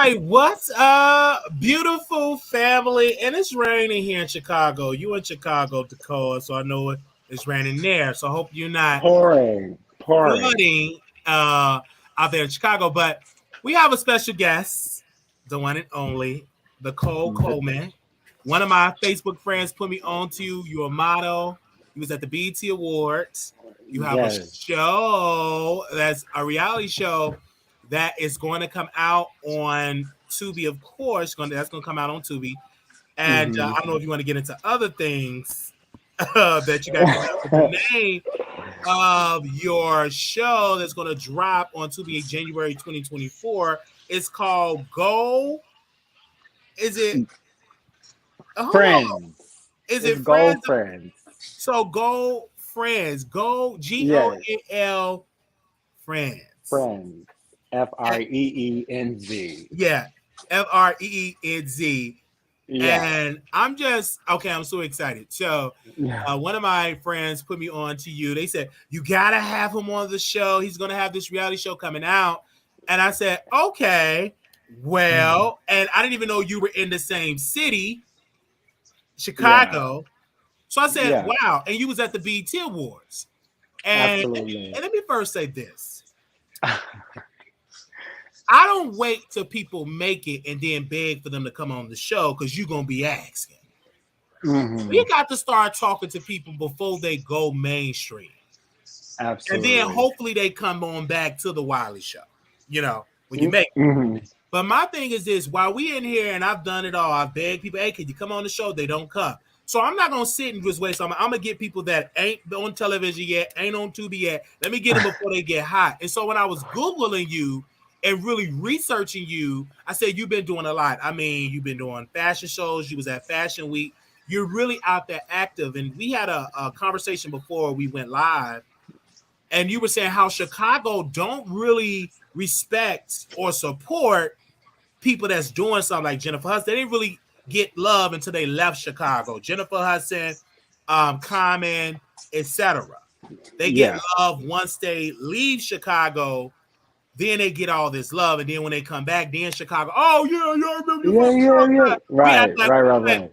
right, what's beautiful family? And it's raining here in Chicago. You in Chicago, DaCole, so I know it's raining there. So I hope you're not Pouring. flooding out there in Chicago. But we have a special guest, the one and only, DaCole Coleman. One of my Facebook friends put me on to you. You're a model. He was at the BET Awards. You have a Yes. show that's a reality show that is going to come out on Tubi, of course. That's going to come out on Tubi. And I don't know if you want to get into other things that you got coming up, but the name of your show that's going to drop on Tubi in January 2024 is called Go. Is it? Hold on. Friends. Is It's it Friends? gold friends. So Go Friends. Go Yes. GOAL Friends. Friends. FREENZ. Yeah, FREENZ. Yeah. And I'm just okay. I'm so excited. So, one of my friends put me on to you. They said you gotta have him on the show. He's gonna have this reality show coming out. And I said, okay, well, and I didn't even know you were in the same city, Yeah. Chicago. So I said, Yeah. wow. And you was at the BET Awards. Absolutely. And let me first say this. I don't wait till people make it and then beg for them to come on the show because you're going to be asking. We got to start talking to people before they go mainstream. Absolutely. And then hopefully they come on back to the Wiley Show, when you make it. But my thing is this, while we in here and I've done it all, I've begged people, hey, can you come on the show? They don't come. So I'm not going to sit and just wait. So I'm going to get people that ain't on television yet, ain't on Tubi yet. Let me get them before they get hot. And so when I was Googling you and really researching you, I said, you've been doing a lot. I mean, you've been doing fashion shows. You was at Fashion Week. You're really out there active. And we had a conversation before we went live. And you were saying how Chicago don't really respect or support people that's doing something like Jennifer Hudson. They didn't really get love until they left Chicago. Jennifer Hudson, Coleman, etc. They get love once they leave Chicago. Then they get all this love, and then when they come back, then Chicago, oh yeah, I remember you. Yeah. Right.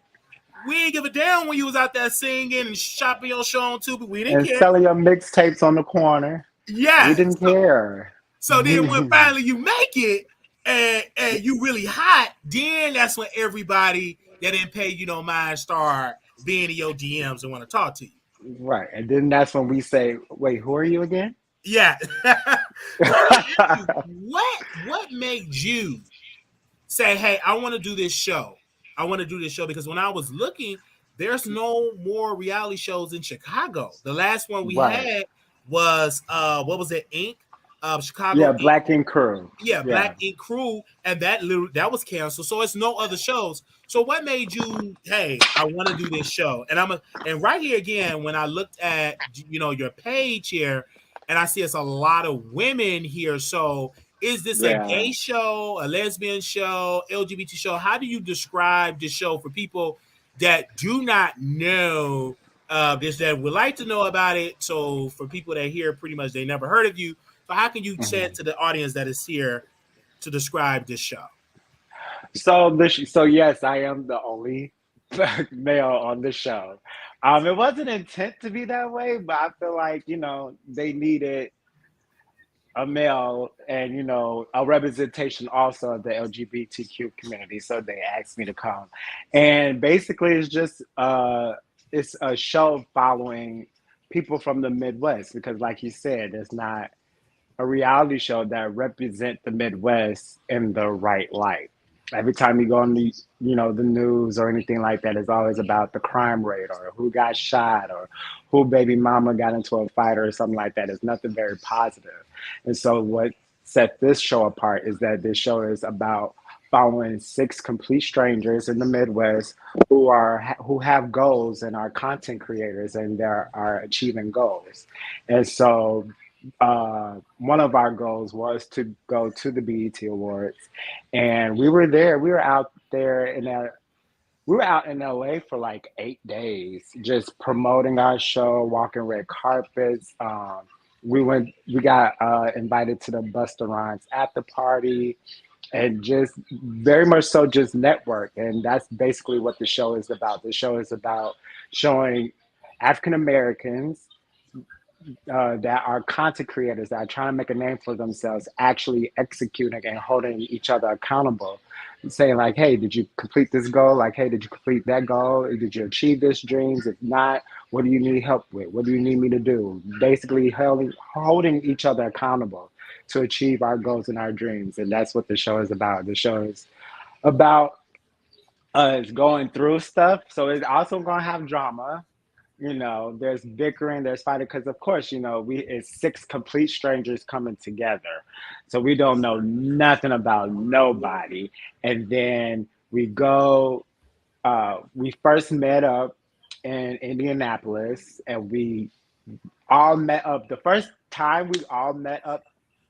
We ain't give a damn when you was out there singing and shopping your show on Tubi. We didn't And care. selling your mixtapes on the corner. Yeah, We didn't care. So then when finally you make it and you really hot, then that's when everybody that didn't pay you no mind start being in your DMs and want to talk to you. Right. And then that's when we say, wait, who are you again? Yeah. What made you say, hey, I want to do this show? I want to do this show because when I was looking, there's no more reality shows in Chicago. The last one we had was what was it, Inc. Chicago. Yeah, Black Ink Crew. Yeah, Black Ink Crew, and that was canceled. So it's no other shows. So what made you, hey, I want to do this show? And right here again, when I looked at your page here, and I see it's a lot of women here. So is this a gay show, a lesbian show, LGBT show? How do you describe this show for people that do not know this, that would like to know about it? So for people that hear pretty much they never heard of you. So how can you say it to the audience that is here to describe this show? So yes, I am the only male on the show. It wasn't intent to be that way, but I feel like, they needed a male and, a representation also of the LGBTQ community. So they asked me to come. And basically it's just, it's a show following people from the Midwest because like you said, it's not a reality show that represent the Midwest in the right light. Every time you go on the, the news or anything like that, it's always about the crime rate or who got shot or who baby mama got into a fight or something like that. It's nothing very positive. And so what set this show apart is that this show is about following 6 complete strangers in the Midwest who have goals and are content creators and they are achieving goals. And so one of our goals was to go to the BET Awards, and we were there. We were out there we were out in LA for like 8 days, just promoting our show, walking red carpets. We got invited to the Busta Rhymes after party. and just very much so just network. And that's basically what the show is about. The show is about showing African Americans that are content creators that are trying to make a name for themselves actually executing and holding each other accountable, saying like, hey, did you complete this goal? Like, hey, did you complete that goal? Did you achieve this dreams? If not, what do you need help with? What do you need me to do? Basically holding each other accountable to achieve our goals and our dreams. And that's what the show is about. The show is about us going through stuff. So it's also going to have drama. There's bickering, there's fighting, because of course, it's six complete strangers coming together. So we don't know nothing about nobody. And then we first met up in Indianapolis, and we all met up. The first time we all met up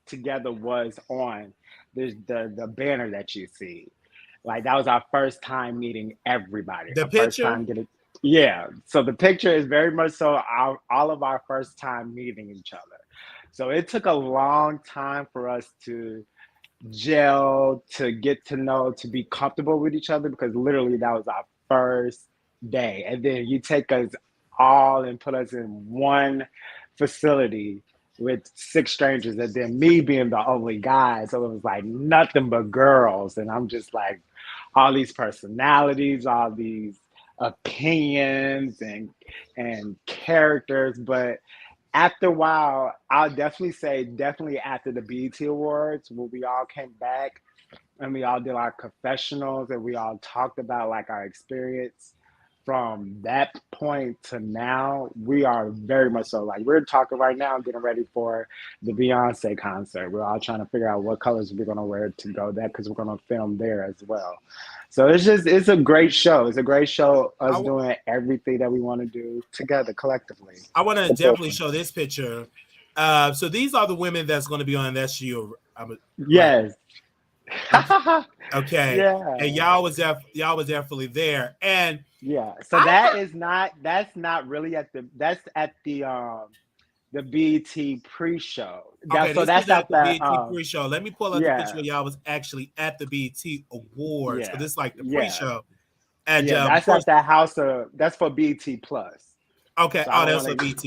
together was on the banner that you see. Like, that was our first time meeting everybody. The our picture? First time getting. Yeah, so the picture is very much so all of our first time meeting each other. So it took a long time for us to gel, to get to know, to be comfortable with each other, because literally that was our first day. And then you take us all and put us in one facility with six strangers, and then me being the only guy. So it was like nothing but girls. And I'm just like, all these personalities, all these opinions and characters. But after a while, I'll definitely say after the BET Awards, when we all came back and we all did our confessionals and we all talked about like our experience from that point to now, we are very much so like, we're talking right now, getting ready for the Beyonce concert. We're all trying to figure out what colors we're going to wear to go there, because we're going to film there as well. So it's a great show. It's a great show, us doing everything that we want to do together collectively. I want to definitely show this picture. So these are the women that's going to be on that show. Yes. Okay. Yeah. And y'all was definitely there. And yeah. So that's not really that's at the BET pre-show. Okay, so that's at the BET pre-show. Let me pull up the picture where y'all was actually at the BET Awards. So this is like the pre-show. And that's at the house of, that's for BET Plus. Okay. So that's for BET.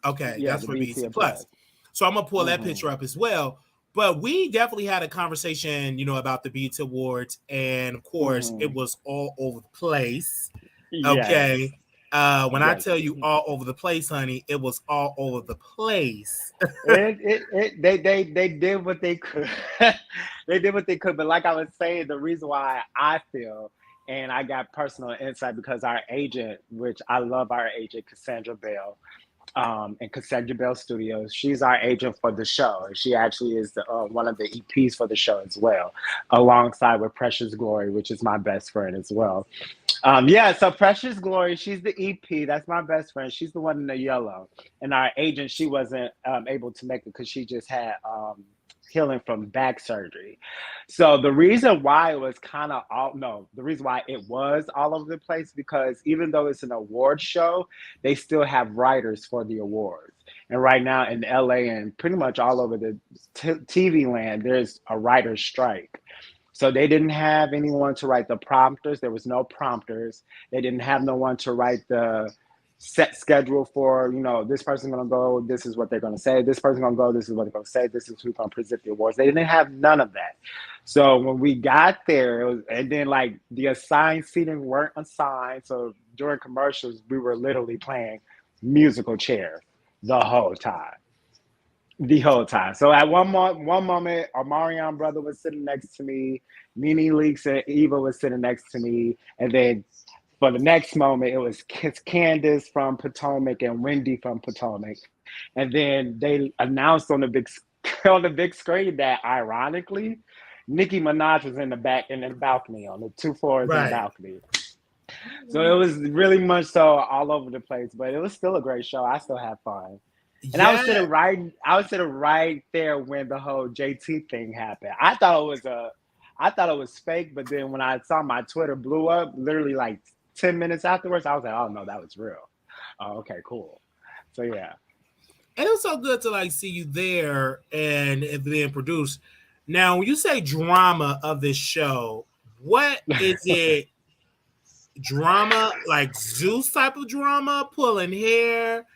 Okay, that's for BET Plus. So I'm gonna pull that picture up as well. But we definitely had a conversation, about the BET Awards, and of course, it was all over the place. Okay. When I tell you all over the place, honey, it was all over the place. They did what they could. They did what they could. But like I was saying, the reason why I feel, and I got personal insight, because our agent, which I love our agent, Cassandra Bell, and Cassandra Bell Studios, she's our agent for the show. She actually is one of the EPs for the show as well, alongside with Precious Glory, which is my best friend as well. So Precious Glory, she's the EP. That's my best friend. She's the one in the yellow. And our agent, she wasn't able to make it because she just had healing from back surgery. So the reason why it was the reason why it was all over the place, because even though it's an award show, they still have writers for the awards. And right now in LA and pretty much all over the TV land, there's a writer's strike. So they didn't have anyone to write the prompters. There was no prompters. They didn't have no one to write the set schedule for, this person's going to go, this is what they're going to say. This person's going to go, this is what they're going to say. This is who's going to present the awards. They didn't have none of that. So when we got there, and then like the assigned seating weren't assigned. So during commercials, we were literally playing musical chairs the whole time. So at one moment, Omarion brother was sitting next to me. NeNe Leakes and Eva was sitting next to me. And then for the next moment, it was Candace from Potomac and Wendy from Potomac. And then they announced on the big screen that, ironically, Nicki Minaj was in the balcony, on the 2 floors in the balcony. So it was really much so all over the place, but it was still a great show. I still had fun. And I was sitting right there when the whole JT thing happened. I thought it was fake, but then when I saw my Twitter blew up, literally like 10 minutes afterwards, I was like, oh no, that was real. Oh, okay, cool. So yeah. And it was so good to like see you there and it being produced. Now, when you say drama of this show, what is it? Drama like Zeus type of drama, pulling hair?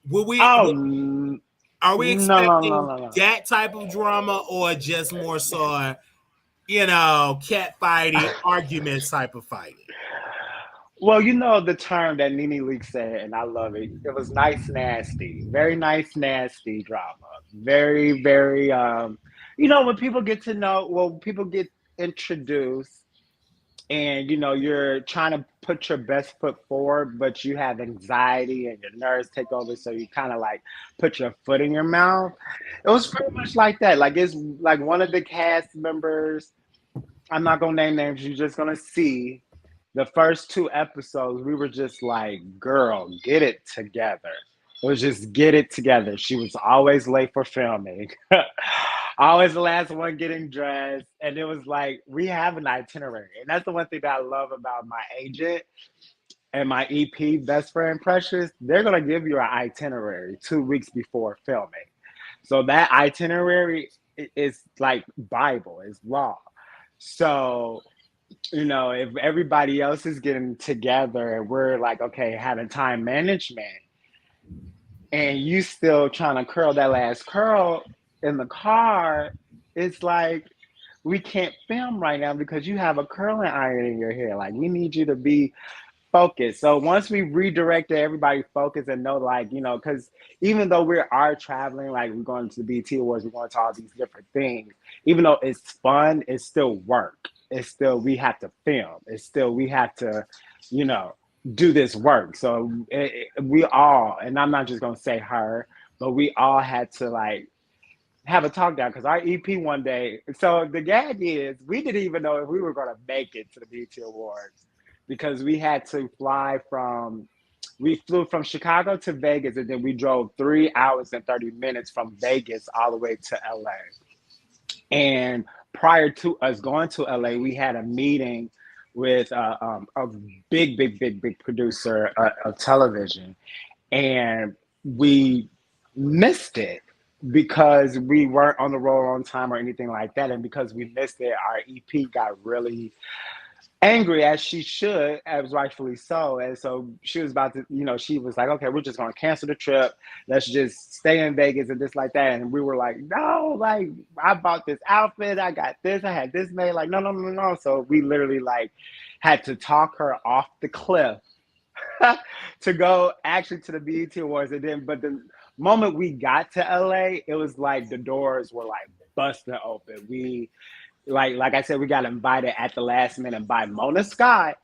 Will we? Oh, Are we expecting no. that type of drama, or just more so, cat fighting, arguments type of fighting? Well, you know the term that NeNe Leakes said, and I love it. It was nice, nasty, very nice, nasty drama. Very, very. When people get to know, well, people get introduced, and you're trying to put your best foot forward, but you have anxiety and your nerves take over, so you kind of like put your foot in your mouth. It was pretty much like that. Like it's like one of the cast members. I'm not gonna name names. You're just gonna see the first 2 episodes. We were just like, girl, get it together. It was just get it together. She was always late for filming. Always the last one getting dressed. And it was like, we have an itinerary. And that's the one thing that I love about my agent and my EP, Best Friend Precious. They're going to give you an itinerary 2 weeks before filming. So that itinerary is like Bible, is law. So, if everybody else is getting together and we're like, okay, having time management, and you still trying to curl that last curl in the car, it's like, we can't film right now because you have a curling iron in your hair. Like, we need you to be focused. So once we redirected everybody focus and know, like, because even though we are traveling, like we're going to the BT Awards, we're going to all these different things, even though it's fun, it's still work. It's still, we have to film. It's still, we have to, do this work. So we all, and I'm not just going to say her, but we all had to like have a talk down because our EP one day. So the gag is we didn't even know if we were going to make it to the BT Awards because we had to we flew from Chicago to Vegas, and then we drove 3 hours and 30 minutes from Vegas all the way to LA. And prior to us going to LA, we had a meeting with a big producer of television, and we missed it because we weren't on the road on time or anything like that. And because we missed it, our EP got really angry, as she should, as rightfully so. And so she was about to, she was like, okay, we're just going to cancel the trip. Let's just stay in Vegas and this like that. And we were like, no, like I bought this outfit. I got this. I had this made. Like, no. So we literally like had to talk her off the cliff to go actually to the BET Awards. And then, but the moment we got to LA, it was like the doors were like busting open. We, like I said, we got invited at the last minute by Mona Scott.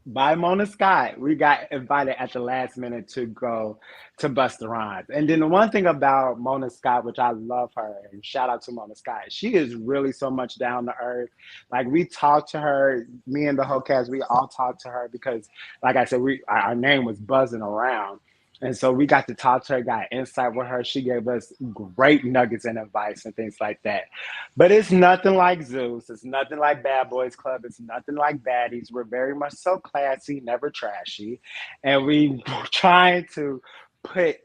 We got invited at the last minute to go to Busta Rhymes. And then the one thing about Mona Scott, which I love her, and shout out to Mona Scott, she is really so much down to earth. Like we talked to her, me and the whole cast, we all talked to her because, like I said, our name was buzzing around. And so we got to talk to her, got insight with her. She gave us great nuggets and advice and things like that. But it's nothing like Zeus. It's nothing like Bad Boys Club. It's nothing like Baddies. We're very much so classy, never trashy. And we trying to put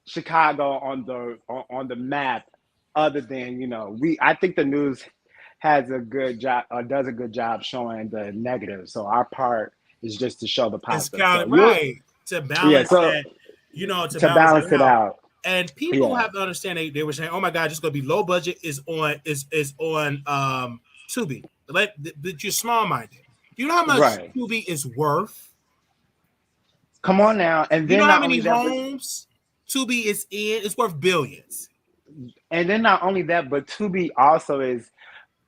Chicago on the map other than, I think the news has a good job, does a good job showing the negative. So our part is just to show the positive. It's kind of right to balance that. To balance it out. And people have to understand they were saying, oh my God, it's gonna be low budget is on Tubi. But you're small minded. You know how much Tubi is worth? Come on now. And then you know how many homes Tubi is in? It's worth billions. And then not only that, but Tubi also is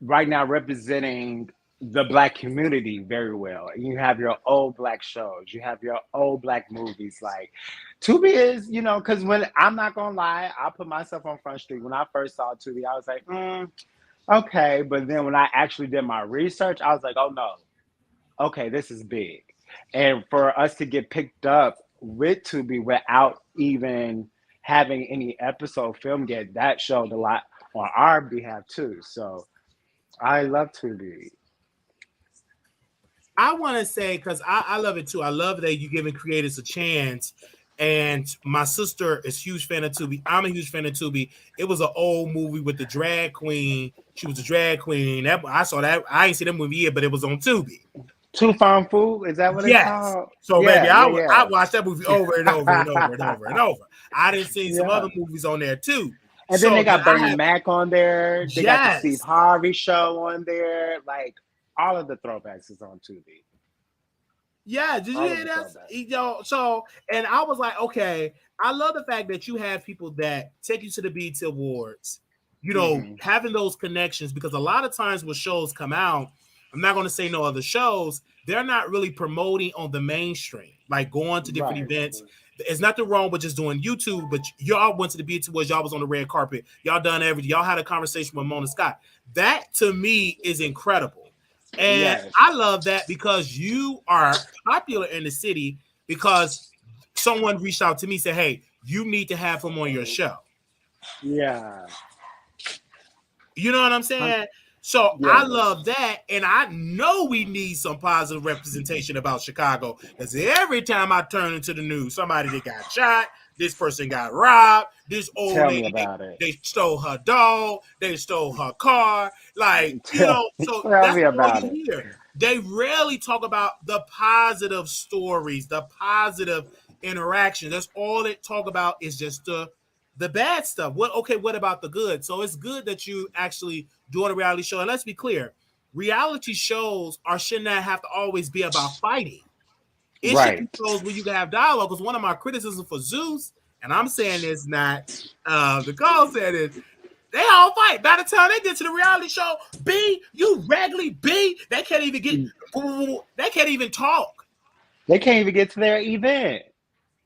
right now representing the Black community very well. You have your old Black shows, you have your old Black movies. Like Tubi is, because when I'm not gonna lie, I'll put myself on Front Street. When I first saw Tubi, I was like, okay. But then when I actually did my research, I was like, oh no, okay, this is big. And for us to get picked up with Tubi without even having any episode filmed yet, that showed a lot on our behalf too. So I love Tubi. I want to say, because I love it too. I love that you're giving creators a chance. And my sister is a huge fan of Tubi. I'm a huge fan of Tubi. It was an old movie with the drag queen. She was a drag queen. That I saw that. I ain't seen that movie yet, but it was on Tubi. Two Fun Fu, is that what it's Yes. called? So baby, Yeah, I yeah, watched that movie over and over and over and over and over. I didn't see some yeah. other movies on there too. And then So, they but got I Bernie have Mac on there. They got the Steve yes. Harvey show on there. Like all of the throwbacks is on Tubi. Yeah, did you All of hear the that? throwbacks. You know, so and I was like, okay, I love the fact that you have people that take you to the BET Awards, you know, having those connections because a lot of times when shows come out, I'm not going to say no other shows, they're not really promoting on the mainstream, like going to different events. It's nothing wrong with just doing YouTube, but y'all went to the BET Awards, y'all was on the red carpet, y'all done everything, y'all had a conversation with Mona Scott. That to me is incredible. And I love that because you are popular in the city because someone reached out to me and said, hey, you need to have him on your show. Yeah. You know what I'm saying? So I love that. And I know we need some positive representation about Chicago because every time I turn into the news, somebody that got shot, this person got robbed, this old lady, they stole her dog, they stole her car. Like, you know, so that's all you hear. They rarely talk about the positive stories, the positive interactions. That's all they talk about is just the bad stuff. What about the good? So it's good that you actually doing a reality show. And let's be clear, reality shows should not have to always be about fighting. It should be shows where you can have dialogue. Because one of my criticisms for Zeus, and I'm saying this not DaCole said it, they all fight. By the time they get to the reality show, B, you raggedy B, they can't even they can't even talk. They can't even get to their event.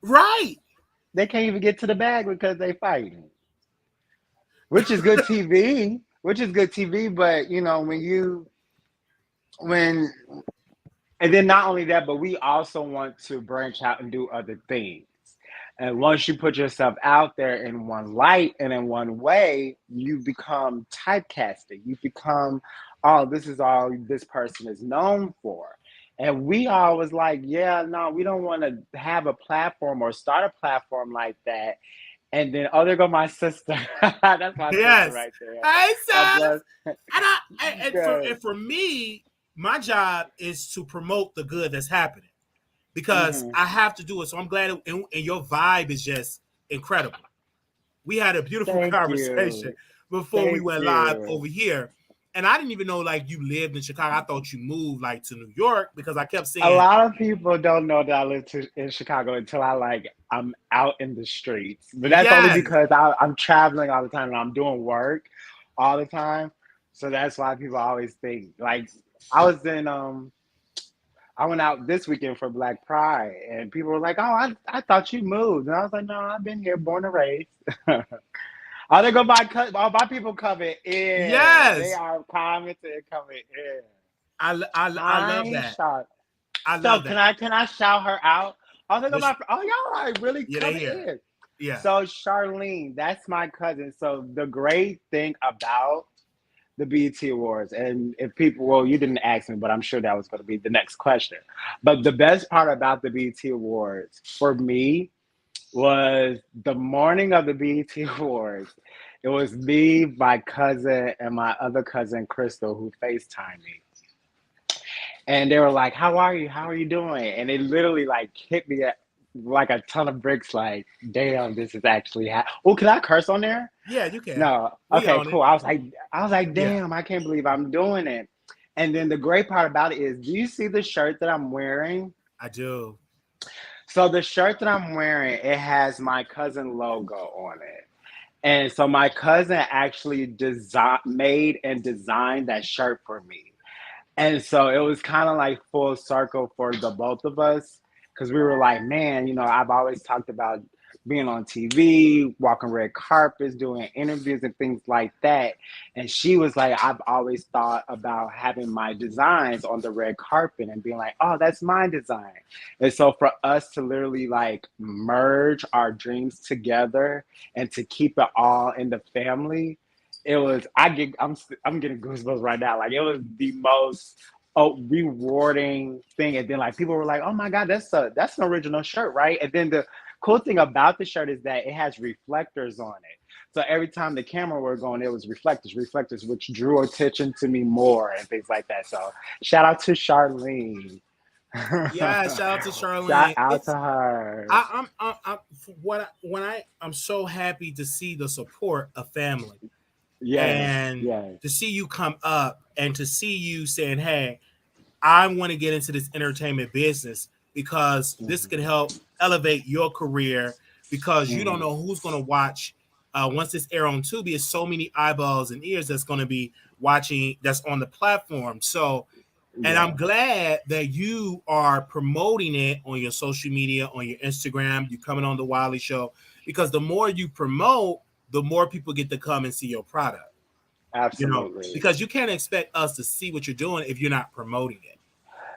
Right. They can't even get to the bag because they fighting. Which is good TV. But you know, and then not only that, but we also want to branch out and do other things. And once you put yourself out there in one light and in one way, you become typecasted. You become, oh, this is all this person is known for. And we always like, yeah, no, we don't want to have a platform or start a platform like that. And then, oh, there go my sister. That's my sister right there. Hey, sis. And for me, my job is to promote the good that's happening because I have to do it. So I'm glad, and your vibe is just incredible. We had a beautiful conversation before we went live over here. And I didn't even know like you lived in Chicago. I thought you moved like to New York because I kept saying a lot of people don't know that I live in Chicago until I'm out in the streets. But that's only because I'm traveling all the time and I'm doing work all the time. So that's why people always think like I went out this weekend for Black Pride and people were like, oh, I thought you moved. And I was like, no, I've been here, born and raised. Oh, they go by people coming in. Yes. They are commenting coming in. I love that. I love that. Can I shout her out? Oh, y'all are really coming in. Yeah. So Charlene, that's my cousin. So the great thing about the BET Awards, and if people, you didn't ask me, but I'm sure that was going to be the next question. But the best part about the BET Awards for me was the morning of the BET Awards. It was me, my cousin, and my other cousin, Crystal, who FaceTimed me. And they were like, how are you? How are you doing? And it literally like hit me like a ton of bricks, like, damn, this is actually oh, can I curse on there? Yeah, you can. No. Okay, cool. I was like, damn, I can't believe I'm doing it. And then the great part about it is, do you see the shirt that I'm wearing? I do. So the shirt that I'm wearing, it has my cousin logo on it. And so my cousin actually made and designed that shirt for me. And so it was kind of like full circle for the both of us because we were like, man, you know, I've always talked about being on TV, walking red carpets, doing interviews and things like that. And she was like, I've always thought about having my designs on the red carpet and being like, oh, that's my design. And so for us to literally like merge our dreams together and to keep it all in the family, it was, I'm getting goosebumps right now. Like it was the most rewarding thing. And then like people were like, oh my God, that's an original shirt, right? And then the cool thing about the shirt is that it has reflectors on it. So every time the camera were going, it was reflectors, which drew attention to me more and things like that. So shout out to Charlene. Yeah, shout out to Shout Charlene. out to her. I'm so happy to see the support of family Yes, and yes. to see you come up and to see you saying, "Hey, I want to get into this entertainment business because this could help elevate your career because you don't know who's going to watch once this air on Tubi. Is so many eyeballs and ears that's going to be watching that's on the platform. So, and I'm glad that you are promoting it on your social media, on your Instagram. You're coming on the Wiley Show because the more you promote, the more people get to come and see your product. Absolutely. Because you can't expect us to see what you're doing if you're not promoting it.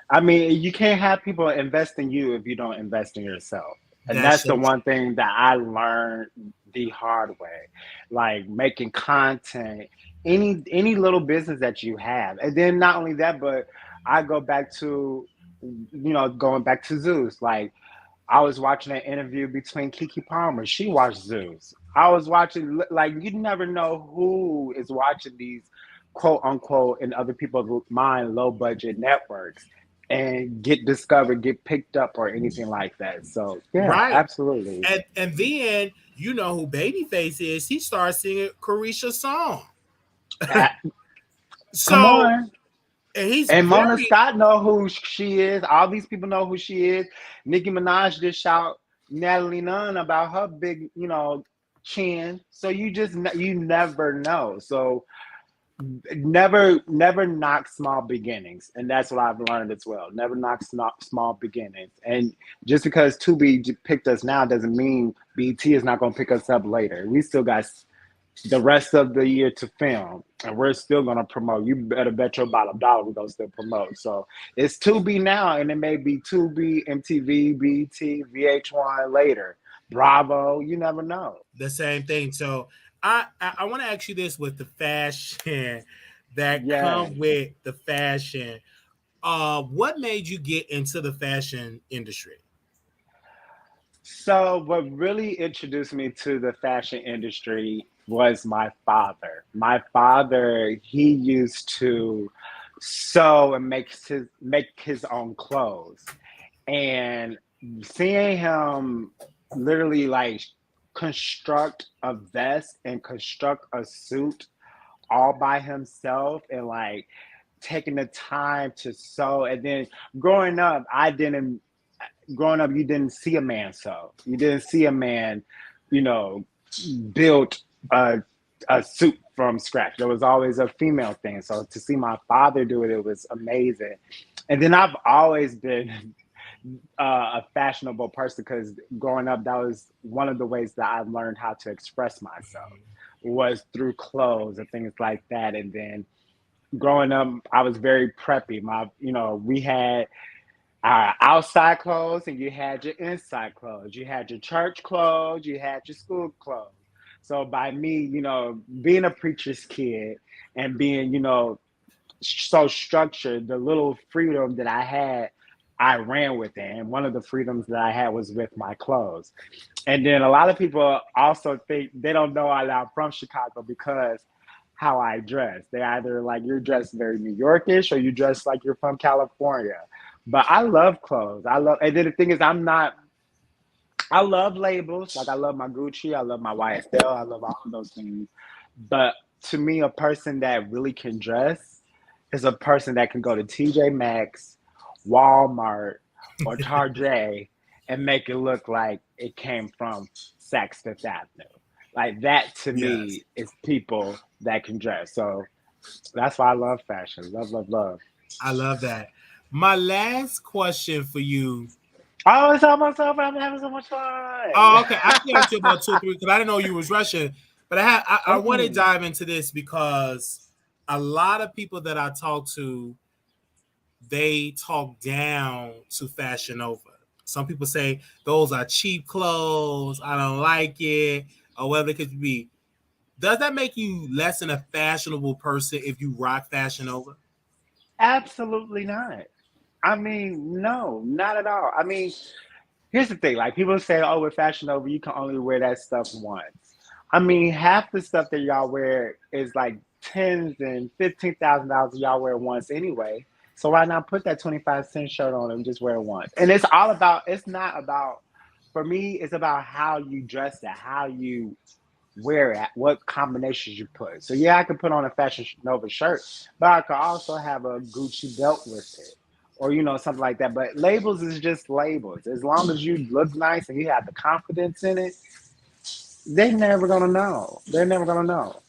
I mean, you can't have people invest in you if you don't invest in yourself. And that's the one thing that I learned the hard way. Like making content, any little business that you have. And then not only that, but I go back to, going back to Zeus. Like I was watching an interview between Kiki Palmer. She watched Zeus. I was watching, like, you never know who is watching these quote unquote, in other people's mind, low budget networks and get discovered, get picked up, or anything like that. So, yeah, absolutely. And then, you know who Babyface is. He started singing Carisha's song. Come on. And Mona Scott know who she is. All these people know who she is. Nicki Minaj just shout Natalie Nunn about her big, chin. So you never know. So never knock small beginnings, and that's what I've learned as well. Never knock small beginnings. And just because Tubi picked us now doesn't mean BT is not going to pick us up later. We still got the rest of the year to film, and we're still going to promote. You better bet your bottom dollar we're going to still promote. So it's Tubi now, and it may be Tubi, MTV, BT, VH1 later, Bravo. You never know. The same thing. So I want to ask you this: with the fashion that come with the fashion, what made you get into the fashion industry? So what really introduced me to the fashion industry was my father. My father, he used to sew and make his own clothes. And seeing him literally like construct a vest and construct a suit all by himself, and like taking the time to sew. And then growing up, you didn't see a man sew. You didn't see a man, build a suit from scratch. There was always a female thing. So to see my father do it, it was amazing. And then I've always been a fashionable person, because growing up, that was one of the ways that I learned how to express myself, was through clothes and things like that. And then growing up, I was very preppy. We had outside clothes, and you had your inside clothes. You had your church clothes, you had your school clothes. So by me, being a preacher's kid and being, so structured, the little freedom that I had, I ran with it. And one of the freedoms that I had was with my clothes. And then a lot of people also think they don't know I'm from Chicago because how I dress. They either like, you're dressed very New Yorkish, or you dress like you're from California. But I love clothes. And then the thing is, I love labels. Like I love my Gucci, I love my YSL, I love all of those things. But to me, a person that really can dress is a person that can go to TJ Maxx, Walmart, or Target and make it look like it came from Saks Fifth Avenue. Like that to me is people that can dress. So that's why I love fashion. Love. I love that. My last question for you. Oh, it's almost over. I'm having so much fun. Oh, okay. I can get to about 2 or 3 because I didn't know you was rushing. But I want to dive into this because a lot of people that I talk to, they talk down to Fashion Nova. Some people say those are cheap clothes. I don't like it, or whatever it could be. Does that make you less than a fashionable person if you rock Fashion Nova? Absolutely not. I mean, no, not at all. I mean, here's the thing. Like people say, oh, with Fashion Nova, you can only wear that stuff once. I mean, half the stuff that y'all wear is like tens and $15,000 y'all wear once anyway. So why not put that 25-cent shirt on and just wear it once? And it's all about. It's not about. For me, it's about how you dress it, how you wear it, what combinations you put. So yeah, I could put on a Fashion Nova shirt, but I could also have a Gucci belt with it, or something like that. But labels is just labels. As long as you look nice and you have the confidence in it, they're never gonna know. They're never gonna know.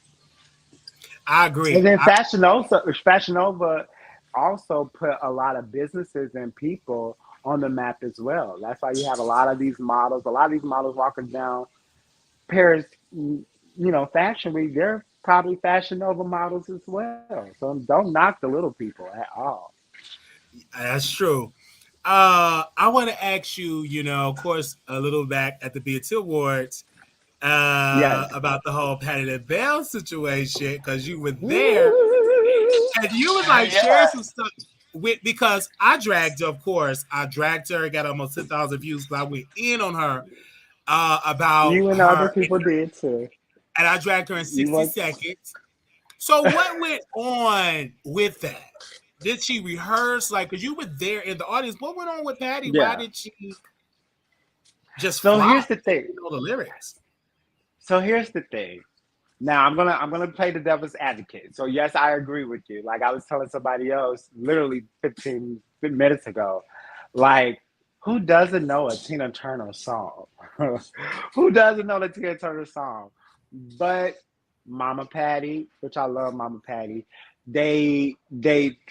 I agree. And then Fashion Nova also put a lot of businesses and people on the map as well. That's why you have a lot of these models. A lot of these models walking down Paris, Fashion Week, they're probably Fashion Nova models as well. So don't knock the little people at all. That's true. I want to ask you, of course, a little back at the BET Awards Yes. about the whole Patti LaBelle situation, because you were there and you was like sharing some stuff because I dragged her, of course. I dragged her, got almost 10,000 views because I went in on her about You and other her. people did too. And I dragged her in 60 seconds. So what went on with that? Did she rehearse? Like, because you were there in the audience. What went on with Patti? Yeah. Why did she just So fly? here's the thing. You know the lyrics. So here's the thing. Now I'm gonna play the devil's advocate. So yes, I agree with you. Like I was telling somebody else literally 15 minutes ago, like who doesn't know a Tina Turner song? Who doesn't know the Tina Turner song? But Mama Patti, which I love Mama Patti, they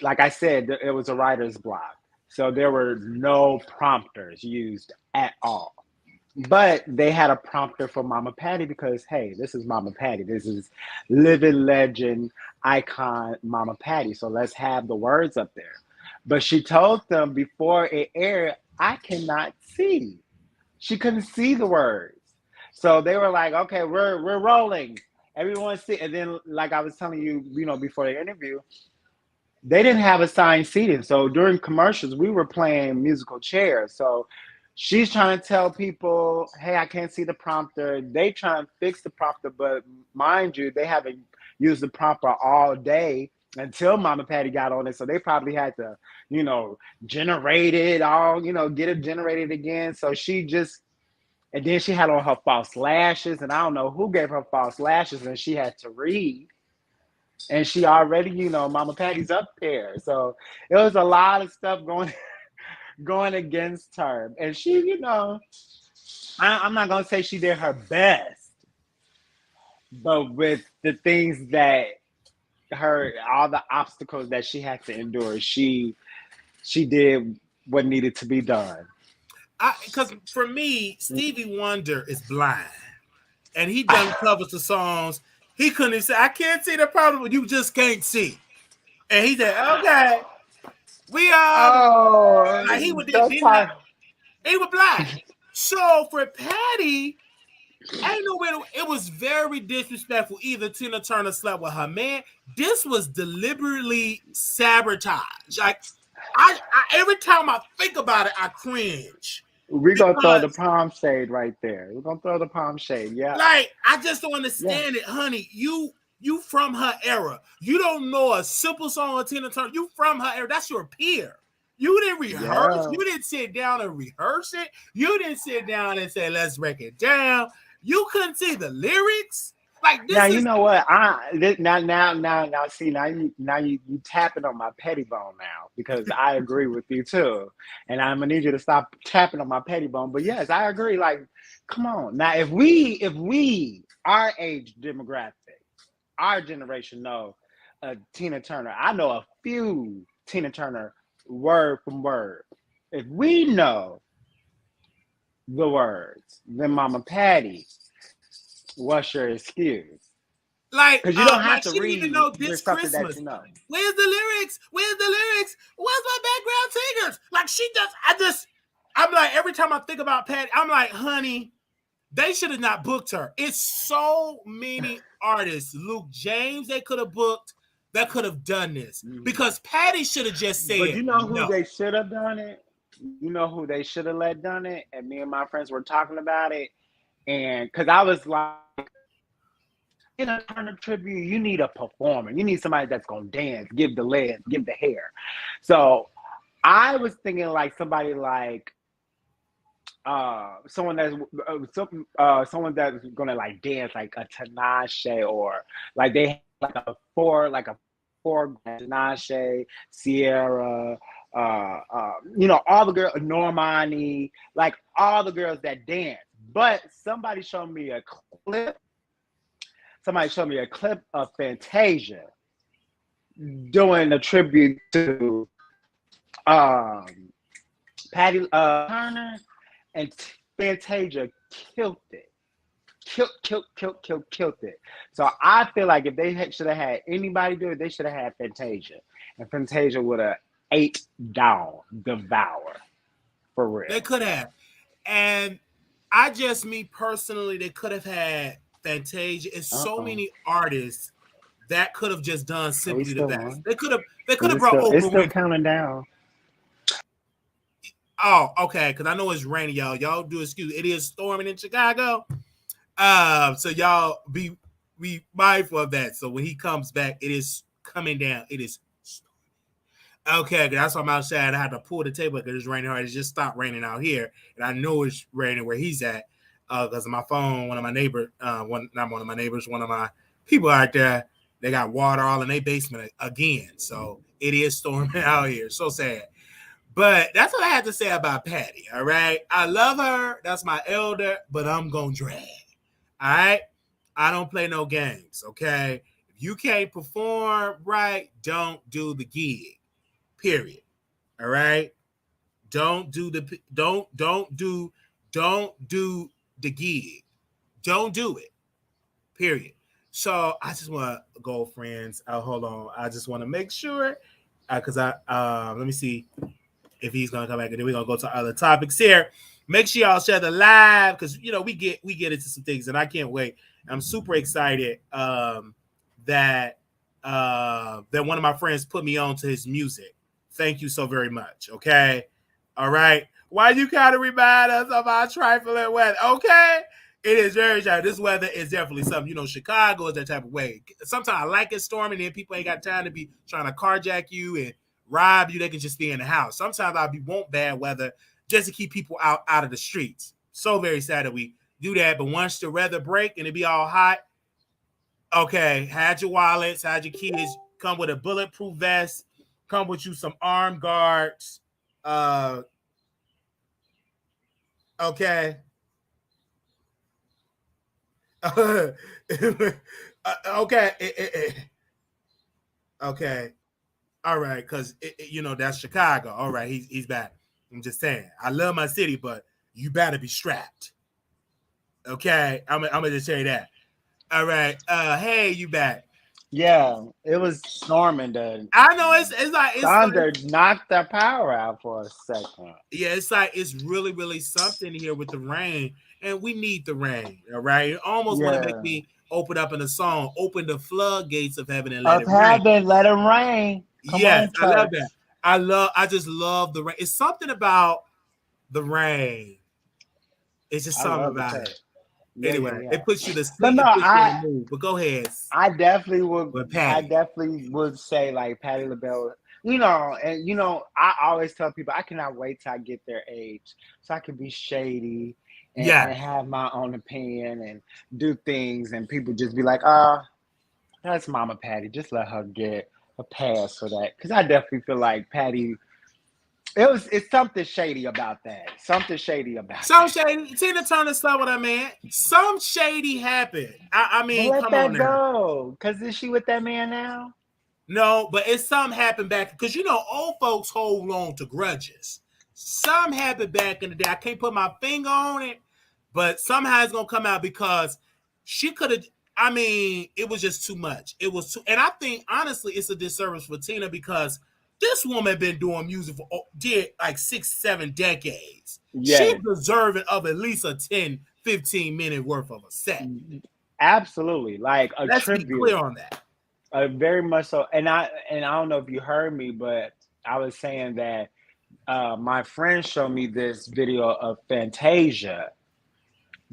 like I said, it was a writer's block. So there were no prompters used at all. But they had a prompter for Mama Patti because, hey, this is Mama Patti. This is living legend, icon Mama Patti. So let's have the words up there. But she told them before it aired, I cannot see. She couldn't see the words. So they were like, okay, we're rolling. Everyone see. And then, like I was telling you, before the interview, they didn't have assigned seating. So during commercials, we were playing musical chairs. So she's trying to tell people, hey, I can't see the prompter. They try and fix the prompter, but mind you, they haven't used the prompter all day until Mama Patti got on it. So they probably had to, generate it all, get it generated again. So and then she had on her false lashes, and I don't know who gave her false lashes, and she had to read. And she already, Mama Patti's up there. So it was a lot of stuff going against her. And she, I'm not going to say she did her best, but with the things that all the obstacles that she had to endure, she did what needed to be done. Because for me, Stevie Wonder is blind. And he done covers the songs. He couldn't say, I can't see the problem, but you just can't see. And he said, okay. We like he was blind. So for Patti, ain't no way. It was very disrespectful. Either Tina Turner slept with her man. This was deliberately sabotage. Like I every time I think about it, I cringe. We're gonna throw the palm shade right there. We're gonna throw the palm shade. Yeah. Like I just don't understand it, honey. You from her era. You don't know a simple song of Tina Turner. You from her era. That's your peer. You didn't rehearse. Yeah. You didn't sit down and rehearse it. You didn't sit down and say, let's break it down. You couldn't see the lyrics. Like this. Now you know what? Now see you tapping on my petty bone now because I agree with you too, and I'm gonna need you to stop tapping on my petty bone. But yes, I agree. Like, come on now. If we our age demographic, our generation know Tina Turner. I know a few Tina Turner word from word. If we know the words, then Mama Patti, what's your excuse? Like, because you don't have to she read. Even know this Christmas. That you know. Where's the lyrics? Where's the lyrics? Where's my background singers? Like she does. I'm like every time I think about Patti, I'm like, honey, they should have not booked her. It's so many artists. Luke James, they could have booked. That could have done this because Patti should have just said. But you know who they should have done it? you know who they should have let done it? And me and my friends were talking about it. And because I was like, in a Turner tribute, you need a performer. You need somebody that's going to dance, give the legs, give the hair. So I was thinking like somebody like someone that's someone that's gonna like dance like a Tinashe, or like they have like a four Tinashe, Sierra, you know, all the girls, Normani, like all the girls that dance. But somebody showed me a clip. Somebody showed me a clip of Fantasia doing a tribute to Patty Turner, and Fantasia killed it. Killed it. So I feel like if they should have had anybody do it, they should have had Fantasia. And Fantasia would have ate down, devour. For real. They could have. And me personally, they could have had Fantasia. It's so many artists that could have just done simply the best. They could have brought Oprah. It's still counting down. Oh, okay. Because I know it's rainy, y'all. Y'all do excuse. It is storming in Chicago. So y'all be mindful of that. So when he comes back, it is coming down. It is storming. Okay, that's why I'm outside. I had to pull the table because it's raining hard. It just stopped raining out here, and I know it's raining where he's at. Because my phone, one of my neighbors, one of my people out there, they got water all in their basement again. So it is storming out here. So sad. But that's what I have to say about Patty, all right? I love her. That's my elder, but I'm going to drag, all right? I don't play no games, okay? If you can't perform right, don't do the gig, period, all right? Don't do the gig. Don't do it, period. So I just want to go, friends. Hold on. I just want to make sure, because let me see if he's gonna come back, and then we're gonna go to other topics here. Make sure y'all share the live, because you know we get into some things, and I can't wait. I'm super excited that one of my friends put me on to his music. Thank you so very much. Okay, all right. Why you kind of remind us of our trifling weather? Okay, it is very dry. This weather is definitely something. You know, Chicago is that type of way. Sometimes I like it storming, and people ain't got time to be trying to carjack you and rob you. They can just be in the house. Sometimes I'll want bad weather just to keep people out of the streets. So very sad that we do that. But once the weather break and it be all hot, okay, had your wallets, had your kids, come with a bulletproof vest, come with you some armed guards. Okay. Okay. Okay. All right, because you know that's Chicago. All right, he's back. I'm just saying, I love my city, but you better be strapped. Okay, I'm gonna just say that. All right, hey, you back? Yeah, it was storming. I know it's like thunder knocked the power out for a second. Yeah, it's like it's really something here with the rain, and we need the rain. All right, it almost want to make me open up in a song, open the floodgates of heaven and let it rain. Let it rain. Yes, I love that. I just love the rain. It's something about the rain. It's just something about it. Anyway, it puts you to sleep. But go ahead. I definitely would say like Patti LaBelle. You know, and you know, I always tell people I cannot wait till I get their age so I can be shady and have my own opinion and do things, and people just be like, that's Mama Patti. Just let her get a pass for that, because I definitely feel like Patti. It's something shady about that. Something shady about shady. Tina Turner saw what I meant. Some shady happened. I mean, let that go. Because is she with that man now? No, but it's something happened back, because you know old folks hold on to grudges. Some happened back in the day. I can't put my finger on it, but somehow it's gonna come out, because she could have. I mean, it was just too much. It was too, and I think honestly, it's a disservice for Tina, because this woman been doing music for like 6-7 decades. Yeah. She's deserving of at least a 10-15 minute worth of a set. Absolutely, like a Let's tribute. Be clear on that. Very much so. And I don't know if you heard me, but I was saying that my friend showed me this video of Fantasia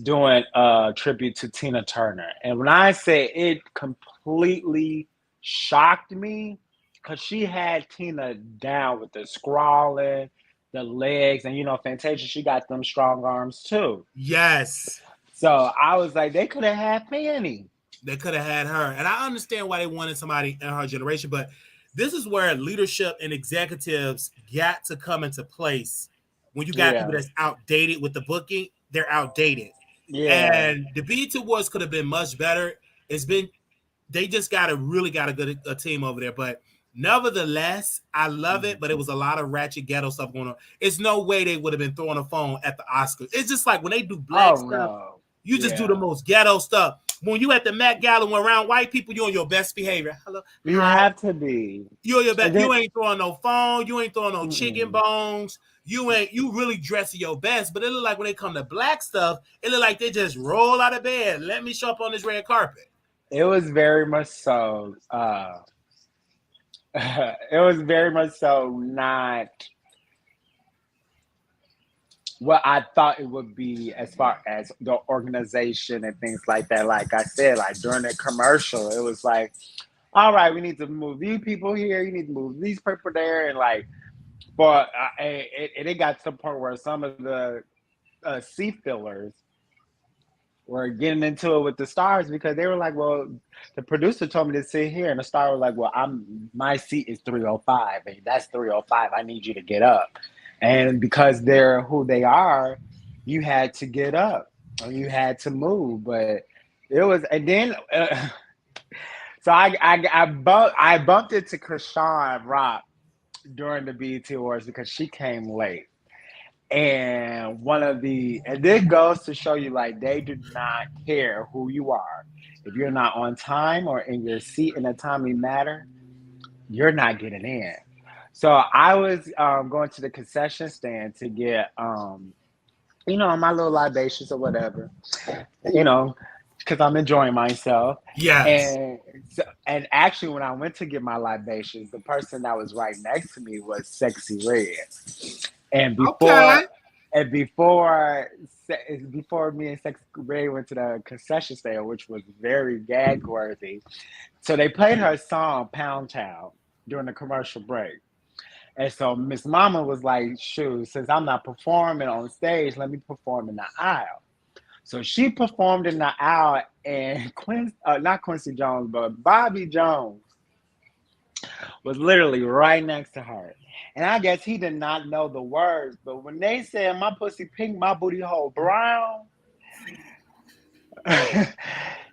doing a tribute to Tina Turner. And when I say it completely shocked me, because she had Tina down with the scrawling, the legs, and Fantasia, she got them strong arms too. Yes. So I was like, they could have had Fanny. They could have had her. And I understand why they wanted somebody in her generation, but this is where leadership and executives got to come into place. When you got people that's outdated with the booking, they're outdated. Yeah. And the BET Awards could have been much better. They just got a good team over there. But nevertheless, I love it, but it was a lot of ratchet ghetto stuff going on. It's no way they would have been throwing a phone at the Oscars. It's just like when they do black stuff, you just do the most ghetto stuff. When you at the Met Gala when around white people, you're on your best behavior. Hello, you have to be. You're your best. You ain't throwing no phone. You ain't throwing no chicken bones. You really dressing your best. But it look like when they come to black stuff, it look like they just roll out of bed. Let me show up on this red carpet. It was very much so. It was very much so not what I thought it would be as far as the organization and things like that. Like I said, like during the commercial, it was like, all right, we need to move these people here. You need to move these people there. And like, but it got to the point where some of the seat fillers were getting into it with the stars because they were like, well, the producer told me to sit here. And the star was like, well, my seat is 305. And that's 305. I need you to get up. And because they're who they are, you had to get up or you had to move. But it was, and then, so I bumped into Krishan Rock during the BET Awards because she came late. And and this goes to show you, like, they do not care who you are. If you're not on time or in your seat in a timely manner, you're not getting in. So I was going to the concession stand to get, my little libations or whatever, because I'm enjoying myself. Yes. And actually, when I went to get my libations, the person that was right next to me was Sexy Red. And before me and Sexy Red went to the concession stand, which was very gag worthy, so they played her song "Pound Town" during the commercial break. And so Miss Mama was like, shoot, since I'm not performing on stage, let me perform in the aisle. So she performed in the aisle, and not Quincy Jones, but Bobby Jones was literally right next to her. And I guess he did not know the words, but when they said my pussy pink, my booty hole brown,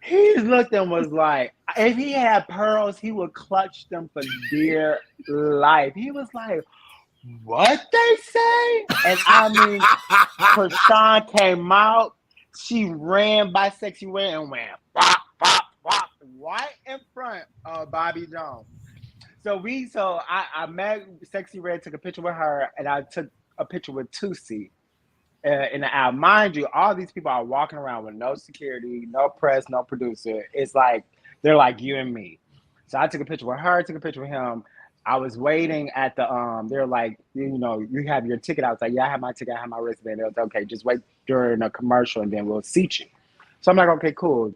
he looked and was like, if he had pearls, he would clutch them for dear life. He was like, what they say? And I mean, Krishan came out, she ran by Sexy Red and went bop, bop, bop, right in front of Bobby Jones. So I met Sexy Red, took a picture with her, and I took a picture with Tusi in the aisle. Mind you, all these people are walking around with no security, no press, no producer. It's like, they're like you and me. So I took a picture with her, took a picture with him. I was waiting at the, they're like, you have your ticket. I was like, yeah, I have my ticket, I have my wristband. They was like, okay, just wait during a commercial and then we'll seat you. So I'm like, okay, cool.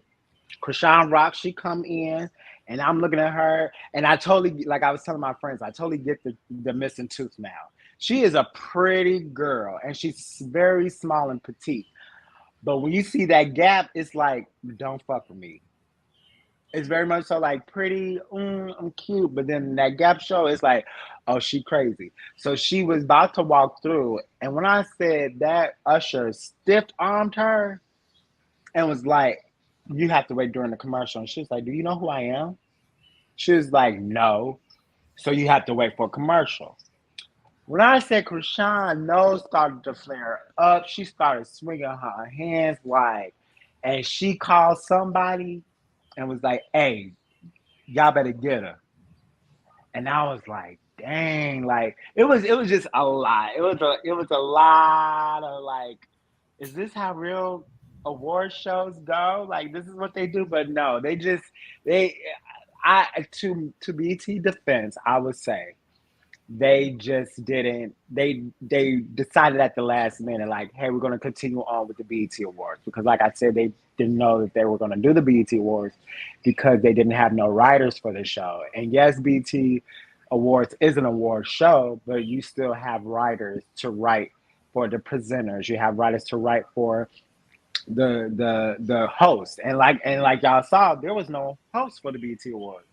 Krishan Rock, she come in, and I'm looking at her, and I totally, like I was telling my friends, I totally get the missing tooth now. She is a pretty girl, and she's very small and petite. But when you see that gap, it's like, don't fuck with me. It's very much so like pretty, I'm cute, but then that gap show, it's like, oh, she crazy. So she was about to walk through, and when I said that, usher stiff-armed her and was like, you have to wait during the commercial. And she was like, do you know who I am? She was like, no. So you have to wait for a commercial. When I said Krishan nose started to flare up, she started swinging her hands like, and she called somebody and was like, hey, y'all better get her. And I was like, dang, like it was just a lot. It was a lot of like, is this how real award shows go? Like, this is what they do? But no, to BET defense, I would say they just didn't. They decided at the last minute, like, hey, we're going to continue on with the BET Awards because, like I said, they didn't know that they were going to do the BET Awards because they didn't have no writers for the show. And yes, BET Awards is an award show, but you still have writers to write for the presenters. You have writers to write for the host. And like y'all saw, there was no host for the BET Awards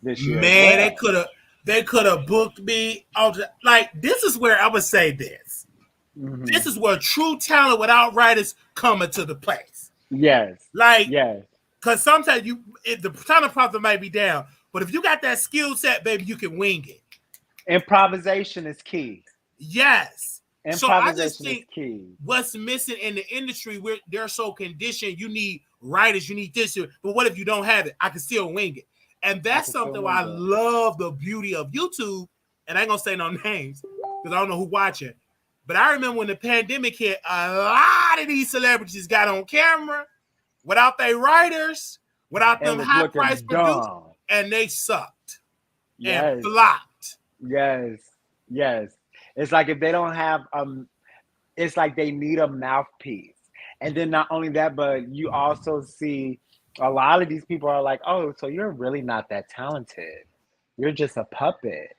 this year as Man, well. they could have booked me out. Like, this is where I would say this. Mm-hmm. This is where true talent without writers come into the place. Yes. Like, yes. Because sometimes the talent profit might be down, but if you got that skill set, baby, you can wing it. Improvisation is key. Yes. Improvisation so I just think is key. What's missing in the industry, where they're so conditioned, you need writers, you need this, but what if you don't have it? I can still wing it. And that's something why I love the beauty of YouTube. And I ain't gonna say no names because I don't know who watching. But I remember when the pandemic hit, a lot of these celebrities got on camera without their writers, without them high price producers, and they sucked and flopped. Yes. It's like if they don't have it's like they need a mouthpiece. And then not only that, but you also see a lot of these people are like, oh, so you're really not that talented. You're just a puppet.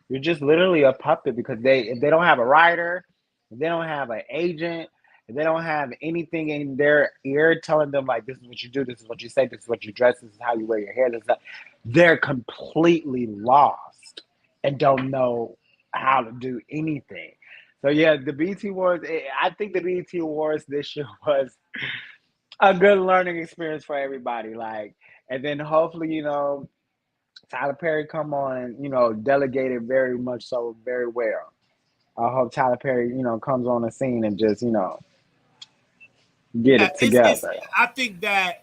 You're just literally a puppet because if they don't have a writer, if they don't have an agent, if they don't have anything in their ear telling them like, this is what you do, this is what you say, this is what you dress, this is how you wear your hair, this is that, they're completely lost and don't know how to do anything. So yeah, the BET Awards, I think the BET Awards this year was a good learning experience for everybody. Like, and then hopefully, Tyler Perry come on, delegated very much so very well. I hope Tyler Perry, comes on the scene and just, get it together. I think that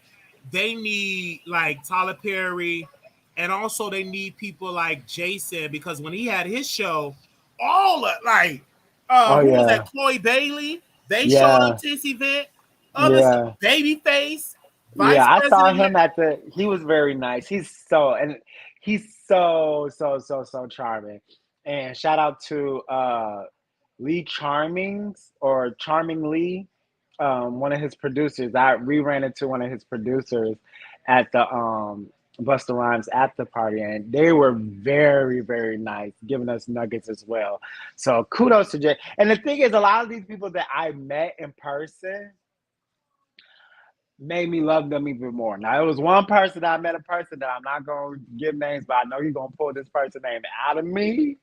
they need like Tyler Perry, and also they need people like Jason, because when he had his show, all of who was that? Chloe Bailey. They showed up to this event. Others, Babyface. I saw him he was very nice. He's so charming. And shout out to Lee Charmings or Charming Lee, one of his producers. We ran into one of his producers at the Busta Rhymes after party, and they were very, very nice, giving us nuggets as well. So kudos to Jay. And the thing is, a lot of these people that I met in person made me love them even more. Now, it was one person that I met in person that I'm not going to give names, but I know you're going to pull this person's name out of me.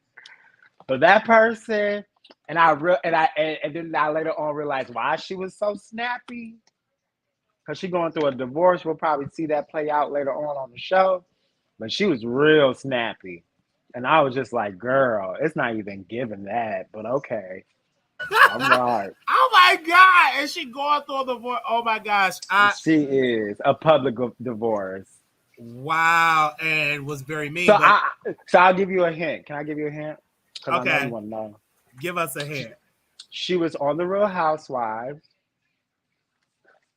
But that person, and then I later on realized why she was so snappy. Because she's going through a divorce. We'll probably see that play out later on the show. But she was real snappy. And I was just like, girl, it's not even giving that, but okay. All right. Oh my God. And she going through a divorce. Oh my gosh. She is a public divorce. Wow. And was very mean. So I'll give you a hint. Can I give you a hint? Okay. I know you want to know. Give us a hint. She was on The Real Housewives,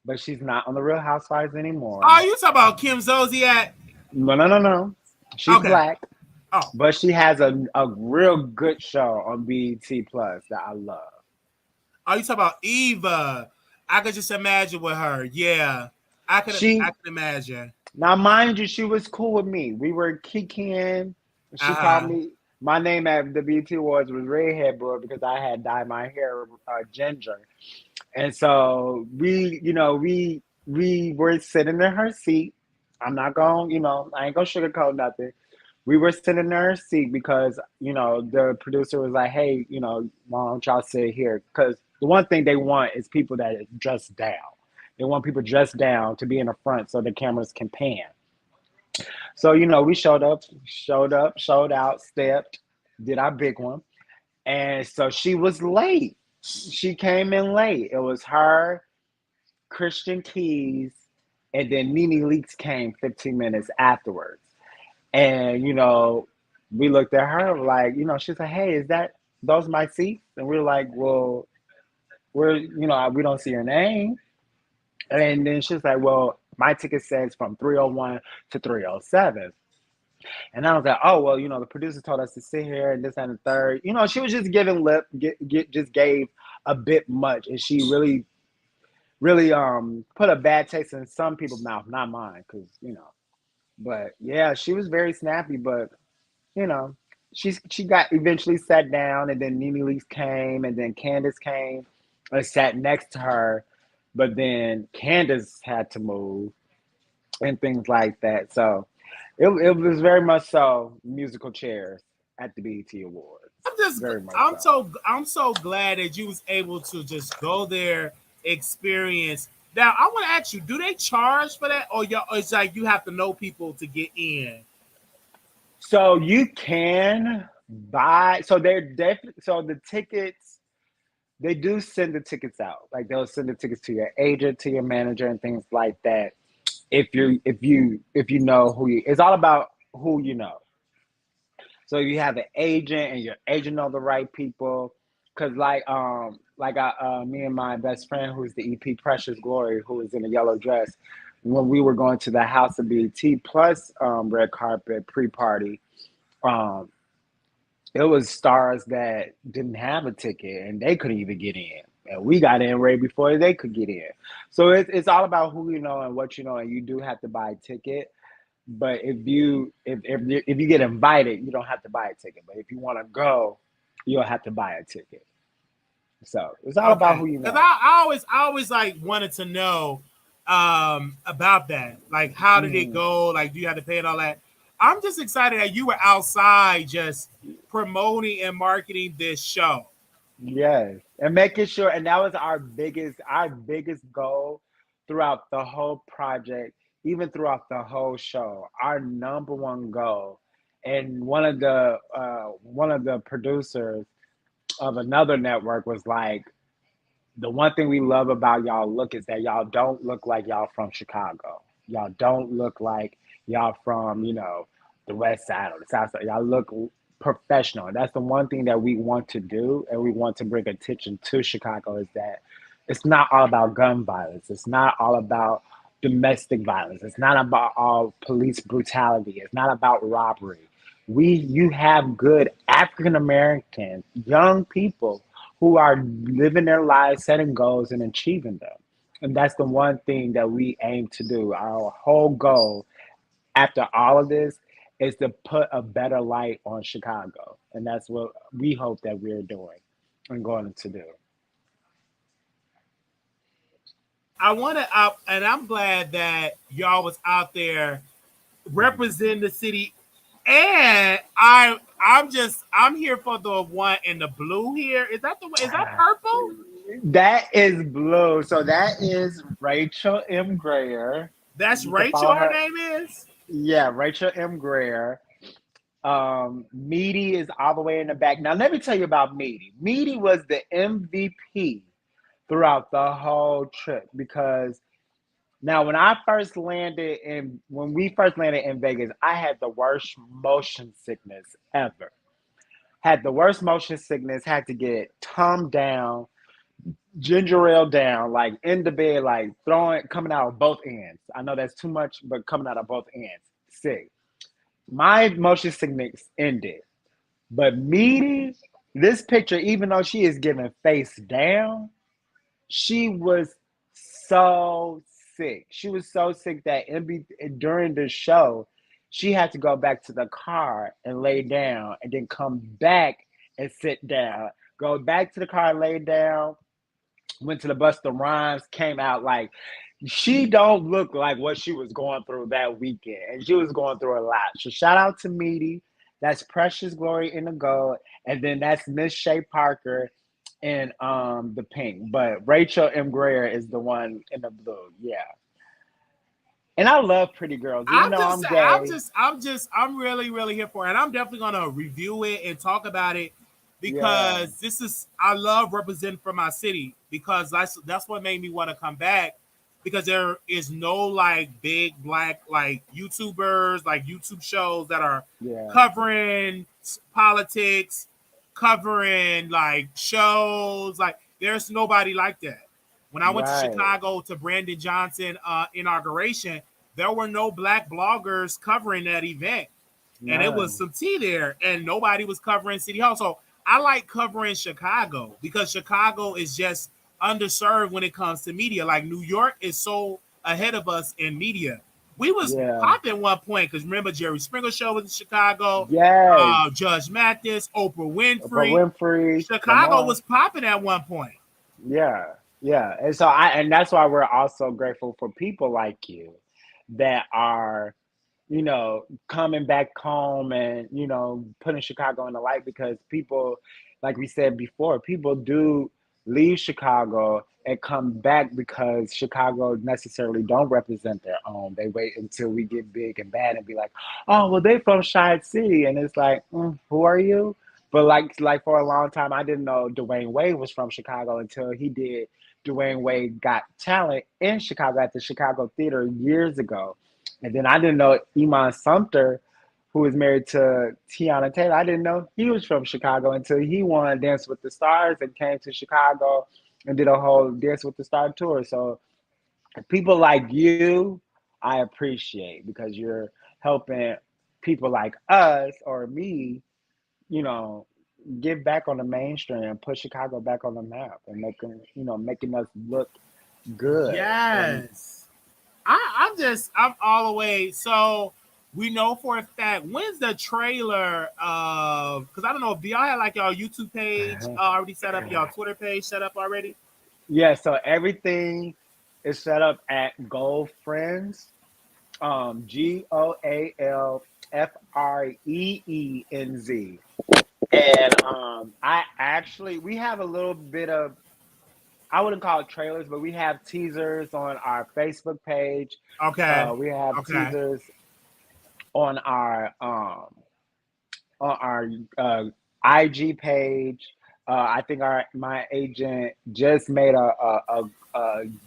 but she's not on The Real Housewives anymore. Oh, you talking about Kim Zolciak? No. She's black. Oh. But she has a real good show on BET Plus that I love. Oh, you talking about Eva? I could just imagine with her. Yeah, I could imagine. Now, mind you, she was cool with me. We were kicking. She called me. My name at the BET Awards was Redhead Boy because I had dyed my hair ginger, and so we were sitting in her seat. I'm not going, I ain't gonna sugarcoat nothing. We were sitting in her seat because, the producer was like, hey, why don't y'all sit here? Because the one thing they want is people that are dressed down. They want people dressed down to be in the front so the cameras can pan. So, we showed out, stepped, did our big one. And so she was late. She came in late. It was her, Christian Keys, and then NeNe Leakes came 15 minutes afterwards. And, we looked at her like, she's like, hey, is those my seats? And we're like, well, we don't see your name. And then she's like, well, my ticket says from 301 to 307. And I was like, oh, well, the producer told us to sit here and this and the third. She was just giving just gave a bit much. And she really, really put a bad taste in some people's mouth, not mine, because. But yeah, she was very snappy, but, you know, she got eventually sat down, and then NeNe Leakes came, and then Candace came and sat next to her. But then Candace had to move and things like that. So it was very much so musical chairs at the BET Awards. Very much I'm so glad that you was able to just go there, experience. Now I want to ask you, do they charge for that, or it's like you have to know people to get in? So you can buy. So they're definitely. So the tickets, they do send the tickets out. Like they'll send the tickets to your agent, to your manager, and things like that. If you know who you, it's all about who you know. So you have an agent, and your agent know the right people. Cause me and my best friend, who's the EP Precious Glory, who is in a yellow dress, when we were going to the House of BT plus red carpet pre-party, um, it was stars that didn't have a ticket and they couldn't even get in, and we got in right before they could get in. So it's all about who you know and what you know, and you do have to buy a ticket. But if you get invited, you don't have to buy a ticket. But if you want to go, you'll have to buy a ticket. So it's all about who you know. Because I always like wanted to know about that. Like, how did it go? Like, do you have to pay and all that? I'm just excited that you were outside just promoting and marketing this show. Yes, and making sure, and that was our biggest goal throughout the whole project, even throughout the whole show. Our number one goal, and one of the producers of another network was like, the one thing we love about y'all look is that y'all don't look like y'all from Chicago. Y'all don't look like y'all from, the West Side or the South Side. Y'all look professional. And that's the one thing that we want to do, and we want to bring attention to Chicago, is that it's not all about gun violence. It's not all about domestic violence. It's not about all police brutality. It's not about robbery. You have good African American young people who are living their lives, setting goals, and achieving them. And that's the one thing that we aim to do. Our whole goal after all of this is to put a better light on Chicago. And that's what we hope that we're doing and going to do. I want to, and I'm glad that y'all was out there representing the city. And I'm here for the one in the blue here. Is that the one? Is that purple? That is blue. So that is Rachel M. Greer. That's Rachel, her name is? Yeah, Rachel M. Greer. Meaty is all the way in the back. Now, let me tell you about Meaty. Meaty was the MVP throughout the whole trip, because now when we first landed in Vegas, I had the worst motion sickness ever. Had the worst motion sickness, had to get Tom down, ginger ale down, like in the bed, like coming out of both ends. I know that's too much, but coming out of both ends, sick. My motion sickness ended. But Meaty, this picture, even though she is giving face down, she was so sick. She was so sick that during the show, she had to go back to the car and lay down, and then come back and sit down. Go back to the car and lay down. Went to the Busta Rhymes, came out like, she don't look like what she was going through that weekend. And she was going through a lot. So shout out to Meaty. That's Precious Glory in the gold. And then that's Miss Shay Parker in the pink. But Rachel M. Greer is the one in the blue. Yeah. And I love pretty girls. Even though I'm gay. I'm really, really here for it. And I'm definitely gonna review it and talk about it, because I love representing for my city, because that's what made me want to come back, because there is no like big black like YouTubers, like YouTube shows that are covering politics, covering like shows. Like, there's nobody like that. When I went to Chicago to Brandon Johnson inauguration, there were no black bloggers covering that event. and it was some tea there, and nobody was covering City Hall. So I like covering Chicago because Chicago is just underserved when it comes to media. Like New York is so ahead of us in media. We was popping at one point because remember Jerry Springer show was in Chicago. Yes. Judge Mathis, Oprah Oprah Winfrey. Chicago was popping at one point. Yeah. Yeah. And so and that's why we're also grateful for people like you that are, coming back home and, putting Chicago in the light, because people, like we said before, people do leave Chicago and come back because Chicago necessarily don't represent their own. They wait until we get big and bad and be like, oh, well, they from Chi City. And it's like, who are you? But like for a long time, I didn't know Dwayne Wade was from Chicago until he did Dwayne Wade Got Talent in Chicago at the Chicago Theater years ago. And then I didn't know Iman Sumter, who is married to Tiana Taylor. I didn't know he was from Chicago until he won Dance with the Stars and came to Chicago and did a whole Dance with the Star tour. So people like you, I appreciate, because you're helping people like us or me, get back on the mainstream, put Chicago back on the map, and making us look good. Yes. I'm all the way. So we know for a fact, when's the trailer of, because I don't know if y'all had like y'all YouTube page already set up, y'all Twitter page set up already? Yeah, so everything is set up at Gold Friends, GOALFREEENZ. And we have a little bit of, I wouldn't call it trailers, but we have teasers on our Facebook page. Okay. We have teasers on our IG page. I think my agent just made a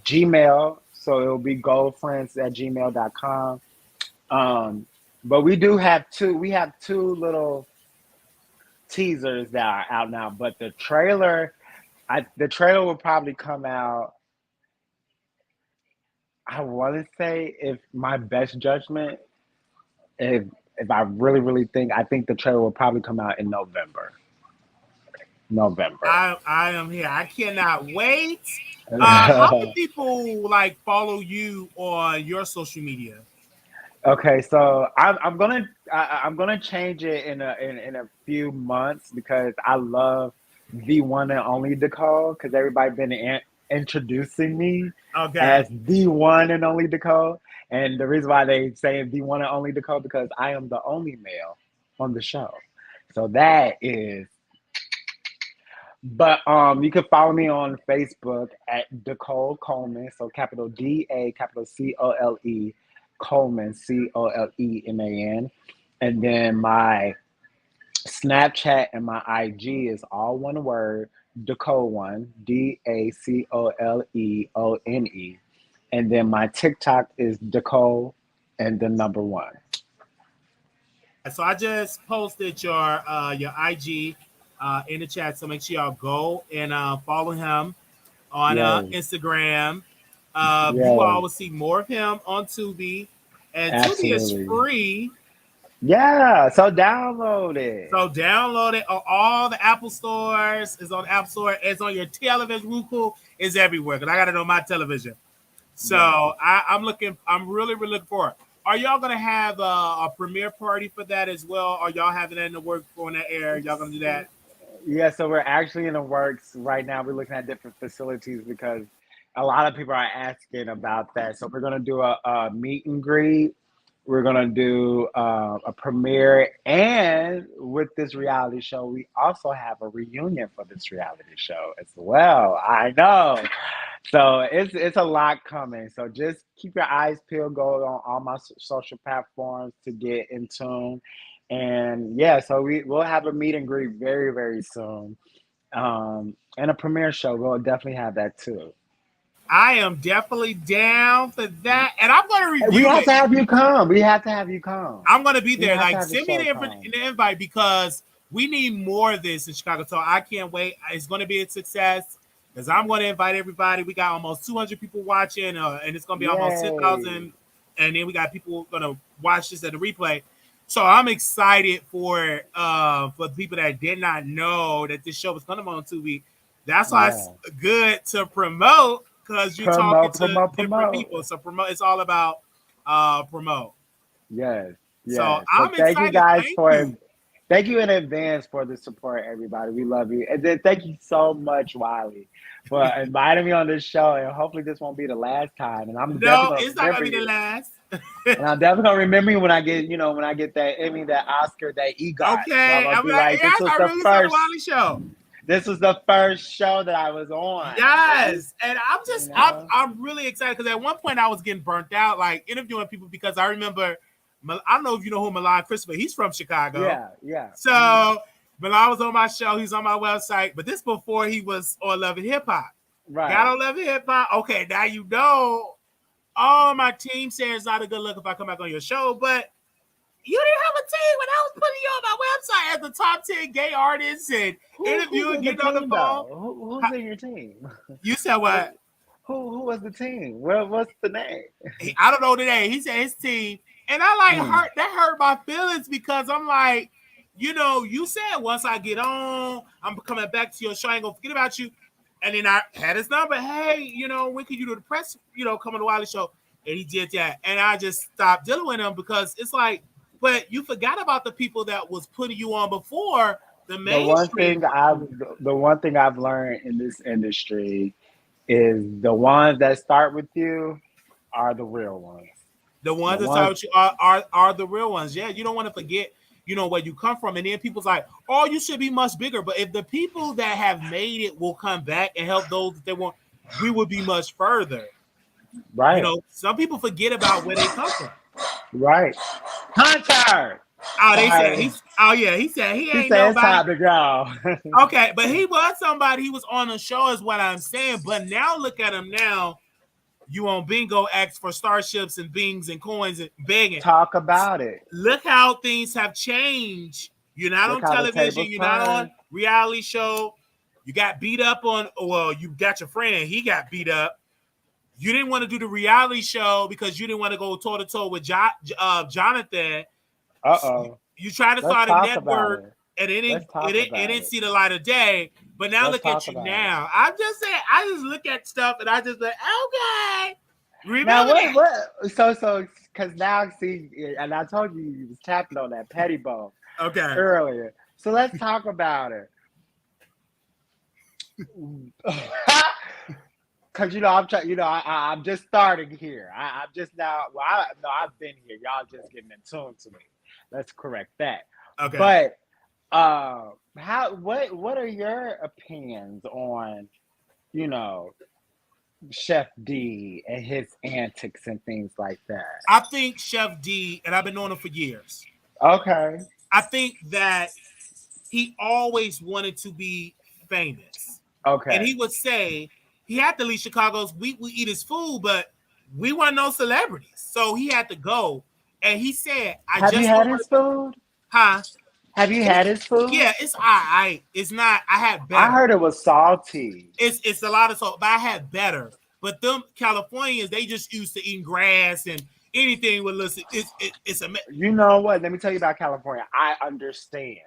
Gmail, so it'll be goldfriends@gmail.com. But we have two little teasers that are out now, but the trailer will probably come out, I want to say, if my best judgment, if I really, really think, I think the trailer will probably come out in November. I am here. I cannot wait. How can people follow you on your social media? Okay, so I'm gonna change it in a few months, because I love the one and only DaCole, because everybody been introducing me as the one and only DaCole, and the reason why they say the one and only DaCole, because I am the only male on the show. So that is. But you can follow me on Facebook at DaCole Coleman, so capital DA, capital COLE. Coleman, COLEMAN. And then my Snapchat and my IG is all one word, DaCole1, DaColeone. And then my TikTok is DaCole and the number 1. So I just posted your IG in the chat, so make sure y'all go and follow him on Instagram. You will always see more of him on Tubi, and Tubi is free. Yeah, so download it. So download it on all the Apple stores. It's on the App Store. It's on your television. Roku is everywhere, because I got it on my television. So I'm really, really looking forward. Are y'all gonna have a premiere party for that as well? Are y'all having that in the works for that air? Y'all gonna do that? Yeah, so we're actually in the works right now. We're looking at different facilities, because a lot of people are asking about that. So we're gonna do a meet and greet. We're gonna do a premiere, and with this reality show, we also have a reunion for this reality show as well. I know, so it's a lot coming. So just keep your eyes peeled. Go on all my social platforms to get in tune. And so we'll have a meet and greet very, very soon, and a premiere show. We'll definitely have that too. I am definitely down for that, and I'm going to review it. We have to have you come. I'm going to be there. Send me the invite, because we need more of this in Chicago. So I can't wait. It's going to be a success, because I'm going to invite everybody. We got almost 200 people watching, and it's going to be almost 10,000. And then we got people going to watch this at the replay. So I'm excited for the people that did not know that this show was coming on Tubi. That's why it's good to promote because you're talking to different people. So promote. It's all about promote. Yes. So I'm excited. Thank you guys thank you in advance for the support, everybody. We love you. And then thank you so much, Wiley, for inviting me on this show. And hopefully this won't be the last time. And I'm definitely it's not gonna be the last. And I'm definitely gonna remember you when I get, when I get that Emmy, that Oscar, that EGOT. Okay, So I'm be like, this was the first Wiley Show. This was the first show that I was on. Yes, and I'm just, I'm really excited because at one point I was getting burnt out, like interviewing people because I remember, I don't know if you know who Milan Christopher. He's from Chicago. Yeah. So Milan was on my show. He's on my website, but this before he was on Love and Hip Hop. Right. Got on Love and Hip Hop. Okay, now you know. Oh, my team says it's not a good look if I come back on your show, but you didn't have a team when I was putting you on my website as the top 10 gay artists and interviewing, getting on the phone. Who's in your team? You said what? Who was the team? What's the name? I don't know the name. He said his team. And I that hurt my feelings because I'm like, you said once I get on, I'm coming back to your show. I ain't gonna forget about you. And then I had his number. Hey, when can you do the press, come on the Wiley Show? And he did that. And I just stopped dealing with him because it's like, but you forgot about the people that was putting you on before the mainstream. The one thing I've learned in this industry is the ones that start with you are the real ones. The ones that start with you are the real ones. Yeah, you don't want to forget, where you come from. And then people's like, oh, you should be much bigger. But if the people that have made it will come back and help those that they want, we would be much further. Right. Some people forget about where they come from. Right. Hunter. Oh, he said he ain't nobody. Time to go. Okay, but he was somebody. He was on the show, is what I'm saying. But now look at him now. You on bingo acts for starships and bings and coins and begging. Talk about it. Look how things have changed. You're not on television. You're not on reality show. You got beat up you got your friend. He got beat up. You didn't want to do the reality show because you didn't want to go toe to toe with Jonathan. You tried to start a network and it didn't see the light of day. But now look at you now. I'm just saying, I just look at stuff and I just like, okay. Remember now what? So because now see, and I told you was tapping on that petty bone. Okay. Earlier. So let's talk about it. Because I'm trying. I'm just starting here. I'm just now. Well, I've been here. Y'all just getting in tune to me. Let's correct that. Okay. But what are your opinions on, Chef D and his antics and things like that? I think Chef D, and I've been knowing him for years. Okay. I think that he always wanted to be famous. Okay. And he would say he had to leave Chicago's we eat his food, but we weren't no celebrities. So he had to go. And he said, Have you had his food? Huh? Have you had his food? Yeah, it's all right. It's not. I had better. I heard it was salty. It's a lot of salt, but I had better. But them Californians, they just used to eating grass and anything with listen. It's a. You know what? Let me tell you about California. I understand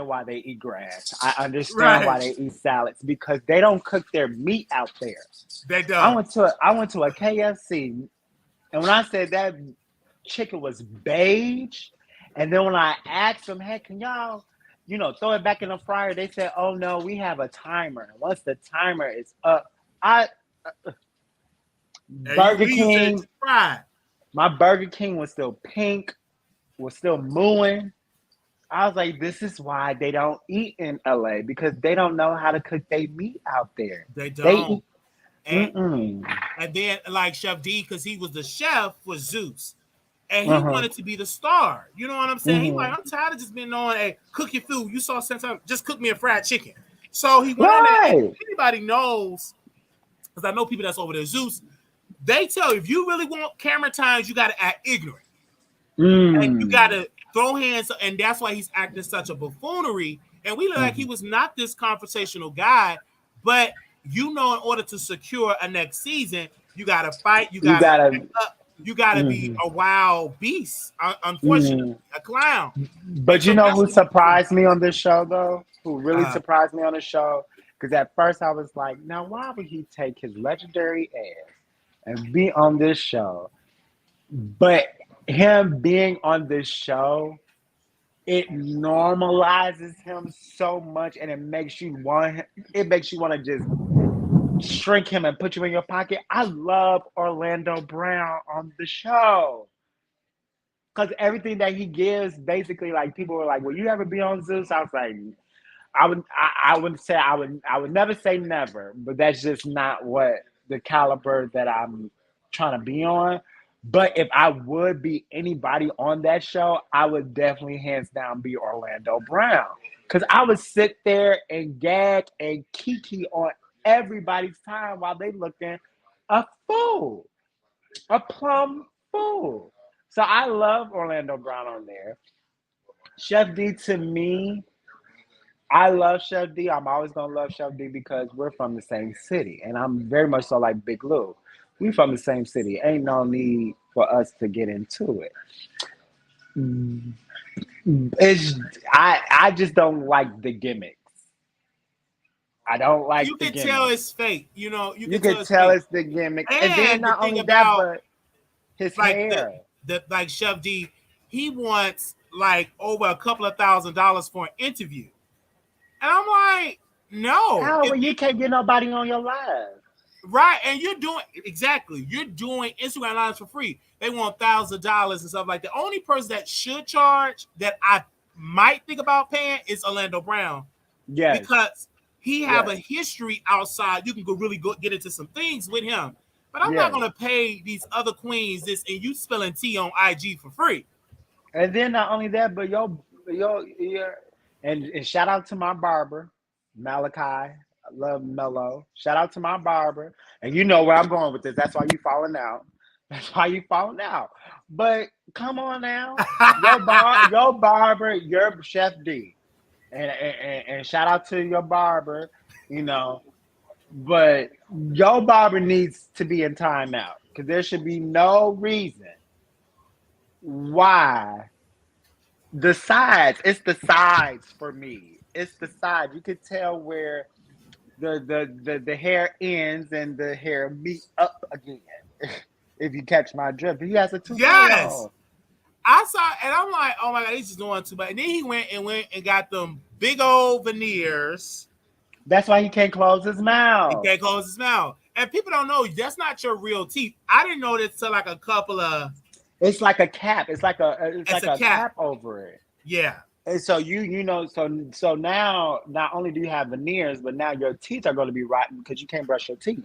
why they eat grass. I understand why they eat salads because they don't cook their meat out there. They don't. I went to a KFC, and when I said that chicken was beige. And then when I asked them, hey, can y'all, throw it back in the fryer? They said, oh, no, we have a timer. Once the timer is up, Burger King, my Burger King was still pink, was still mooing. I was like, this is why they don't eat in LA because they don't know how to cook their meat out there. They don't. And then like Chef D, because he was the chef for Zeus. And he wanted to be the star. You know what I'm saying? He's like, I'm tired of just being on cook your food. You saw sometimes just cook me a fried chicken. So he went on there. If anybody knows, because I know people that's over there, Zeus, they tell you if you really want camera times, you got to act ignorant. And you got to throw hands. And that's why he's acting such a buffoonery. And we look like he was not this conversational guy. But in order to secure a next season, you got to fight. You got to you got to be a wild beast. Unfortunately, a clown. But So you know that's who what surprised me on this show, though? Who really surprised me on the show? Because at first I was like, now why would he take his legendary ass and be on this show? But him being on this show, it normalizes him so much, and it makes you want to just shrink him and put you in your pocket. I love Orlando Brown on the show. Because everything that he gives, basically, like people were like, "Will you ever be on Zeus?" I was like, I wouldn't say I would never say never, but that's just not what the caliber that I'm trying to be on. But if I would be anybody on that show, I would definitely hands down be Orlando Brown. Because I would sit there and gag and kiki on everybody's time while they looking a fool, a plum fool. So I love Orlando Brown on there. Chef D, to me, I love Chef D. I'm always gonna love Chef D because we're from the same city, and I'm very much so like Big Lou. We from the same city. Ain't no need for us to get into it. It's I just don't like the gimmicks. I don't like you the can gimmicks. tell it's fake. You know, You can tell it's the gimmick, and then not only that, but his hair. Like Chef D, he wants like over a couple of $1,000s for an interview, and I'm like, no, How you can't get nobody on your live. Right, and you're doing Instagram lives for free. They want $1,000 and stuff like that. The only person that should charge that I might think about paying is Orlando Brown. Yes, because he have a history outside. You can really go get into some things with him. But I'm not gonna pay these other queens this, and you spilling tea on IG for free. And then not only that, but and shout out to my barber, Malachi. I love Mello. Shout out to my barber. And you know where I'm going with this. That's why you falling out. That's why you falling out. But come on now. Your barber, your Chef D. And shout out to your barber, you know. But your barber needs to be in timeout. Because there should be no reason why the sides. It's the sides for me. It's the sides. You could tell where the hair ends and the hair meet up again. If you catch my drift, he has a two. Yes, I saw, and I'm like, oh my god, he's just doing too much. And then he went and got them big old veneers. That's why he can't close his mouth. He can't close his mouth, and people don't know that's not your real teeth. I didn't know this till like a couple of. It's like a cap. It's like a cap over it. Yeah. And so you know, so now not only do you have veneers, but now your teeth are going to be rotten because you can't brush your teeth.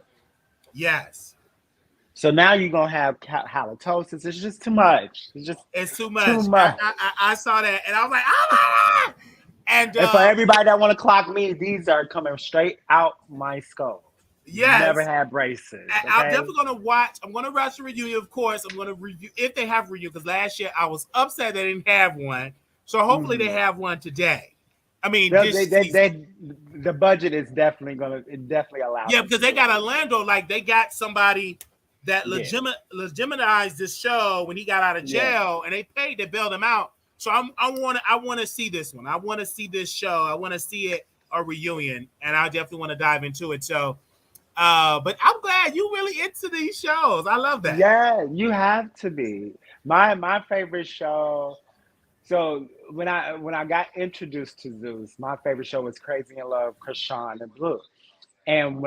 Yes. So now you're gonna have halitosis. It's just too much. It's too much. I saw that, and I was like, ah! And for everybody that want to clock me, these are coming straight out my skull. Yes. Never had braces. Okay? I'm definitely gonna watch. I'm gonna watch the reunion, of course. I'm gonna review if they have a reunion because last year I was upset they didn't have one. So hopefully they have one today. I mean, the budget is definitely allow. Yeah, because they got Orlando, like they got somebody that legitimized this show when he got out of jail, and they bailed him out. So I want to see this one. I want to see this show. I want to see it a reunion, and I definitely want to dive into it. So, but I'm glad you really into these shows. I love that. Yeah, you have to be. My favorite show. So when I got introduced to Zeus, my favorite show was Crazy in Love, Krishan and Blue. And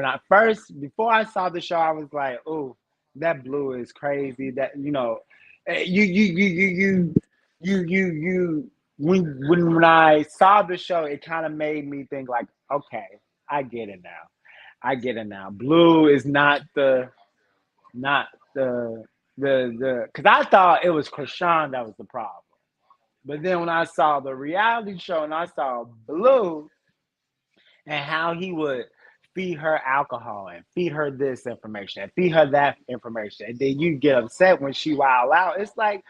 before I saw the show, I was like, "Oh, that Blue is crazy." That when I saw the show, it kind of made me think like, "Okay, I get it now. Blue is not the because I thought it was Krishan that was the problem." But then when I saw the reality show and I saw Blue and how he would feed her alcohol and feed her this information and feed her that information, and then you get upset when she wild out. It's like,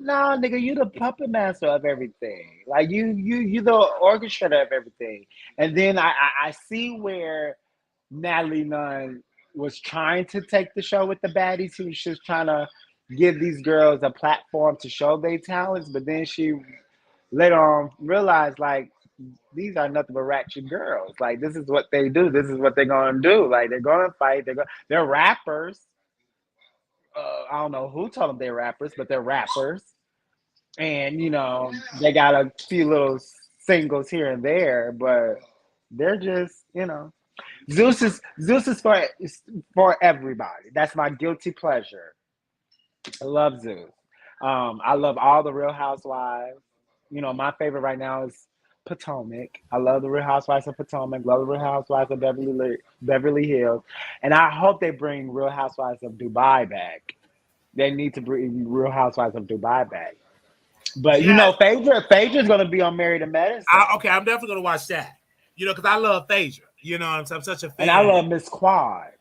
no, nigga, you the puppet master of everything. Like you the orchestrator of everything. And then I see where Natalie Nunn was trying to take the show with the baddies. She was just trying to give these girls a platform to show their talents, but then she later on realized like these are nothing but ratchet girls. Like this is what they do. This is what they're gonna do. Like they're gonna fight. They're rappers. I don't know who told them they're rappers, but they're rappers. And they got a few little singles here and there, but they're just Zeus is for everybody. That's my guilty pleasure. I love Zeus. I love all the Real Housewives. My favorite right now is Potomac. I love the Real Housewives of Potomac. Love the Real Housewives of Beverly Hills, and I hope they bring Real Housewives of Dubai back. They need to bring Real Housewives of Dubai back. But Yeah. Phaedra's gonna be on Married to Medicine. Okay, I'm definitely gonna watch that. Because I love Phaedra. I'm such a fan. And I love Miss Quad.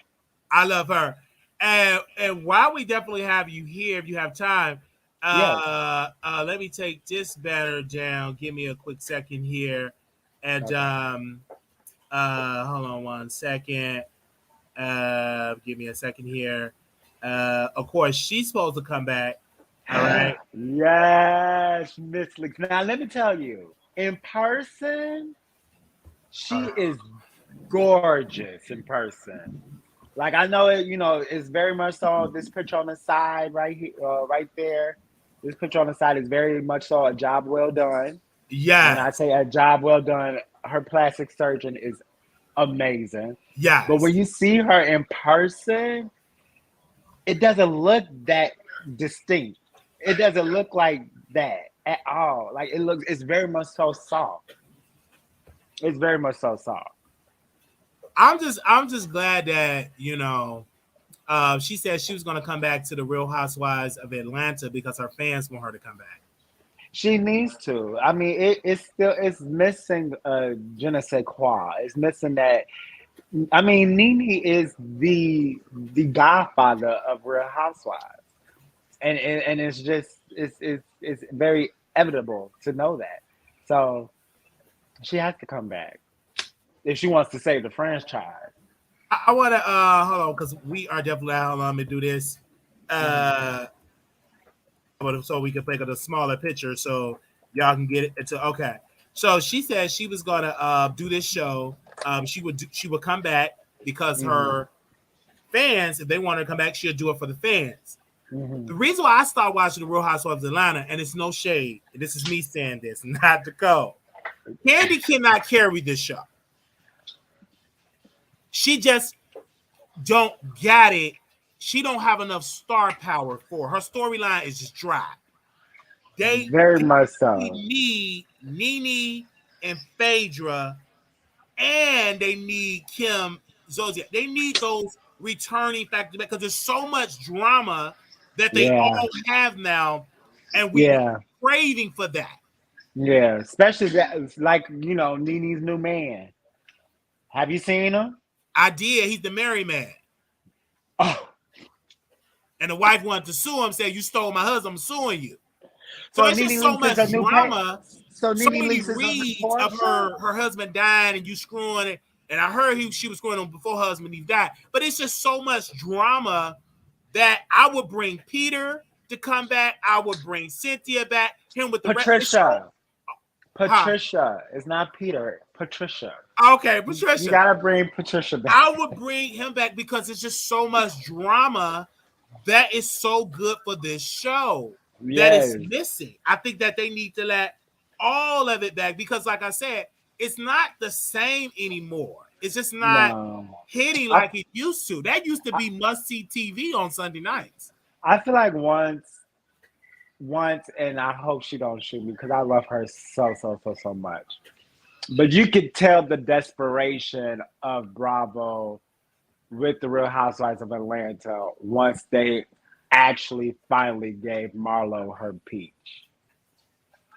I love her. And while we definitely have you here, if you have time, let me take this banner down. Give me a quick second here. And hold on one second. Give me a second here. Of course, she's supposed to come back. All right. Yes, Miss Lee. Now let me tell you, in person, she is gorgeous in person. Like I know it, it's very much so. This picture on the side, right here, right there. This picture on the side is very much so a job well done. Yeah. When I say a job well done, her plastic surgeon is amazing. Yeah. But when you see her in person, it doesn't look that distinct. It doesn't look like that at all. Like it's very much so soft. It's very much so soft. I'm just glad that she said she was going to come back to the Real Housewives of Atlanta because her fans want her to come back. She needs to. I mean, it's missing je ne sais quoi. It's missing that. I mean, NeNe is the godfather of Real Housewives, and it's just it's very inevitable to know that. So she has to come back if she wants to save the franchise. I want to hold on because we are definitely hold on. Let me do this. So we can take a smaller picture so y'all can get it into okay. So she said she was gonna do this show. She would come back because her fans, if they want her to come back, she'll do it for the fans. The reason why I started watching the Real Housewives of Atlanta, and it's no shade, this is me saying this, not DaCole. Candy cannot carry this show. She just don't get it. She don't have enough star power for her storyline is just dry. They very much so need NeNe and Phaedra, and they need Kim Zolciak. They need those returning factors because there's so much drama that they all have now, and we're craving for that. Yeah, especially that, like NeNe's new man. Have you seen him? I did. He's the married man. Oh. And the wife wanted to sue him, said, "You stole my husband, I'm suing you." So it's just so much drama. So many reads of her husband dying and you screwing it. And I heard she was screwing him before her husband even died. But it's just so much drama that I would bring Peter to come back. I would bring Cynthia back. Him with the Patricia. Patricia. It's not Peter. Patricia. Okay, Patricia. You gotta bring Patricia back. I would bring him back because it's just so much drama that is so good for this show that is missing. I think that they need to let all of it back because, like I said, it's not the same anymore. It's just not hitting like it used to. That used to be must-see TV on Sunday nights. I feel like once, and I hope she don't shoot me because I love her so much. But you could tell the desperation of Bravo with the Real Housewives of Atlanta once they actually finally gave Marlo her peach.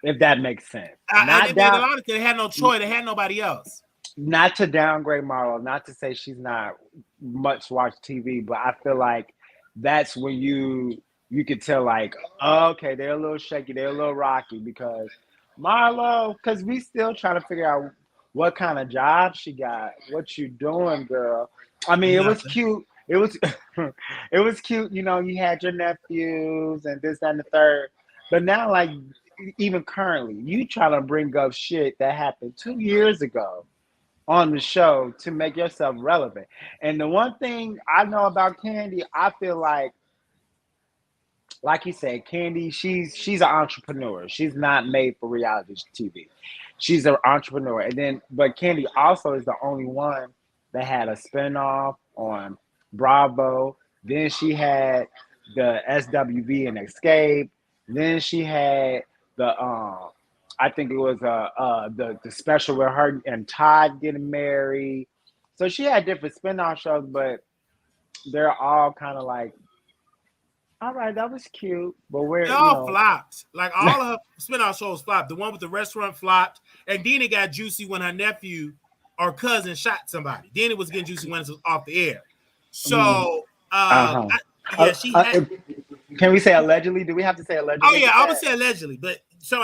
If that makes sense. They had no choice. They had nobody else. Not to downgrade Marlo, not to say she's not much watched TV, but I feel like that's when you could tell like, okay, they're a little shaky, they're a little rocky because Marlo, because we still trying to figure out what kind of job she got. What you doing, girl? I mean, it was cute. it was it was cute. You know, you had your nephews and this, that, and the third. But now, like, even currently, you try to bring up shit that happened 2 years ago on the show to make yourself relevant. And the one thing I know about Candy, I feel like you said, Candy, she's an entrepreneur. She's not made for reality TV. She's an entrepreneur. And then, but Candy also is the only one that had a spinoff on Bravo. Then she had the SWV and Escape. Then she had the I think it was the special with her and Todd getting married. So she had different spinoff shows, but they're all kind of like, all right, that was cute, but where they all flopped. Like all of her spinoff shows flopped. The one with the restaurant flopped, and then it got juicy when her nephew or cousin shot somebody. Then it was getting juicy when it was off the air. So, she had. Can we say allegedly? Do we have to say allegedly? Oh yeah, I would say allegedly, but so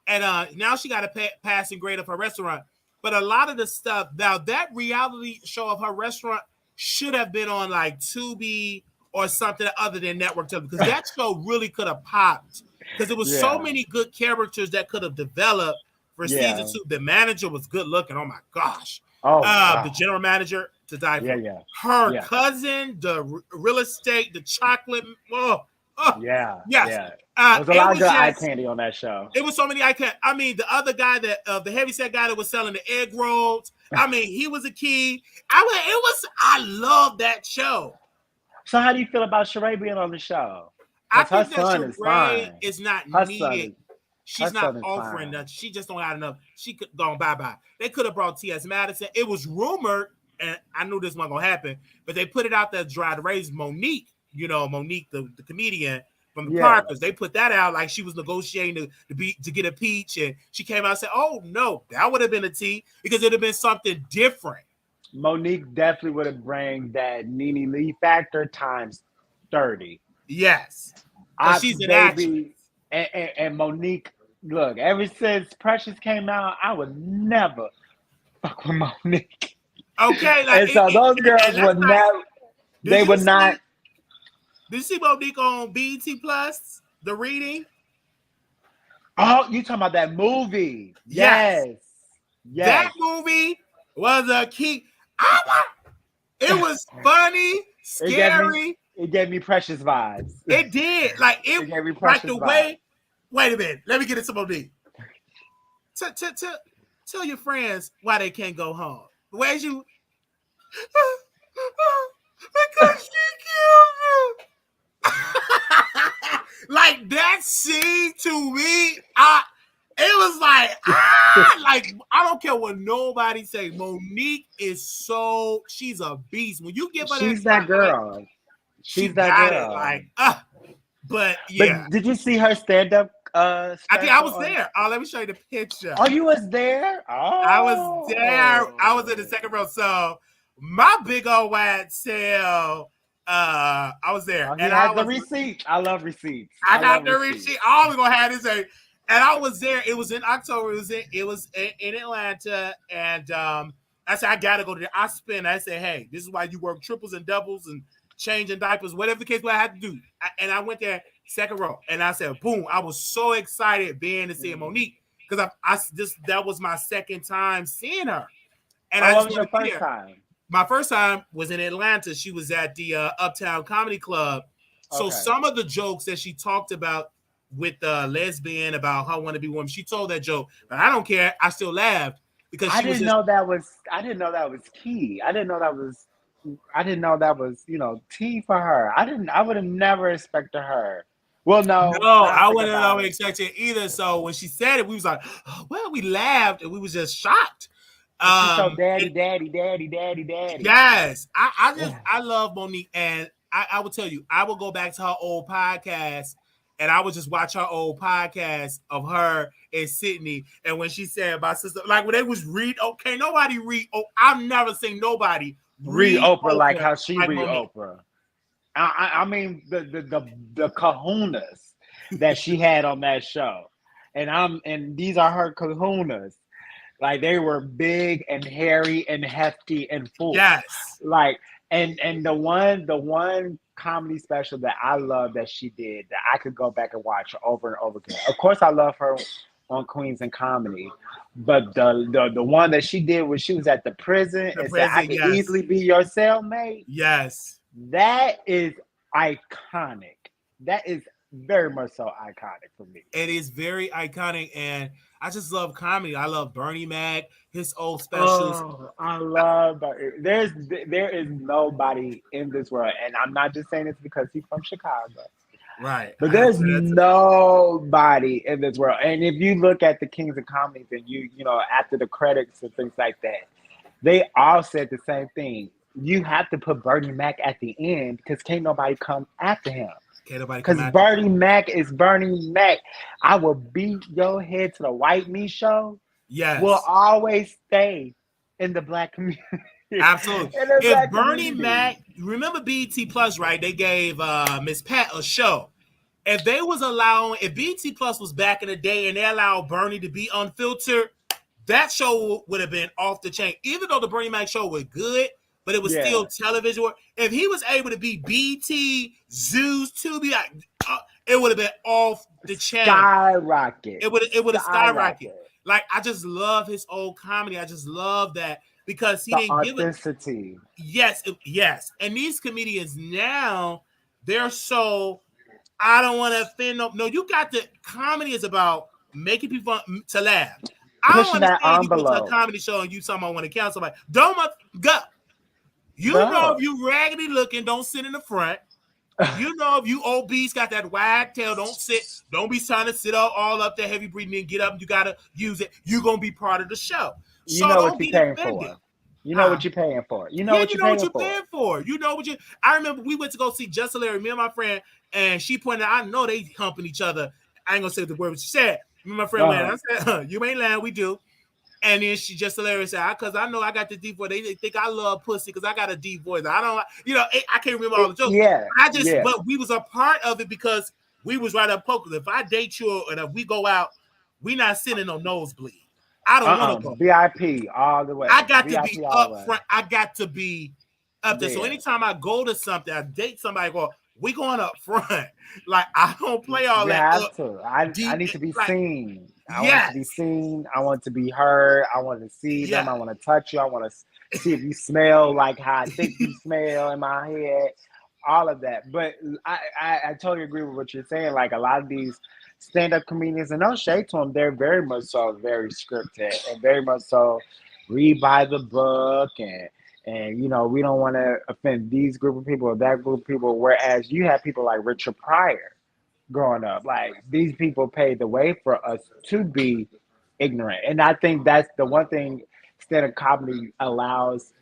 now she got a passing grade of her restaurant. But a lot of the stuff now, that reality show of her restaurant should have been on like Tubi or something other than network television, because that show really could have popped, because there was so many good characters that could have developed for season 2. The manager was good looking. Oh my gosh. The general manager to die for. Her cousin, the real estate, the chocolate. It was a lot of good eye candy on that show. It was so many eye candy. I mean, the other guy that the heavyset guy that was selling the egg rolls. I mean, he was a key. I love that show. So how do you feel about Sheree being on the show? I think that Sheree is not needed. She's not offering nothing. She just don't have enough. She could go bye-bye. They could have brought T.S. Madison. It was rumored, and I knew this wasn't going to happen, but they put it out there to try to raise Monique, the comedian from the Parkers. They put that out like she was negotiating to get a peach, and she came out and said, oh, no, that would have been a T, because it would have been something different. Monique definitely would have bring that NeNe Lee factor times 30. Yes. She's an actress. And Monique, look, ever since Precious came out, I would never fuck with Monique. Okay. Like, and so those girls would never, they would not. Did you see Monique on BET Plus, The Reading? Oh, you talking about that movie? Yes. That movie was a key. It was funny, scary. It gave me Precious vibes. It did. Like it gave me Precious vibes. Way. Wait a minute. Let me get into Monique. Tell your friends why they can't go home. The way you because she killed you. Like that scene to me, it was like, like I don't care what nobody say. Monique is she's a beast. When you give her she's that girl. She's that girl. But yeah. But did you see her stand up? I think I was there. Let me show you the picture. Oh, you was there? Oh, I was there. I was in the second row. So my big old wide tail. I was there. Oh, and I had the receipt. I love receipts. I got the receipt. All we're gonna have is and I was there. It was in October. It was in Atlanta. And I said, I gotta go to there. I said, hey, this is why you work triples and doubles and changing diapers, whatever the case, what I had to do. And I went there second row, and I said, boom! I was so excited being to see Monique, because that was my second time seeing her. And what was your first time? My first time was in Atlanta. She was at the Uptown Comedy Club. So some of the jokes that she talked about with the lesbian about her want to be woman, she told that joke, but I don't care. I still laughed because I didn't know that was key. I didn't know that was tea for her. I would have never expected her. Well, no, I wouldn't have expected it either. So when she said it, we was like, oh, well, we laughed and we was just shocked. So daddy. Yes, I love Monique, and I will tell you, I will go back to her old podcast, and I would just watch her old podcast of her and Sydney. And when she said my sister, like when they was nobody read. Oh, I've never seen nobody read Oprah like how she read Oprah. I mean the kahunas that she had on that show, and these are her kahunas. Like they were big and hairy and hefty and full. Yes. Like, And the one comedy special that I love that she did that I could go back and watch over and over again. Of course, I love her on Queens and Comedy, but the one that she did when she was at the prison The and said, "I president, could yes. easily be your cellmate." Yes. That is iconic. That is very much so iconic for me. It is very iconic, and I just love comedy. I love Bernie Mac, his old specials. Oh, I love there is nobody in this world, and I'm not just saying this because he's from Chicago, Right. but I have to there's say that too. nobody in this world. And if you look at the Kings of Comedy, and you know after the credits and things like that, they all said the same thing. You have to put Bernie Mac at the end because can't nobody come after him. Can't nobody come Because after Bernie Mac is Bernie Mac. I will beat your head to the white meat show. Will Yes. always stay in the black community. Absolutely. In the If black Bernie community. Mac, remember BET Plus, right? They gave Miss Pat a show. If they was allowing, if BET Plus was back in the day and they allowed Bernie to be unfiltered, that show would have been off the chain. Even though the Bernie Mac show was good, but it was Yeah. still television work. If he was able to be BT, Zeus, Tubi, it would have been off the chain. Skyrocket. It would have skyrocketed. Like I just love his old comedy. I just love that because he The didn't give it. authenticity. Yes. And these comedians now, they're so. I don't want to offend no. You got the comedy is about making people to laugh. I don't Pushing that understand you go to a envelope. comedy show and you someone want to count somebody. Don't go. You know No. if you raggedy looking, don't sit in the front. You know if you obese, got that wag tail, don't sit. Don't be trying to sit all up there, heavy breathing, and get up. You gotta use it. You're gonna be part of the show. You So know what don't you're get paying offended. for. You know what you're paying for. You know what you you're know what paying you're for. paying for. You know what you. I remember we went to go see Just Hilarious, me and my friend, and she pointed out, I know they humping each other. I ain't gonna say the word, but she said, me and my friend went, I said, you ain't lying, we do. And then she Just Hilarious said, because I know I got the deep voice. They think I love pussy because I got a deep voice. I don't, I can't remember all the jokes. Yeah. But we was a part of it because we was right up poker. If I date you and if we go out, we not sitting on nosebleed. I don't want to go. VIP all the way. I got VIP to be up front. I got to be up there. So anytime I go to something, I date somebody, we going up front. Like I don't play all you that. Have to. I need to be seen. I yes. want to be seen. I want to be heard. I want to see them. I want to touch you. I want to see if you smell like how I think you smell in my head. All of that. But I totally agree with what you're saying. Like a lot of these stand-up comedians, and no shade to them, they're very much so very scripted and very much so read by the book and we don't want to offend these group of people or that group of people. Whereas you have people like Richard Pryor growing up, like these people paved the way for us to be ignorant, and I think that's the one thing stand-up comedy allows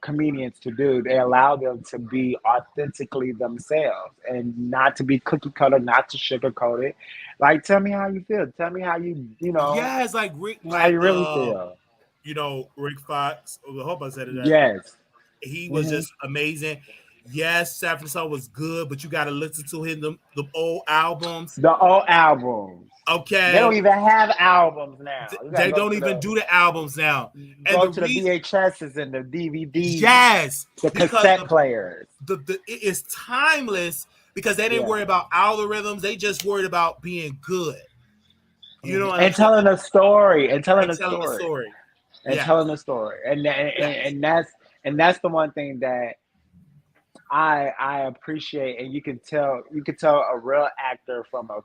comedians to do. They allow them to be authentically themselves and not to be cookie cutter, not to sugarcoat it. Like, tell me how you feel. Tell me how Yes, like Rick, how you really feel. Rick Fox. I hope I said it right. Yes. He was just amazing. Yes, San Francisco was good, but you got to listen to him, the old albums. The old albums. Okay. They don't even have albums now. They don't even do the albums now. Go to the VHSs and the DVDs. Yes. The cassette players. It is timeless because they didn't worry about algorithms. They just worried about being good. You know what and telling a story. And telling a story. And telling a story. And that's the one thing that I appreciate, and you can tell a real actor from a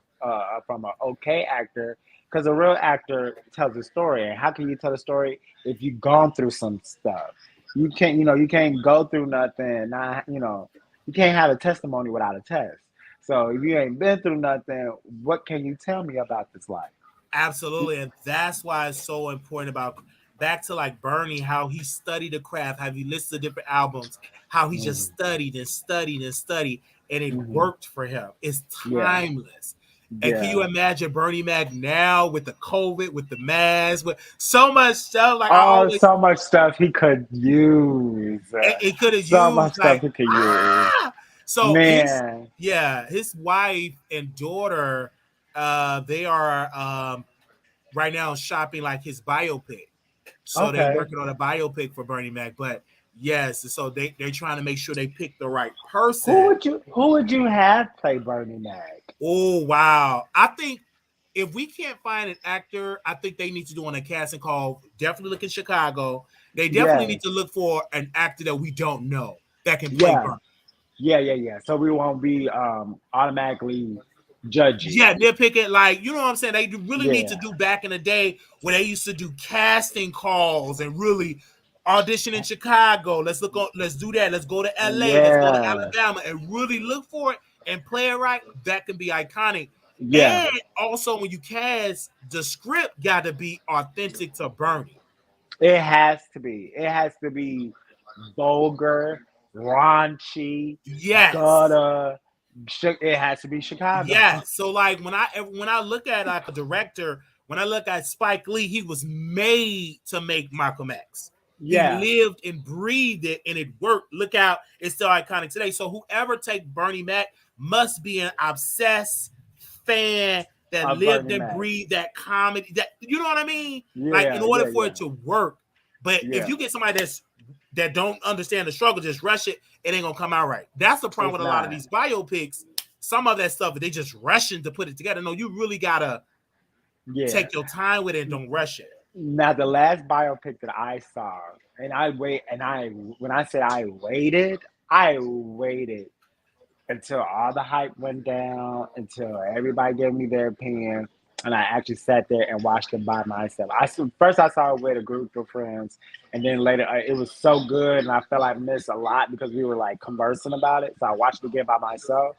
okay actor, because a real actor tells a story. And how can you tell a story if you've gone through some stuff? You can't go through nothing. You can't have a testimony without a test. So if you ain't been through nothing, what can you tell me about this life? Absolutely, and that's why it's so important about. Back to like Bernie, how he studied the craft, how he listened to different albums, how he just studied and studied and studied, and it worked for him. It's timeless. And can you imagine Bernie Mac now with the COVID, with the mask, with so much stuff? Like so much stuff he could use. He could have so much stuff he could use. So his wife and daughter, they are right now shopping like his biopic. So they're working on a biopic for Bernie Mac. But Yes, so they're trying to make sure they pick the right person. Who would you have play Bernie Mac? Oh wow! I think if we can't find an actor, I think they need to do on a casting call. Definitely look in Chicago. They definitely need to look for an actor that we don't know that can play Bernie. Yeah. So we won't be automatically judging. Yeah, nitpicking, like, you know what I'm saying? They really need to do back in the day when they used to do casting calls and really audition in Chicago. Let's do that. Let's go to LA. Let's go to Alabama and really look for it and play it right. That can be iconic. Yeah. And also when you cast, the script got to be authentic to Bernie. It has to be. It has to be vulgar, raunchy, gutter. It has to be Chicago. Yeah. So like when I look at like a director, when I look at Spike Lee, he was made to make Malcolm X. Yeah. He lived and breathed it and it worked. Look out, it's still iconic today. So whoever take Bernie Mac must be an obsessed fan that lived and breathed that comedy. That, you know what I mean? Yeah, like in order for it to work. But if you get somebody that don't understand the struggle, just rush it, it ain't gonna come out right. That's the problem with a lot of these biopics. Some of that stuff, they just rushing to put it together. No, you really gotta take your time with it and don't rush it. Now, the last biopic that I saw, when I said I waited until all the hype went down, until everybody gave me their opinion, and I actually sat there and watched it by myself. First I saw it with a group of friends, and then later it was so good, and I felt like I missed a lot because we were like conversing about it. So I watched it again by myself.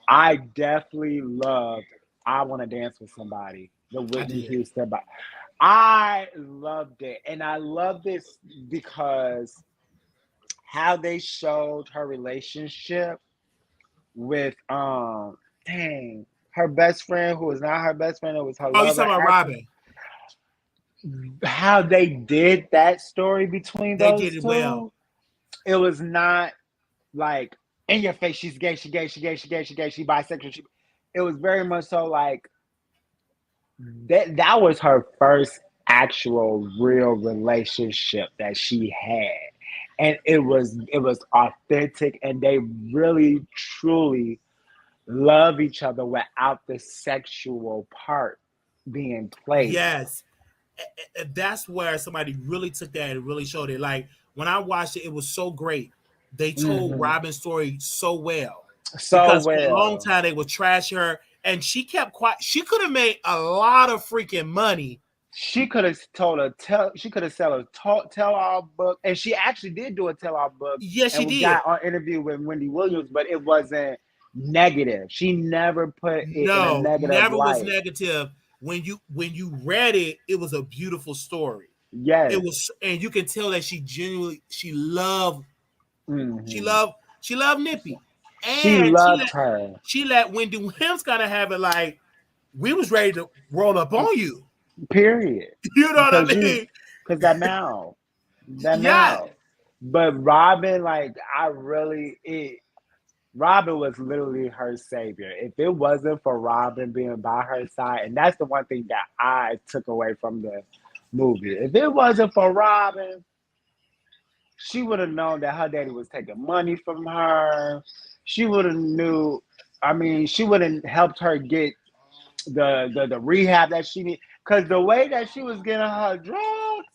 I definitely loved I Want to Dance with Somebody, the Whitney Houston. I loved it, and I loved this because how they showed her relationship with her best friend, who was not her best friend, it was her lover. Oh, you talking about Robin? How they did that story between those two. They did it well. It was not like in your face, she's gay, she bisexual. It was very much so like that was her first actual real relationship that she had. And it was authentic, and they really truly love each other without the sexual part being played. Yes. That's where somebody really took that and really showed it. Like when I watched it, it was so great. They told Robin's story so well. Because for a long time they would trash her, and she kept quiet. She could have made a lot of freaking money. She could have sold a tell-all book, and she actually did do a tell-all book. Yes, she did. Got on interview with Wendy Williams, but it wasn't negative. She never put it in a negative never light. Was negative. When you read it, it was a beautiful story. Yes, it was, and you can tell that she loved Nippy, and she loved her. She let Wendy Williams kind of have it like we was ready to roll up on you. Period. You know what I mean? Because that mouth. But Robin, like, Robin was literally her savior. If it wasn't for Robin being by her side, and that's the one thing that I took away from the movie. If it wasn't for Robin, she would have known that her daddy was taking money from her. She would have she would have helped her get the rehab that she needed. Because the way that she was getting her drugs,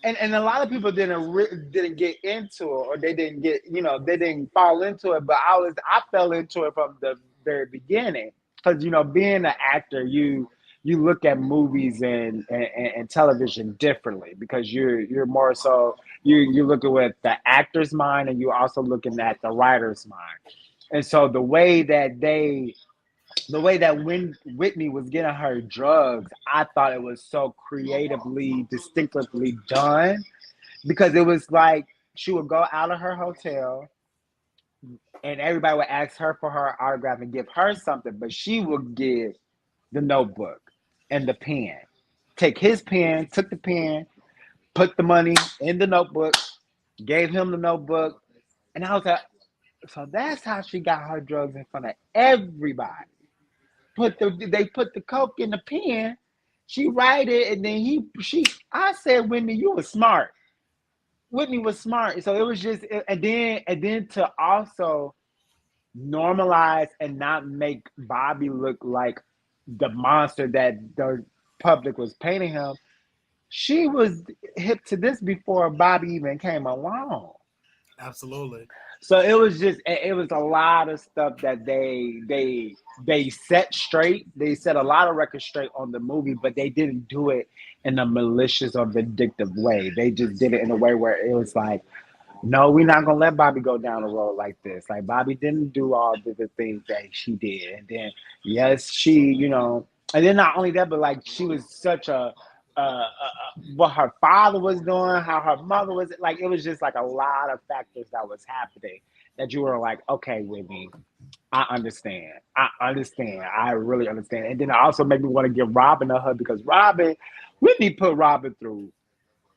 and a lot of people didn't get into it, or they didn't get, they didn't fall into it. But I fell into it from the very beginning. Because, being an actor, you look at movies and television differently, because you're more so you're looking with the actor's mind, and you're also looking at the writer's mind. And so the way that Whitney was getting her drugs, I thought it was so creatively, distinctively done, because it was like she would go out of her hotel and everybody would ask her for her autograph and give her something, but she would give the notebook and the pen. Took the pen, put the money in the notebook, gave him the notebook, and I was like, so that's how she got her drugs in front of everybody. They put the coke in the pen. She write it, and then I said, Wendy, you were smart. Whitney was smart. So it was just, and then to also normalize and not make Bobby look like the monster that the public was painting him. She was hip to this before Bobby even came along. Absolutely. So it was a lot of stuff that they set straight. They set a lot of records straight on the movie, but they didn't do it in a malicious or vindictive way. They just did it in a way where it was like, no, we're not gonna let Bobby go down the road like this. Like Bobby didn't do all the things that she did, and then yes, and then not only that, but like she was such what her father was doing, how her mother was like. It was just like a lot of factors that was happening that you were like, okay, Whitney, I understand. I understand. I really understand. And then it also made me want to give Robin a hug because Whitney put Robin through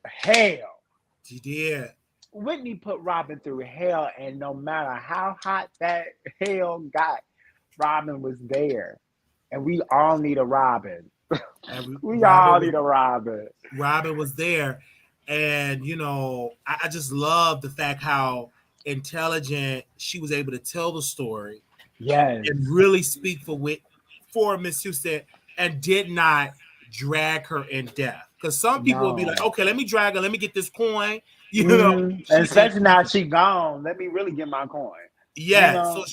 hell. She did. Whitney put Robin through hell, and no matter how hot that hell got, Robin was there. And we all need a Robin. We all need a Robin. Robin was there. And, I just love the fact how intelligent she was able to tell the story. Yes. And really speak for Miss Houston and did not drag her in death. Because some people would be like, okay, let me drag her, let me get this coin. And especially now she gone. Let me really get my coin. Yeah. So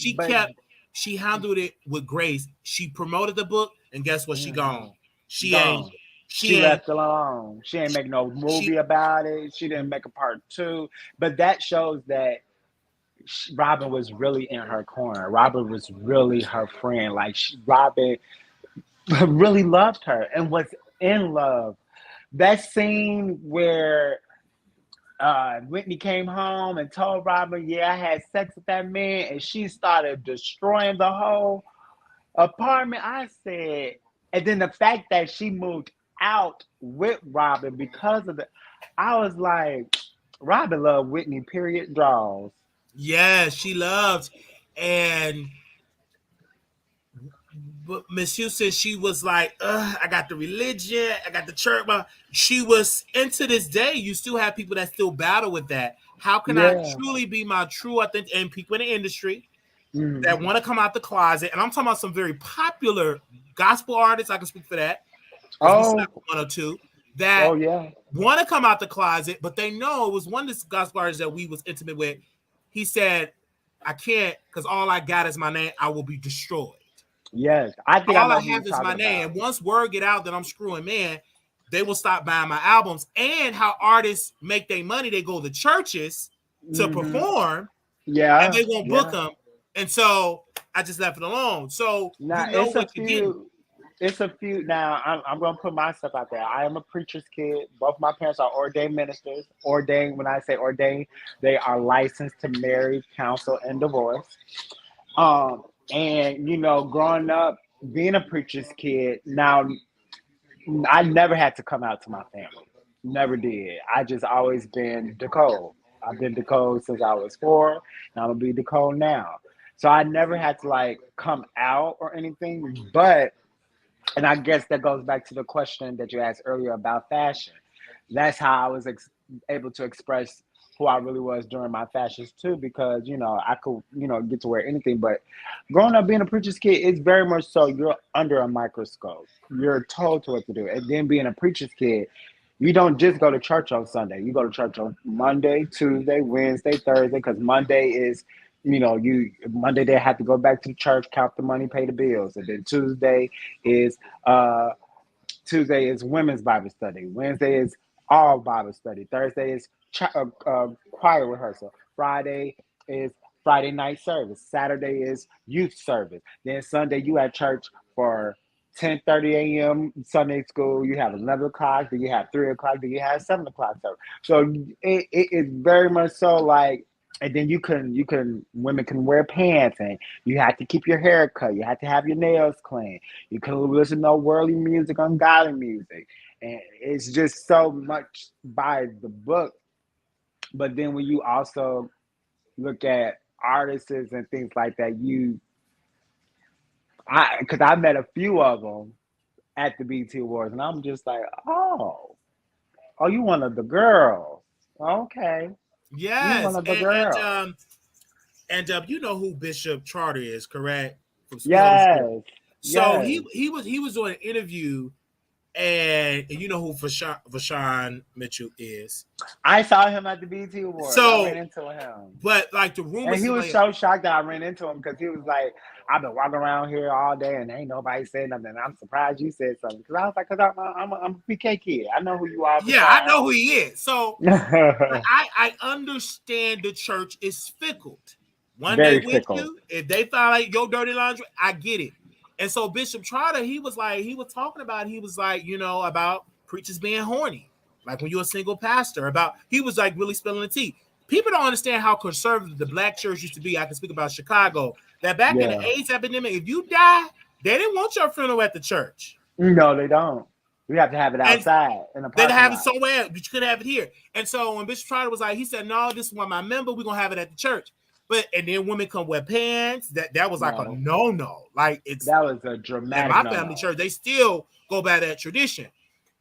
she handled it with grace. She promoted the book, and guess what? She gone. She left it alone. She ain't make no movie about it. She didn't make a part 2. But that shows that Robin was really in her corner. Robin was really her friend. Like Robin really loved her and was in love. That scene where Whitney came home and told Robin, yeah, I had sex with that man, and she started destroying the whole apartment. I said, and then the fact that she moved out with Robin because of I was like, Robin loved Whitney, period, draws. Yeah, she loved. But Miss Houston, she was like, I got the religion, I got the church. But she was, into this day, you still have people that still battle with that. How can I truly be my true authentic, and people in the industry that want to come out the closet? And I'm talking about some very popular gospel artists. I can speak for that. One or two that want to come out the closet, but they know it was one of the gospel artists that we was intimate with. He said, I can't, because all I got is my name. I will be destroyed. Yes, I think all I have is my name. And once word get out that I'm screwing man, they will stop buying my albums. And how artists make their money, they go to churches to perform. Yeah, and they won't book them. And so I just left it alone. So now it's a few. Now I'm gonna put myself out there. I am a preacher's kid. Both my parents are ordained ministers. Ordained. When I say ordained, they are licensed to marry, counsel, and divorce. And growing up, being a preacher's kid, now I never had to come out to my family. Never did. I just always been DaCole. I've been DaCole since I was 4, and I'm gonna be DaCole now. So I never had to like come out or anything. And I guess that goes back to the question that you asked earlier about fashion. That's how I was able to express who I really was during my fashions too, because I could get to wear anything. But growing up being a preacher's kid, it's very much so you're under a microscope. You're told to what to do, and then being a preacher's kid, you don't just go to church on Sunday. You go to church on Monday, Tuesday, Wednesday, Thursday, because Monday is Monday they have to go back to the church, count the money, pay the bills, and then Tuesday is women's Bible study. Wednesday is all Bible study. Thursday is choir rehearsal. Friday is Friday night service. Saturday is youth service. Then Sunday you at church for 10:30 a.m. Sunday school. You have 11 o'clock. Then you have 3 o'clock. Then you have 7 o'clock service. So it is very much so like. And then women can wear pants, and you have to keep your hair cut. You have to have your nails clean. You can listen to worldly music, ungodly music. And it's just so much by the book. But then when you also look at artists and things like that, because I met a few of them at the BET Awards, and I'm just like, oh, you one of the girls. Okay. You one Yes, of the girls. you know who Bishop Charter is, correct? From Sweet Holy Spirit. Yes. So Yes. he was doing an interview, and you know who Vashawn Mitchell is. I saw him at the BT Awards. I ran So, into him. but like the And rumors he is was like, so shocked that I ran into him because he was like, I've been walking around here all day and ain't nobody said nothing. I'm surprised you said something. Because I was like, because I'm a PK kid. I know who you are, yeah, I Vashawn. know who he is. So I understand the church is fickle. One day Very with fickle. you, if they find like your dirty laundry, I get it. And so Bishop Trotter, he was talking about, he was like, you know, about preachers being horny, like when you're a single pastor. About he was like really spilling the tea. People don't understand how conservative the black church used to be. I can speak about Chicago. That back in the Yeah. AIDS epidemic, if you die, they didn't want your funeral at the church. No, they don't. We have to have it And outside in a they parking have it lot. somewhere, but you could have it here. And so when Bishop Trotter was like, he said, no, this is one of my members, we're gonna have it at the church. But and then women come wear pants. That was like a no. Like that was a in dramatic my family church, they still go by that tradition.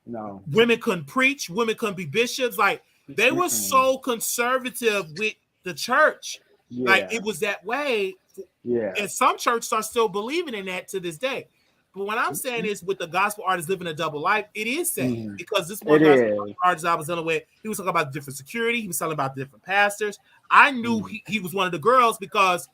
No. Women couldn't preach, women couldn't be bishops. Like they were so conservative with the church. Yeah. Like it was that way. Yeah. And some churches are still believing in that to this day. But what I'm saying is, with the gospel artist living a double life, it is sad because this one gospel artist I was dealing with, he was talking about different security. He was telling about different pastors. I knew he was one of the girls because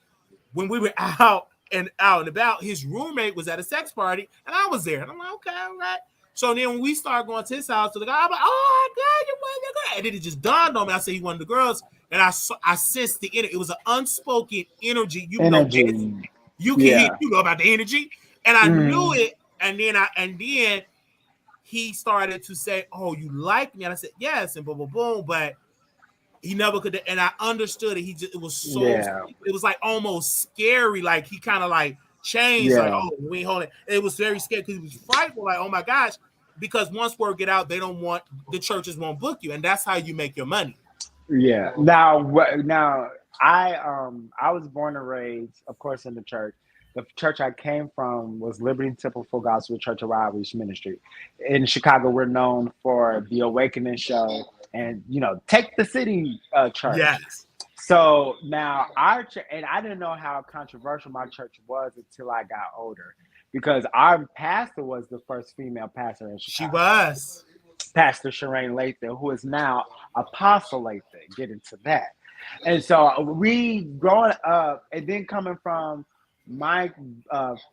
when we were out and about, his roommate was at a sex party and I was there. And I'm like, okay, all right. So then when we started going to his house to the guy, I'm like, oh, God, you're one of the girls. And then it just dawned on me. I said he one of the girls. And I sensed the energy. It was an unspoken energy. You know, you can hear, you know about the energy. And I knew it. And then he started to say, oh, you like me? And I said, yes. And boom, boom, boom. But he never could. And I understood it. It was so, it was like almost scary. Like he kind of like changed. Like, oh, we ain't holding. It was very scary because he was frightful. Like, oh my gosh. Because once word get out, the churches won't book you. And that's how you make your money. Yeah. Now I was born and raised, of course, in the church. The church I came from was Liberty Temple Full Gospel Church of Outreach Ministry. In Chicago, we're known for the Awakening Show and, you know, Take the City church. Yes. So now our church, and I didn't know how controversial my church was until I got older, because our pastor was the first female pastor in Chicago. She was. Pastor Shireen Lathan, who is now Apostle Lathan. Get into that. And so we growing up, and then coming from my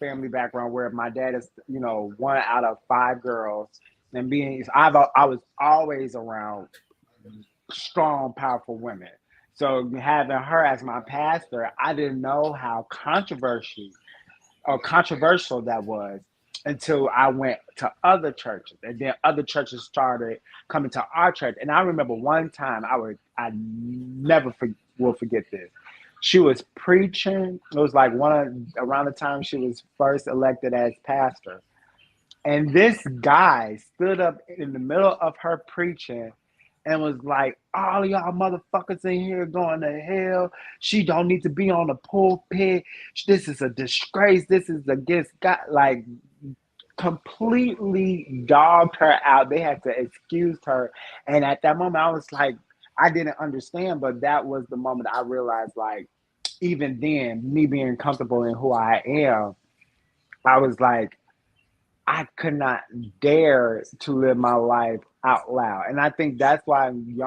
family background, where my dad is, you know, one out of 5 girls, and I was always around strong, powerful women. So having her as my pastor, I didn't know how controversial that was until I went to other churches, and then other churches started coming to our church. And I remember one time I never will forget this. She was preaching. It was like around the time she was first elected as pastor. And this guy stood up in the middle of her preaching and was like, all of y'all motherfuckers in here going to hell. She don't need to be on the pulpit. This is a disgrace. This is against God. Like, completely dogged her out. They had to excuse her. And at that moment, I was like, I didn't understand, but that was the moment I realized, like, even then, me being comfortable in who I am, I was like, I could not dare to live my life out loud. And I think that's why in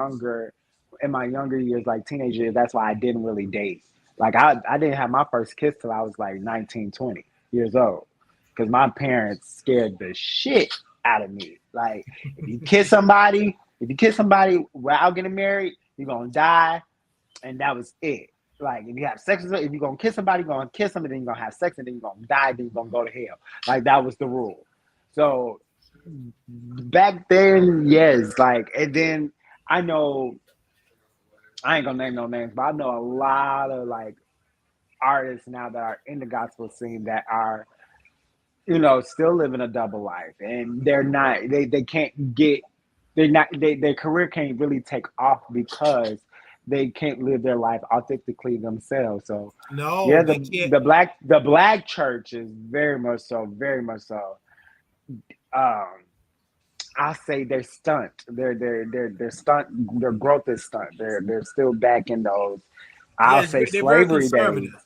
my younger years, like teenage years, that's why I didn't really date. Like I didn't have my first kiss till I was like 19, 20 years old. Because my parents scared the shit out of me. Like, if you kiss somebody without getting married, you're going to die. And that was it. Like, if you have sex with somebody, if you're going to kiss somebody, you're going to kiss them, and then you're going to have sex, and then you're going to die, then you're going to go to hell. Like, that was the rule. So, back then, yes. Like, and then I know, I ain't going to name no names, but I know a lot of, like, artists now that are in the gospel scene that are, you know, still living a double life, and they're not, they can't get, their career can't really take off because they can't live their life authentically themselves. So no, yeah, the black church is very much so. I say they're stunt. They're stunt. Their growth is stunt. They're still back in those. I'll Yes, say they're very slavery days. conservative.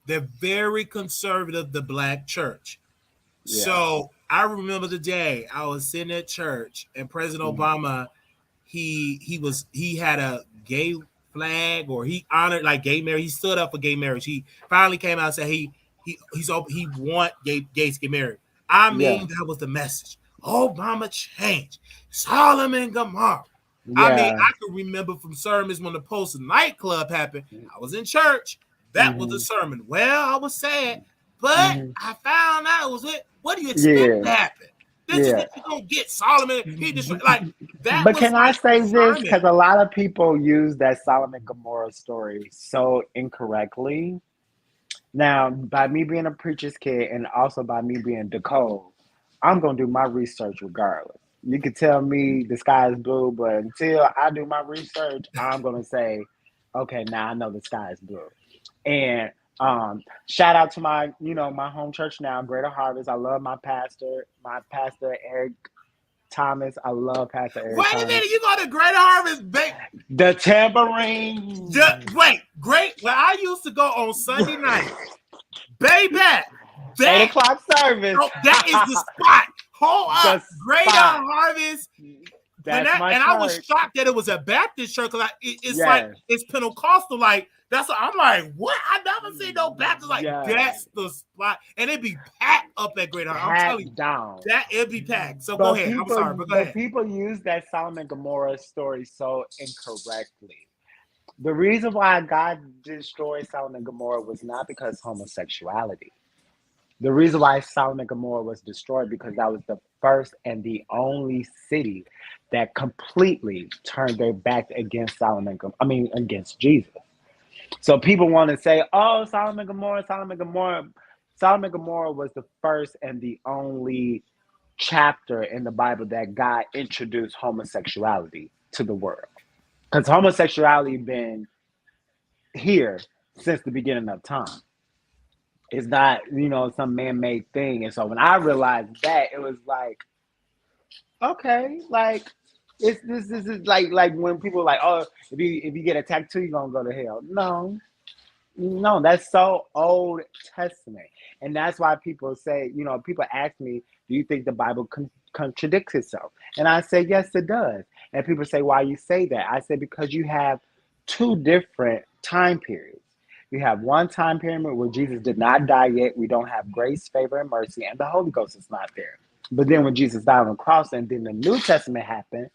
They're very conservative, the black church. Yeah. So I remember the day I was sitting at church and President Obama, he had a gay flag, or he honored like gay marriage. He stood up for gay marriage. He finally came out and said he want gays to get married. I Yeah. mean, that was the message. Obama changed. Solomon and Gomorrah. I mean, Yeah. I could remember from sermons when the Post nightclub happened. I was in church. That was a sermon. Well, I was sad, but I found out it was it. What do you expect to happen? This is what you're gonna get, Solomon. He just like that. But was can I like say this? sermon. Because a lot of people use that Solomon Gomorrah story so incorrectly. Now, by me being a preacher's kid and also by me being DaCole, I'm gonna do my research regardless. You can tell me the sky is blue, but until I do my research, I'm gonna say, okay, now I know the sky is blue. And shout out to my, my home church now, Greater Harvest. I love my pastor, Eric Thomas. I love Pastor Eric Wait Thomas. a minute, you go to Greater Harvest, The tambourine. Great. Well, I used to go on Sunday night. Baby, 8 o'clock service. That is the spot. Hold up, Greater Harvest. That's my church. I was shocked that it was a Baptist church because it's like it's Pentecostal. Like that's what I'm like. What? I never seen no Baptist like that's the spot, and it'd be packed up at Greater Harvest. I'm telling you, that it'd be packed. So go ahead. I'm sorry, but go ahead. People use that Solomon and Gomorrah story so incorrectly. The reason why God destroyed Solomon and Gomorrah was not because homosexuality. The reason why Solomon and Gomorrah was destroyed because that was the first and the only city that completely turned their back against against Jesus. So people want to say, oh, Solomon and Gomorrah. Solomon and Gomorrah was the first and the only chapter in the Bible that God introduced homosexuality to the world. Because homosexuality been here since the beginning of time. It's not, some man-made thing. And so when I realized that, it was like, okay, like this is like when people are like, oh, if you get a tattoo, you're gonna go to hell. No, that's so Old Testament. And that's why people say, people ask me, do you think the Bible contradicts itself? And I say, yes, it does. And people say, why you say that? I say, because you have two different time periods. You have one time period where Jesus did not die yet. We don't have grace, favor, and mercy, and the Holy Ghost is not there. But then when Jesus died on the cross and then the New Testament happened,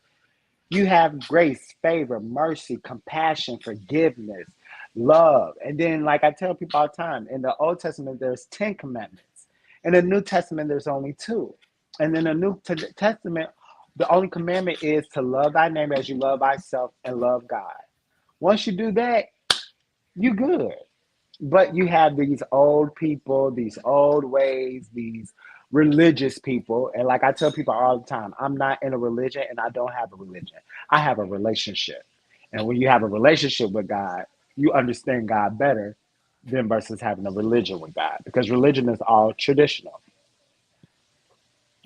you have grace, favor, mercy, compassion, forgiveness, love. And then, like I tell people all the time, in the Old Testament, there's 10 commandments. In the New Testament, there's only 2. And in the New Testament, the only commandment is to love thy neighbor as you love thyself and love God. Once you do that, you good. But you have these old people, these old ways, these religious people. And like I tell people all the time, I'm not in a religion and I don't have a religion. I have a relationship. And when you have a relationship with God, you understand God better than versus having a religion with God. Because religion is all traditional.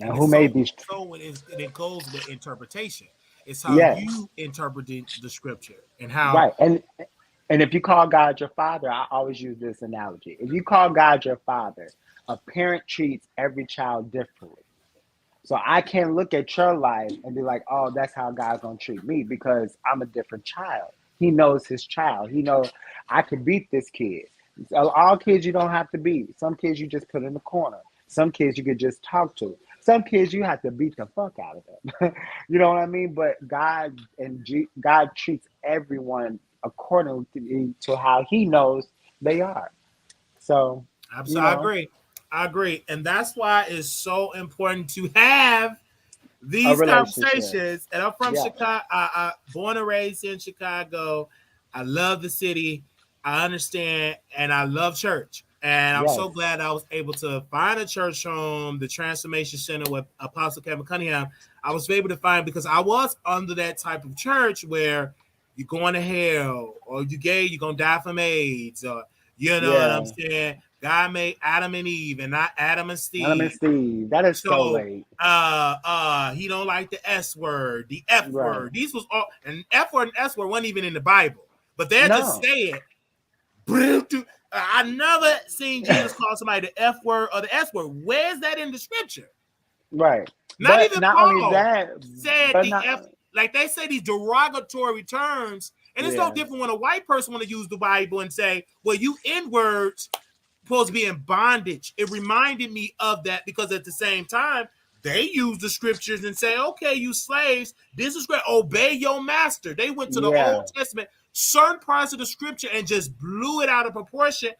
And who made these? So it goes with interpretation. It's how you interpret the scripture and how. Right. And if you call God your father, I always use this analogy. If you call God your father, a parent treats every child differently. So I can't look at your life and be like, oh, that's how God's going to treat me because I'm a different child. He knows his child. He knows I can beat this kid. All kids you don't have to beat. Some kids you just put in the corner. Some kids you could just talk to. Some kids you have to beat the fuck out of them. You know what I mean? But God treats everyone according to how he knows they are. So I agree. And that's why it's so important to have these conversations. And I'm from Chicago. I born and raised in Chicago. I love the city. I understand and I love church. And I'm so glad I was able to find a church home, the Transformation Center with Apostle Kevin Cunningham. I was able to find because I was under that type of church where you're going to hell, or you gay, you're going to die from AIDS, or what I'm saying? God made Adam and Eve and not Adam and Steve. Adam and Steve. That is so late. He don't like the S word, the F word. These was all, and F word and S word wasn't even in the Bible, but they just say it. I never seen Jesus call somebody the F word or the S word. Where's that in the scripture? Right. Not even not Paul only that, said the F. Like they say these derogatory terms, and it's no different when a white person want to use the Bible and say, "Well, you N-words supposed to be in bondage." It reminded me of that because at the same time they use the scriptures and say, "Okay, you slaves, this is great. Obey your master." They went to the Old Testament, certain parts of the scripture, and just blew it out of proportion,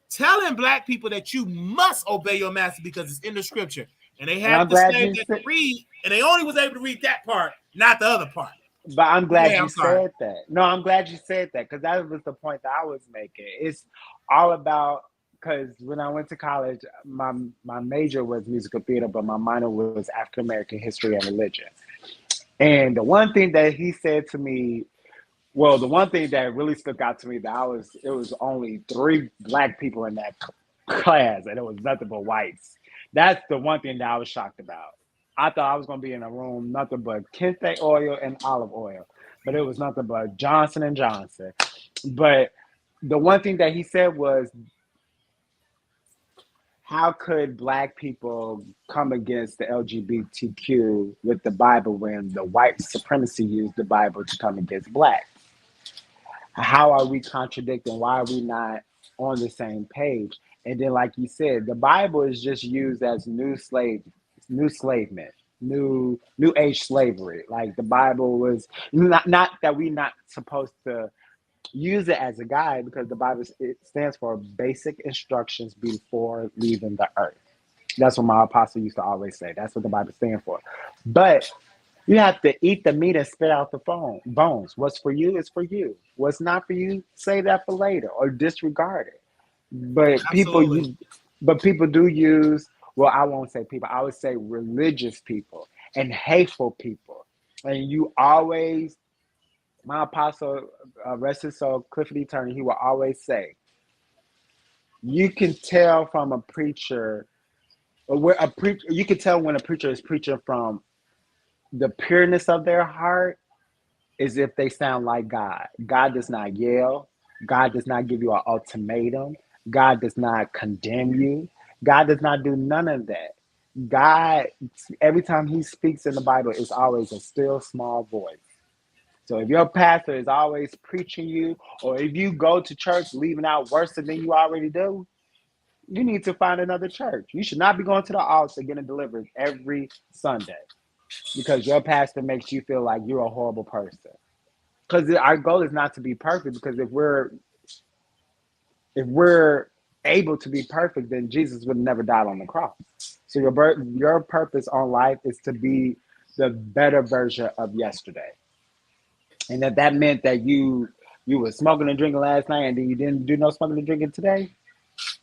telling black people that you must obey your master because it's in the scripture. And they had the slaves that could read, and they only was able to read that part, not the other part. But I'm glad you said that. No, I'm glad you said that because that was the point that I was making. It's all about, because when I went to college, my major was musical theater, but my minor was African American history and religion. And the one thing that he said to me, well, the one thing that really stuck out to me, it was only 3 black people in that class, and it was nothing but whites. That's the one thing that I was shocked about. I thought I was going to be in a room, nothing but Kente oil and olive oil, but it was nothing but Johnson & Johnson. But the one thing that he said was, how could black people come against the LGBTQ with the Bible when the white supremacy used the Bible to come against black? How are we contradicting? Why are we not on the same page? And then, like you said, the Bible is just used as new enslavement, new age slavery. Like the Bible was not that we're not supposed to use it as a guide, because the Bible, it stands for basic instructions before leaving the earth. That's what my apostle used to always say. That's what the Bible stands for. But you have to eat the meat and spit out the bones. What's for you is for you. What's not for you, say that for later or disregard it. But people do use, well, I won't say people, I would say religious people and hateful people. And you always, my apostle, rest his soul, Clifford E. Turner, he will always say, you can tell from a preacher, you can tell when a preacher is preaching from the pureness of their heart, is if they sound like God. God does not yell. God does not give you an ultimatum. God does not condemn you. God does not do none of that. God, every time he speaks in the Bible, it's always a still small voice. So if your pastor is always preaching you, or if you go to church leaving out worse than you already do, you need to find another church. You should not be going to the altar getting delivered every Sunday because your pastor makes you feel like you're a horrible person. Because our goal is not to be perfect, because if we're able to be perfect, then Jesus would have never died on the cross. So your purpose on life is to be the better version of yesterday. And if that meant that you were smoking and drinking last night and then you didn't do no smoking and drinking today,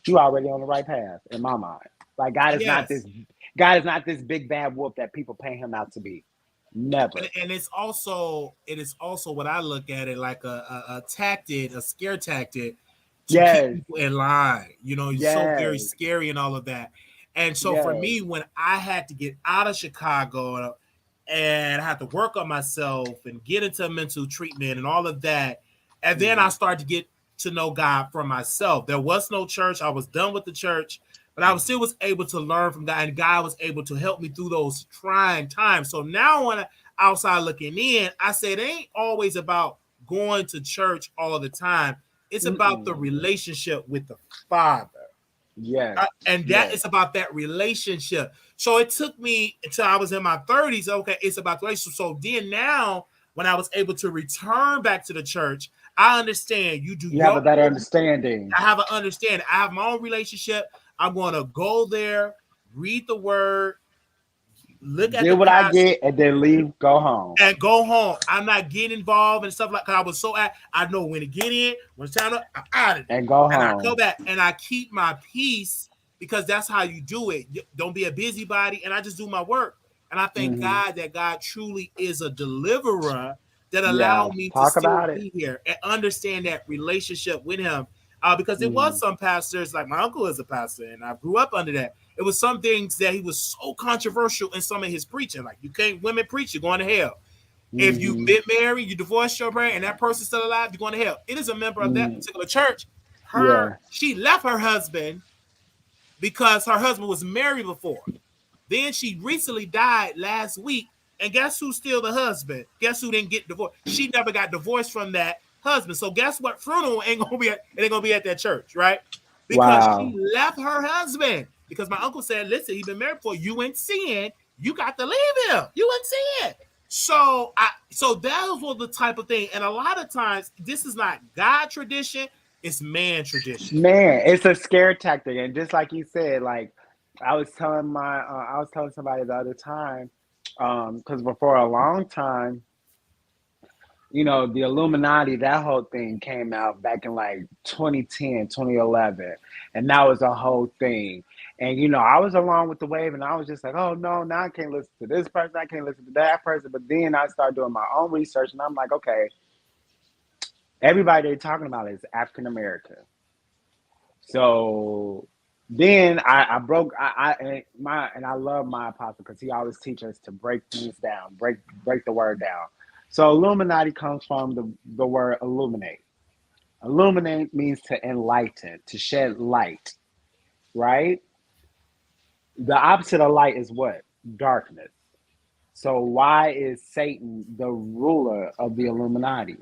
you already on the right path in my mind. Like God is not this big bad wolf that people paint him out to be. Never. And it is also what I look at it like a tactic, a scare tactic to keep people in line. You know, it's so very scary and all of that. And so for me, when I had to get out of Chicago and I had to work on myself and get into mental treatment and all of that, and then I started to get to know God for myself. There was no church. I was done with the church, but I still was able to learn from God, and God was able to help me through those trying times. So now when I'm outside looking in, I say it ain't always about going to church all the time. It's about the relationship with the Father. It's about that relationship. So it took me until I was in my 30s. Okay, it's about the relationship. So then now, when I was able to return back to the church, I understand you have a better understanding. I have an understanding. I have my own relationship. I'm going to go there, read the word, look at what I get, and then leave, go home. I'm not getting involved and stuff like that. I was so I know when to get in, when it's time to, I'm out of it. And go home. And I go back and I keep my peace, because that's how you do it. Don't be a busybody. And I just do my work. And I thank God that God truly is a deliverer that allowed me to still be here and understand that relationship with him. because it was some pastors, like my uncle is a pastor, and I grew up under that. It was some things that he was so controversial in some of his preaching. Like, you can't women preach, you're going to hell. If you've been married, you divorced your parent, and that person's still alive, you're going to hell. It is a member of that particular church. She left her husband because her husband was married before. Then she recently died last week, and guess who's still the husband? Guess who didn't get divorced? She never got divorced from that husband. So guess what? Funeral ain't gonna be at that church, right? Because she left her husband. Because my uncle said, listen, he's been married before. You ain't sin. You got to leave him. You ain't sin. So that was the type of thing. And a lot of times, this is not God tradition. It's man tradition. Man, it's a scare tactic. And just like you said, like I was telling somebody the other time, because for a long time, you know, the Illuminati, that whole thing came out back in like 2010, 2011. And that was a whole thing. And, you know, I was along with the wave, and I was just like, oh, no, now I can't listen to this person. I can't listen to that person. But then I started doing my own research, and I'm like, okay, everybody they're talking about is African American. So then I love my apostle because he always teaches us to break things down, break the word down. So Illuminati comes from the word illuminate. Illuminate means to enlighten, to shed light, right? The opposite of light is what? Darkness. So why is Satan the ruler of the Illuminati?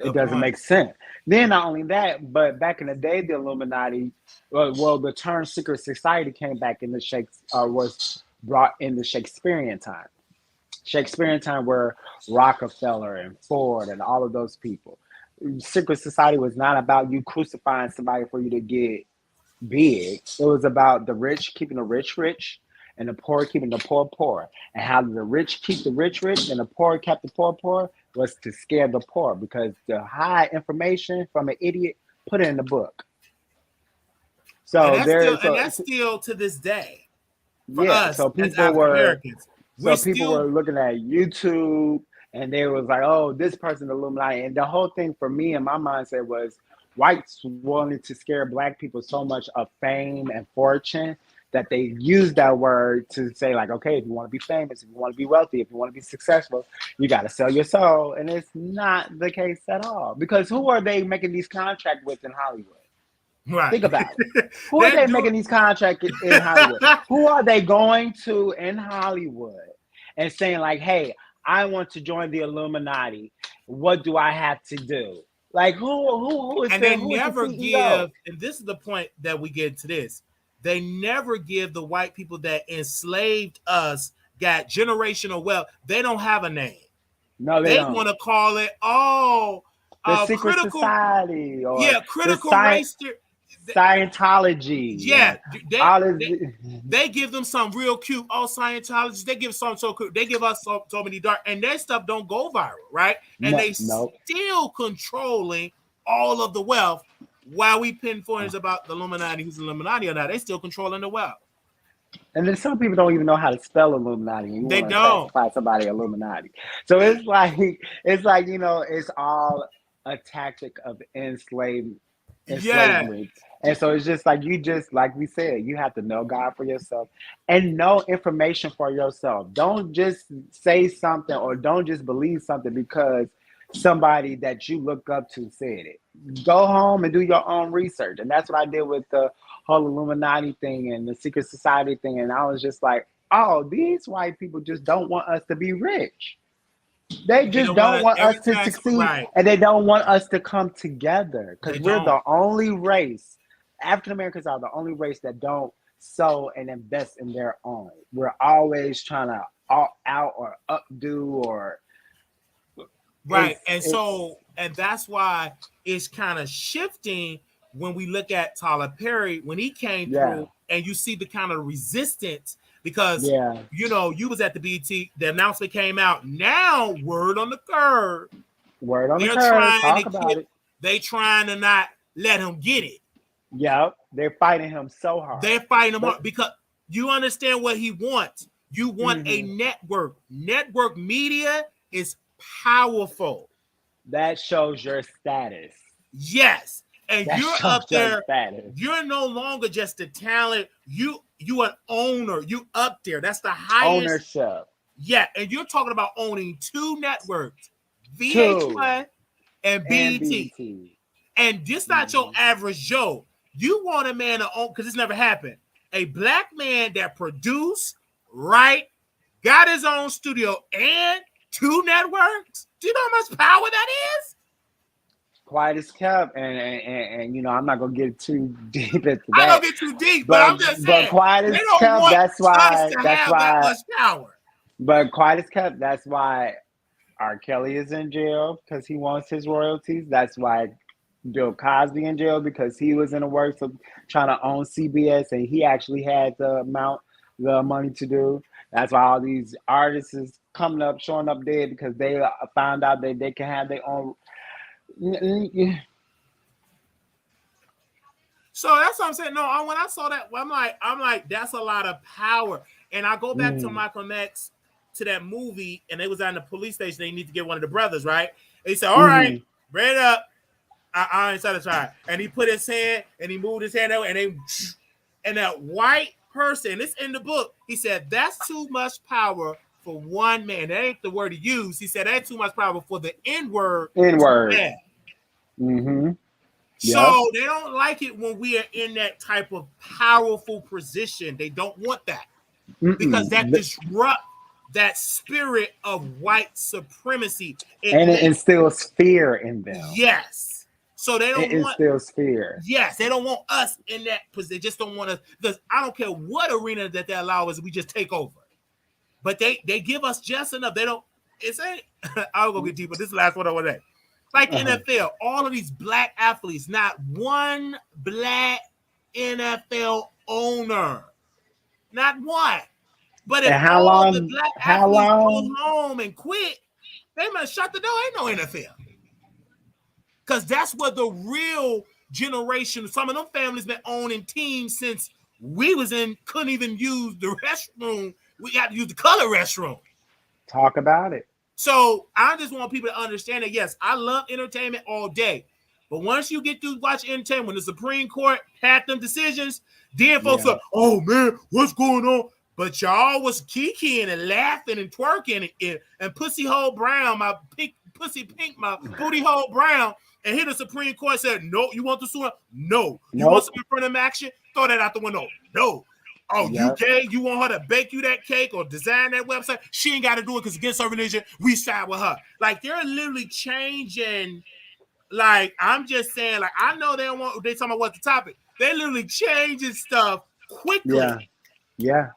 It doesn't make sense. Then not only that, but back in the day, the Illuminati, the term secret society came back in was brought in the Shakespearean time. Shakespearean time, where Rockefeller and Ford and all of those people. Secret society was not about you crucifying somebody for you to get big. It was about the rich keeping the rich rich and the poor keeping the poor poor. And how the rich keep the rich rich and the poor kept the poor poor was to scare the poor, because to hide information from an idiot, put it in the book. So that's still to this day for us. So people were looking at YouTube, and they was like, oh, this person Illuminati. And the whole thing for me and my mindset was whites wanted to scare black people so much of fame and fortune that they used that word to say, like, okay, if you want to be famous, if you want to be wealthy, if you want to be successful, you got to sell your soul. And it's not the case at all. Because who are they making these contracts with in Hollywood? Right. Think about it. Who are they making these contracts in Hollywood? Who are they going to in Hollywood and saying, like, hey, I want to join the Illuminati. What do I have to do? Like, who is and they never give, and this is the point that we get to this. They never give the white people that enslaved us, got generational wealth. They don't have a name. No, they don't. Want to call it the secret society or critical race. Scientology. Yeah, they give them some real cute. Oh, Scientologists. They give some so cute. They give us so many dark, and their stuff don't go viral, right? And still controlling all of the wealth. While we pinpoint about the Illuminati, who's Illuminati or not, they still controlling the wealth. And then some people don't even know how to spell Illuminati. They don't classify somebody Illuminati. So it's like you know, it's all a tactic of enslavement. And so it's just like like we said, you have to know God for yourself and know information for yourself. Don't just say something or don't just believe something because somebody that you look up to said it. Go home and do your own research. And that's what I did with the whole Illuminati thing and the secret society thing. And I was just like, oh, these white people just don't want us to be rich. They just don't want us to succeed. Right. And they don't want us to come together, because we're the only race. African Americans are the only race that don't sow and invest in their own. We're always trying to out or updo or right. And that's why it's kind of shifting when we look at Tyler Perry when he came through, and you see the kind of resistance because you know, you was at the BT, the announcement came out. Now, word on the curve. They trying to not let him get it. Yep, they're fighting him so hard. They're fighting him hard because you understand what he wants. You want a network. Network media is powerful. That shows your status. Yes. And That's you're so up there. status. You're no longer just a talent. You an owner. You up there. That's the highest Ownership. Yeah, and you're talking about owning 2 networks, Two. VH1 and And BET. BET. And this not your average Joe. You want a man to own, because it's never happened. A black man that produced, write, got his own studio, and 2 networks. Do you know how much power that is? Quiet as kept, and you know, I'm not gonna get too deep into that. I don't get too deep, but I'm just saying. But quiet as kept, that's why that much power. But quiet as kept, that's why R. Kelly is in jail, because he wants his royalties. That's why Bill Cosby in jail, because he was in the works of trying to own CBS, and he actually had the money to do. That's why all these artists is coming up, showing up dead, because they found out that they can have their own. So that's what I'm saying. No, when I saw that, I'm like, that's a lot of power. And I go back to Malcolm X, to that movie, and they was on the police station. They need to get one of the brothers, right? And he said, all right, bring it up. I ain't satisfied. And he put his hand, and he moved his hand out, and that white person, it's in the book, he said, that's too much power for one man. That ain't the word he used. He said, that's too much power for the N-word. N-word. So they don't like it when we are in that type of powerful position. They don't want that. Because that disrupts that spirit of white supremacy. And it instills fear in them. Yes. So they don't want... It instills fear. Yes, they don't want us in that position. They just don't want us... I don't care what arena that they allow us, we just take over. But they give us just enough. They don't... It's ain't... I'll go get deeper. This is the last one I want to say. Like NFL, all of these black athletes, not one black NFL owner. Not one. But if all the black athletes go home and quit, they must shut the door. Ain't no NFL. Because that's what the real generation, some of them families been owning teams since we couldn't even use the restroom. We got to use the color restroom. Talk about it. So I just want people to understand that, yes, I love entertainment all day. But once you get through watching entertainment, when the Supreme Court had them decisions, then folks are, oh, man, what's going on? But y'all was kikiing and laughing and twerking and pussy hole brown, my pink pussy pink, my booty hole brown. And here the Supreme Court said, no, you want the suit? No. You want some affirmative action? Throw that out the window. No. Oh, you gay? You want her to bake you that cake or design that website? She ain't got to do it because against her religion, we side with her. Like, they're literally changing. Like, I'm just saying, like, I know they talking about what's the topic. They're literally changing stuff quickly. Yeah.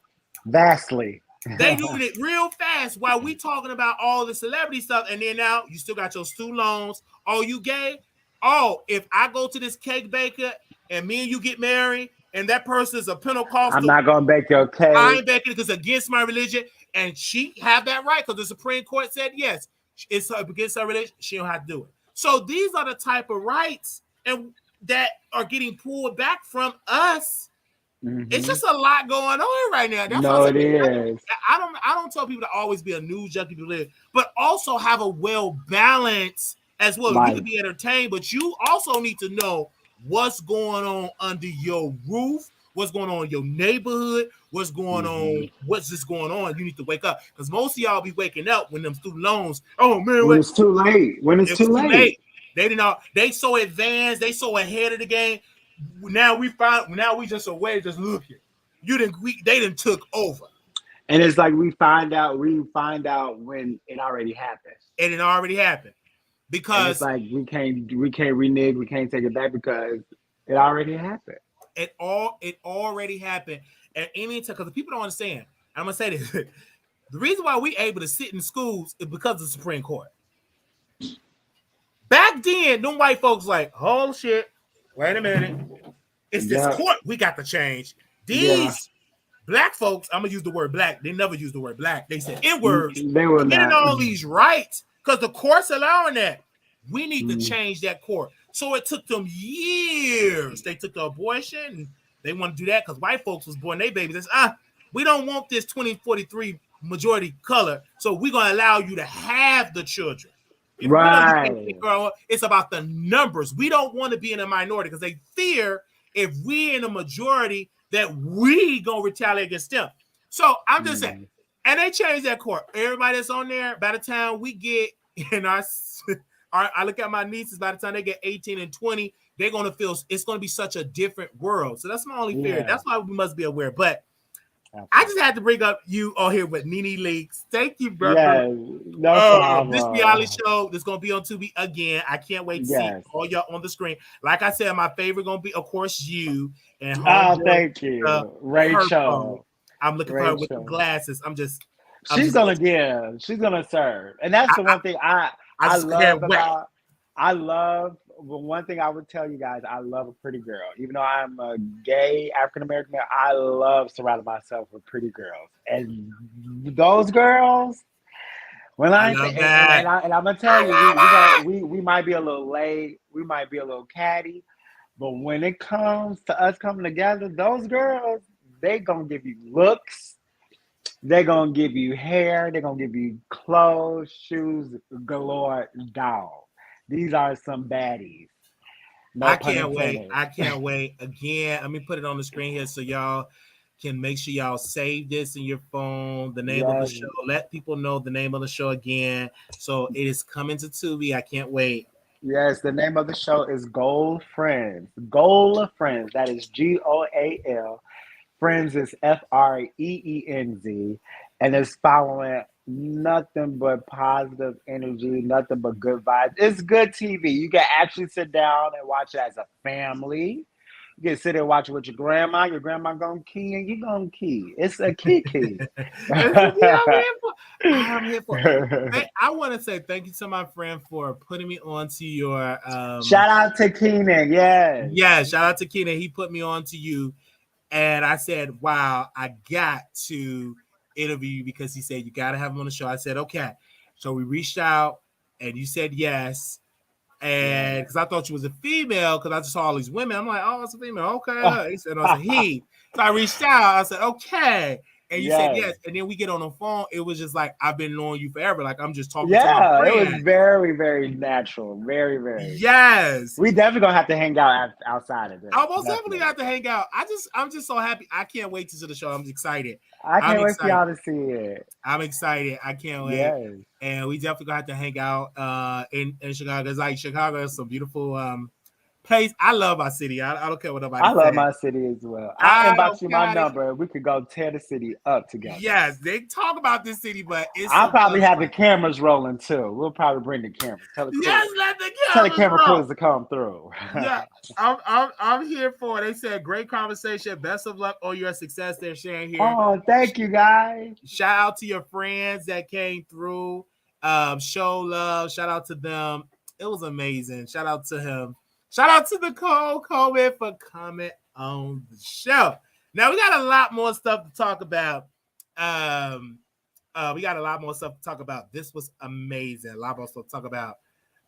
Vastly. They doing it real fast while we talking about all the celebrity stuff. And then now you still got your student loans. Oh, you gay? Oh, if I go to this cake baker and me and you get married, and that person is a Pentecostal, I'm not gonna bake your cake. I ain't baking it because it's against my religion, and she have that right because the Supreme Court said yes, it's against her religion. She don't have to do it. So these are the type of rights and that are getting pulled back from us. It's just a lot going on right now. That's it is. I don't tell people to always be a news junkie to live, but also have a well balance as well. You can be entertained, but you also need to know what's going on under your roof, what's going on in your neighborhood, what's going on, what's just going on. You need to wake up because most of y'all be waking up when them student loans. Oh man, when it's too late. When it's too late. They didn't know. They so advanced. They so ahead of the game. Now we just away, just looking. They didn't took over. And it's like we find out when it already happened. And it already happened. Because and it's like we can't renege, we can't take it back because it already happened. It already happened at any time. Because people don't understand. I'm gonna say this. The reason why we able to sit in schools is because of the Supreme Court. Back then, them white folks like, oh shit, wait a minute. It's this court we got to change. These black folks, I'm gonna use the word black. They never use the word black. They said N-words. They were getting all these rights because the court's allowing that. We need to change that court. So it took them years. They took the abortion. And they want to do that because white folks was born their babies. They we don't want this 2043 majority color. So we're gonna allow you to have the children. If you're gonna be a girl, it's about the numbers. We don't want to be in a minority because they fear if we in a majority that we gonna retaliate against them. So I'm just saying, and they changed that court. Everybody that's on there, by the time we get in our I look at my nieces, by the time they get 18 and 20, they're gonna feel it's gonna be such a different world. So that's my only fear. That's why we must be aware. But I just had to bring up you all here with NeNe Leakes. Thank you, brother. No problem. This reality show is going to be on Tubi again. I can't wait to see all y'all on the screen. Like I said, my favorite going to be, of course, you. And thank you. Rachel. I'm looking for her with the glasses. She's going to give. She's going to serve. And that's the one thing I love about. One thing I would tell you guys, I love a pretty girl. Even though I'm a gay African-American man, I love surrounding myself with pretty girls. And those girls, and I'm going to tell you, we might be a little late, we might be a little catty, but when it comes to us coming together, those girls, they going to give you looks, they're going to give you hair, they're going to give you clothes, shoes, galore, dog. These are some baddies. I can't wait. I can't wait. Again, let me put it on the screen here so y'all can make sure y'all save this in your phone. The name of the show. Let people know the name of the show again. So it is coming to Tubi. I can't wait. Yes, the name of the show is Goal Friends. Goal Friends. That is GOAL. Friends is FREENZ. And it's following nothing but positive energy, nothing but good vibes. It's good TV. You can actually sit down and watch it as a family. You can sit there and watch it with your grandma. Your grandma gonna key and you gonna key. It's a key. I'm here for it. I want to say thank you to my friend for putting me onto your shout out to Keenan. Yeah, shout out to Keenan. He put me on to you. And I said, wow, I got to interview you because he said you got to have him on the show. I said, okay. So we reached out and you said yes. And because I thought you was a female, because I just saw all these women. I'm like, oh, it's a female. Okay. He said, no, it's a he. So I reached out. I said, okay. And you said yes. And then we get on the phone. It was just like, I've been knowing you forever. Like, I'm just talking to my friend. It was very, very natural. Very, very. Yes. We definitely going to have to hang out outside of this. I most definitely have to hang out. I'm just so happy. I can't wait to see the show. I'm excited. I can't wait for y'all to see it. I'm excited. I can't wait. Yes. And we definitely going to have to hang out in Chicago. It's like Chicago is some beautiful place. I love my city. I don't care what nobody says. I love my city as well. I'll inbox you my number. We could go tear the city up together. Yes, they talk about this city, but I'll probably have the cameras rolling too. We'll probably bring the cameras. Let the tell the camera crews to come through. Yeah, I'm here for it. They said great conversation. Best of luck on your success. They're sharing here. Oh, thank you guys. Shout out to your friends that came through. Show love. Shout out to them. It was amazing. Shout out to him. Shout out to DaCole Coleman for coming on the show. Now, we got a lot more stuff to talk about. This was amazing. A lot more stuff to talk about.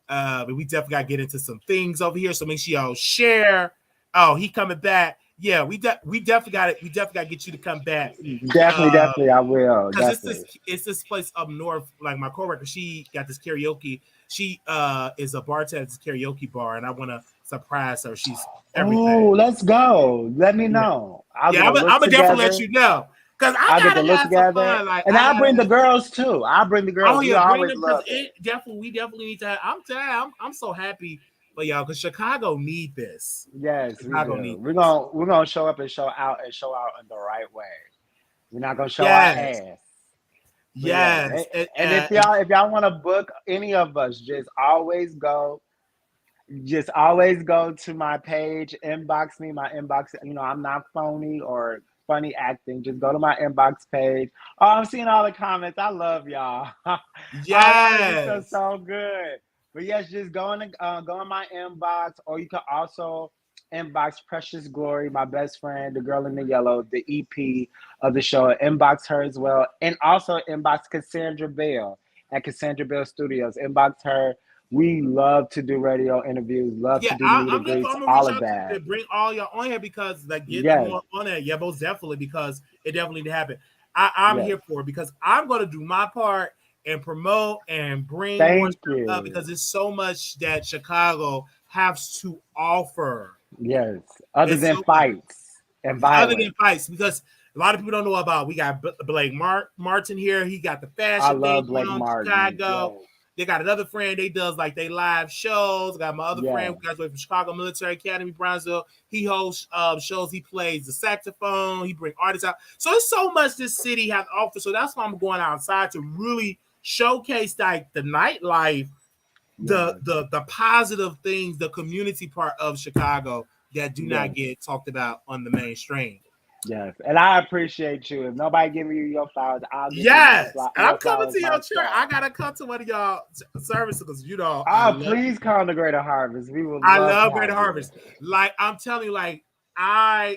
But we definitely got to get into some things over here. So make sure y'all share. Oh, he coming back. Yeah, we definitely got it. We definitely got to get you to come back. Definitely, I will. Because it's this place up north. Like my coworker, she got this karaoke. She is a bartender at this karaoke bar, and I want to surprise her. She's everything. Oh, let's go. Let me know. I'm gonna definitely let you know. Because I get to look together, and I'll bring the girls too. I'll bring the girls. Oh yeah, bring them because we definitely need to. I'm so happy for y'all because Chicago need this. Yes, Chicago need. We're gonna show up and show out in the right way. We're not gonna show our ass. Yes, and if y'all want to book any of us, just always go to my page, inbox me. My inbox, I'm not phony or funny acting. Just go to my inbox page. Oh, I'm seeing all the comments. I love y'all. Yes, it's so good. But yes, just go in my inbox, or you can also inbox Precious Glory, my best friend, the girl in the yellow, the EP of the show. Inbox her as well. And also inbox Cassandra Bell at Cassandra Bell Studios. Inbox her. We love to do radio interviews, love to do meet and greets, all of that. To bring all y'all on here because more on there. Yeah, most definitely, because it definitely need to happen. I'm here for it because I'm going to do my part. and promote and bring more Thank stuff up, you. because there's so much that Chicago has to offer. Yes. Other It's than so much. fights and Other than violence. fights, because a lot of people don't know about. We got Blake Martin here. He got the I fashion thing love going Blake on in Martin. Chicago. Yes. They got another friend. They does like they live shows. Got my other friend Yes. who graduated from Chicago Military Academy, Brownsville. He hosts shows. He plays the saxophone. He bring artists out. So there's so much this city has to offer. So that's why I'm going outside to really showcase like the nightlife, the positive things, the community part of Chicago that do not get talked about on the mainstream. Yes, and I appreciate you. If nobody giving you your flowers, I'll give you Yes, and your I'm coming flowers to your myself. church. I gotta come to one of y'all services because Please come to Greater Harvest. We would I love love to Greater have Harvest. Like I'm telling you, like I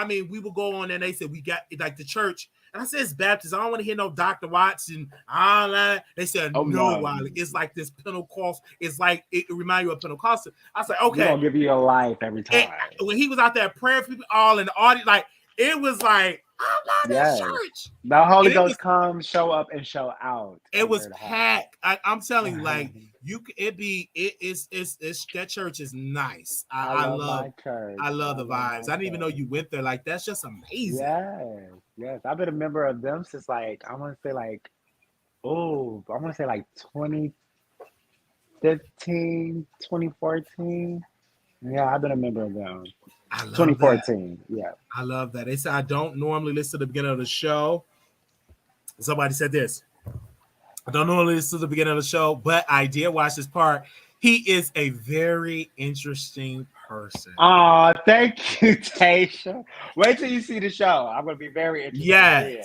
mean, we will go on and they said we got like the church. And I said it's Baptist. I don't want to hear no Dr. Watts and all that. They said no, Wiley. It's like this Pentecost. It's like it reminds you of Pentecostal. I said, okay. We're gonna give you your life every time. And when he was out there praying for people all in the audience, like it was like, I love this church. The Holy Ghost comes, show up, and show out. It was packed. I'm telling you, like it's that church is nice. I love my church. I love the vibes. I didn't even know you went there. Like that's just amazing. Yes. I've been a member of them since like I want to say like 2015, 2014. Yeah, I've been a member of them. 2014. That. Yeah. I love that. They said I don't normally listen to the beginning of the show. Somebody said this. I don't normally listen to the beginning of the show, but I did watch this part. He is a very interesting person. Oh, thank you, Tasha. Wait till you see the show. I'm gonna be very interested. Yeah.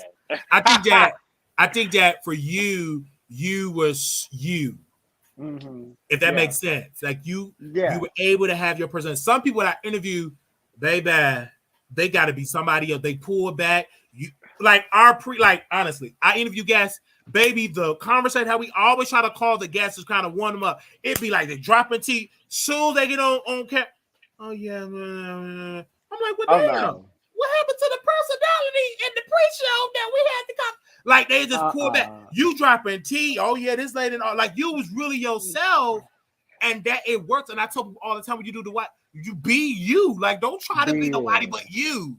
I think that for you was you. Mm-hmm. If that makes sense. Like you were able to have your person. Some people that I interview, they got to be somebody else. They pull back. You like honestly, I interview guests, baby. The conversation how we always try to call the guests to kind of warm them up. It'd be like they dropping tea. Soon they get on camera. Oh yeah, I'm like, what the hell? What happened to the personality in the pre-show that we had to come? Like they just pull back. You dropping tea. Oh yeah, this lady. Like you was really yourself, and that it works. And I tell people all the time when you do the what, you be you. Like don't try to be nobody but you.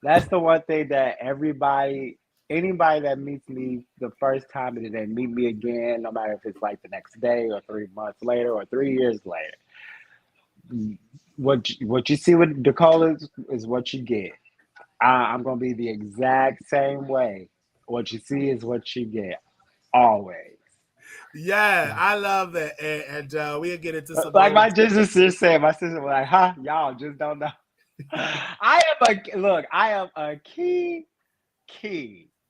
That's the one thing that anybody that meets me the first time and then meet me again, no matter if it's like the next day or 3 months later or 3 years later, what you see with DaCole is what you get. I'm gonna be the exact same way. What you see is what you get, always. Yeah, I love that, and we'll get into some. Like my sister said, my sister was like, "Huh, y'all just don't know." I am a key.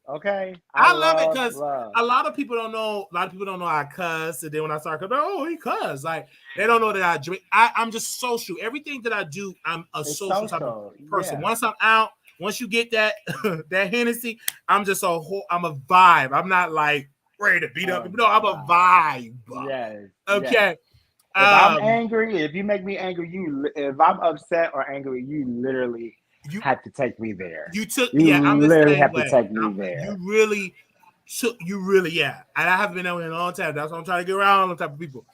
Okay, I love it because a lot of people don't know. A lot of people don't know I cuss, and then when I start coming, oh, he cuss. Like they don't know that I drink. I'm just social. Everything that I do, I'm a social type of person. Yeah. Once I'm out, once you get that that Hennessy, I'm just I'm a vibe. I'm not like ready to beat up. No, I'm a vibe. Yes. Okay. Yes. If I'm angry, if you make me angry, if I'm upset or angry, you literally had to take me there. I'm literally have to take me there. You really, yeah. And I haven't been there in a long time. That's why I'm trying to get around all type of people.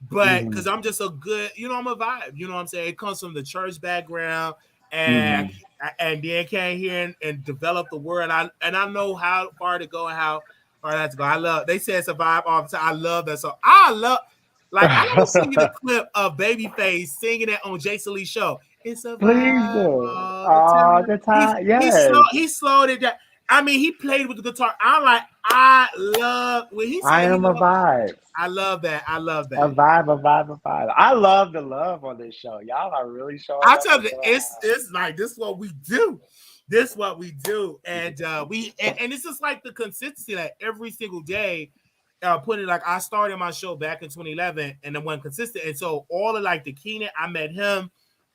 But because I'm just a good, I'm a vibe. You know what I'm saying? It comes from the church background, and then came here and developed the word. And I know how far to go and how far that's go. They say it's a vibe all the time. I love that. So I gotta sing you the clip of Babyface singing it on Jason Lee's show. It's a vibe all the time. Yes. He slowed it down. I mean, he played with the guitar. I love when he said I am a vibe. I love that. A vibe. I love the love on this show. Y'all are really showing. I tell you, it's like this is what we do. This is what we do. And and it's just like the consistency that every single day. Putting like I started my show back in 2011 and then went consistent. And so all of like the Keenan, I met him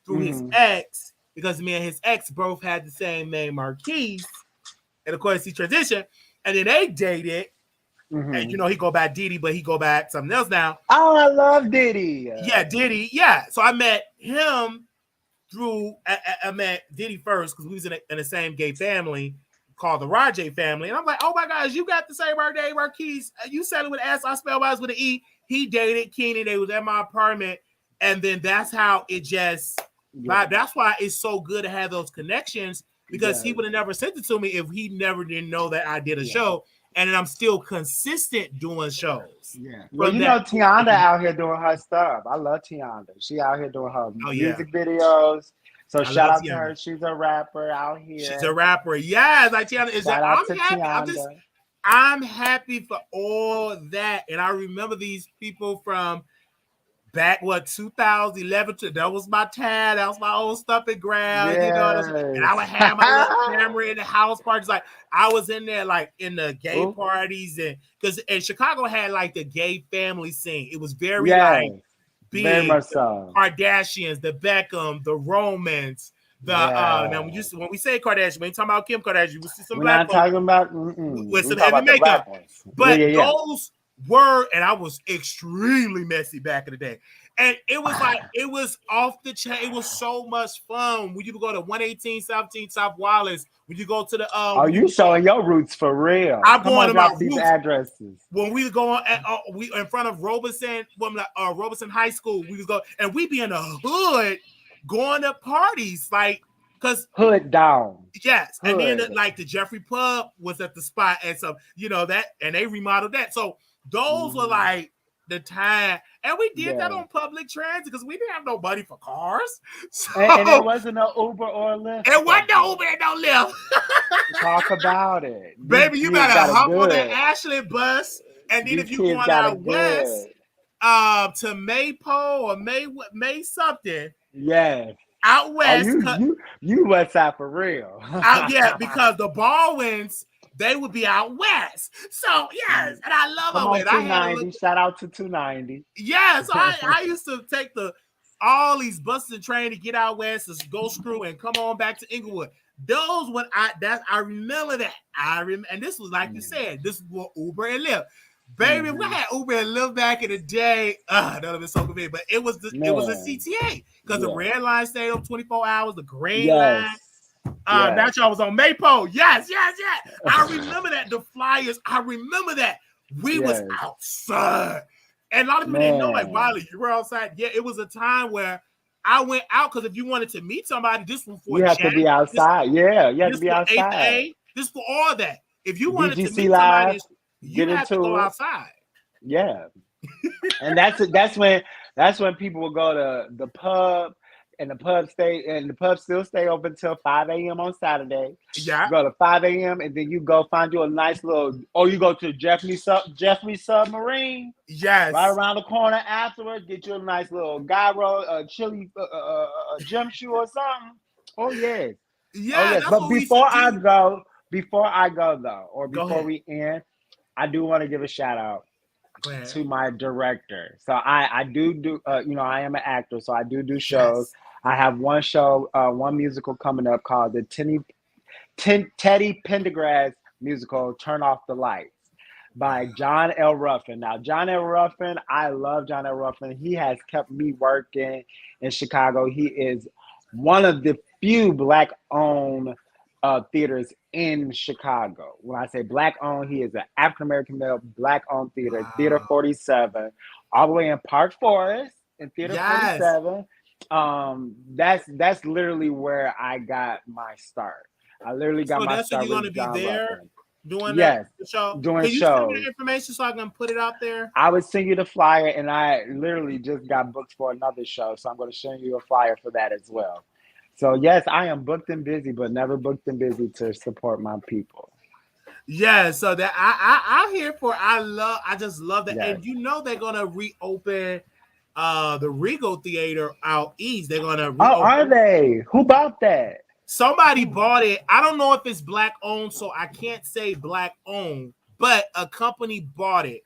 through his ex because me and his ex both had the same name, Marquise. And of course he transitioned and then they dated. And he go back Diddy, but he go back something else now. Oh, I love Diddy. Yeah, Diddy. Yeah. So I met him through I met Diddy first because we was in the same gay family. called the RHOA family. And I'm like, oh my gosh, you got the same birthday, Marquise. You said it with an S, I spelled mine with an E. He dated Keenan. They was at my apartment. And then that's how it just, that's why it's so good to have those connections, because he would have never sent it to me if he never didn't know that I did a show. And then I'm still consistent doing shows. Yeah. Well, you know, Tiana out here doing her stuff. I love Tiana. She out here doing her music videos. So shout out to her. She's a rapper out here. She's a rapper. Yes, like Tiana is. I'm happy. I'm happy for all that. And I remember these people from back 2011. That was my tag. That was my old stuff and grab. You know, and I would have my little camera in the house parties. Like I was in there, like in the gay parties, and because Chicago had like the gay family scene. It was very like big. Very much so. The Kardashians, the Beckham, the Romans. Now when we say Kardashian, we ain't talking about Kim Kardashian. We see some black folks. We're not talking about with some heavy makeup. But those were, and I was extremely messy back in the day. And it was like, it was off the chain. It was so much fun. When you go to 118 South Wallace, when you go to the you showing your roots for real. I'm going about these addresses. When we go on we in front of Robeson High School, we would go and we be in the hood going to parties, like, because hood down. Yes. Hood. And then like the Jeffrey Pub was at the spot, and so that, and they remodeled that. So those were like the time, and we did that on public transit because we didn't have no money for cars. So, and it wasn't no Uber or Lyft. It wasn't no Uber and no Lyft. Talk about it, baby. You better hop on the Ashland bus, and then if you going out west, to Maypole or May something, out west. You West Side for real. Because the Baldwins, they would be out west. So yes, and I love it. 290. Shout out to 290. Yeah, so I used to take all these buses and trains to get out west, to go screw and come on back to Inglewood. Those I remember that. And this was like you said, this was Uber and Lyft. Baby, we had Uber and Lyft back in the day. That would have been so convenient. But it was a CTA because the red line stayed up 24 hours, the green line. That y'all was on Maypole. Yes. I remember that. The flyers. I remember that. We was outside. And a lot of people didn't know, like, Wiley, you were outside. Yeah, it was a time where I went out because if you wanted to meet somebody, this was for you have to be outside. You have to be outside. This for all that. If you wanted BGC to meet live, somebody, you have to go outside. Yeah. And that's when people will go to the pub. And the pub still stay open until 5 a.m. on Saturday. Yeah. You go to 5 a.m. and then you go find you a nice little, you go to Jeffrey Submarine. Yes. Right around the corner afterwards, get you a nice little gyro, chili gym shoe or something. Oh yes. Yeah. But before I go though, or before we end, I do want to give a shout out to my director. So I do I am an actor, so I do shows. Yes. I have one show, one musical coming up called the Teddy Pendergrass musical, Turn Off the Lights, by John L. Ruffin. Now, John L. Ruffin, I love John L. Ruffin. He has kept me working in Chicago. He is one of the few Black-owned theaters in Chicago. When I say Black-owned, he is an African-American male Black-owned theater, Theater 47, all the way in Park Forest, in Theater 47. That's literally where I got my start. I literally got my start. So that's when you're going to be there doing that show? Doing shows. Can you send me the information so I can put it out there? I would send you the flyer, and I literally just got booked for another show, so I'm going to send you a flyer for that as well. So yes, I am booked and busy, but never booked and busy to support my people. Yeah, so that I'm here for. I just love that, and they're going to reopen the Regal Theater out east. They're gonna reopen. Oh, are they? Who bought that? Somebody bought it. I don't know if it's Black owned, so I can't say Black owned, but a company bought it.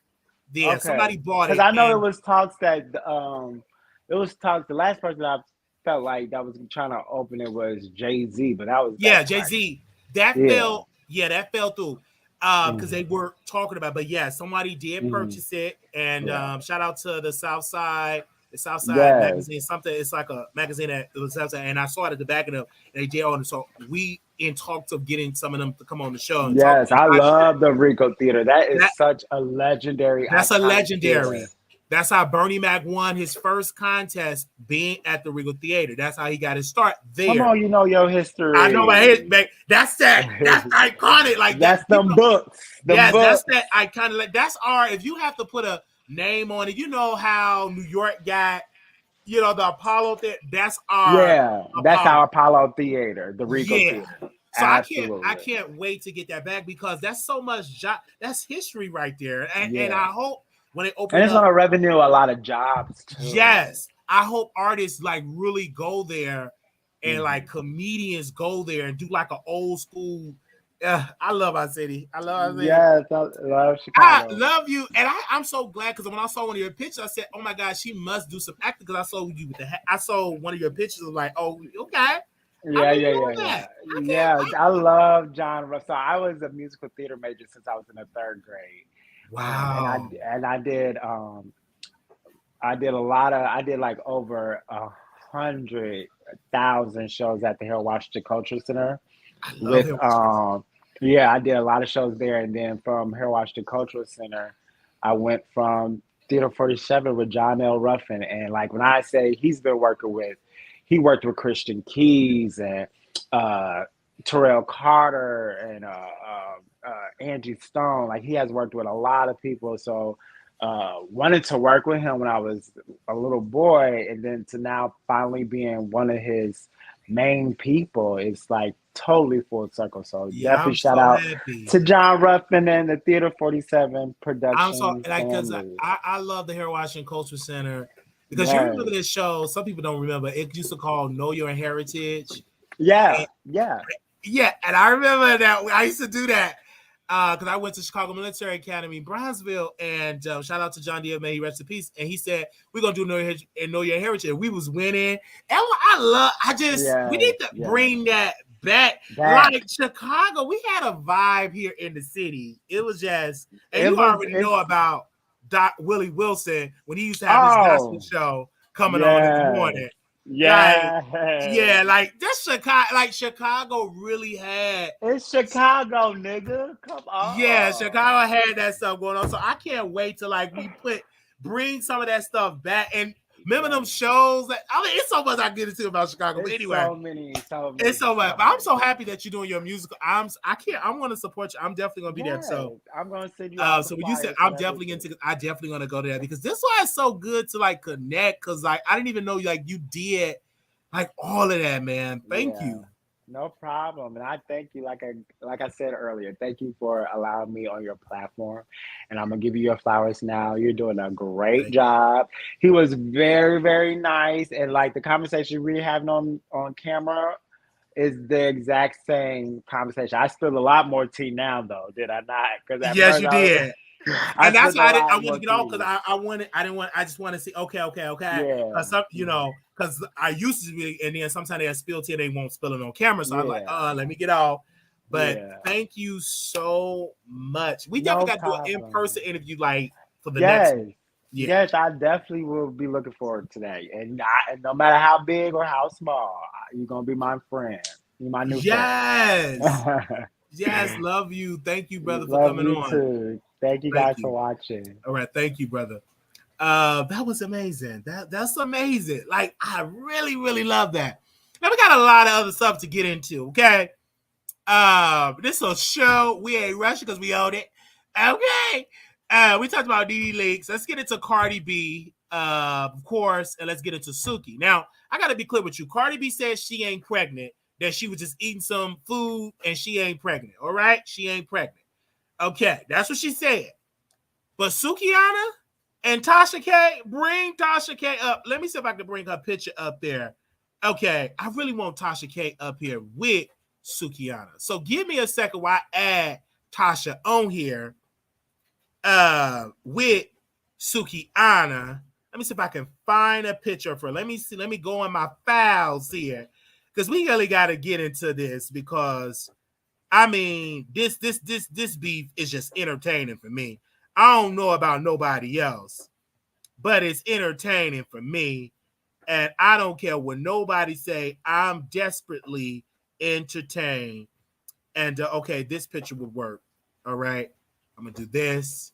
Yeah, somebody bought it. Because I know it was talks that the last person I felt like that was trying to open it was Jay-Z, but that was Jay-Z. That fell through. Because they were talking about, but somebody did purchase it, and shout out to the South Side the Southside magazine, something. It's like a magazine that was Southside, and I saw it at the back of them. And they did all, and so we in talks of getting some of them to come on the show. And yes, I love the Rico Theater. That is such a legendary. That's a legendary. Theater. That's how Bernie Mac won his first contest, being at the Regal Theater. That's how he got his start there. Come on, you know your history. I know my history, man. That's iconic. Like that's them books. Yes, that's that iconic. Like, that's if you have to put a name on it, you know how New York got, the Apollo Theater. That's our Apollo Theater, the Regal Theater. So I can't wait to get that back, because that's so much that's history right there. And I hope when they open, and it's gonna revenue a lot of jobs too. Yes, I hope artists like really go there, and like comedians go there and do like an old school. I love our city. I love our city. Yes, I love Chicago. I love you, and I'm so glad, because when I saw one of your pictures, I said, "Oh my God, she must do some acting." Because I saw you with I saw one of your pictures. I'm like, "Oh, okay." Yeah. I love John Ruff. So I was a musical theater major since I was in the 3rd grade. Wow. And I did like over 100,000 shows at the Harold Washington Cultural Center. I did a lot of shows there. And then from Harold Washington Cultural Center, I went from Theater 47 with John L. Ruffin. And like when I say he worked with Christian Keys and Terrell Carter and Angie Stone. Like he has worked with a lot of people. So wanted to work with him when I was a little boy, and then to now finally being one of his main people, it's like totally full circle. So definitely shout out to John Ruffin and the Theater 47 production. I'm so because I love the Harold Washington Cultural Center. Because you remember this show, some people don't remember. It used to call Know Your Heritage. Yeah. And I remember that I used to do that because I went to Chicago Military Academy in Brownsville, and shout out to John D. May he rest in peace. And he said, "We're gonna do Know Your Heritage." We was winning, and we need to bring that back. Like Chicago, we had a vibe here in the city. It was just, and you already know about Willie Wilson when he used to have his gospel show coming on in the morning. Like this Chicago really had. It's Chicago, nigga. Come on. Yeah, Chicago had that stuff going on. So I can't wait to bring some of that stuff back. And remember them shows it's so much I get into about Chicago. But anyway, so many. It's so much. But I'm so happy that you're doing your musical. I'm going to support you. I'm definitely going to be there. So I'm going to send you. So when you said I'm definitely going to go there, because this is why it's so good to like connect. Because like I didn't even know like you did like all of that, man. Thank you. No problem. And I thank you, like I said earlier, thank you for allowing me on your platform. And I'm going to give you your flowers now. You're doing a great job. He was very, very nice. And like the conversation we're having on camera is the exact same conversation. I spilled a lot more tea now, though, did I not? Yes, you did. And that's why I wanted to get off, because I just want to see, okay. Yeah. Because I used to be, and then sometimes they spill tea, they won't spill it on camera. So I'm like, let me get off. But thank you so much. We definitely got to do an in-person interview like for the next one. Yes, I definitely will be looking forward to that. And no matter how big or how small, you're going to be my friend. You're my new friend. Yes, love you. Thank you, brother, for coming on. Too. Thank you guys for watching. All right, thank you, brother. That was amazing. That's amazing. Like, I really, really love that. Now we got a lot of other stuff to get into. Okay, this is a show. We ain't rushing because we own it. Okay, we talked about NeNe Leakes. Let's get into Cardi B, of course, and let's get into Suki. Now, I got to be clear with you. Cardi B says she ain't pregnant. That she was just eating some food and she ain't pregnant. All right, she ain't pregnant. Okay, that's what she said. But Sukiana and Tasha K, bring Tasha K up. Let me see if I can bring her picture up there. Okay, I really want Tasha K up here with Sukiana. So give me a second while I add Tasha on here with Sukiana. Let me see if I can find a picture of her. Let me see. Let me go in my files here, because we really got to get into this, because I mean, this beef is just entertaining for me. I don't know about nobody else, but it's entertaining for me. And I don't care what nobody say. I'm desperately entertained. And okay, this picture would work. All right, I'm gonna do this.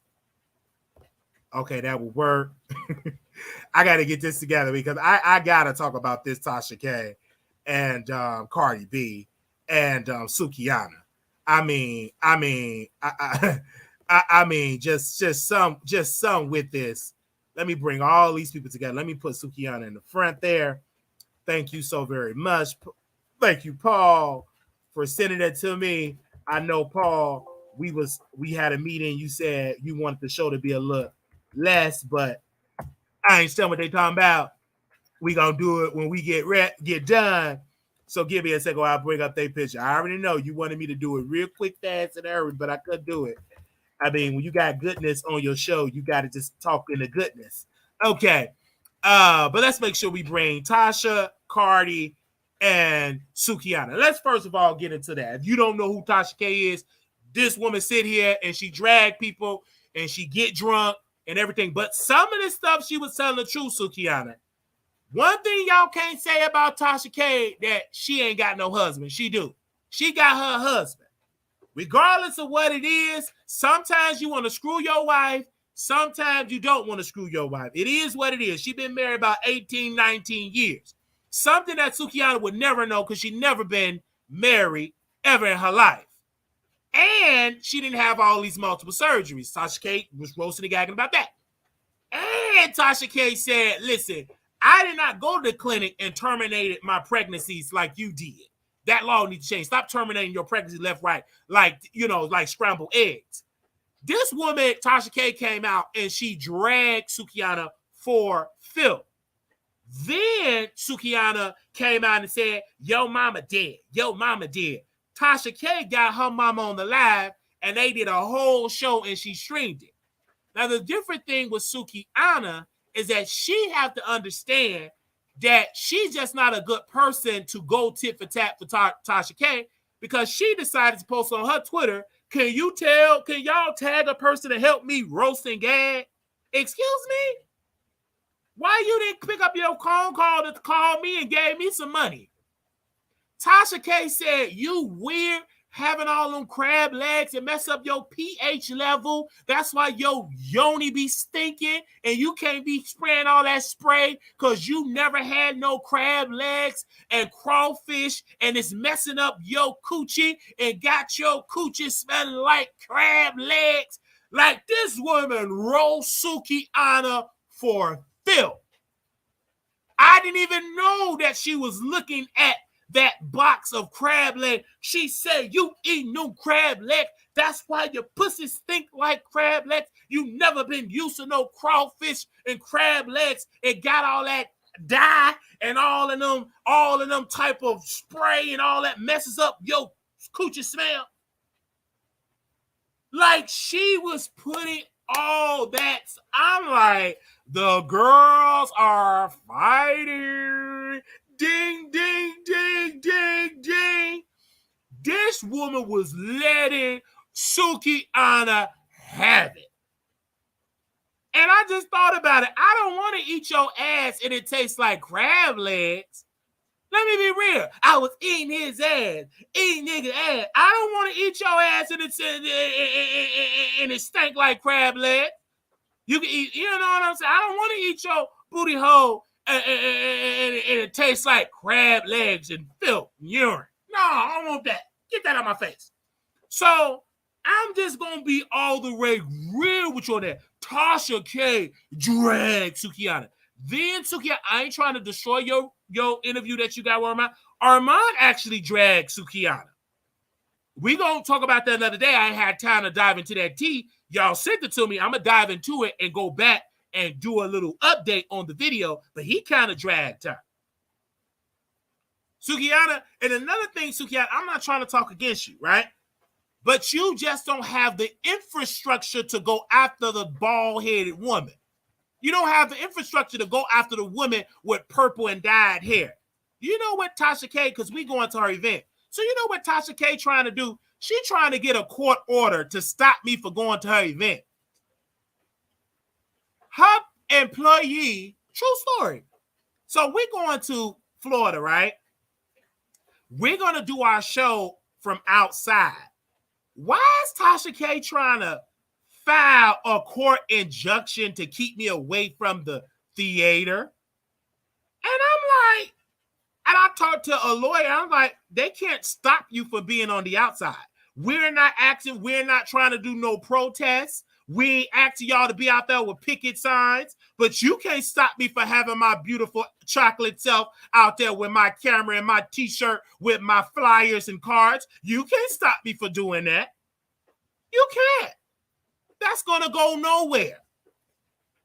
Okay, that will work. I got to get this together because I got to talk about this Tasha K and Cardi B and Sukihana. I mean, just some with this. Let me bring all these people together. Let me put Sukihana in the front there. Thank you so very much. Thank you, Paul, for sending it to me. I know, Paul, we had a meeting. You said you wanted the show to be a little less, but I ain't still what they talking about. We gonna do it when we get done. So give me a second while I bring up their picture. I already know you wanted me to do it real quick, fast, and hurry, but I couldn't do it. I mean, when you got goodness on your show, you got to just talk in the goodness. Okay. But let's make sure we bring Tasha, Cardi, and Sukihana. Let's first of all get into that. If you don't know who Tasha K is, this woman sit here and she drag people and she get drunk and everything. But some of this stuff she was telling the truth, Sukihana. One thing y'all can't say about Tasha K that she ain't got no husband. She do. She got her husband. Regardless of what it is, sometimes you want to screw your wife. Sometimes you don't want to screw your wife. It is what it is. She's been married about 18, 19 years. Something that Sukihana would never know because she never been married ever in her life. And she didn't have all these multiple surgeries. Tasha K was roasting and gagging about that. And Tasha K said, listen, I did not go to the clinic and terminated my pregnancies like you did. That law needs to change. Stop terminating your pregnancy left, right, like scrambled eggs. This woman, Tasha K, came out and she dragged Sukihana for filth. Then Sukihana came out and said, yo mama dead. Yo mama dead. Tasha K got her mama on the live and they did a whole show and she streamed it. Now, the different thing with Sukihana is that she have to understand that she's just not a good person to go tit for tat for Tasha K because she decided to post on her Twitter, can y'all tag a person to help me roast and gag? Excuse me? Why you didn't pick up your phone call to call me and gave me some money? Tasha K said, you weird, having all them crab legs and mess up your pH level. That's why your yoni be stinking and you can't be spraying all that spray because you never had no crab legs and crawfish and it's messing up your coochie and got your coochie smelling like crab legs. Like this woman roast Sukihana for filth. I didn't even know that she was looking at that box of crab leg. She said, you eat new crab leg. That's why your pussy stink like crab legs. You never been used to no crawfish and crab legs. It got all that dye and all of them type of spray and all that messes up your coochie smell. Like she was putting all that. I'm like, the girls are fighting. Ding, ding, ding, ding, ding. This woman was letting Sukihana have it. And I just thought about it. I don't want to eat your ass and it tastes like crab legs. Let me be real. I was eating his ass, eating nigga's ass. I don't want to eat your ass and it stank like crab legs. You can eat, you know what I'm saying? I don't want to eat your booty hole and it tastes like crab legs and filth and urine. No, I don't want that. Get that out of my face. So I'm just going to be all the way real with you on that. Tasha K dragged Sukihana. Then Sukihana, I ain't trying to destroy your interview that you got with Armand. Armand actually dragged Sukihana. We going to talk about that another day. I ain't had time to dive into that tea. Y'all sent it to me. I'm going to dive into it and go back and do a little update on the video, but he kind of dragged her. Sukihana, and another thing, Sukihana, I'm not trying to talk against you, right? But you just don't have the infrastructure to go after the bald-headed woman. You don't have the infrastructure to go after the woman with purple and dyed hair. You know what Tasha K, because we going to her event. So you know what Tasha K trying to do? She trying to get a court order to stop me from going to her event. employee. True story. So we're going to Florida, right? We're going to do our show from outside. Why is Tasha K trying to file a court injunction to keep me away from the theater? And I'm like, and I talked to a lawyer. I'm like, they can't stop you from being on the outside. We're not acting. We're not trying to do no protests. We ain't asking y'all to be out there with picket signs, but you can't stop me from having my beautiful chocolate self out there with my camera and my t-shirt with my flyers and cards. You can't stop me for doing that. You can't. That's going to go nowhere.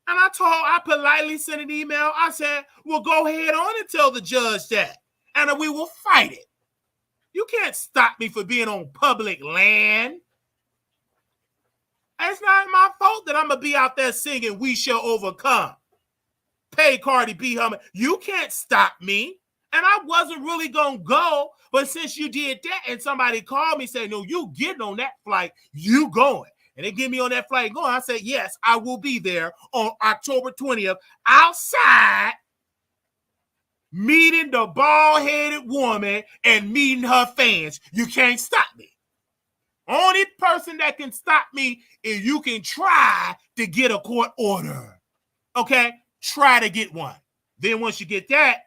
And I politely sent an email. I said, well, go ahead on and tell the judge that, and we will fight it. You can't stop me for being on public land. It's not my fault that I'm going to be out there singing We Shall Overcome. Pay Cardi B humming. You can't stop me. And I wasn't really going to go, but since you did that and somebody called me saying, no, you getting on that flight, you going. And they get me on that flight going. I said, yes, I will be there on October 20th outside meeting the bald-headed woman and meeting her fans. You can't stop me. Only person that can stop me is you can try to get a court order. Okay? Try to get one. Then once you get that,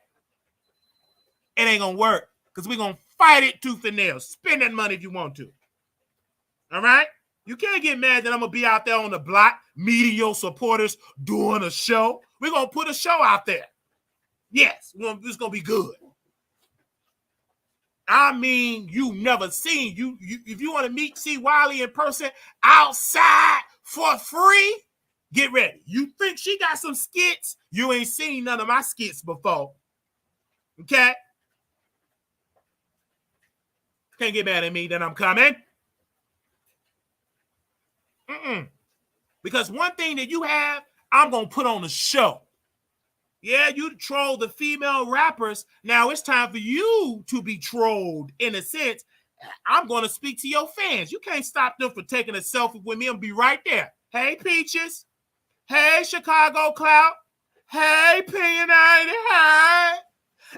it ain't going to work because we're going to fight it tooth and nail. Spend that money if you want to. All right? You can't get mad that I'm going to be out there on the block meeting your supporters doing a show. We're going to put a show out there. Yes, it's going to be good. I mean, you never seen you if you want to see Wiley in person outside for free, get ready. You think she got some skits? You ain't seen none of my skits before. Okay? Can't get mad at me that I'm coming. Because one thing that you have, I'm going to put on a show. Yeah, you troll the female rappers. Now it's time for you to be trolled in a sense. I'm going to speak to your fans. You can't stop them from taking a selfie with me and be right there. Hey, Peaches. Hey, Chicago Clout. Hey, Opinionated. Hey.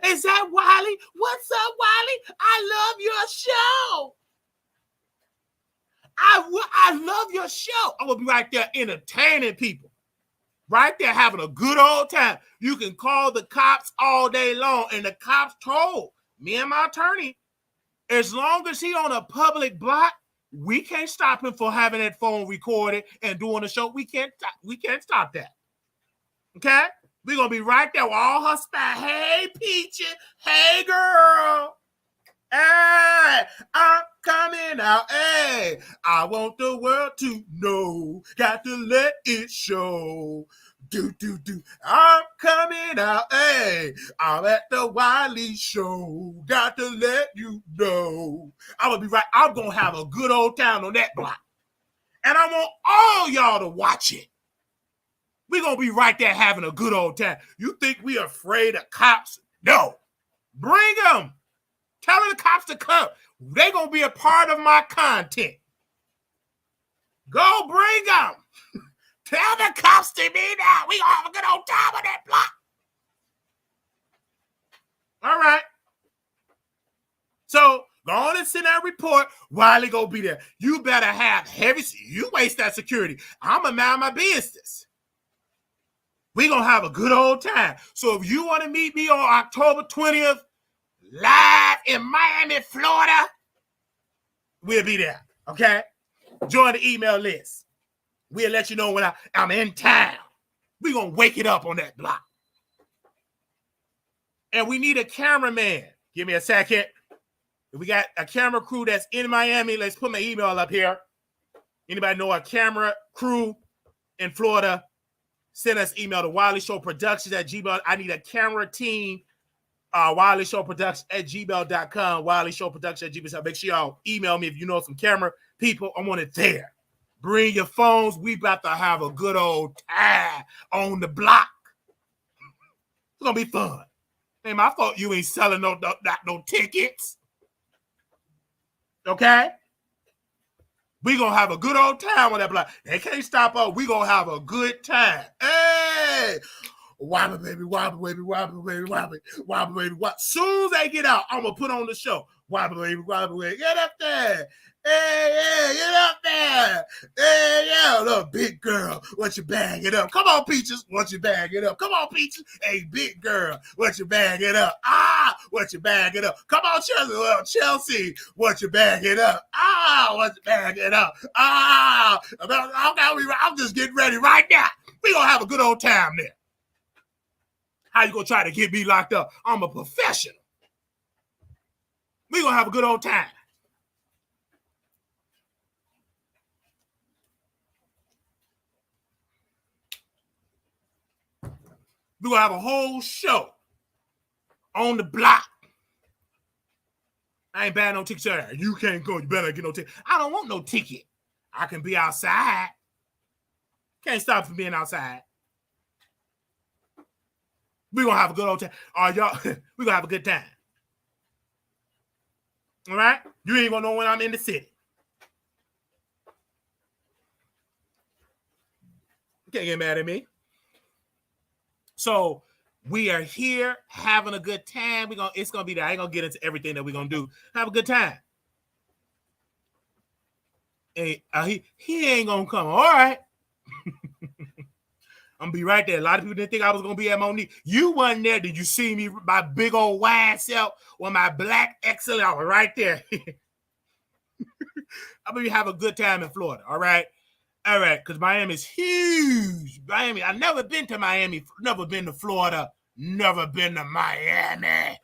Is that Wiley? What's up, Wiley? I love your show. I love your show. I'm going to be right there entertaining people. Right there having a good old time. You can call the cops all day long. And the cops told me and my attorney, as long as he on a public block, we can't stop him from having that phone recorded and doing a show. We can't stop that. Okay? We're going to be right there with all her spot. Hey, Peachy. Hey, girl. Hey, I'm coming out. Hey, I want the world to know. Got to let it show. Do. I'm coming out. Hey, I'm at the Wiley Show. Got to let you know. I'm going to be right. I'm going to have a good old time on that block. And I want all y'all to watch it. We're going to be right there having a good old time. You think we afraid of cops? No. Bring them. Tell the cops to come. They're going to be a part of my content. Go bring them. Tell the cops to be there. We going to have a good old time on that block. All right. So, go on and send that report. Wiley going to be there. You better have heavy. You waste that security. I'm going to mind my business. We're going to have a good old time. So, if you want to meet me on October 20th, live in Miami, Florida, we'll be there, okay? Join the email list. We'll let you know when I'm in town. We're going to wake it up on that block. And we need a cameraman. Give me a second. If we got a camera crew that's in Miami, let's put my email up here. Anybody know a camera crew in Florida? Send us email to WileyShowProductions@gmail. I need a camera team. WileyShowProductions@gmail.com. WileyShowProductions@gmail. Make sure y'all email me if you know some camera people. I want it there. Bring your phones. We about to have a good old time on the block. It's going to be fun. Ain't my fault you ain't selling no tickets. Okay? We gonna have a good old time on that block. They can't stop us. We gonna have a good time. Hey, wobble baby, wobble baby, wobble baby, wobble, wobble baby, wobble. Soon as they get out, I'm gonna put on the show. Wobble baby, wobble baby, get up there. Hey, yeah, get up there. Hey, yeah, look, big girl, what you bag it up? Come on, Peaches, what you bag it up? Come on, Peaches. Hey, big girl, what you bag it up? Ah, what you bag it up? Come on, Chelsea, well, Chelsea, what you bag it up? Ah, what you bag it up? Ah, I'm just getting ready right now. We gonna have a good old time there. How you gonna try to get me locked up? I'm a professional. We gonna have a good old time. We're going to have a whole show on the block. I ain't buying no ticket. You can't go. You better get no ticket. I don't want no ticket. I can be outside. Can't stop from being outside. We're going to have a good old time. Y'all, we're going to have a good time. All right? You ain't going to know when I'm in the city. You can't get mad at me. So we are here having a good time. It's gonna be there. I ain't gonna get into everything that we're gonna do. Have a good time. And he ain't gonna come. All right. I'm gonna be right there. A lot of people didn't think I was gonna be at Monique. You wasn't there. Did you see me? My big old wide self with my black XL. I was right there. I'm gonna have a good time in Florida. All right. All right, because Miami's huge. Miami, I've never been to Miami, never been to Florida, never been to Miami.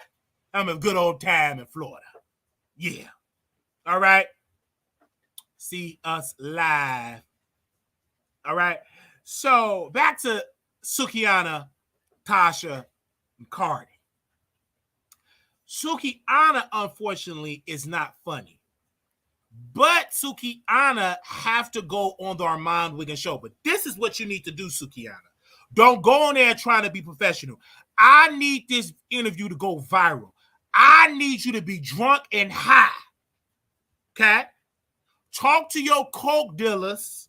I'm a good old time in Florida. Yeah. All right. See us live. All right. So back to Sukihana, Tasha, and Cardi. Sukihana, unfortunately, is not funny. But Sukihana have to go on the Armand Wiggins show. But this is what you need to do, Sukihana. Don't go on there trying to be professional. I need this interview to go viral. I need you to be drunk and high. Okay? Talk to your coke dealers.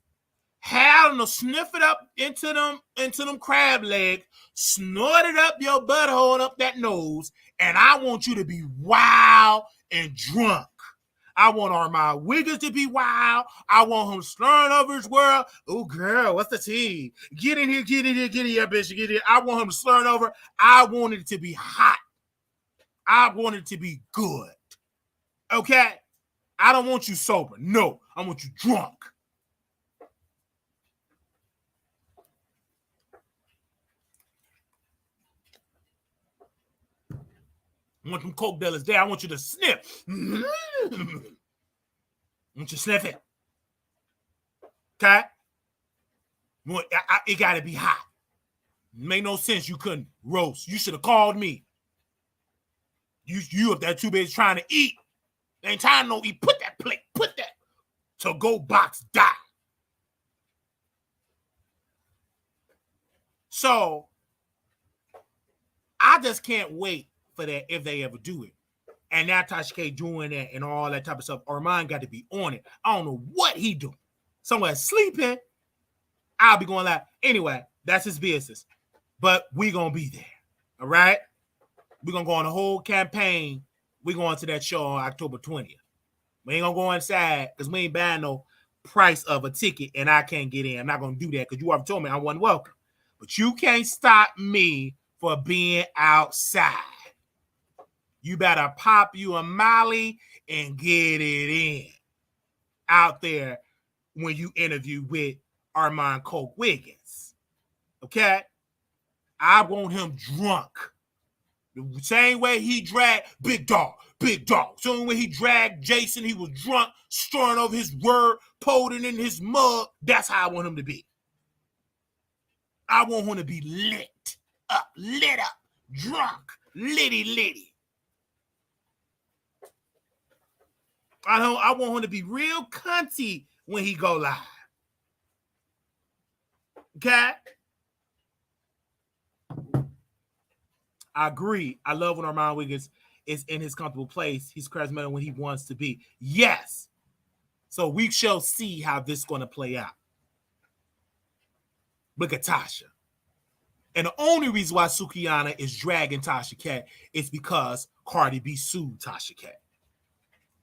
Have them sniff it up into them crab legs. Snort it up your butthole and up that nose. And I want you to be wild and drunk. I want Armand Wiggins to be wild. I want him slurring over his world. Oh, girl, what's the tea? Get in here, bitch. Get in. I want him to slurring over. I want it to be hot. I want it to be good. Okay? I don't want you sober. No, I want you drunk. I want them coke dealers there. I want you to sniff. I want you to sniff it. Okay? It got to be hot. Make no sense you couldn't roast. You should have called me. You up there too busy trying to eat. Ain't time no eat. Put that plate. Put that to-go box down. So, I just can't wait for that if they ever do it. And now Tasha K doing that and all that type of stuff. Armand got to be on it. I don't know what he doing. Somewhere sleeping. I'll be going like, anyway, that's his business. But we going to be there. All right? We're going to go on the whole campaign. We're going to that show on October 20th. We ain't going to go inside because we ain't buying no price of a ticket and I can't get in. I'm not going to do that because you already told me I wasn't welcome. But you can't stop me for being outside. You better pop you a Molly and get it in out there when you interview with Armand Coke Wiggins. Okay? I want him drunk. The same way he dragged Big Dog. Same way he dragged Jason, he was drunk, storing over his word, poured it in his mug. That's how I want him to be. I want him to be lit up, drunk, litty. I want him to be real cunty when he go live. Okay? I agree. I love when Armand Wiggins is in his comfortable place. He's charismatic when he wants to be. Yes. So we shall see how this is going to play out. Look at Tasha. And the only reason why Sukihana is dragging Tasha K is because Cardi B sued Tasha K.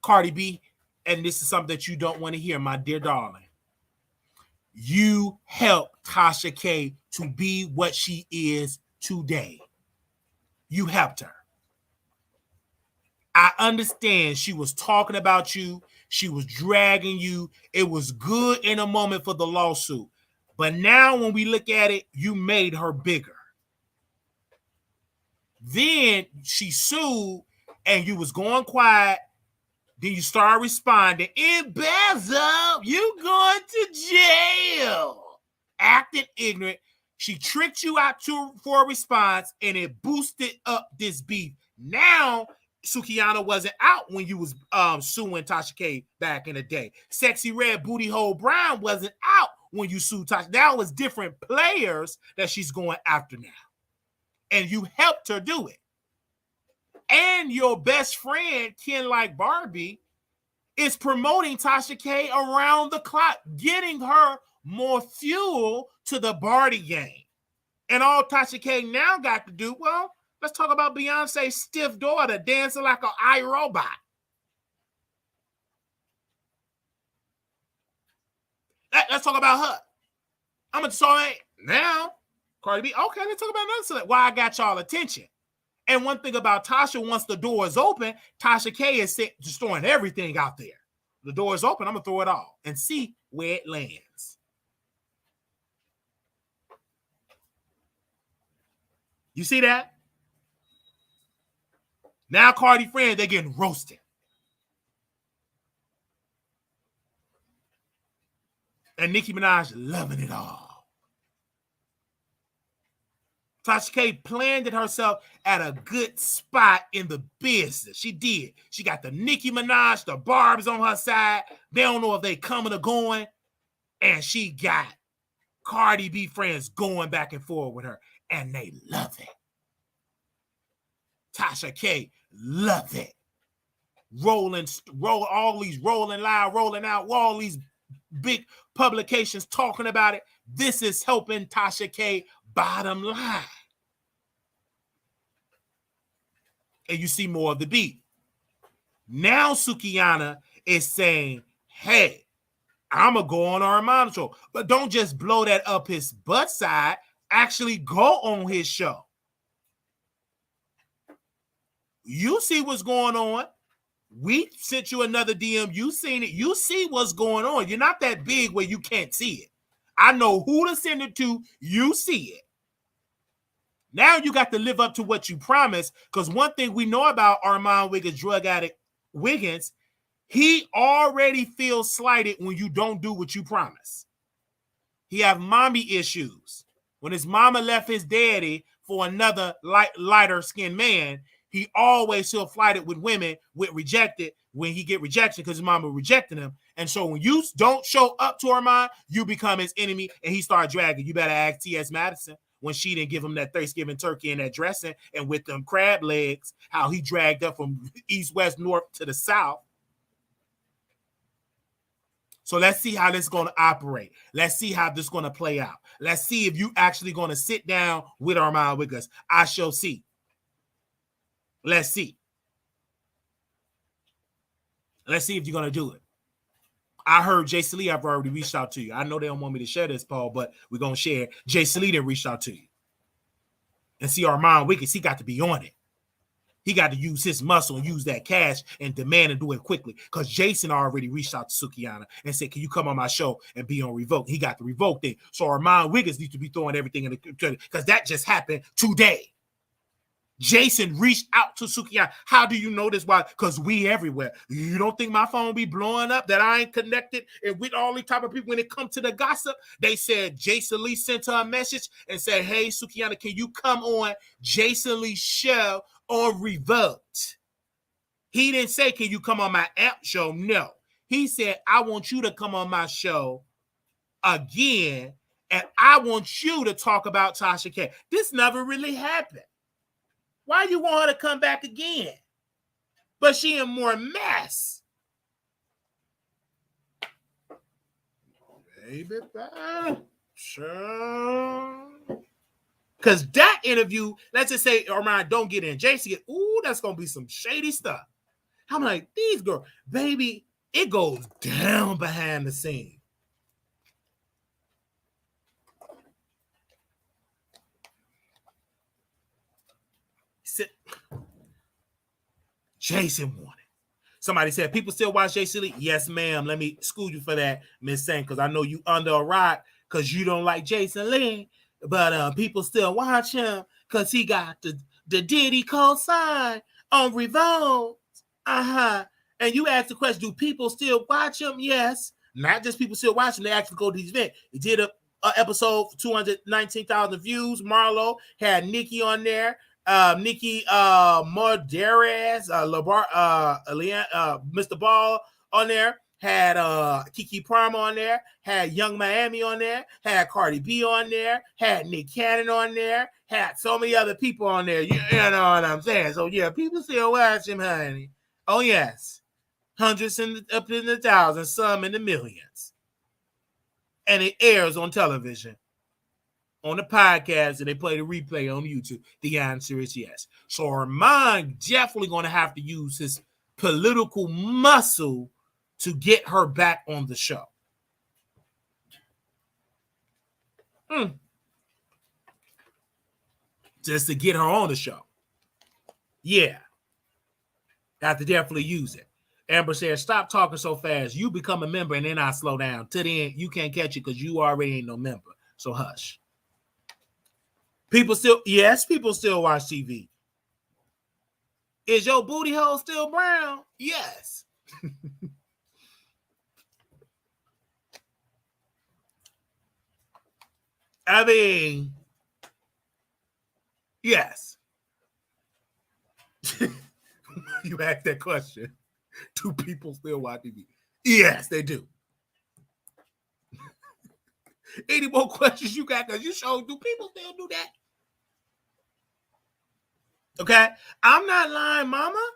Cardi B, and this is something that you don't want to hear, my dear darling. You helped Tasha K to be what she is today. You helped her. I understand she was talking about you. She was dragging you. It was good in a moment for the lawsuit. But now when we look at it, you made her bigger. Then she sued and you was going quiet. Then you start responding. Embezzle, you going to jail. Acting ignorant. She tricked you out for a response and it boosted up this beef. Now, Sukihana wasn't out when you was suing Tasha K back in the day. Sexy Red Booty Hole Brown wasn't out when you sued Tasha. Now it's different players that she's going after now. And you helped her do it. And your best friend, Ken Like Barbie, is promoting Tasha K around the clock, getting her more fuel to the Barty game. And all Tasha K now got to do, well, let's talk about Beyonce's stiff daughter dancing like an iRobot. Let's talk about her. I'm going to say now, Cardi B, okay, let's talk about another select. Why I got y'all attention. And one thing about Tasha, once the door is open, Tasha K is just throwing everything out there. The door is open, I'm going to throw it all and see where it lands. You see that? Now Cardi friends, they're getting roasted. And Nicki Minaj loving it all. Tasha K planned it herself at a good spot in the business. She did. She got the Nicki Minaj, the Barbs on her side. They don't know if they coming or going. And she got Cardi B friends going back and forth with her. And they love it. Tasha K love it. Rolling loud, rolling out, all these big publications talking about it. This is helping Tasha K bottom line. And you see more of the beat. Now Sukihana is saying, hey, I'm going to go on Armando show. But don't just blow that up his butt side. Actually go on his show. You see what's going on. We sent you another DM. You seen it. You see what's going on. You're not that big where you can't see it. I know who to send it to. You see it. Now you got to live up to what you promised, because one thing we know about Armand Wiggins, drug addict Wiggins, he already feels slighted when you don't do what you promise. He have mommy issues. When his mama left his daddy for another lighter-skinned man, he always feel flighted with women, with rejected, when he get rejection because his mama rejected him. And so when you don't show up to Armand, you become his enemy, and he start dragging. You better ask T.S. Madison. When she didn't give him that Thanksgiving turkey and that dressing, and with them crab legs, how he dragged up from east, west, north to the south. So let's see how this is going to operate. Let's see how this is going to play out. Let's see if you actually going to sit down with Armand Wiggins. I shall see. Let's see. Let's see if you're going to do it. I heard Jay Lee have already reached out to you. I know they don't want me to share this, Paul, but we're going to share. Jay Lee didn't reach out to you. And see, Armand Wiggins, he got to be on it. He got to use his muscle and use that cash and demand and do it quickly, because Jason already reached out to Sukihana and said, can you come on my show and be on Revoke? He got the Revoke thing. So Armand Wiggins needs to be throwing everything in the, because that just happened today. Jason reached out to Sukihana. How do you know this? Why? Because we everywhere. You don't think my phone be blowing up that I ain't connected and with all these type of people? When it comes to the gossip, they said Jason Lee sent her a message and said, hey, Sukihana, can you come on Jason Lee's show on Revoked? He didn't say, can you come on my app show? No. He said, I want you to come on my show again, and I want you to talk about Tasha K. This never really happened. Why you want her to come back again? But she in more mess. Baby, sure. Because that interview, let's just say, Armand, don't get in. Jason get, ooh, that's going to be some shady stuff. I'm like, these girls, baby, it goes down behind the scene. Jason wanted. Somebody said, people still watch Jason Lee? Yes, ma'am. Let me school you for that, Miss Saint, because I know you under a rock because you don't like Jason Lee. But people still watch him because he got the Diddy co-sign on Revolt. And you asked the question, do people still watch him? Yes. Not just people still watching, they actually go to these events. He did a episode for 219,000 views. Marlo had Nikki on there. Nikki Morderes, Mr. Ball on there, had Kiki Prime on there, had Young Miami on there, had Cardi B on there, had Nick Cannon on there, had so many other people on there. You know what I'm saying? So yeah, people still watch him, honey. Oh yes, hundreds up in the thousands, some in the millions, and it airs on television. On the podcast, and they play the replay on YouTube? The answer is yes. So Armand definitely going to have to use his political muscle to get her back on the show. Just to get her on the show. Yeah. Have to definitely use it. Amber says, stop talking so fast. You become a member and then I slow down. To the end, you can't catch it because you already ain't no member. So hush. People still watch TV. Is your booty hole still brown? Yes. I mean, yes. You asked that question. Do people still watch TV? Yes, they do. Any more questions you got? Because you showed, do people still do that? Okay. I'm not lying, mama.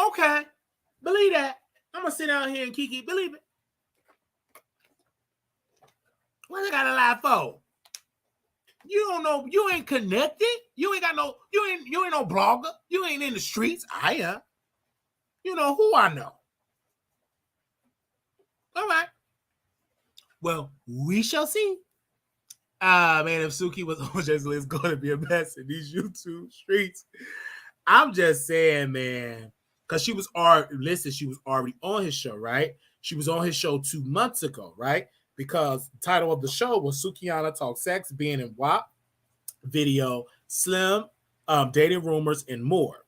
Okay. Believe that. I'm going to sit down here and Kiki. Believe it. What I got to lie for? You don't know. You ain't connected. You ain't got no, you ain't no blogger. You ain't in the streets. I am. You know who I know. All right. Well, we shall see. Man, if Suki was on Jason, it's going to be a mess in these YouTube streets. I'm just saying, man, because she was already on his show, right? She was on his show 2 months ago, right? Because the title of the show was Sukihana Talk Sex, Being in WAP, Video, Slim, Dating Rumors, and more.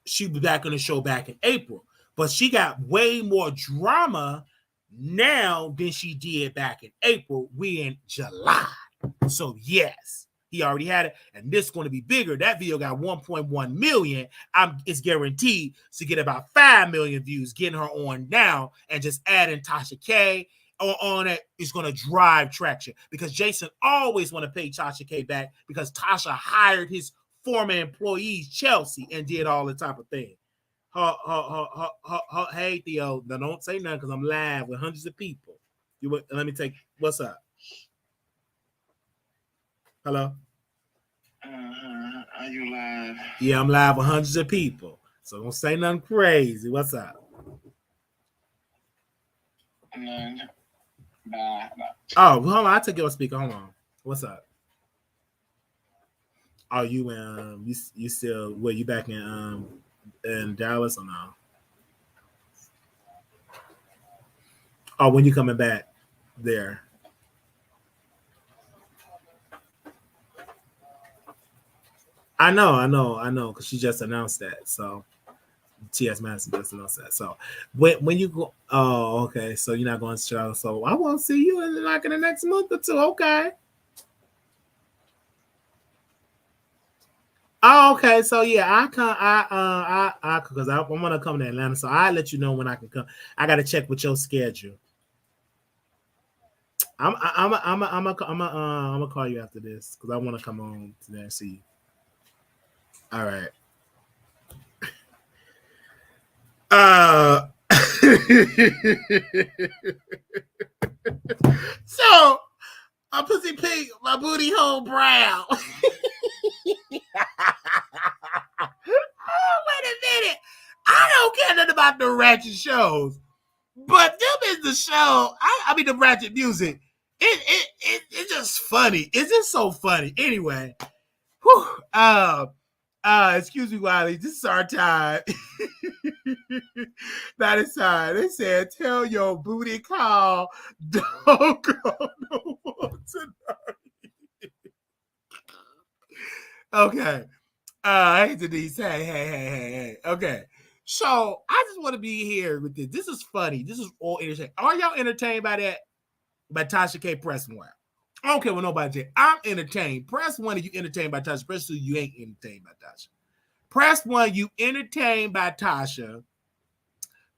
She was back on the show back in April, but she got way more drama now than she did back in April. We in July. So yes, he already had it, and this is going to be bigger. That video got 1.1 million. It's guaranteed to get about 5 million views. Getting her on now and just adding Tasha K on it is going to drive traction because Jason always want to pay Tasha K back because Tasha hired his former employees, Chelsea, and did all the type of thing. Hey Theo, now don't say nothing because I'm live with hundreds of people. Let me take. What's up? Hello? Are you live? Yeah, I'm live with hundreds of people. So don't say nothing crazy. What's up? None. Bye. Oh, hold on. I'll take your speaker. Hold on. What's up? Oh, you still you back in Dallas or no? Oh, when you coming back there? I know, because she just announced that. So T.S. Madison just announced that. So when you go, oh, okay. So you're not going to Chicago. So I won't see you in the next month or 2. Okay. Oh, okay. So yeah, I because I'm gonna come to Atlanta. So I'll let you know when I can come. I gotta check with your schedule. I'm gonna call you after this because I want to come on today and see you. All right. So, my pussy pink, my booty hole brown. Oh, wait a minute. I don't care nothing about the ratchet shows, but them is the show. I mean, the ratchet music. It's just funny. It's just so funny. Anyway, whew, excuse me, Wiley. This is our time. That is time. They said, tell your booty call, don't go no more tonight. Okay. Hey, Denise. Hey. Okay. So I just want to be here with this. This is funny. This is all entertaining. Are y'all entertained by that? By Tasha K. Press 1. I don't care what nobody says. I'm entertained. Press 1 if you entertained by Tasha. Press 2, you ain't entertained by Tasha. Press 1, you entertained by Tasha.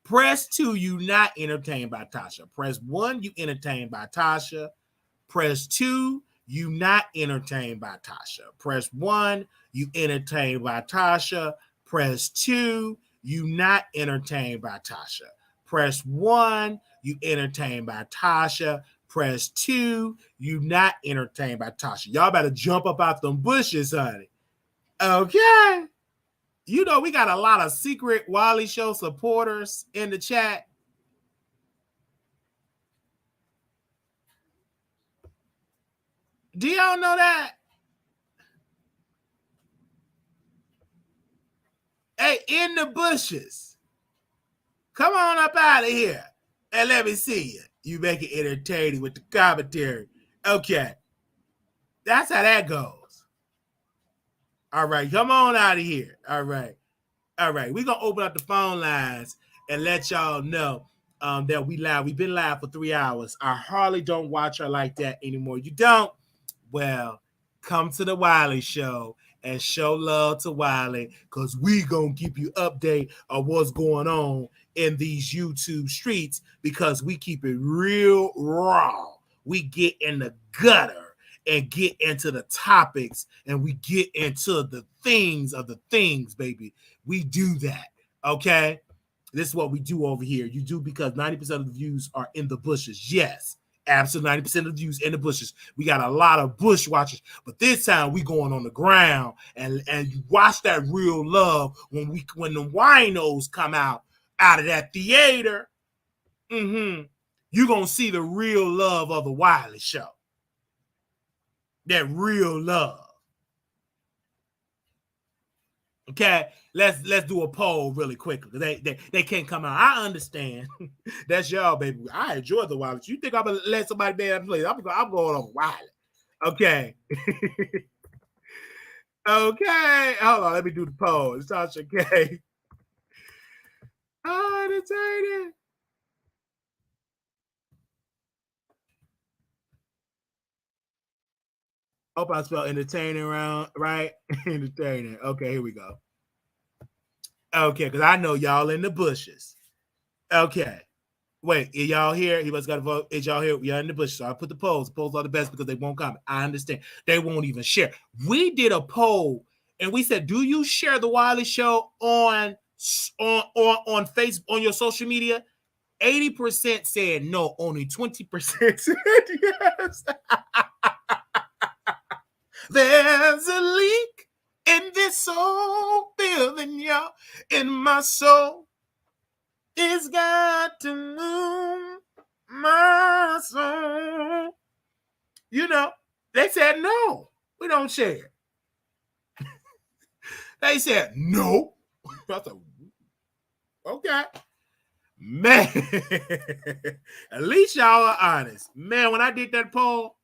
Press 2, you not entertained by Tasha. Press 1, you entertained by Tasha. Press 2, you not entertained by Tasha. Press 1, you entertained by Tasha. Press 2, you not entertained by Tasha. Press 1, you entertained by Tasha. Press 2, you not entertained by Tasha. Y'all better jump up out them bushes, honey. Okay. You know, we got a lot of secret Wiley Show supporters in the chat. Do y'all know that? Hey, in the bushes. Come on up out of here and let me see you. You make it entertaining with the commentary. Okay. That's how that goes. All right. Come on out of here. All right. We're going to open up the phone lines and let y'all know that we live. We've been live for 3 hours. I hardly don't watch her like that anymore. You don't? Well, come to the Wiley Show and show love to Wiley, because we going to keep you update on what's going on in these YouTube streets, because we keep it real raw. We get in the gutter and get into the topics, and we get into the things of the things, baby. We do that, okay? This is what we do over here. You do because 90% of the views are in the bushes. Yes, absolutely 90% of the views in the bushes. We got a lot of bush watchers, but this time we going on the ground, and you watch that real love when the winos come out of that theater. You're going to see the real love of the Wiley Show. That real love. Okay, let's do a poll really quickly. They can't come out. I understand. That's y'all, baby. I enjoy the Wiley. You think I'm gonna let somebody be able to play? I'm going on Wiley. Okay. Okay. Hold on. Let me do the poll. It's Tasha K. Oh, entertaining. Hope I spelled entertaining right. Entertaining. Okay, here we go. Okay, because I know y'all in the bushes. Okay. Wait, are y'all here? He must got to vote. Is y'all here? Y'all in the bushes. So I put the polls. The polls are the best because they won't comment. I understand. They won't even share. We did a poll and we said, do you share the Wiley Show on Facebook, on your social media? 80% said no. Only 20% said yes. There's a leak in this soul building, y'all. In my soul, it's got to move my soul. You know, they said no. We don't share. They said no. I thought, okay. Man, at least y'all are honest. Man, when I did that poll,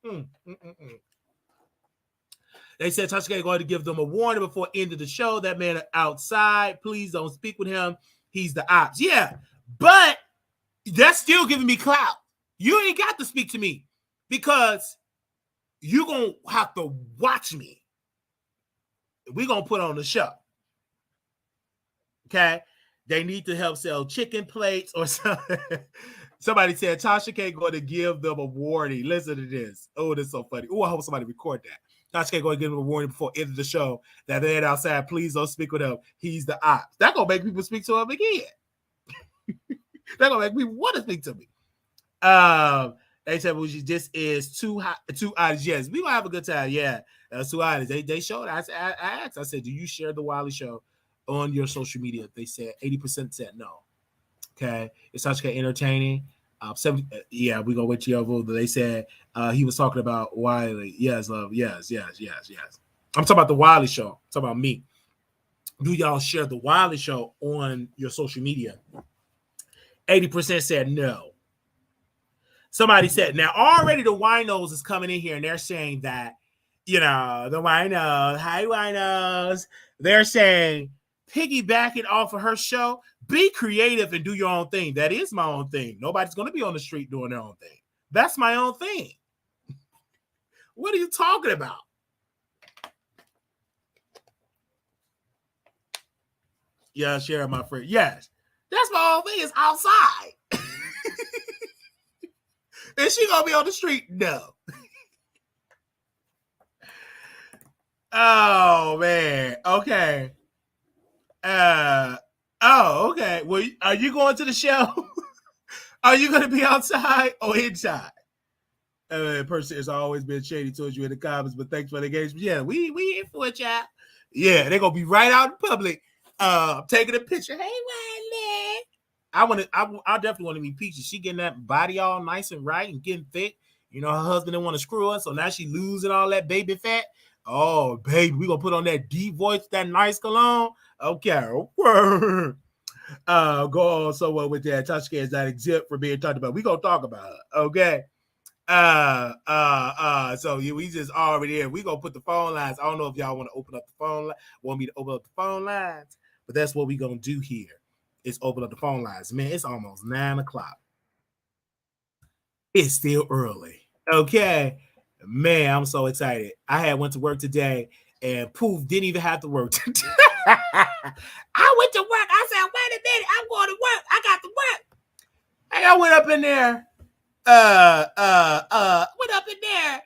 they said Tasha K going to give them a warning before end of the show. That man outside. Please don't speak with him. He's the ops. Yeah, but that's still giving me clout. You ain't got to speak to me because you're going to have to watch me. We're going to put on the show. Okay? They need to help sell chicken plates or something. Somebody said Tasha K going to give them a warning. Listen to this. Oh, this is so funny. Oh, I hope somebody record that. Tasha K going to give them a warning before end of the show that man outside, please don't speak with him. He's the ops. That's going to make people speak to him again. That's going to make people want to speak to me. They said, well, this is two items. Yes, we gonna have a good time. Yeah, two items. They showed. I asked. I said, do you share the Wiley Show on your social media? They said 80% said no. Okay, it's such entertaining. 70, yeah, we gonna wait till your vote. They said he was talking about Wiley. Yes, love. Yes. I'm talking about the Wiley Show. I'm talking about me. Do y'all share the Wiley Show on your social media? 80% said no. Somebody said, now already the Winos is coming in here and they're saying that, the Winos, hi Winos, they're saying, piggybacking off of her show, be creative and do your own thing. That is my own thing. Nobody's going to be on the street doing their own thing. That's my own thing. What are you talking about? Yeah, share my friend. Yes, that's my own thing. It's outside. Is she gonna be on the street? No. Oh man. Okay. Okay. Well, are you going to the show? Are you gonna be outside or inside? Person has always been shady towards you in the comments, but thanks for the engagement. Yeah, we in for it, y'all. Yeah, they're gonna be right out in public, taking a picture. Hey, Wiley. I definitely want to meet Peaches. She getting that body all nice and right and getting fit. Her husband didn't want to screw her, so now she losing all that baby fat. Oh, baby, we gonna put on that deep voice, that nice cologne. Okay. Go on so well with that. Tasha is not exempt from being talked about. We gonna talk about her. Okay. So we just already here. We gonna put the phone lines. I don't know if y'all want to open up the phone. Want me to open up the phone lines, but that's what we gonna do here. Is open up the phone lines. Man, it's almost 9 o'clock. It's still early. Okay. Man, I'm so excited. I went to work today and poof, didn't even have to work. I went to work. I said, wait a minute, I'm going to work. I got to work. Hey, I went up in there. Went up in there.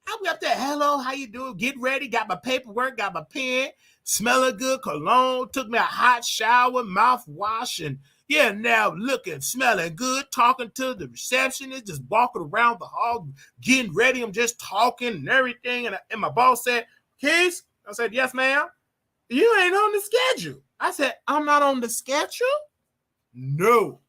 I went up there. Hello, how you doing? Get ready. Got my paperwork, got my pen. Smelling good, cologne, took me a hot shower, mouthwash, and yeah, now looking, smelling good, talking to the receptionist, just walking around the hall, getting ready. I'm just talking and everything. And my boss said, Keith? I said, yes, ma'am. You ain't on the schedule. I said, I'm not on the schedule? No.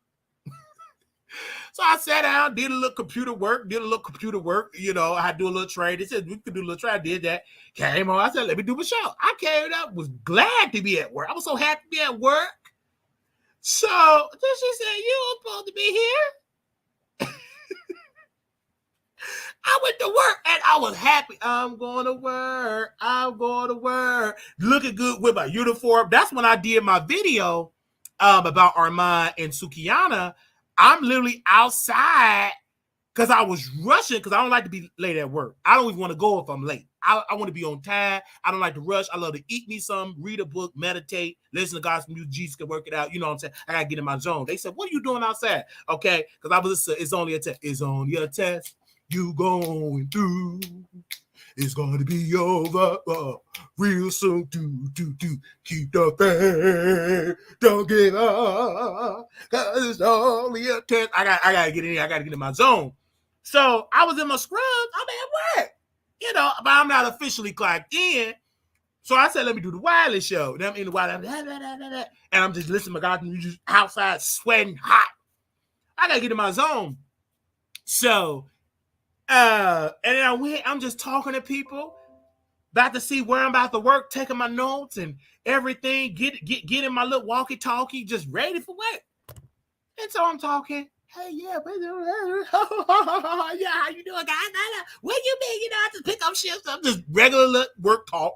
So I sat down, did a little computer work. I had to do a little trade. They said, we could do a little trade. I did that. Came on. I said, let me do my show. I came up, was glad to be at work. I was so happy to be at work. So then she said, you were supposed to be here. I went to work and I was happy. I'm going to work. Looking good with my uniform. That's when I did my video about Armand and Sukiyana. I'm literally outside because I was rushing because I don't like to be late at work. I don't even want to go if I'm late. I want to be on time. I don't like to rush. I love to eat me some, read a book, meditate, listen to gospel music. Jesus can work it out. You know what I'm saying? I got to get in my zone. They said, what are you doing outside? Okay, because it's only a test. It's only a test you going through. It's going to be over real soon. Keep the faith. Don't give up. Because it's only a test. I got to get in here. I got to get in my zone. So I was in my scrubs. I'm at work. But I'm not officially clocked in. So I said, let me do the Wiley Show. And I'm in the Wiley, and I'm just listening to my God music outside, sweating hot. I got to get in my zone. So, and then I'm just talking to people, about to see where I'm about to work, taking my notes and everything, getting my little walkie-talkie, just ready for work. And so I'm talking. Hey, yeah, yeah, how you doing, guys? What you mean? I just pick up shifts. I'm just regular work talk.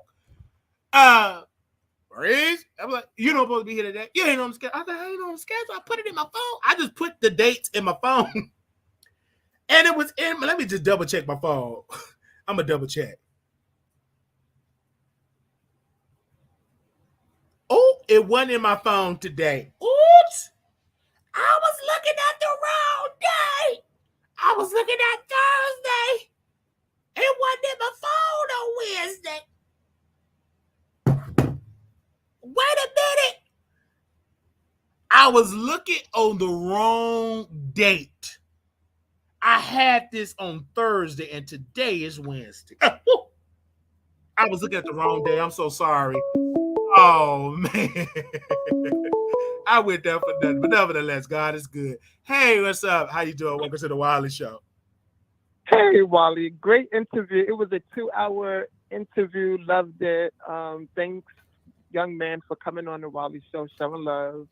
Maurice, I'm like, you don't supposed to be here today. You ain't on the schedule. I said, I ain't on the schedule. I put it in my phone. I just put the dates in my phone. And it was in, let me just double check my phone. I'm going to double check. Oh, it wasn't in my phone today. Oops. I was looking at the wrong day. I was looking at Thursday. It wasn't in my phone on Wednesday. Wait a minute. I was looking on the wrong date. I had this on Thursday, and today is Wednesday. I was looking at the wrong day. I'm so sorry. Oh, man. I went there for nothing. But nevertheless, God is good. Hey, what's up? How you doing? Welcome to the Wiley Show. Hey, Wally. Great interview. It was a 2-hour interview. Loved it. Thanks, young man, for coming on the Wiley Show, showing love.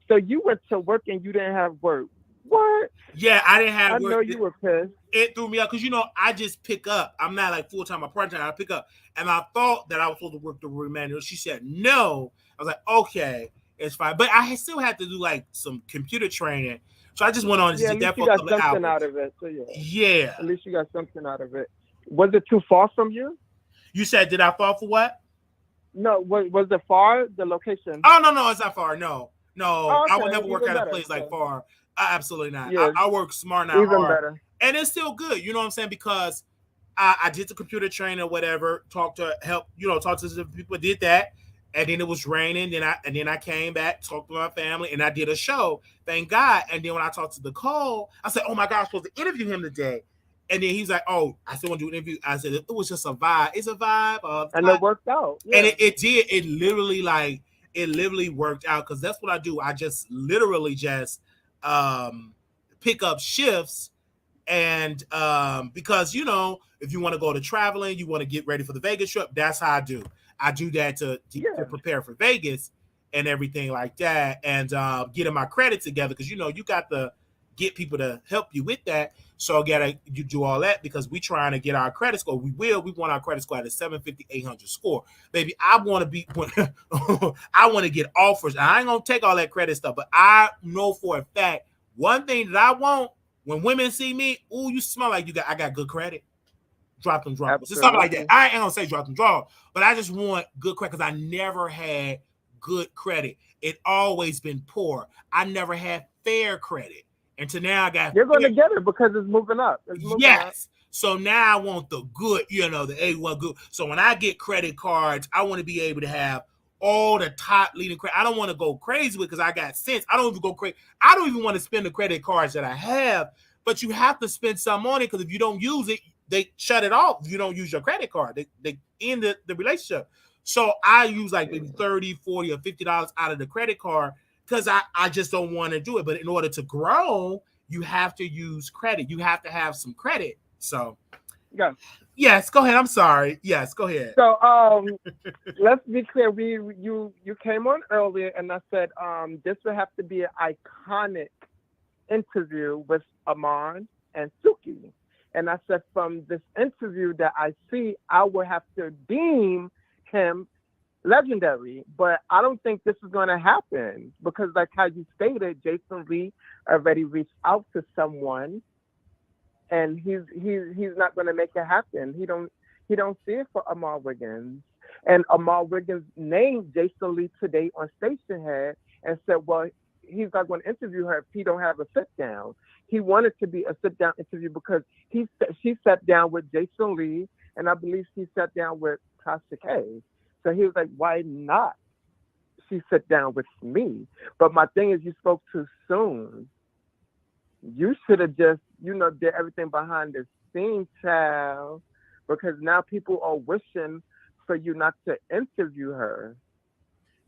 So you went to work and you didn't have work. What? Yeah, I didn't have I work. know you were pissed. It threw me out because, I just pick up. I'm not like full-time or part-time. I pick up. And I thought that I was supposed to work the manual. She said no. I was like, okay, it's fine. But I still had to do like some computer training. So I just went on and did that for a couple of hours. Out of it. So yeah. At least you got something out of it. Was it too far from you? You said, did I fall for what? No, was it far, the location? Oh, no, it's not far. No. Oh, okay. I would never work at a place like far. Absolutely not. Yeah. I work smart now. Even better. And it's still good. You know what I'm saying? Because I did the computer training or whatever, talk to the people, did that. And then it was raining. Then I came back, talked to my family, and I did a show. Thank God. And then when I talked to DaCole, I said, oh my God, I'm supposed to interview him today. And then he's like, oh, I still want to do an interview. I said, it was just a vibe. It's a vibe. And it worked out. Yeah. And it did. It literally worked out because that's what I do. I just literally just pick up shifts. And because, if you want to go to traveling, you want to get ready for the Vegas trip, that's how I do. I do that to prepare for Vegas and everything like that, and getting my credit together because, you got to get people to help you with that. So you do all that because we trying to get our credit score. We want our credit score at a 750, 800 score. Baby, I want to get offers. I ain't going to take all that credit stuff, but I know for a fact, one thing that I want when women see me, ooh, you smell like I got good credit. Drop them draws. It's something like that. I ain't gonna say drop them draws, but I just want good credit because I never had good credit. It always been poor. I never had fair credit. And to now I got. You're going to get it because it's moving up. Yes. So now I want the good, the A1 good. So when I get credit cards, I want to be able to have all the top leading credit. I don't want to go crazy with because I got sense. I don't even go crazy. I don't even want to spend the credit cards that I have, but you have to spend some on it because if you don't use it, they shut it off. If you don't use your credit card, they end the relationship. So I use like maybe $30, $40, or $50 out of the credit card because I just don't want to do it. But in order to grow, you have to use credit. You have to have some credit. So yes, go ahead. I'm sorry. Yes, go ahead. So let's be clear. You came on earlier and I said this would have to be an iconic interview with Amon and Suki. And I said, from this interview that I see, I will have to deem him legendary. But I don't think this is going to happen because, like how you stated, Jason Lee already reached out to someone, and he's not going to make it happen. He don't see it for Amal Wiggins. And Amal Wiggins named Jason Lee today on Station Head and said, well, he's not going to interview her if he don't have a sit down. He wanted to be a sit down interview because she sat down with Jason Lee, and I believe she sat down with Tasha K. So he was like, why not she sit down with me? But my thing is, you spoke too soon. You should have just, did everything behind the scenes, child, because now people are wishing for you not to interview her.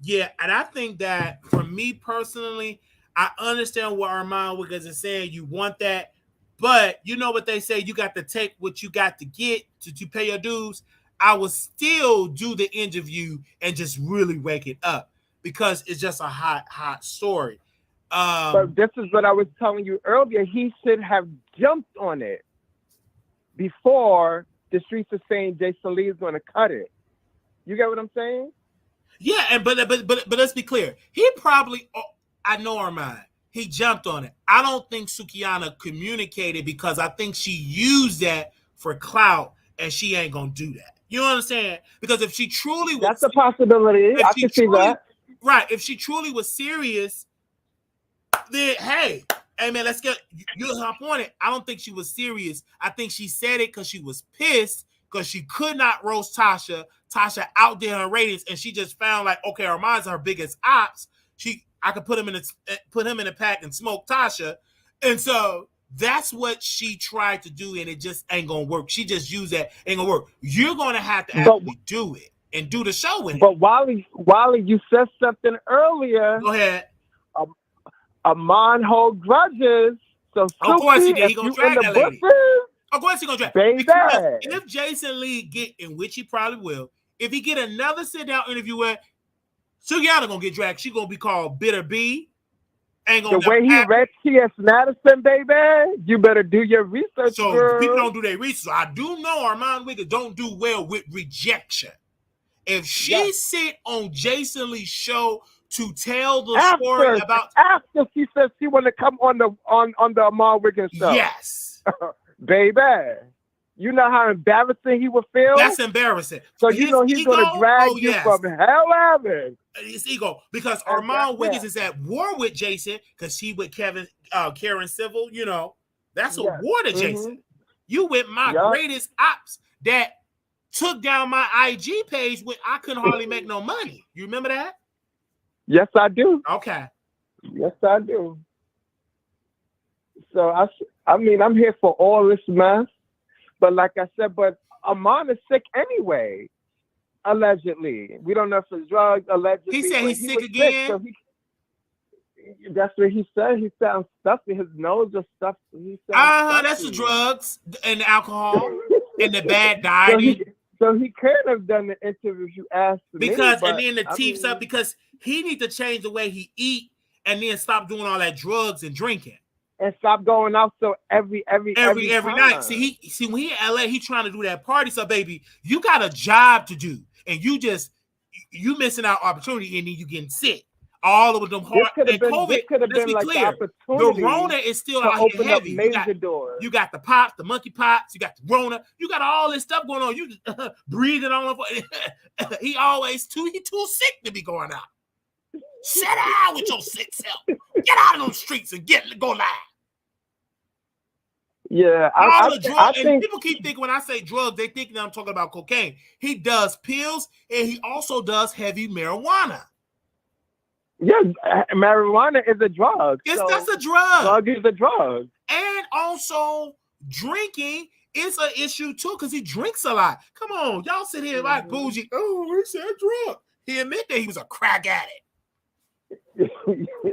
Yeah, and I think that for me personally, I understand what Armand Wiggins is saying. You want that, but you know what they say, you got to take what you got to get to pay your dues. I will still do the interview and just really wake it up because it's just a hot story. But this is what I was telling you earlier. He should have jumped on it before the streets are saying Jason Lee is going to cut it. You get what I'm saying? Yeah, and but let's be clear. He probably, I know Armand, he jumped on it. I don't think Sukiana communicated because I think she used that for clout, and she ain't gonna do that. You know what I'm saying? Because if she truly was, that's a possibility. I can see that. Right. If she truly was serious, then hey man, let's get you hop on it. I don't think she was serious. I think she said it because she was pissed because she could not roast Tasha. Tasha out there her ratings, and she just found like, okay, Armand's her biggest ops. I could put him in a pack and smoke Tasha, and so That's what she tried to do, and it just ain't gonna work. She just used that, ain't gonna work. You're gonna have to actually do it and do the show with it. But Wiley, you said something earlier. Go ahead. Amon hold grudges. So of course he Suki, did. He gonna drag that lady. Of course he gonna drag. Baby. Because if Jason Lee get, in which he probably will, if he get another sit down interview where Sugiyana gonna get dragged, she gonna be called Bitter B. Ain't gonna the way he read T.S. Madison, baby, you better do your research. So girl. people don't do their research. I do know Armand Wiggins don't do well with rejection. If she sit on Jason Lee's show to tell the story about after she says she want to come on the Armand Wiggins show, yes, baby, you know how embarrassing he would feel. That's embarrassing. So you know he's gonna drag you from hell heaven. His ego, because Armand Wiggins is at war with Jason because he with Karen Civil. You know that's a war to Jason. You with my greatest ops that took down my IG page when I couldn't hardly make no money. You remember that? Yes, I do. Okay. Yes, I do. So I mean, I'm here for all this mess, but like I said, Amon is sick anyway. Allegedly, we don't know if it's drugs. Allegedly, he said he's sick again. So that's what he said. He sounds stuffy. His nose is stuffy. That's the drugs and the alcohol and the bad dieting. So he could have done the interview you asked me. Because and then the teeth up because he need to change the way he eat and then stop doing all that drugs and drinking. And stop going out so every night. See when he in LA, he trying to do that party. So baby, you got a job to do, and you missing out opportunity, and then you getting sick. All of them hard. And COVID, let's be clear, the Rona is still out here heavy. You got the pops, the monkey pops, you got the Rona, you got all this stuff going on. You breathing on him. He too sick to be going out. Sit down with your sick self. Get out of those streets and go live. Yeah, I think people keep thinking when I say drugs, they think that I'm talking about cocaine. He does pills and he also does heavy marijuana. Yeah, marijuana is a drug. That's a drug. Drug is a drug. And also drinking is an issue too because he drinks a lot. Come on, y'all sit here like bougie. Oh, we said drug. He admitted that he was a crack addict.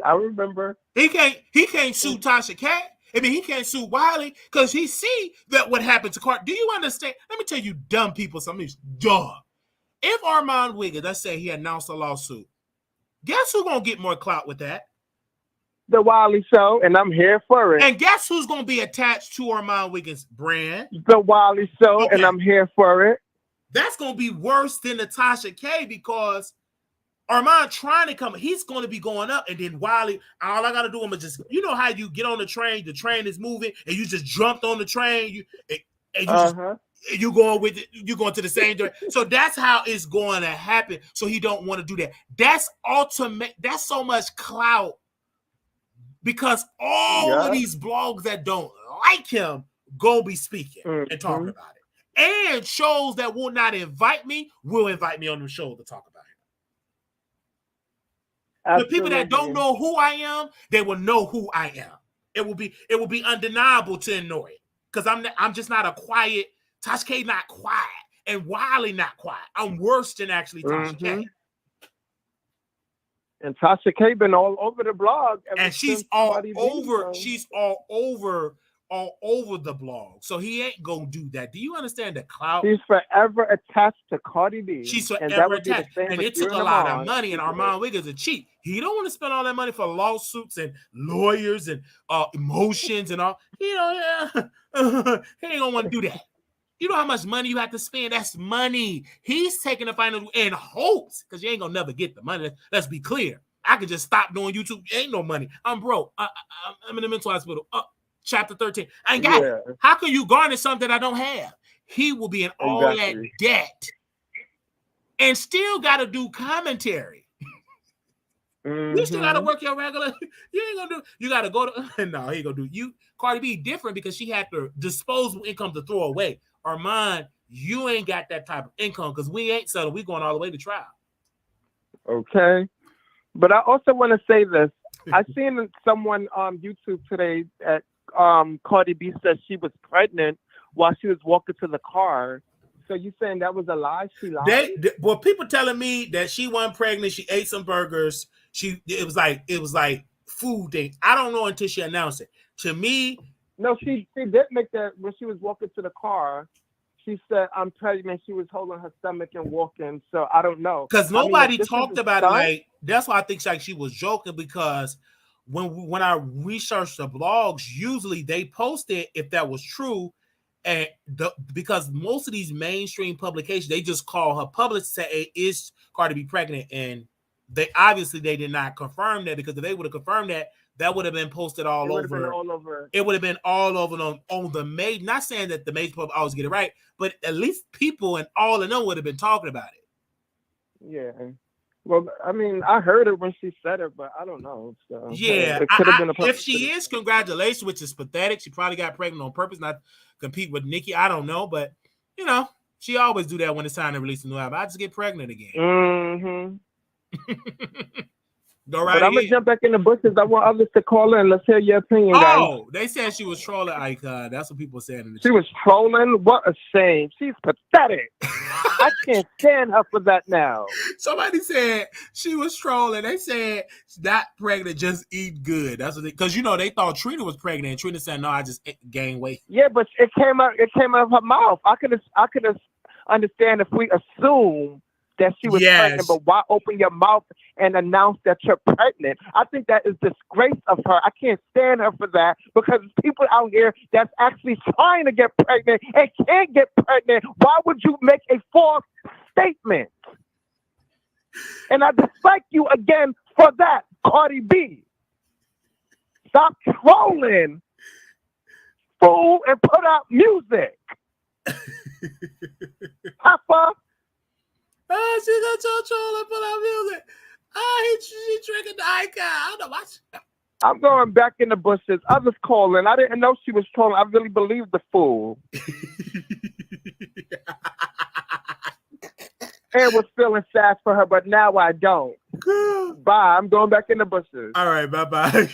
I remember. He can't sue Tasha K. I mean, he can't sue Wiley because he see that what happened to Carter. Do you understand? Let me tell you dumb people something. Dumb. If Armand Wiggins, let's say he announced a lawsuit, guess who's going to get more clout with that? The Wiley Show, and I'm here for it. And guess who's going to be attached to Armand Wiggins' brand? The Wiley Show, and I'm here for it. That's going to be worse than the Tasha K because Armand trying to come, he's going to be going up, and then Wiley, all I got to do is just, you know how you get on the train is moving, and you just jumped on the train, you going with it, you going to the same direction. So that's how it's going to happen. So he don't want to do that. That's ultimate. That's so much clout because all of these blogs that don't like him go be speaking and talking about it, and shows that will not invite me will invite me on the show to talk about it. The people that don't know who I am, they will know who I am. It will be undeniable to ignore it because I'm just not a quiet. Tasha K not quiet and Wiley not quiet. I'm worse than actually Tasha K. And Tasha K been all over the blog, and she's all over. She's all over the blog. So he ain't gonna do that. Do you understand the clout? She's forever attached to Cardi B. She's forever attached, and it took a lot of money. And Armand Wiggins is cheap. He don't want to spend all that money for lawsuits and lawyers and emotions and all. He ain't gonna want to do that. You know how much money you have to spend? That's money. He's taking the final in hopes because you ain't gonna never get the money. Let's be clear. I could just stop doing YouTube. Ain't no money. I'm broke. I'm in the mental hospital. Chapter 13. I ain't got it. How can you garnish something that I don't have? He will be in all that debt and still got to do commentary. You still got to work your regular. You ain't gonna do. You got to go to. No, he ain't gonna do. You Cardi B different because she had the disposable income to throw away. Armand, you ain't got that type of income because we ain't settled. We going all the way to trial. Okay, but I also want to say this. I seen someone on YouTube today at Cardi B said she was pregnant while she was walking to the car. So you saying that was a lie? She lied? Well, people telling me that she wasn't pregnant. She ate some burgers. It was like food thing. I don't know until she announced it. To me, no, she did make that when she was walking to the car. She said, "I'm pregnant." She was holding her stomach and walking. So I don't know because nobody talked about it. Like that's why I think like she was joking because when I researched the blogs, usually they posted if that was true. And because most of these mainstream publications, they just call her publicist say, hey, is Cardi B pregnant? And they obviously they did not confirm that, because if they would have confirmed that, that would have been posted all over. It would have been all over on the maid. Not saying that the maids probably always get it right, but at least people and all of them would have been talking about it. Yeah. Well, I mean, I heard it when she said it, but I don't know. So, yeah, it could have been if she is, congratulations, which is pathetic. She probably got pregnant on purpose, not compete with Nicki. I don't know, but you know, she always do that when it's time to release a new album. I just get pregnant again. Mm-hmm. Go right but I'm gonna jump back in the bushes. I want others to call in. Let's hear your opinion, guys. Oh, they said she was trolling Icon. That's what people said in the She was trolling? What a shame. She's pathetic. I can't stand her for that now. Somebody said she was trolling. They said not pregnant, just eat good. That's what because they thought Trina was pregnant. And Trina said, no, I just gained weight. Yeah, but it came out of her mouth. I could understand if we assume that she was pregnant, but why open your mouth and announce that you're pregnant? I think that is disgrace of her. I can't stand her for that, because people out here that's actually trying to get pregnant and can't get pregnant. Why would you make a false statement? And I dislike you again for that, Cardi B. Stop trolling, fool, and put out music. Papa. Oh, she's gonna troll and put out music. Oh, she triggered the icon. I don't know why. I'm going back in the bushes. I was calling. I didn't know she was trolling. I really believed the fool. And was feeling sad for her, but now I don't. Bye. I'm going back in the bushes. All right, bye-bye.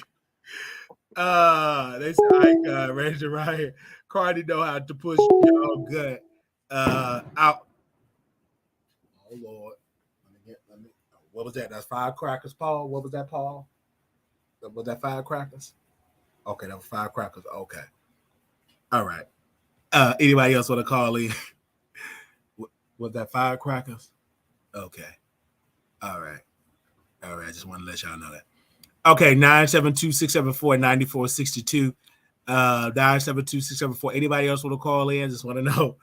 They said icon, Ranger Ryan. Cardi know how to push y'all gut out. Oh Lord, let me. What was that? That's firecrackers, Paul. What was that, Paul? Was that firecrackers? Okay, that was firecrackers. Okay, all right. Anybody else want to call in? Was that firecrackers? Okay, all right. I just want to let y'all know that. Okay, 972-674-9462. 972-674. Anybody else want to call in? Just want to know.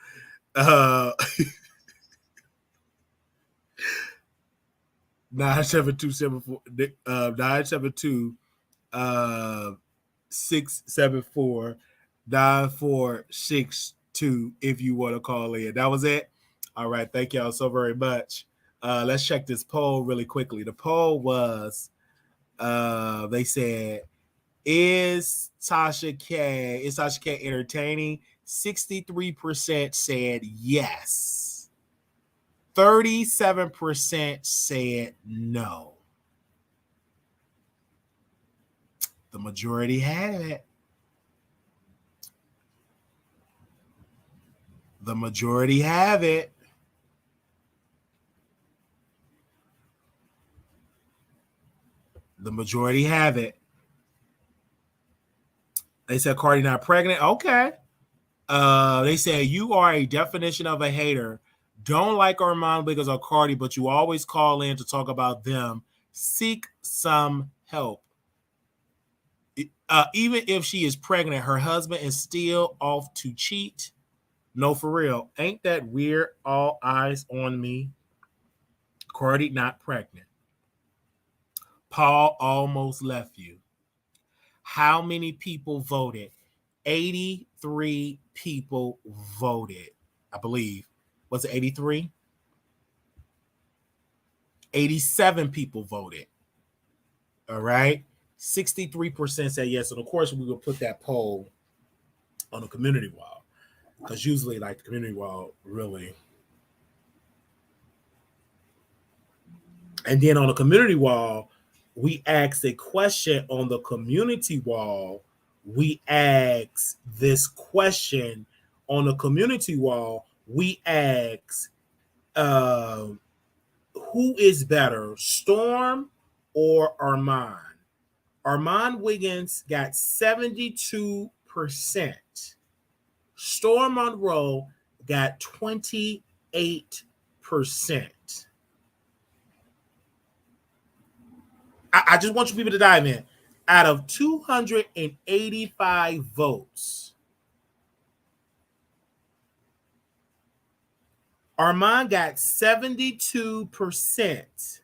972-674-9462 if you want to call in. That was it. All right, thank y'all so very much. Let's check this poll really quickly. The poll was they said, is Tasha K entertaining? 63% said yes. 37% said no. The majority had it. The majority have it. The majority have it. They said Cardi not pregnant. Okay. They said you are a definition of a hater. Don't like Armand because of Cardi, but you always call in to talk about them. Seek some help. Even if she is pregnant, her husband is still off to cheat. No, for real. Ain't that weird? All eyes on me. Cardi not pregnant. Paul almost left you. How many people voted? 83 people voted, I believe. Was it 83? 87 people voted. All right. 63% said yes. And of course, we will put that poll on the community wall, because usually, like, the community wall really. And then on the community wall, we asked a question on the community wall we ask this question on the community wall. We ask, who is better, Storm or Armand? Armand Wiggins got 72%. Storm Monroe got 28%. I just want you people to dive in. Out of 285 votes, Armand got 72%.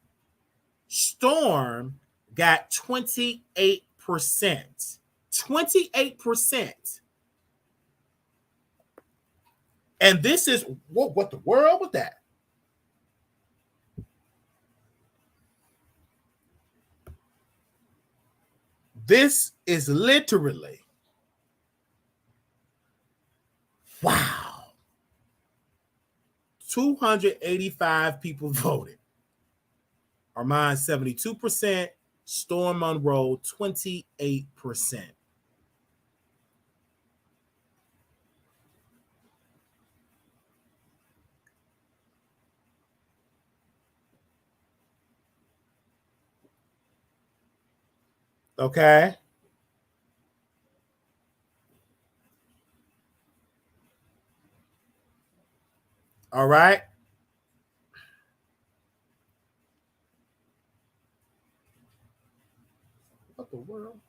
Storm got 28%. 28%. And this is what the world with that? This is literally, wow. 285 people voted. Armand 72%, Storm Monroe 28%. Okay. All right. What the world?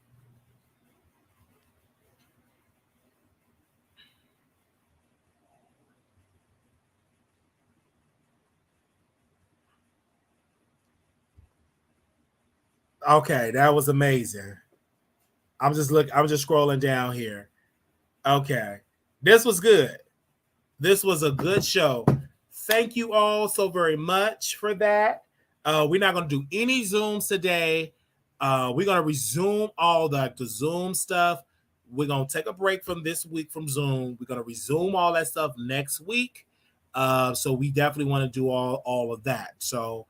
Okay, that was amazing. I'm just scrolling down here. Okay. This was good. This was a good show. Thank you all so very much for that. We're not going to do any Zooms today. We're going to resume all the Zoom stuff. We're going to take a break from this week from Zoom. We're going to resume all that stuff next week. So we definitely want to do all of that. So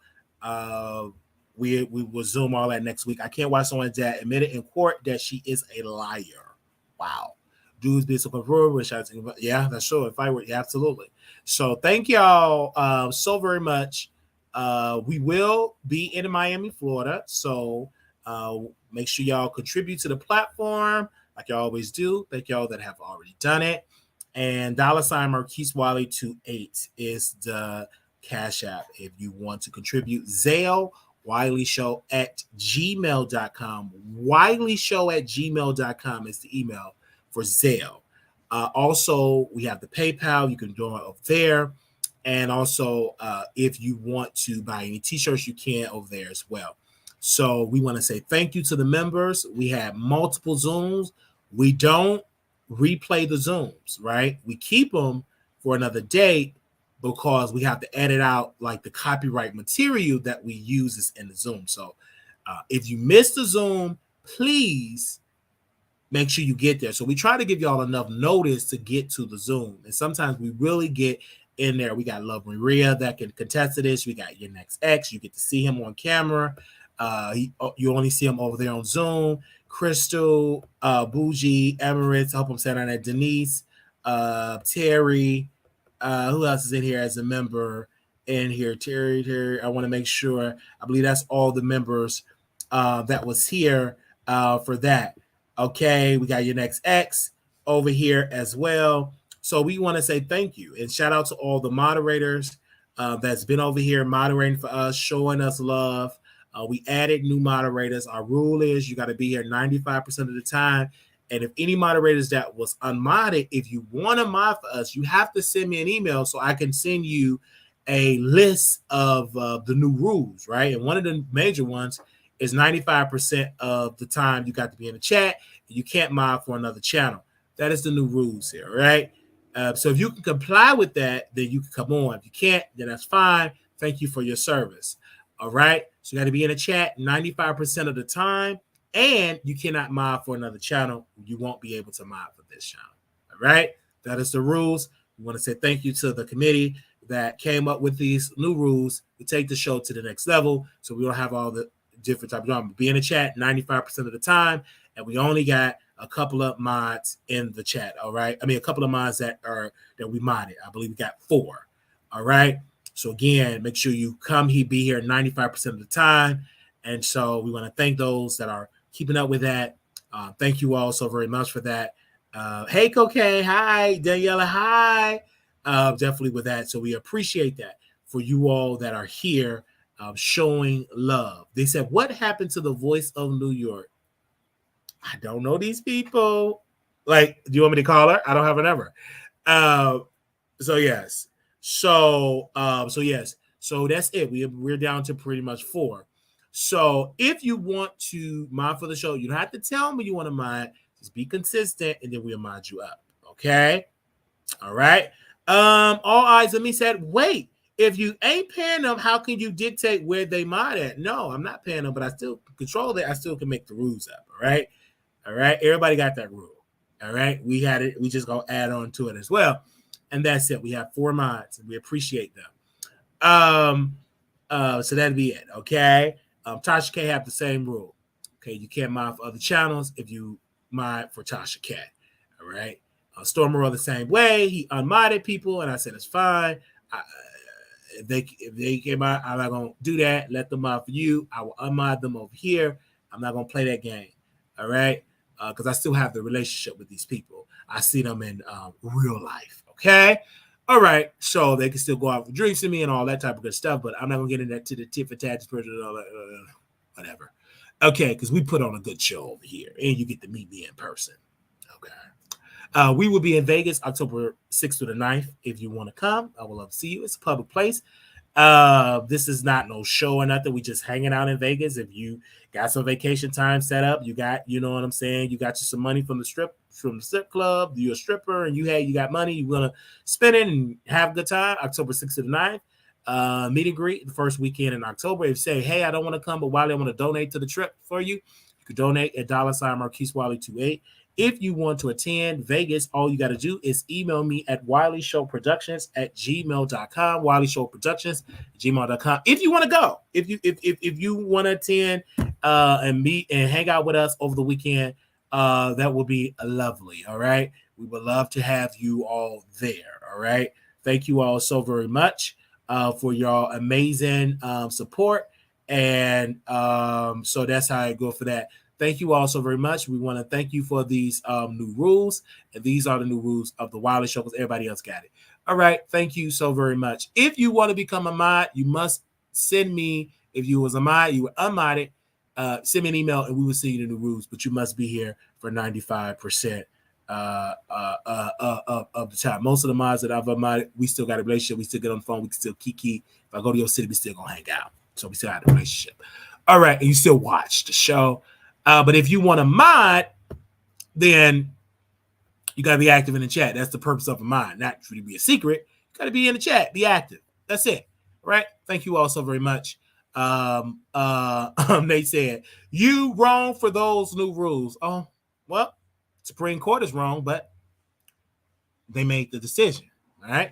we will Zoom all that next week. I can't watch someone that admitted in court that she is a liar. Wow. Dudes be so confused. Yeah, that's true. If I were, yeah, absolutely. So thank y'all so very much. We will be in Miami, Florida. So make sure y'all contribute to the platform like y'all always do. Thank y'all that have already done it. And $ Marquise Wiley 28 is the Cash App if you want to contribute. Zelle, Wiley Show at gmail.com. Wiley Show at gmail.com is the email for Zelle. Also, we have the PayPal. You can do it over there. And also, if you want to buy any t-shirts, you can over there as well. So we want to say thank you to the members. We had multiple Zooms. We don't replay the Zooms, right? We keep them for another day because we have to edit out like the copyright material that we use is in the Zoom. So if you missed the Zoom, please make sure you get there. So we try to give y'all enough notice to get to the Zoom. And sometimes we really get in there. We got Love Maria that can contest to this. We got your next ex. You get to see him on camera. You only see him over there on Zoom. Crystal, Bougie, Emirates, I hope I'm saying that, Denise, Terry, who else is in here as a member in here? Terry, I want to make sure. I believe that's all the members that was here for that. Okay, we got your next ex over here as well. So we want to say thank you and shout out to all the moderators that's been over here moderating for us, showing us love. We added new moderators. Our rule is you got to be here 95% of the time. And if any moderators that was unmodded, if you want to mod for us, you have to send me an email so I can send you a list of the new rules, right? And one of the major ones is 95% of the time you got to be in the chat. You can't mod for another channel. That is the new rules here, right? So if you can comply with that, then you can come on. If you can't, then that's fine. Thank you for your service. All right. So you got to be in the chat 95% of the time, and you cannot mod for another channel. You won't be able to mod for this channel. All right. That is the rules. We want to say thank you to the committee that came up with these new rules to take the show to the next level. So we don't have all the different types of drama. Be in the chat 95% of the time, and we only got a couple of mods in the chat. All right. I mean, a couple of mods that we modded. I believe we got 4. All right. So again, make sure you be here 95% of the time. And so we want to thank those that are keeping up with that. Thank you all so very much for that. Hey, Cocaine. Hi, Daniela. Hi. Definitely with that. So we appreciate that for you all that are here showing love. They said, what happened to the voice of New York? I don't know these people. Like, do you want me to call her? I don't have her number. So yes. So yes. So that's it. We're down to pretty much 4. So if you want to mod for the show, you don't have to tell me you want to mod. Just be consistent, and then we'll mod you up. Okay. All right. All eyes on me said, wait, if you ain't paying them, how can you dictate where they mod at? No, I'm not paying them, but I still control it. I still can make the rules up. All right. All right. Everybody got that rule. All right. We had it. We just gonna add on to it as well. And that's it. We have 4 mods, and we appreciate them. So that'd be it. Okay. Tasha K have the same rule. Okay. You can't mod for other channels if you mod for Tasha K. All right. Stormer the same way. He unmodded people, and I said it's fine. If they came out, I'm not gonna do that. Let them mod for you. I will unmod them over here. I'm not gonna play that game. All right, because I still have the relationship with these people. I see them in real life. Okay, all right. So they can still go out for drinks with me and all that type of good stuff. But I'm not gonna get into that to the tit for tat, and all that, whatever. Okay, because we put on a good show over here, and you get to meet me in person. Okay. We will be in Vegas October 6th to the 9th. If you want to come, I would love to see you. It's a public place. This is not no show or nothing. We just hanging out in Vegas. If you got some vacation time set up, you got, you know what I'm saying, you got you some money from the strip club, you're a stripper, and you got money, you're gonna spend it and have a good time. October 6th to the 9th. Meet and greet the first weekend in October. If you say, hey, I don't want to come, but Wiley, I want to donate to the trip for you, you can donate at $Marquise Wiley 28. If you want to attend Vegas, all you got to do is email me at WileyShowProductions@gmail.com. WileyShowProductions@gmail.com. If you want to go, if you want to attend and meet and hang out with us over the weekend, that will be lovely. All right, we would love to have you all there. All right, thank you all so very much for your amazing support, and so that's how I go for that. Thank you all so very much. We want to thank you for these new rules. And these are the new rules of the Wiley Show because everybody else got it. All right. Thank you so very much. If you want to become a mod, you must send me, if you was a mod, you were unmodded, send me an email and we will send you the new rules. But you must be here for 95% of the time. Most of the mods that I've unmodded, we still got a relationship. We still get on the phone. We can still kiki. If I go to your city, we still going to hang out. So we still have a relationship. All right. And you still watch the show. But if you want to mod, then you got to be active in the chat. That's the purpose of a mod, not for you to be a secret. You got to be in the chat, be active. That's it. All right. Thank you all so very much. They said, you wrong for those new rules. Oh, well, Supreme Court is wrong, but they made the decision. All right.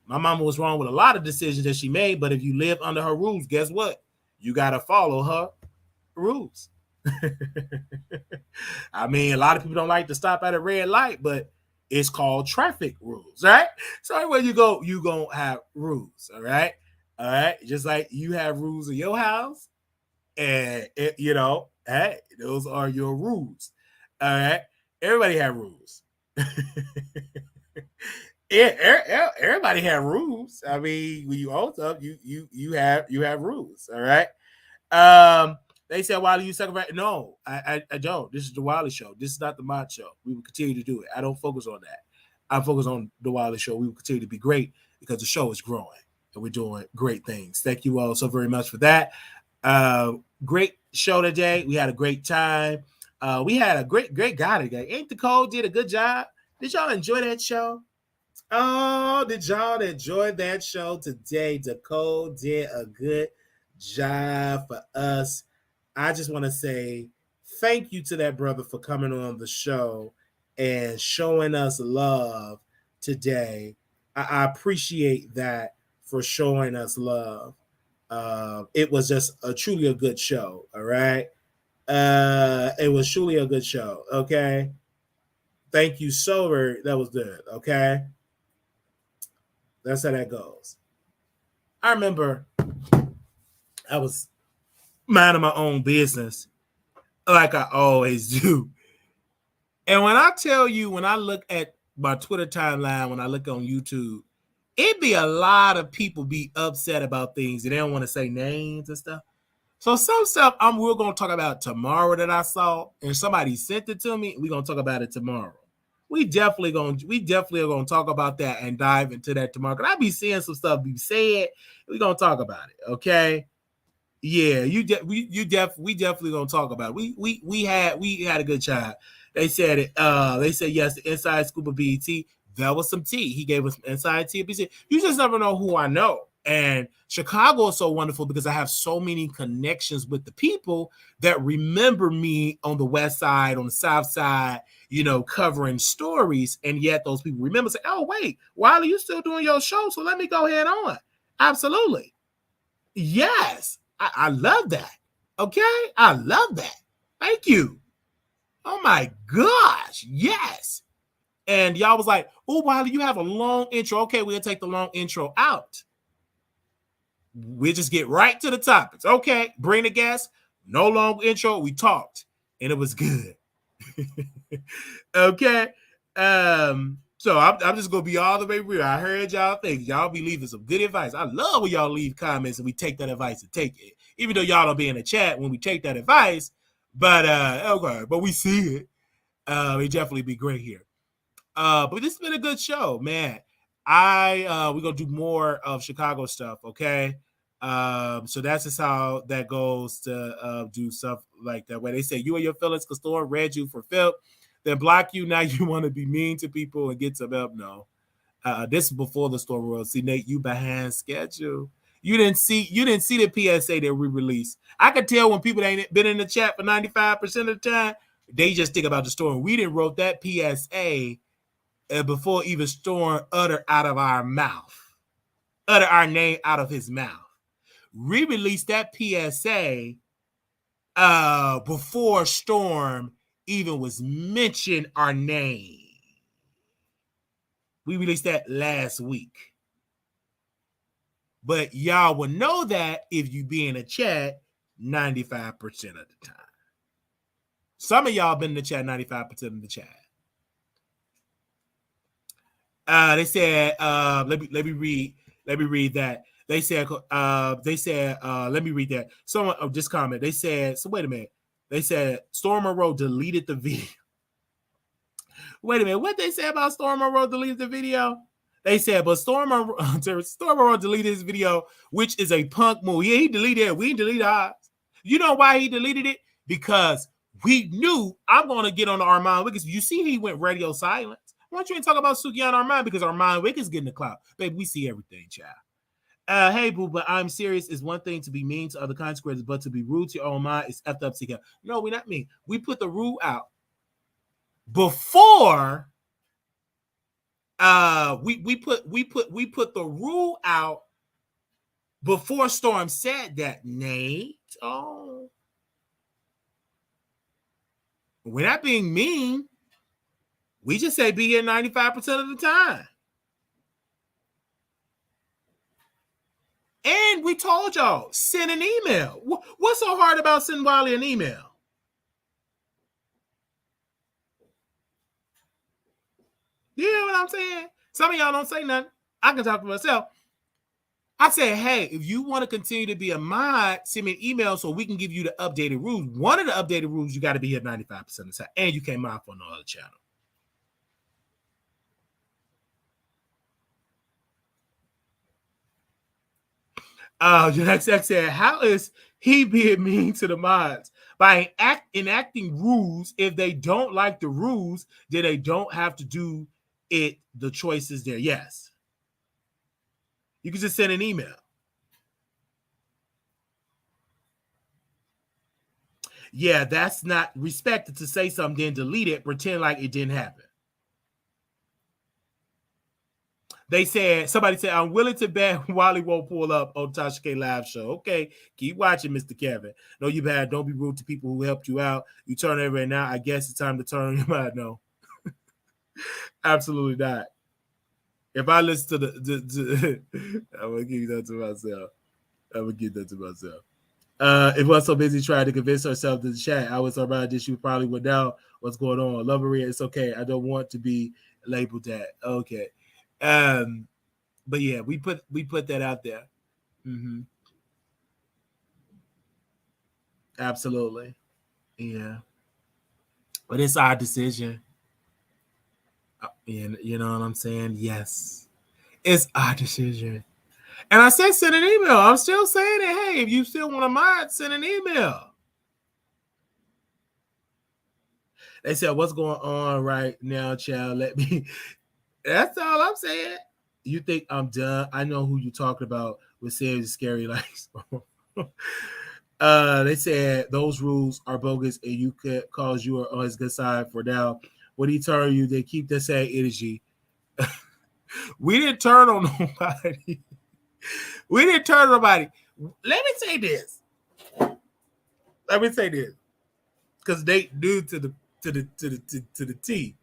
My mama was wrong with a lot of decisions that she made, but if you live under her rules, guess what? You got to follow her rules. I mean, a lot of people don't like to stop at a red light, but it's called traffic rules, right? So everywhere you go, you gonna have rules, all right? All right, just like you have rules in your house, and hey, those are your rules, all right? Everybody have rules. Everybody have rules. I mean, when you own stuff, you have rules, all right? They said, Wiley, you suck about. No, I don't. This is the Wiley Show. This is not the Mod Show. We will continue to do it. I don't focus on that. I focus on the Wiley Show. We will continue to be great because the show is growing and we're doing great things. Thank you all so very much for that. Great show today. We had a great time. We had a great guy today. Ain't DaCole did a good job? Did y'all enjoy that show? Oh, did y'all enjoy that show today? DaCole did a good job for us. I just want to say thank you to that brother for coming on the show and showing us love today. I appreciate that for showing us love. It was just truly a good show. All right. It was truly a good show. Okay. Thank you so very. That was good. Okay. That's how that goes. I remember I was minding my own business like I always do. And when I tell you, when I look at my Twitter timeline, when I look on YouTube, it'd be a lot of people be upset about things and they don't want to say names and stuff. So some stuff we're going to talk about tomorrow that I saw, and somebody sent it to me. We're going to talk about it tomorrow. We definitely are going to talk about that and dive into that tomorrow. Cause I be seeing some stuff be said. We're going to talk about it. Okay. Yeah, we definitely going to talk about it. We had a good time. They said it. They said yes. The inside scoop of BET. That was some tea. He gave us some inside tea. You just never know who I know. And Chicago is so wonderful because I have so many connections with the people that remember me on the West Side, on the South Side, covering stories. And yet those people remember, say, oh, wait, Wiley, you still doing your show? So let me go ahead on. Absolutely. Yes. I love that. Okay. I love that. Thank you. Oh my gosh. Yes. And y'all was like, oh, Wiley, you have a long intro. Okay, we'll take the long intro out. We'll just get right to the topics. Okay, bring the guests. No long intro. We talked, and it was good. Okay. So I'm just gonna be all the way real. I heard y'all think y'all be leaving some good advice. I love when y'all leave comments and we take that advice and take it, even though y'all don't be in the chat when we take that advice. But okay, but we see it. It definitely be great here. But this has been a good show, man. We're gonna do more of Chicago stuff, okay? So that's just how that goes to do stuff like that. Where they say you and your feelings, because Storm read you for filth, then block you. Now you want to be mean to people and get some help. No, this is before the Storm world. See, Nate, you behind schedule. You didn't see the PSA that we released. I could tell when people ain't been in the chat for 95% of the time, they just think about the Storm. We didn't wrote that PSA before even Storm utter our name out of his mouth. We released that PSA before Storm even was mentioned our name. We released that last week. But y'all will know that if you be in a chat 95% of the time. Some of y'all been in the chat 95% of the chat. They said, let me read that. They said, let me read that. Someone just comment. They said, so wait a minute. They said Storm Monroe deleted the video. Wait a minute. What they say about Storm Monroe deleted the video? They said, but Storm Monroe deleted his video, which is a punk move. Yeah, he deleted it. We deleted ours. You know why he deleted it? Because we knew I'm going to get on the Armand Wiggins. You see, he went radio silence. Why don't you talk about Sukiana Armand? Because Armand Wiggins getting the clout. Baby, we see everything, child. Hey, boo, but I'm serious. It's one thing to be mean to other consequences, but to be rude to your own mind is effed up together. No, we're not mean. We put the rule out before. We put the rule out before Storm said that, Nate. Oh, we're not being mean. We just say be here 95% of the time. And we told y'all, send an email. What's so hard about sending Wiley an email? You know what I'm saying? Some of y'all don't say nothing. I can talk for myself. I said, hey, if you want to continue to be a mod, send me an email so we can give you the updated rules. One of the updated rules, you got to be here 95% of the time. And you can't mod for no other channel. Jack said, how is he being mean to the mods? By enacting rules, if they don't like the rules, then they don't have to do it. The choice is there. Yes. You can just send an email. Yeah, that's not respected to say something, then delete it, pretend like it didn't happen. They said, somebody said, I'm willing to bet Wiley won't pull up on Tasha K live show. Okay, keep watching, Mr. Kevin. No, you bad. Don't be rude to people who helped you out. You turn over and now I guess it's time to turn your mind. No. Absolutely not. If I listen to I'm gonna give that to myself. If I was so busy trying to convince herself to chat, I was around this. She probably would know what's going on. Love Maria, it's okay. I don't want to be labeled that. Okay. But yeah, we put that out there. Mm-hmm. Absolutely. Yeah. But it's our decision. And you know what I'm saying? Yes. It's our decision. And I said send an email. I'm still saying it. Hey, if you still want to mod, send an email. They said, what's going on right now, child? Let me. That's all I'm saying. You think I'm done? I know who you talking about with saying scary likes. They said those rules are bogus and you could cause you are on his good side for now. When he turn you, they keep the same energy. We didn't turn on nobody. We didn't turn on nobody. Let me say this. Because they new to the T.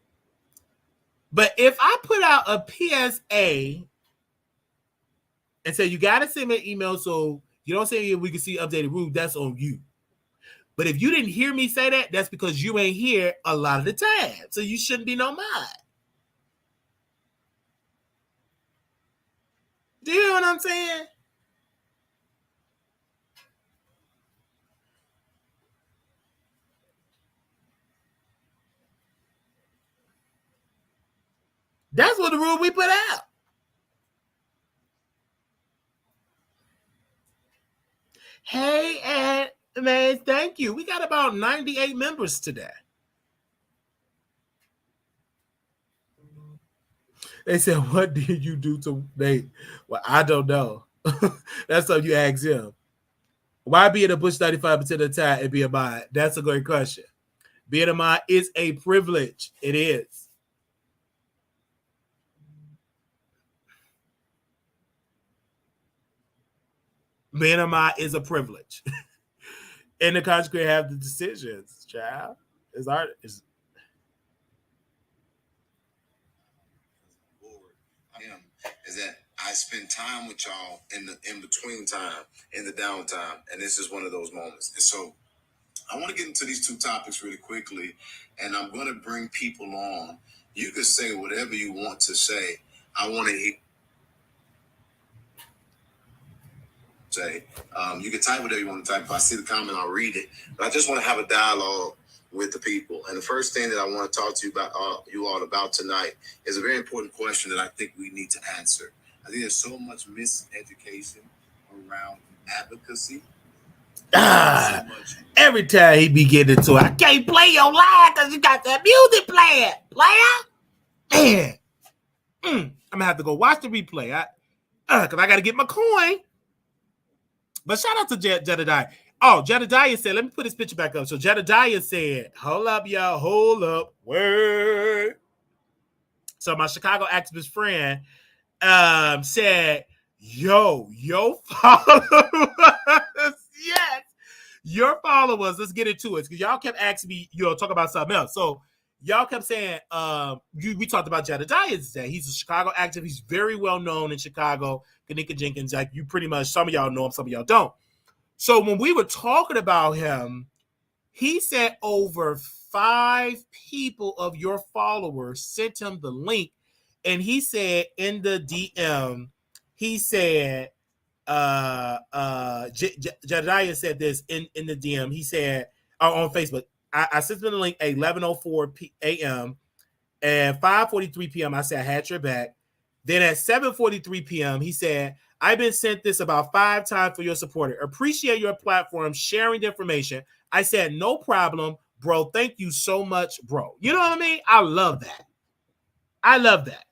But if I put out a PSA and say you gotta send me an email so you don't say we can see updated rules, that's on you. But if you didn't hear me say that, that's because you ain't here a lot of the time. So you shouldn't be no mod. Do you hear what I'm saying? That's what the rule we put out. Hey, and man, thank you. We got about 98 members today. They said, what did you do to Nate? Well, I don't know. That's something you ask him. Why be in a bush 95% of the time and be a mod? That's a great question. Being a mod is a privilege. It is. Being a mod is a privilege. And the country have the decisions, child. It's our is that I spend time with y'all in the in between time, in the downtime, and this is one of those moments. And so I want to get into these two topics really quickly, and I'm going to bring people on. You can say whatever you want to say. I want to say. You can type whatever you want to type. If I see the comment, I'll read it. But I just want to have a dialogue with the people. And the first thing that I want to talk to you all about tonight is a very important question that I think we need to answer. I think there's so much miseducation around advocacy. Every time he be getting into it, I can't play your line because you got that music playing. Player? Man. I'm going to have to go watch the replay. Because I got to get my coin. But shout out to Jedediah. Oh, Jedediah said, let me put his picture back up. So Jedediah said, hold up, y'all. Hold up. Word. So my Chicago activist friend said, yo followers. Yes. Your followers. Let's get into it. Because y'all kept asking me, talk about something else. So y'all kept saying, we talked about Jedediah today. He's a Chicago activist. He's very well known in Chicago. Kanika Jenkins, like you pretty much, some of y'all know him, some of y'all don't. So when we were talking about him, he said over 5 people of your followers sent him the link. And he said in the DM, he said, Jedediah said this in the DM. He said, on Facebook, I sent him the link at 11:04 a.m. and 5:43 p.m. I said, I had your back. Then at 7:43 p.m., he said, I've been sent this about 5 times for your supporter. Appreciate your platform sharing the information. I said, no problem, bro. Thank you so much, bro. You know what I mean? I love that. I love that.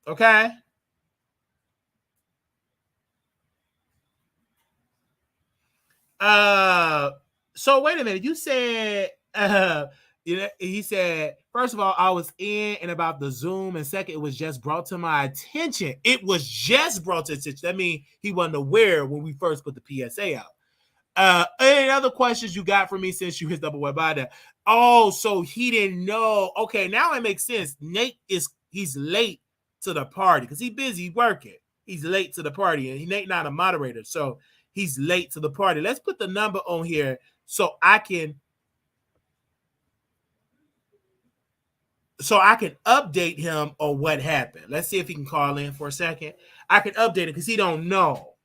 Okay. So wait a minute. You said You know, he said, first of all, I was in and about the Zoom, and second, it was just brought to my attention. It was just brought to attention. That means he wasn't aware when we first put the PSA out. Any other questions you got for me since you hit double web by that? Oh, so he didn't know. Okay, now it makes sense. He's late to the party because he's busy working. He's late to the party, and Nate not a moderator, so he's late to the party. Let's put the number on here so I can update him on what happened. Let's see if he can call in for a second. I can update it because he don't know.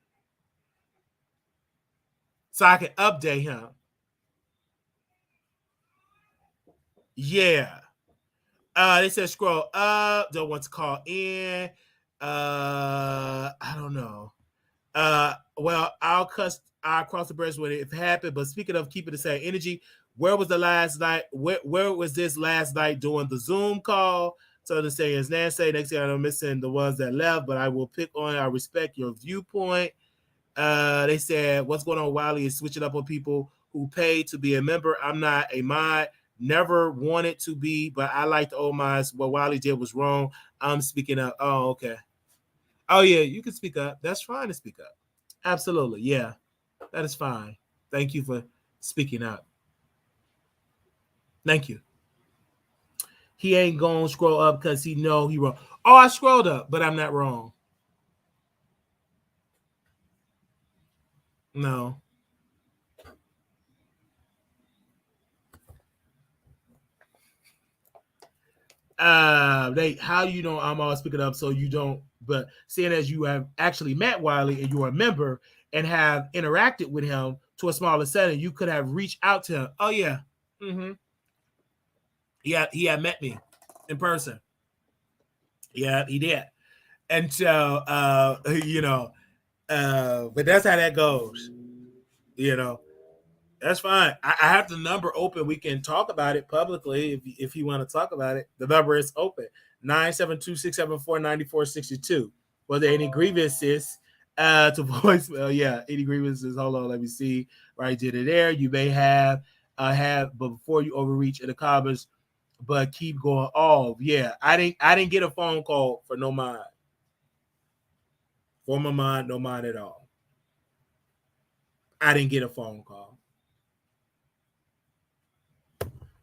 So I can update him. Yeah. They said scroll up. Don't want to call in. I don't know. Well, I'll cross the bridge when it happened. But speaking of keeping the same energy, where was the last night? Where was this last night during the Zoom call? So to say, as Nancy, next year I'm missing the ones that left, but I will pick on. I respect your viewpoint. They said, what's going on, Wiley, is switching up on people who pay to be a member. I'm not a mod, never wanted to be, but I like the old mods. What Wiley did was wrong. I'm speaking up. Oh, okay. Oh, yeah, you can speak up. That's fine to speak up. Absolutely. Yeah, that is fine. Thank you for speaking up. Thank you. He ain't going to scroll up because he know he wrong. Oh, I scrolled up, but I'm not wrong. No. How do you know I'm always picking up so you don't, but seeing as you have actually met Wiley and you're a member and have interacted with him to a smaller setting, you could have reached out to him. Oh, yeah. Mm-hmm. Yeah, he had met me in person. Yeah, he did. And so, but that's how that goes. That's fine. I have the number open. We can talk about it publicly if you want to talk about it. The number is open. 972-674-9462. Were there any grievances to voicemail? Yeah, any grievances. Hold on, let me see. Right, did it there. You may have, but before you overreach in the comments, but keep going off. Yeah, I didn't get a phone call for no mind. Former mind, no mind at all. I didn't get a phone call.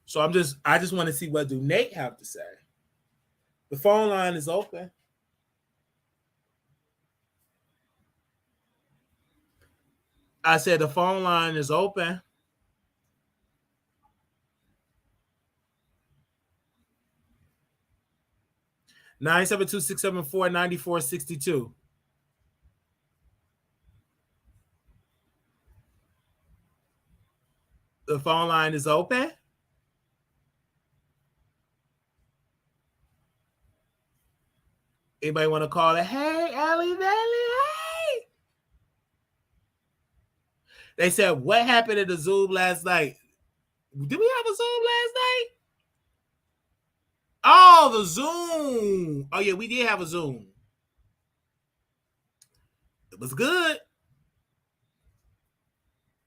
So I just want to see what do Nate have to say. The phone line is open. I said the phone line is open. Nine 972-674-9462. The phone line is open. Anybody want to call it? Hey, Allie Valley, hey. They said, what happened at the Zoom last night? Did we have a Zoom last night? Oh, the Zoom. Oh, yeah, we did have a Zoom. It was good.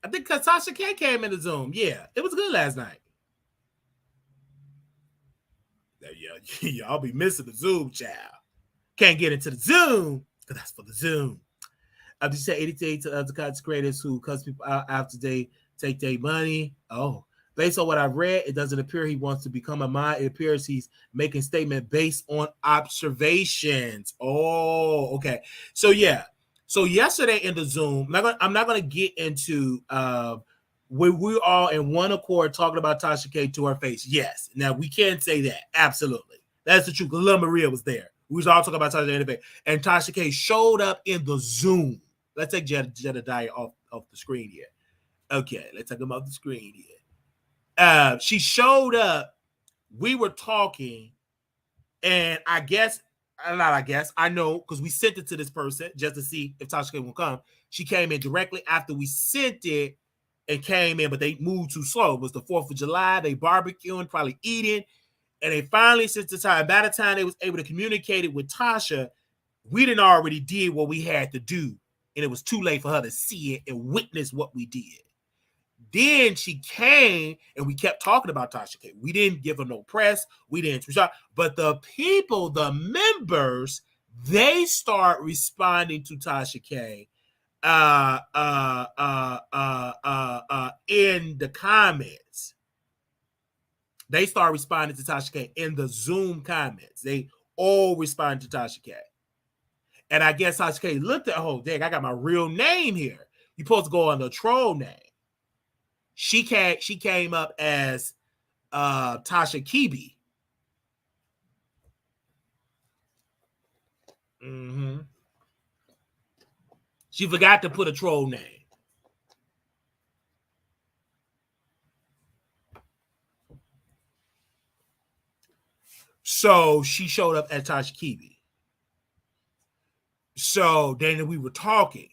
I think because Tasha K came in the Zoom. Yeah, it was good last night. Yeah, y'all be missing the Zoom, child. Can't get into the Zoom because that's for the Zoom. I just said 88 to other content creators who cuss people out after they take their money. Oh, based on what I've read, it doesn't appear he wants to become a mod. It appears he's making statement based on observations. Oh, okay. So yeah. So yesterday in the Zoom, I'm not gonna get into when we're all in one accord talking about Tasha K to her face. Yes. Now we can say that. Absolutely. That's the truth. Lil Maria was there. We was all talking about Tasha K, and Tasha K showed up in the Zoom. Let's take Jedediah off the screen here. Okay, let's take him off the screen here. She showed up. We were talking, and I know because we sent it to this person just to see if Tasha K will come. She came in directly after we sent it and came in, but they moved too slow. It was the 4th of July. They barbecuing, probably eating. And they finally, since the time, by the time they was able to communicate it with Tasha, we didn't already did what we had to do. And it was too late for her to see it and witness what we did. Then she came and we kept talking about Tasha K. We didn't give her no press. We didn't respond. But the people, the members, they start responding to Tasha K in the comments. They start responding to Tasha K in the Zoom comments. They all respond to Tasha K. And I guess Tasha K looked at, oh, dang, I got my real name here. You're supposed to go on the troll name. She came up as Tasha Kibi. Mm-hmm. She forgot to put a troll name. So she showed up as Tasha Kibi. So then we were talking.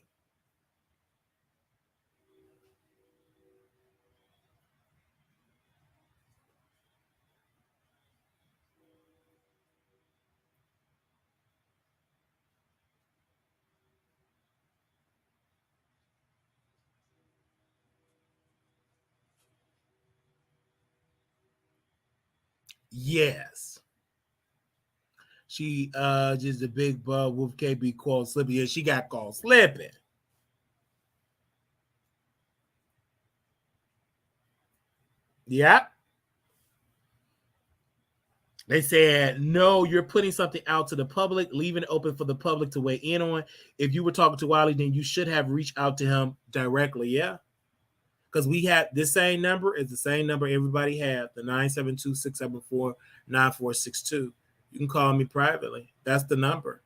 Yes. She just a big bug. Wolf KB called slipping. Yeah, she got called slipping. Yep. They said, no, you're putting something out to the public, leaving it open for the public to weigh in on. If you were talking to Wiley, then you should have reached out to him directly. Yeah. Because we have this same number is the same number everybody had, the 972-674-9462. You can call me privately. That's the number.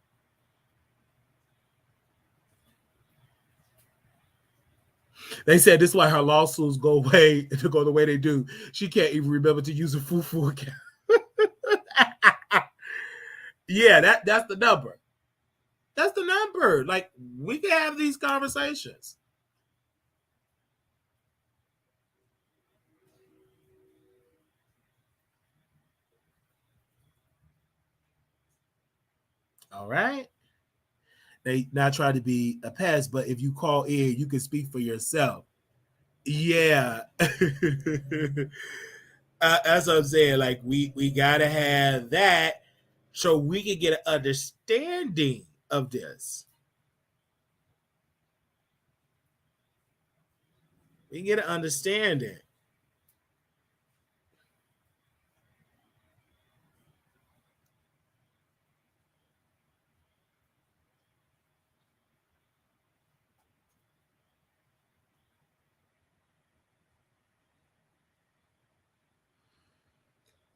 They said this is why her lawsuits go the way they do. She can't even remember to use a fufu account. Yeah, that's the number. That's the number. Like, we can have these conversations. All right. They not try to be a pest, but if you call in, you can speak for yourself. Yeah. That's what I'm saying. Like, we gotta have that so we can get an understanding of this. We can get an understanding.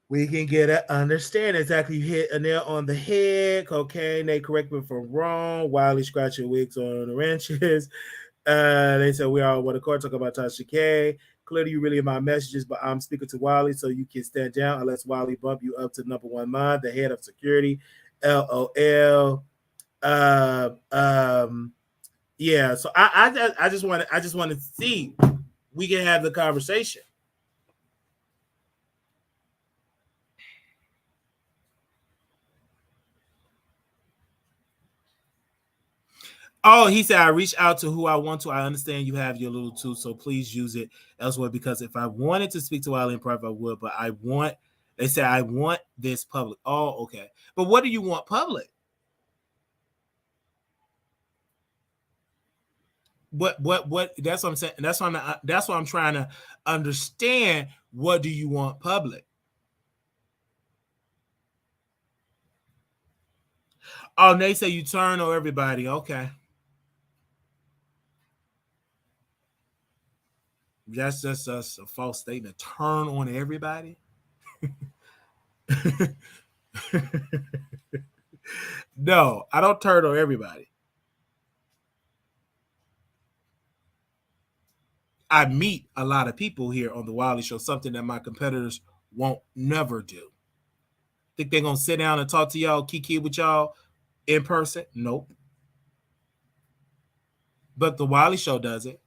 We can get an understanding. Exactly. You hit a nail on the head. Cocaine. They correct me if I'm wrong. Wiley scratching wigs on the wrenches. They said we all want to court talk about Tasha K. Clearly, you really in my messages, but I'm speaking to Wiley, so you can stand down unless Wiley bump you up to number one mind, the head of security. LOL. Yeah. So I just want to see we can have the conversation. Oh, he said, I reach out to who I want to. I understand you have your little tool, so please use it elsewhere, because if I wanted to speak to Wiley in private, I would, but they said, I want this public. Oh, okay. But what do you want public? What, that's what I'm saying. That's what I'm trying to understand. What do you want public? Oh, they say you turn on everybody. Okay. That's just a false statement. Turn on everybody. No, I don't turn on everybody. I meet a lot of people here on the Wiley Show, something that my competitors won't never do. Think they're going to sit down and talk to y'all, kiki with y'all in person? Nope. But the Wiley Show does it.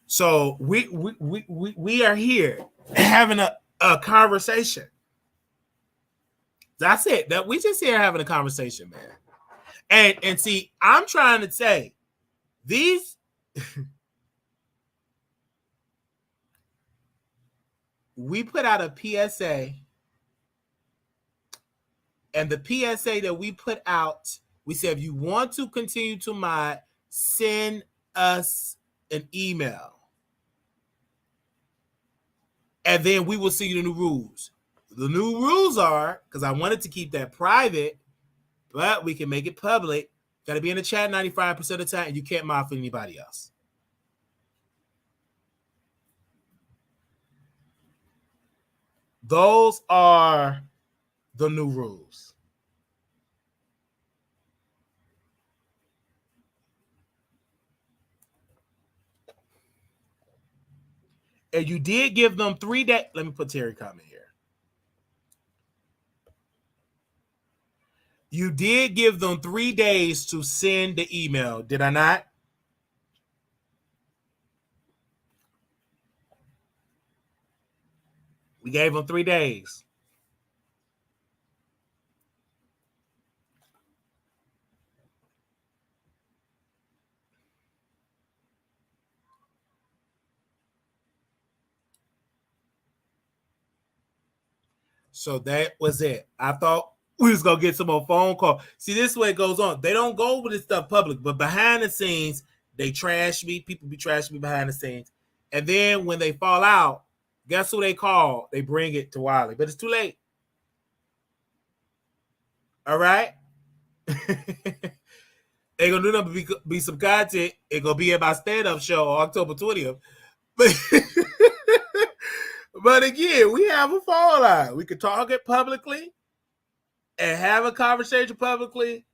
So we are here having a conversation. That's it. That we just here having a conversation, man. And see, I'm trying to say these we put out a PSA, and the PSA that we put out, we said, if you want to continue to mod, send us an email. And then we will see the new rules. The new rules are, because I wanted to keep that private, but we can make it public. Got to be in the chat 95% of the time, and you can't mod for anybody else. Those are the new rules. And you did give them 3 days. Let me put Terry comment here. You did give them 3 days to send the email. Did I not? We gave them 3 days. So that was it. I thought we was going to get some more phone call. See, this way it goes on. They don't go with this stuff public, but behind the scenes, they trash me. People be trashing me behind the scenes. And then when they fall out, guess who they call? They bring it to Wiley, but it's too late. All right? They're going to do nothing but be some content. It's going to be at my stand-up show on October 20th. But again, we have a fallout. We could talk it publicly and have a conversation publicly,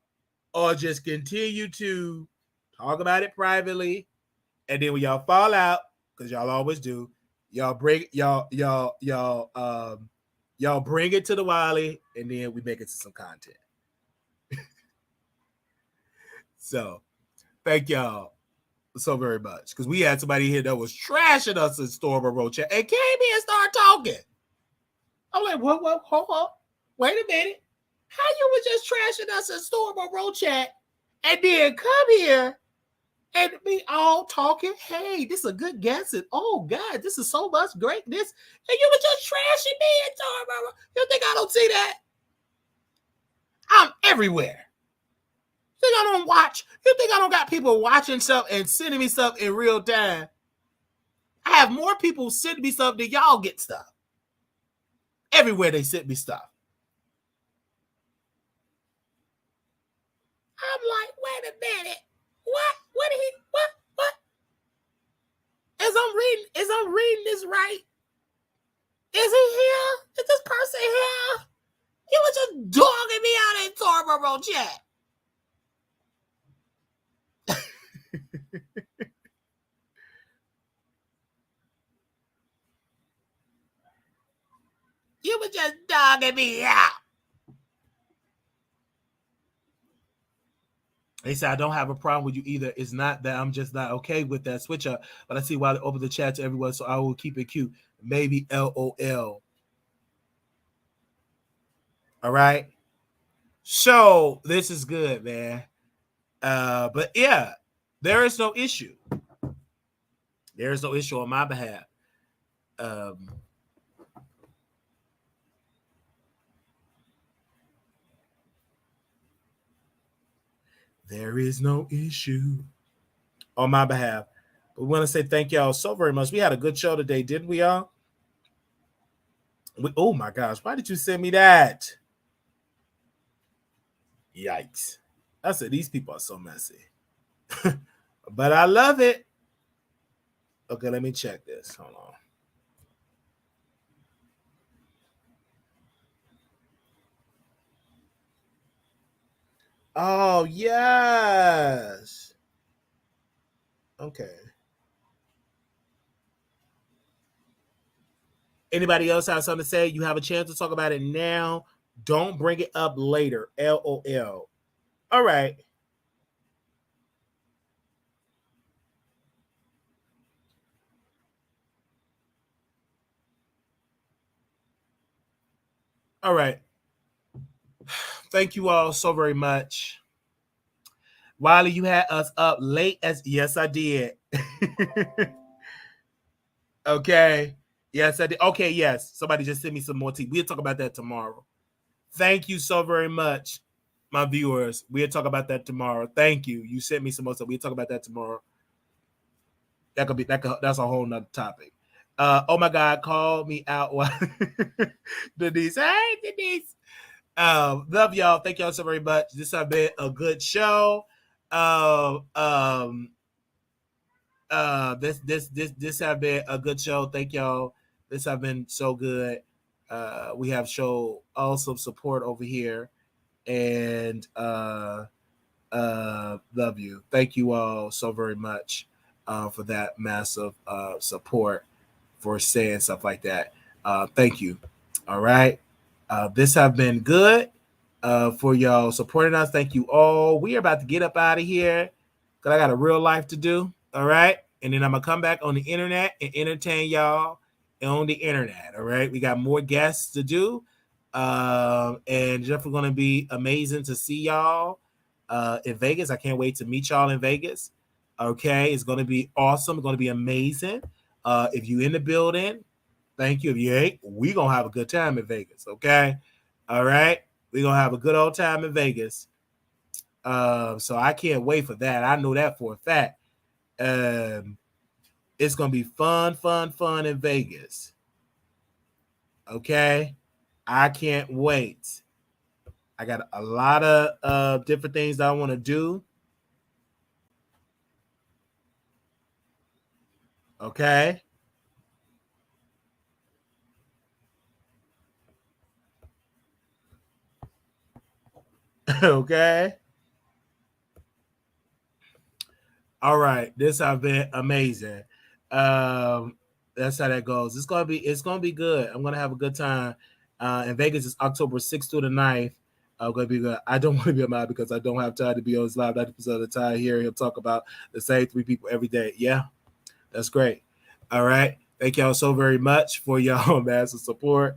or just continue to talk about it privately. And then when y'all fall out, because y'all always do, y'all bring y'all bring it to the Wiley, and then we make it to some content. So thank y'all so very much, because we had somebody here that was trashing us in Storm and RHOA chat and came in and started talking. I'm like, what, hold up, wait a minute. How you were just trashing us in Storm and RHOA chat and then come here and be all talking? Hey, this is a good guess. And oh God, this is so much greatness. And you were just trashing me in Storm and RHOA. You think I don't see that? I'm everywhere. You think I don't watch? You think I don't got people watching stuff and sending me stuff in real time? I have more people sending me stuff than y'all get stuff. Everywhere they send me stuff. I'm like, wait a minute. What? What did he? What? As I'm reading this right, is he here? Is this person here? He was just dogging me out in Torbo chat. You were just dogging me out. They said, I don't have a problem with you either. It's not that I'm just not okay with that switch up, but I see why they open the chat to everyone, so I will keep it cute. Maybe LOL. All right. So this is good, man. But yeah, there is no issue. There is no issue on my behalf. There is no issue on my behalf. But we want to say thank y'all so very much. We had a good show today, didn't we, y'all? Oh my gosh, why did you send me that? Yikes. I said, these people are so messy. But I love it. Okay, let me check this. Hold on. Oh, yes. Okay. Anybody else have something to say? You have a chance to talk about it now. Don't bring it up later. LOL. All right. All right. Thank you all so very much. Wiley, you had us up late as yes, I did. Okay. Yes, I did. Okay, yes. Somebody just sent me some more tea. We'll talk about that tomorrow. Thank you so very much, my viewers. We'll talk about that tomorrow. Thank you. You sent me some more stuff. We'll talk about that tomorrow. That's a whole nother topic. Oh my God, call me out. Denise. Hey, Denise. Love y'all. Thank y'all so very much. This has been a good show. This have been a good show. Thank y'all. This have been so good. We have shown awesome support over here, and love you. Thank you all so very much for that massive support, for saying stuff like that. Thank you. All right. This have been good for y'all supporting us. Thank you all. We are about to get up out of here because I got a real life to do. All right. And then I'm going to come back on the internet and entertain y'all on the internet. All right. We got more guests to do. And definitely going to be amazing to see y'all in Vegas. I can't wait to meet y'all in Vegas. Okay. It's going to be awesome. It's going to be amazing. If you in the building, thank you. If you ain't, we going to have a good time in Vegas. Okay. All right. We're going to have a good old time in Vegas. So I can't wait for that. I know that for a fact. It's going to be fun in Vegas. Okay. I can't wait. I got a lot of different things that I want to do. Okay. Okay. All right. This has been amazing. That's how that goes. It's gonna be good. I'm gonna have a good time. In Vegas is October 6th through the 9th. Gonna be good. I don't want to be a mod because I don't have time to be on his live 90% of the time. Hear him talk about the same 3 people every day. Yeah, that's great. All right. Thank y'all so very much for y'all massive support.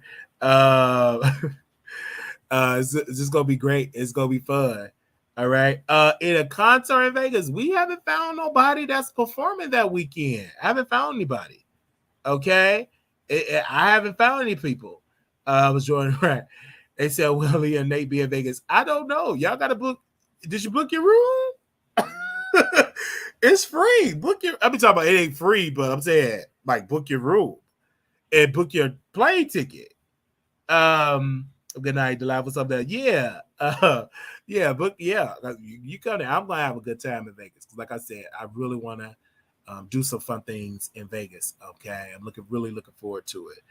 It's just gonna be great. It's gonna be fun. All right. In a concert in Vegas, we haven't found nobody that's performing that weekend. I haven't found anybody. Okay. I haven't found any people. I was joining right. They said Willie and Nate be in Vegas. I don't know. Y'all gotta book. Did you book your room? It's free. Book your. I'm talking about it ain't free, but I'm saying like book your room and book your plane ticket. Good night, Delilah. What's up there? Yeah. Yeah, but yeah, you come there. I'm gonna have a good time in Vegas. Like I said, I really want to do some fun things in Vegas. Okay. I'm really looking forward to it.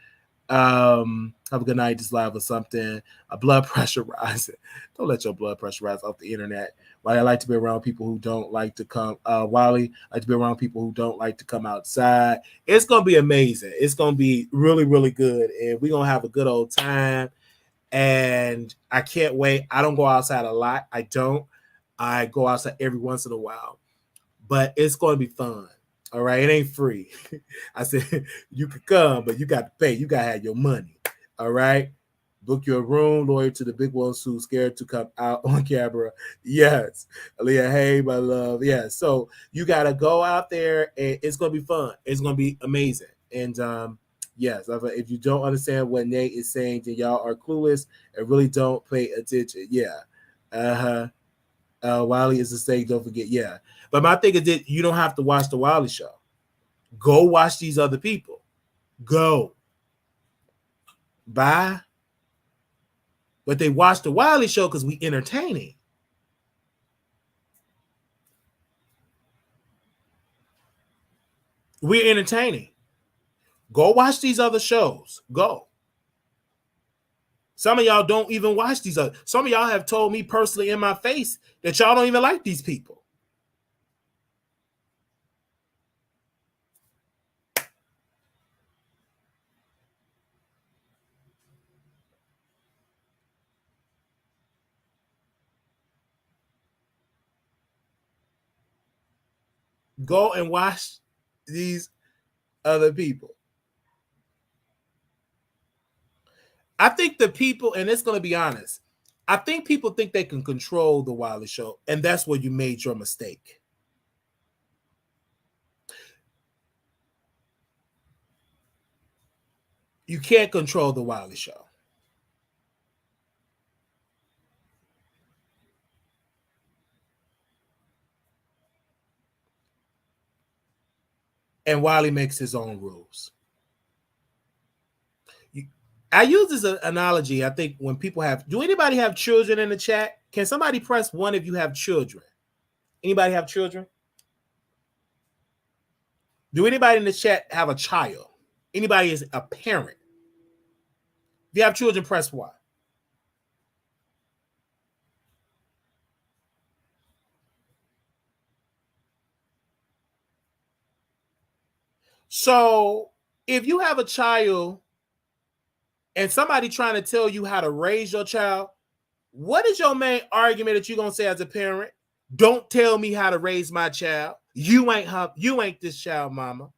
Have a good night, just live or something. A blood pressure rising. Don't let your blood pressure rise off the internet. Why I like to be around people who don't like to come. Wiley, I like to be around people who don't like to come outside. It's gonna be amazing. It's gonna be really, really good, and we're gonna have a good old time. And I can't wait. I don't go outside a lot. I don't. I go outside every once in a while, but it's going to be fun. All right. It ain't free. I said, you could come, but you got to pay. You got to have your money. All right. Book your room, loyal to the big ones who's scared to come out on camera. Yes. Aaliyah, hey, my love. Yeah. So you got to go out there and it's going to be fun. It's going to be amazing. And, yes, if you don't understand what Nate is saying, then y'all are clueless and really don't pay attention. Yeah. Wiley is the same, don't forget. Yeah. But my thing is that you don't have to watch the Wiley Show. Go watch these other people. Go. Bye. But they watch the Wiley Show because we entertaining. We're entertaining. Go watch these other shows. Go. Some of y'all don't even watch these other. Some of y'all have told me personally in my face that y'all don't even like these people. Go and watch these other people. I think the people, and it's going to be honest, I think people think they can control the Wiley Show, and that's where you made your mistake. You can't control the Wiley Show. And Wiley makes his own rules. I use this analogy. I think when people do anybody have children in the chat? Can somebody press 1 if you have children? Anybody have children? Do anybody in the chat have a child? Anybody is a parent? If you have children, press 1. So if you have a child and somebody trying to tell you how to raise your child, what is your main argument that you're going to say as a parent? Don't tell me how to raise my child. You ain't this child, mama.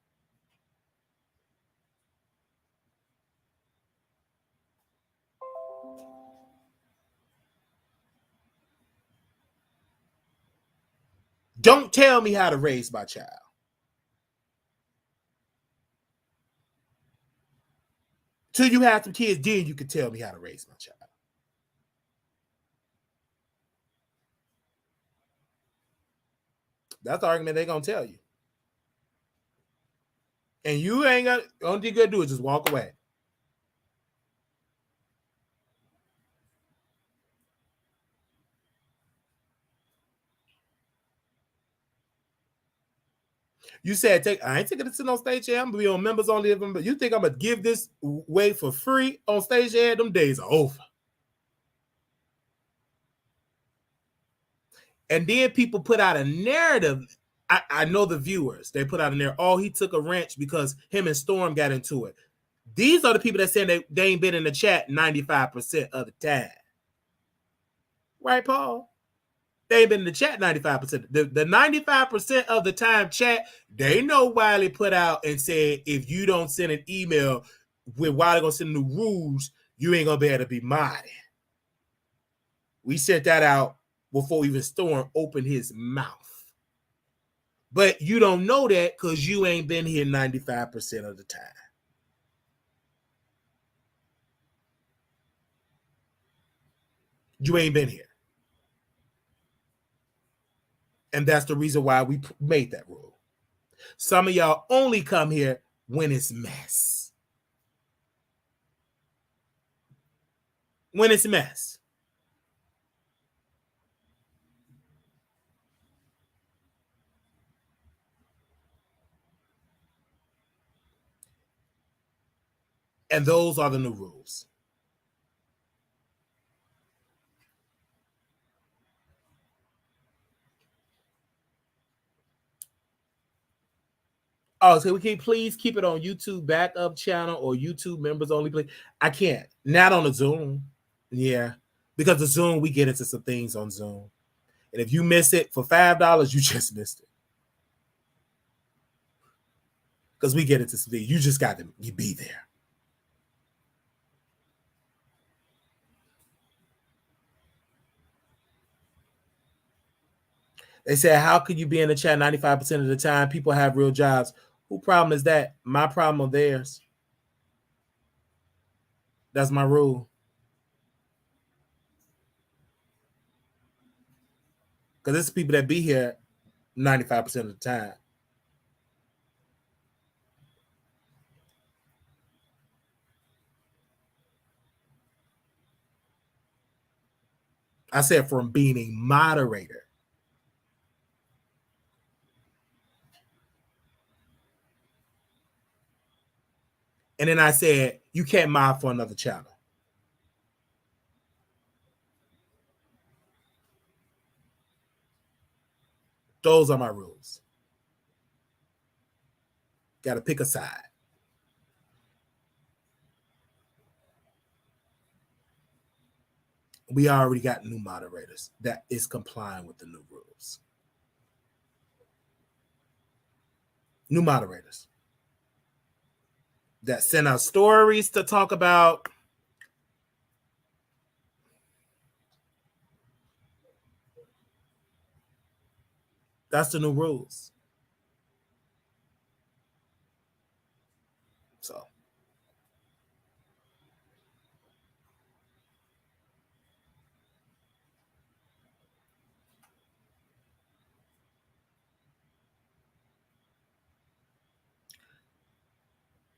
Don't tell me how to raise my child. Till you have some kids, then you can tell me how to raise my child. That's the argument they're going to tell you. And you ain't got, only thing you're going to do is just walk away. You said, I ain't taking it to sit on stage here. I'm going to be on members only. But you think I'm going to give this away for free on stage here? Them days are over. And then people put out a narrative. I know the viewers. They put out a narrative. Oh, he took a wrench because him and Storm got into it. These are the people that say they ain't been in the chat 95% of the time. Right, Paul? They ain't been in the chat 95%. The 95% of the time chat, they know Wiley put out and said, if you don't send an email with Wiley going to send new rules, you ain't going to be able to be modded. We sent that out before even Storm opened his mouth. But you don't know that because you ain't been here 95% of the time. You ain't been here. And that's the reason why we made that rule. Some of y'all only come here when it's mess. When it's mess. And those are the new rules. Oh, so we can please keep it on YouTube backup channel or YouTube members only. Please. I can't. Not on the Zoom. Yeah. Because the Zoom, we get into some things on Zoom. And if you miss it for $5, you just missed it. Because we get into some things. You just got to be there. They said, how could you be in the chat 95% of the time? People have real jobs. Who problem is that? My problem or theirs? That's my rule. Because it's people that be here 95% of the time. I said from being a moderator. And then I said, you can't mod for another channel. Those are my rules. Got to pick a side. We already got new moderators that is complying with the new rules. New moderators that send out stories to talk about That's the new rules. So.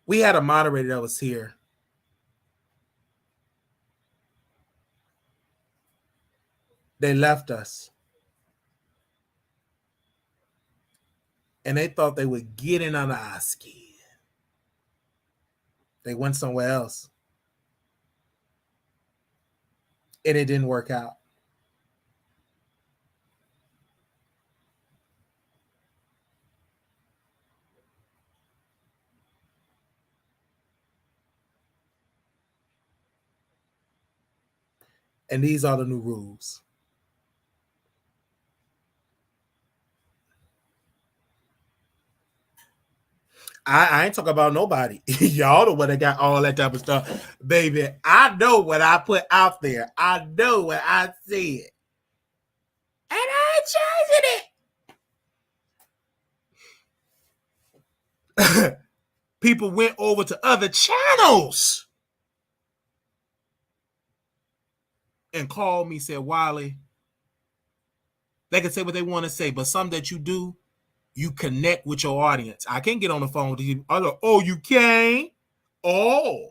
We had a moderator that was here. They left us. And they thought they were getting under our skin. They went somewhere else. And it didn't work out. And these are the new rules. I ain't talking about nobody. Y'all the one that got all that type of stuff. Baby, I know what I put out there. I know what I said. And I ain't changing it. People went over to other channels and called me, said, Wiley, they can say what they want to say, but something that you do, you connect with your audience. I can't get on the phone with you. I go, oh, you can't? Oh.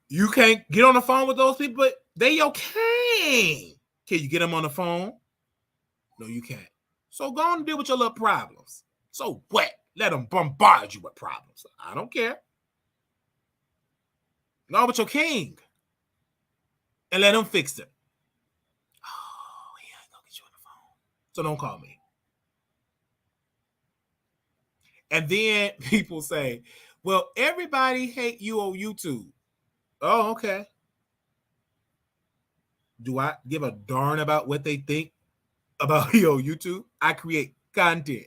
You can't get on the phone with those people, but they your king. Can you get them on the phone? No, you can't. So go on and deal with your little problems. So what? Let them bombard you with problems. I don't care. Go with your king and let him fix it. Oh, he ain't gonna get you on the phone. So don't call me. And then people say, well, everybody hate you on YouTube. Oh, okay. Do I give a darn about what they think about you on YouTube? I create content.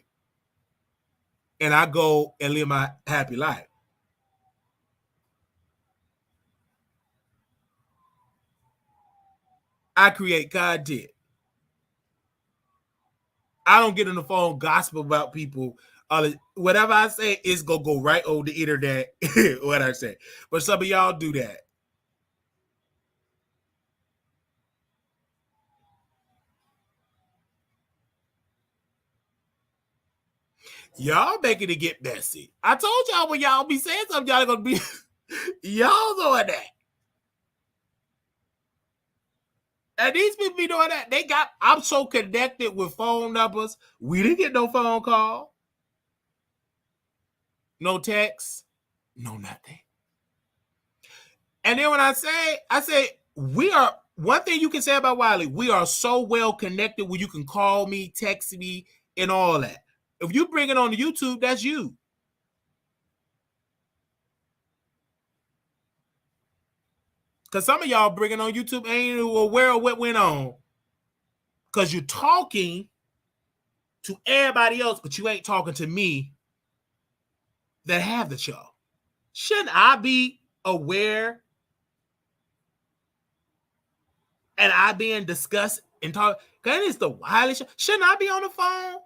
And I go and live my happy life. I create content. I don't get on the phone gossip about people. Whatever I say is gonna go right over the internet. What I say, but some of y'all do that. Y'all making it get messy. I told y'all when y'all be saying something, y'all gonna be y'all doing that. And these people be doing that. I'm so connected with phone numbers. We didn't get no phone call. No text. No nothing. And then when I say we are, one thing you can say about Wiley, we are so well connected where you can call me, text me, and all that. If you bring it on to YouTube, that's you. Because some of y'all bringing on YouTube ain't aware of what went on. Because you're talking to everybody else, but you ain't talking to me that have the show. Shouldn't I be aware and I being discussed and talk? Because it's the Wiley Show. Shouldn't I be on the phone?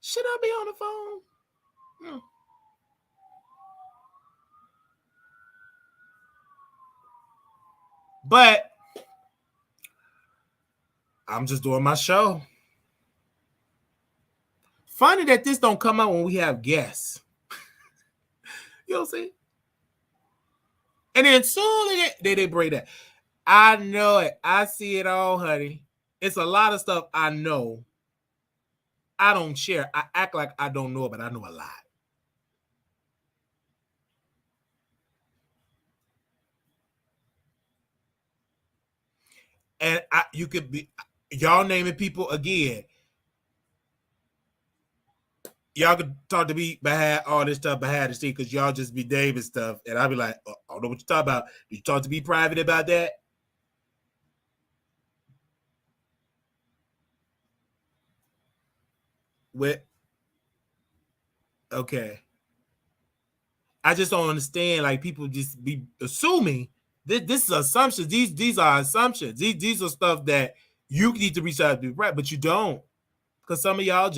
Should I be on the phone? But I'm just doing my show. Funny that this don't come out when we have guests. You know what I'm saying? And then soon they break that. I know it. I see it all, honey. It's a lot of stuff I know. I don't share. I act like I don't know, but I know a lot. And you could be, y'all naming people again. Y'all could talk to me behind all this stuff behind the scene because y'all just be naming stuff. And I'll be like, I don't know what you're talking about. Did you talk to me private about that? Okay. I just don't understand. Like people just be assuming this is assumptions. These are assumptions. These are stuff that you need to reach out to do right, but you don't. Because some of y'all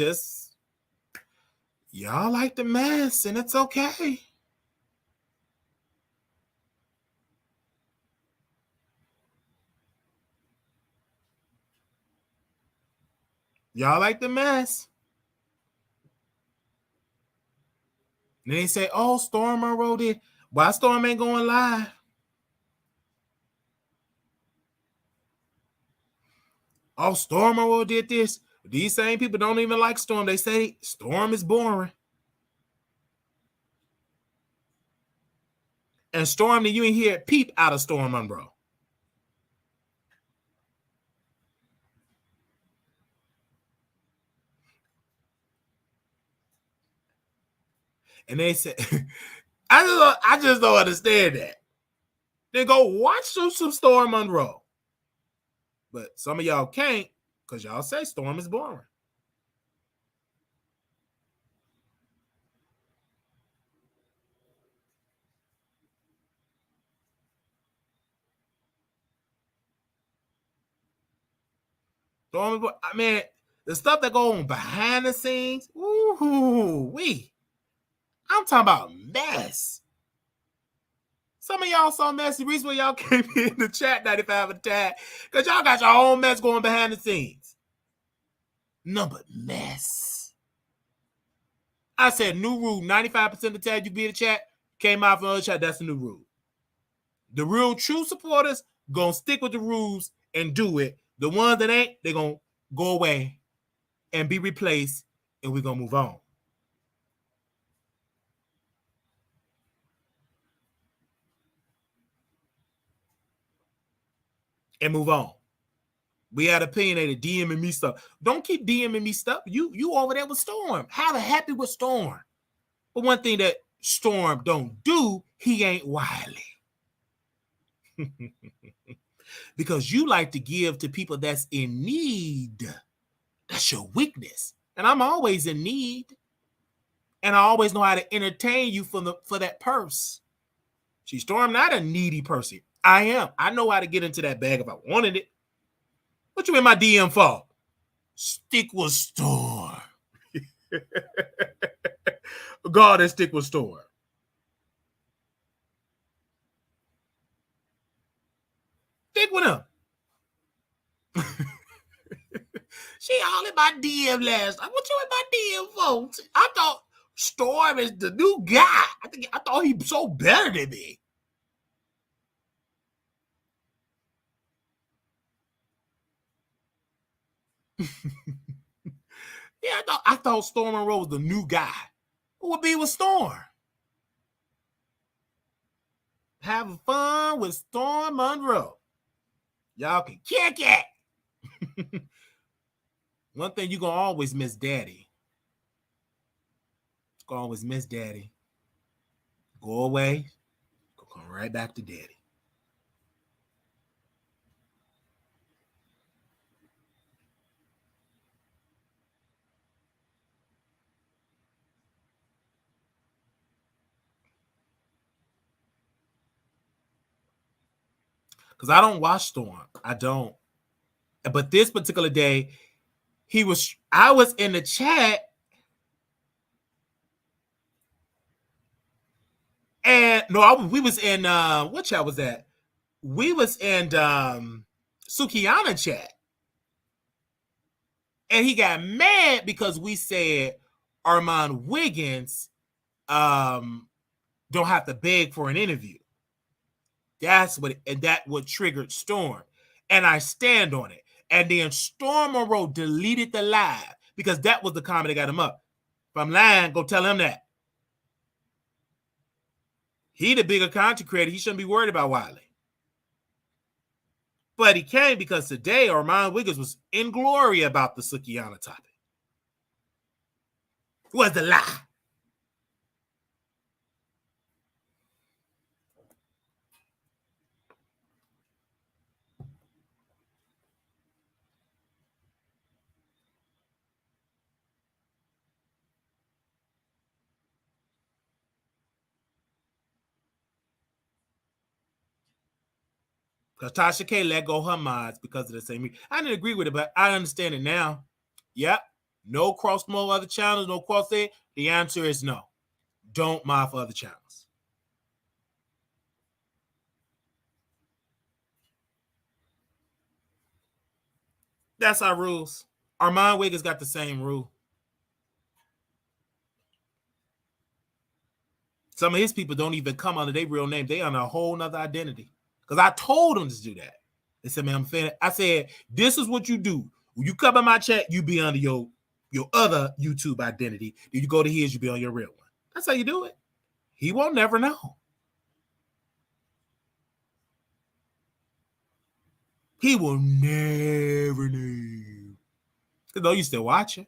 like the mess, and it's okay. Y'all like the mess. And they say, oh, Storm Monroe did. Why Storm ain't going live? Oh, Storm Monroe did this. These same people don't even like Storm. They say Storm is boring. And Storm, you ain't hear peep out of Storm Monroe. And they said, I just don't understand that. Then go watch some Storm Monroe. But some of y'all can't because y'all say Storm is boring. Storm is boring. I mean, the stuff that go on behind the scenes, I'm talking about mess. Some of y'all so messy. The reason why y'all came in the chat 95 of the time, because y'all got your own mess going behind the scenes. Number mess. I said new rule, 95% of the time you be in the chat, came out from the other chat, that's the new rule. The real true supporters gonna stick with the rules and do it. The ones that ain't, they're gonna go away and be replaced, and we're gonna move on. And move on. We had opinionated DMing me stuff. Don't keep DMing me stuff. You over there with Storm. Have a happy with Storm. But one thing that Storm don't do, he ain't Wiley. Because you like to give to people that's in need. That's your weakness. And I'm always in need. And I always know how to entertain you for that purse. See, Storm not a needy person. I am. I know how to get into that bag if I wanted it. What you in my DM for? Stick with Storm. God, and stick with Storm. Stick with him. She all in my DM last night. What you in my DM for? I thought Storm is the new guy. I thought he so better than me. Yeah, I thought Storm Monroe was the new guy. Who would be with Storm? Having fun with Storm Monroe. Y'all can kick it. One thing you're going to always miss Daddy. It's going to always miss Daddy. Go away. Go come right back to Daddy. Because I don't watch Storm. I don't. But this particular day, I was in the chat, and we was in what chat was that? We was in Sukiana chat. And he got mad because we said Armand Wiggins don't have to beg for an interview. That's what triggered Storm. And I stand on it. And then Storm Monroe deleted the live because that was the comment that got him up. If I'm lying, go tell him that. He the bigger content creator. He shouldn't be worried about Wiley. But he came because today Armand Wiggins was in glory about the Sukiana topic. It was the lie. Because Tasha K let go her mods because of the same reason. I didn't agree with it, but I understand it now. Yep. No cross promote other channels, no cross it. The answer is no. Don't mod for other channels. That's our rules. Armand Wiggins got the same rule. Some of his people don't even come under their real name. They under a whole nother identity. Because I told them to do that. They said, man, I'm offended. I said, this is what you do. When you come in my chat, you be under your other YouTube identity. Then you go to his, you be on your real one. That's how you do it. He won't never know. He will never know. Because though you still watching.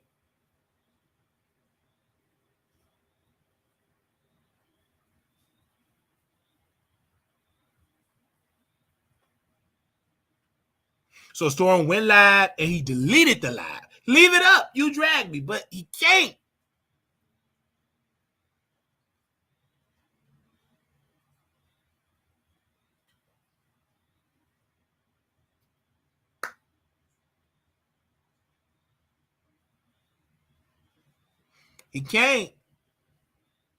So Storm went live and he deleted the live. Leave it up. You dragged me, but he can't. He can't.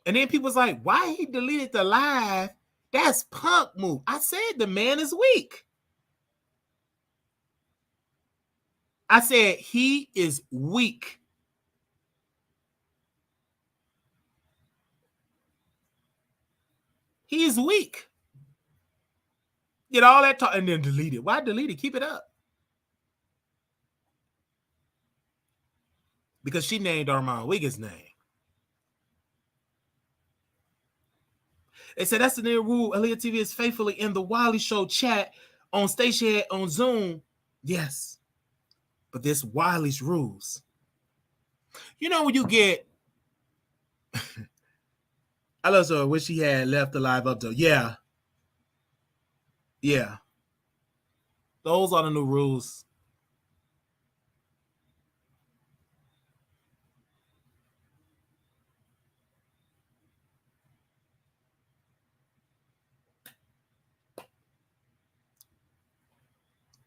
And then people's like, why he deleted the live? That's punk move. I said the man is weak. I said he is weak. He is weak. Get all that talk and then delete it. Why delete it? Keep it up. Because she named Armand Wiggins' name. They said that's the new rule. Aaliyah TV is faithfully in the Wiley Show chat on Station on Zoom. Yes. But this Wiley's rules. You know when you get I love her when she had left the live up to yeah. Yeah. Those are the new rules.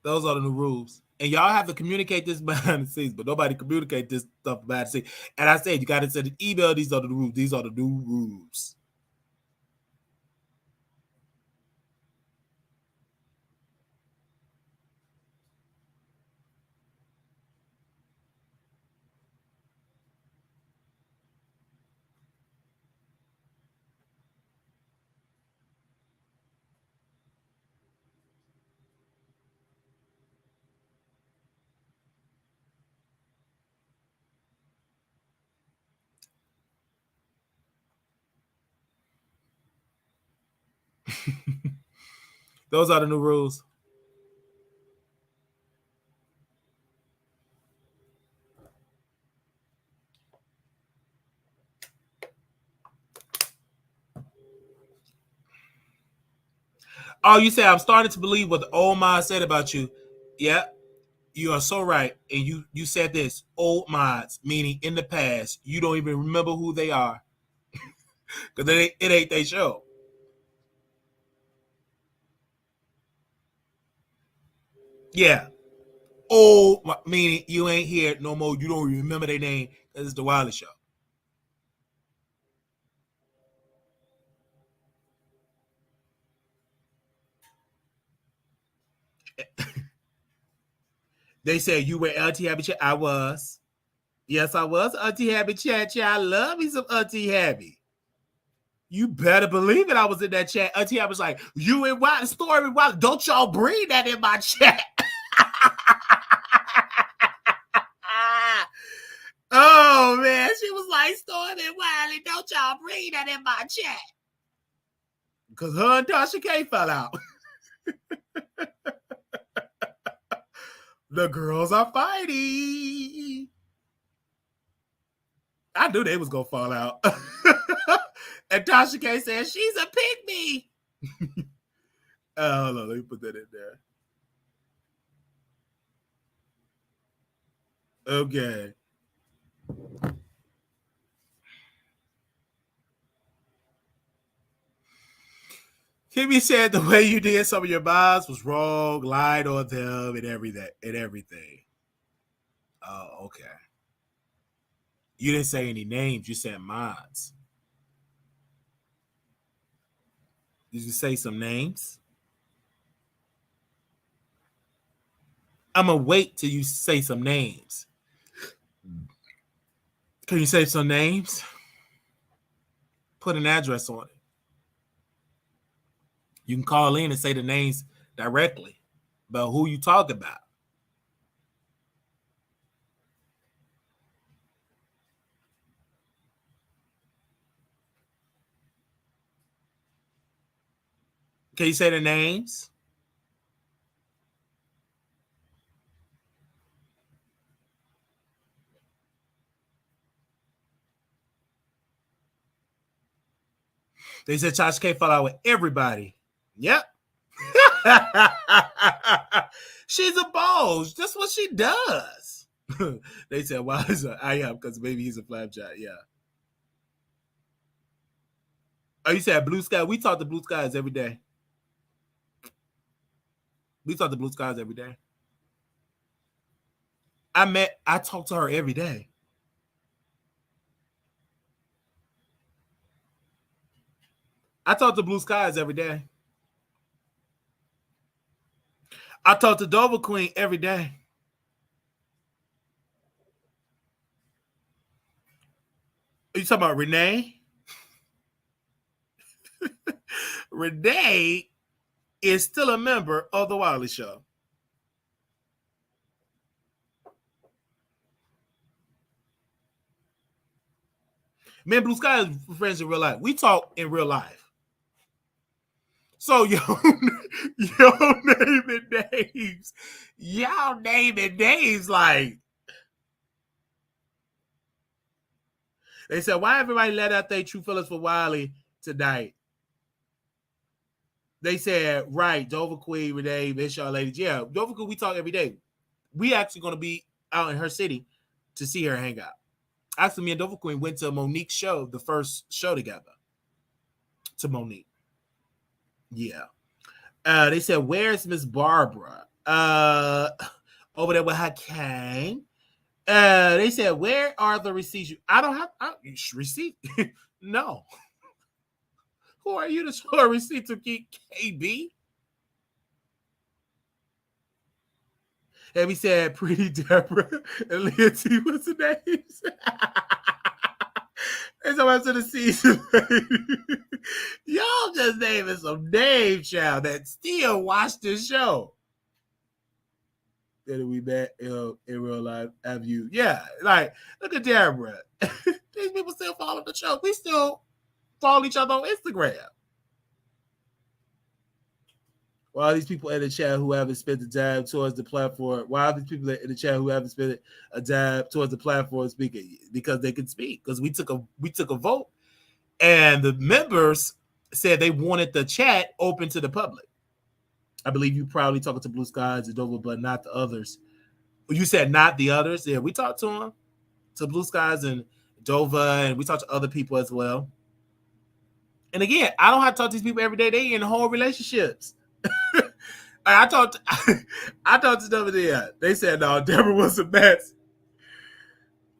Those are the new rules. And y'all have to communicate this behind the scenes, but nobody communicate this stuff behind the scenes. And I said, you got to send an email. These are the rules. These are the new rules. Those are the new rules. Oh, you say I'm starting to believe what the old mods said about you. Yeah, you are so right. And you said this, old mods, meaning in the past, you don't even remember who they are. Because it ain't their show. Yeah. Old, meaning you ain't here no more. You don't remember their name because it's the Wiley Show. They said you were Auntie Happy Chat. I was. Yes, I was Auntie Happy Chat. I love me some Auntie Happy. You better believe it. I was in that chat. Auntie Happy was like, you and Wiley, story Wiley. Don't y'all bring that in my chat. Oh, man. She was like, Stormy and Wiley, don't y'all bring that in my chat. Because her and Tasha K fell out. The girls are fighting. I knew they was going to fall out. And Tasha K said, she's a pygmy. Hold on, let me put that in there. Okay. Kimmy said the way you did some of your mods was wrong, lied on them, and everything. Oh, okay. You didn't say any names. You said mods. Did you say some names? I'm going to wait till you say some names. Can you say some names? Put an address on it. You can call in and say the names directly about who you talk about. Can you say the names? They said Tasha can't fall out with everybody. Yep. She's a boss. That's what she does. They said, why is it? I am, because maybe he's a flapjack. Yeah. Oh, you said Blue Sky? We talk to Blue Skies every day. We talk to Blue Skies every day. I talk to her every day. I talk to Blue Skies every day. I talk to Dover Queen every day. Are you talking about Renee? Renee is still a member of the Wiley Show. Me and Blue Sky is friends in real life. We talk in real life. So y'all naming names. Y'all naming names like. They said, why everybody let out their true feelings for Wiley tonight? They said, right, Dover Queen, Renee, Miss Y'all ladies. Yeah, Dover Queen, we talk every day. We actually going to be out in her city to see her hang out. Actually, me and Dover Queen went to Monique's show, the first show together. To Monique. Yeah. They said, where's Miss Barbara? Over there with her cane. They said, where are the receipts? I don't have receipt. No. Who are you to show a receipt to KB? And we said, Pretty Deborah and Leah T. What's the names? And so I to the season. Y'all just naming some names, child, that still watch this show. That we met in real life. Have you? Yeah, like, look at Deborah. These people still follow the show. We still follow each other on Instagram. While these people in the chat who haven't spent the time towards the platform, while these people in the chat who haven't spent a time towards the platform speaking, because they can speak. Because we took a vote, and the members said they wanted the chat open to the public. I believe you probably talking to Blue Skies and Dover, but not the others. You said not the others. Yeah, we talked to them, to Blue Skies and Dover, and we talked to other people as well. And again, I don't have to talk to these people every day. They in whole relationships. I talked to them there. They said, no, Deborah was a mess.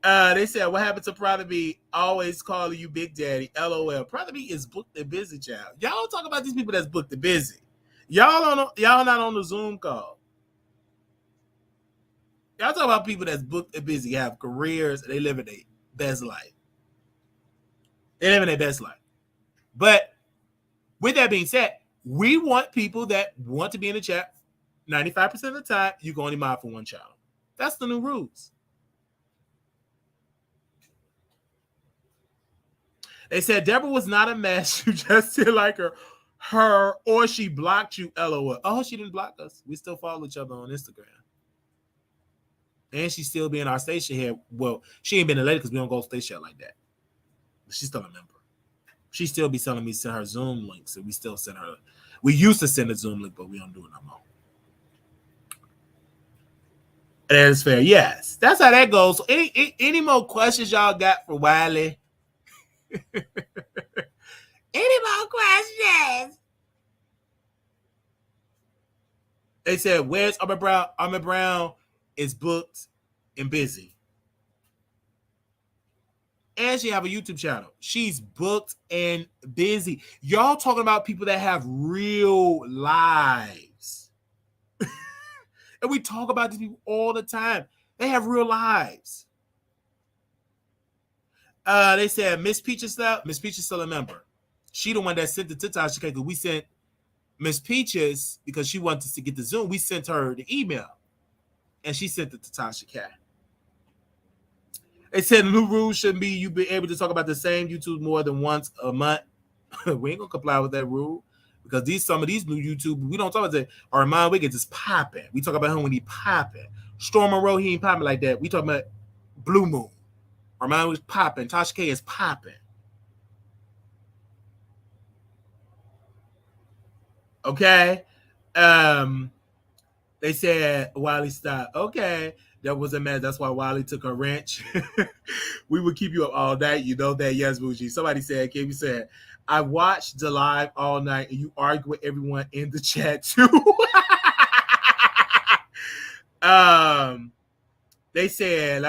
They said, what happened to Private B? Always calling you Big Daddy. LOL. Private B is booked and busy, child. Y'all talk about these people that's booked and busy. Y'all not on the Zoom call. Y'all talk about people that's booked and busy, have careers, and they live in their best life. They live in their best life. But with that being said, we want people that want to be in the chat 95% of the time. You can only mod for one channel. That's the new rules. They said Deborah was not a mess. You just did like her, or she blocked you. LOL. Oh, she didn't block us. We still follow each other on Instagram. And she still be in our station here. Well, she ain't been a lady because we don't go station like that. But she's still a member. She still be telling me to send her Zoom links, and we still send her. We used to send a Zoom link, but we don't do it no more. That is fair. Yes, that's how that goes. So any more questions y'all got for Wiley? Any more questions? They said, where's Armin Brown? Armin Brown is booked and busy. And she have a YouTube channel. She's booked and busy. Y'all talking about people that have real lives. And we talk about these people all the time. They have real lives. They said Miss Peach is still a member. She the one that sent it to Tasha K. We sent Miss Peaches because she wanted to get the Zoom. We sent her the email. And she sent it to Tasha K. They said the new rule shouldn't be you be able to talk about the same YouTube more than once a month. We ain't gonna comply with that rule because some of these new YouTube, we don't talk about that. Armand Wiggins is popping. We talk about him when he popping. Storm Monroe, he ain't popping like that. We talk about Blue Moon. Armand was popping. Tasha K is popping. Okay. They said Wiley stopped. Okay. That was a mess. That's why Wiley took a wrench. We would keep you up all night. You know that. Yes, Bougie. Somebody said, KB said, I watched the live all night and you argue with everyone in the chat too. They said,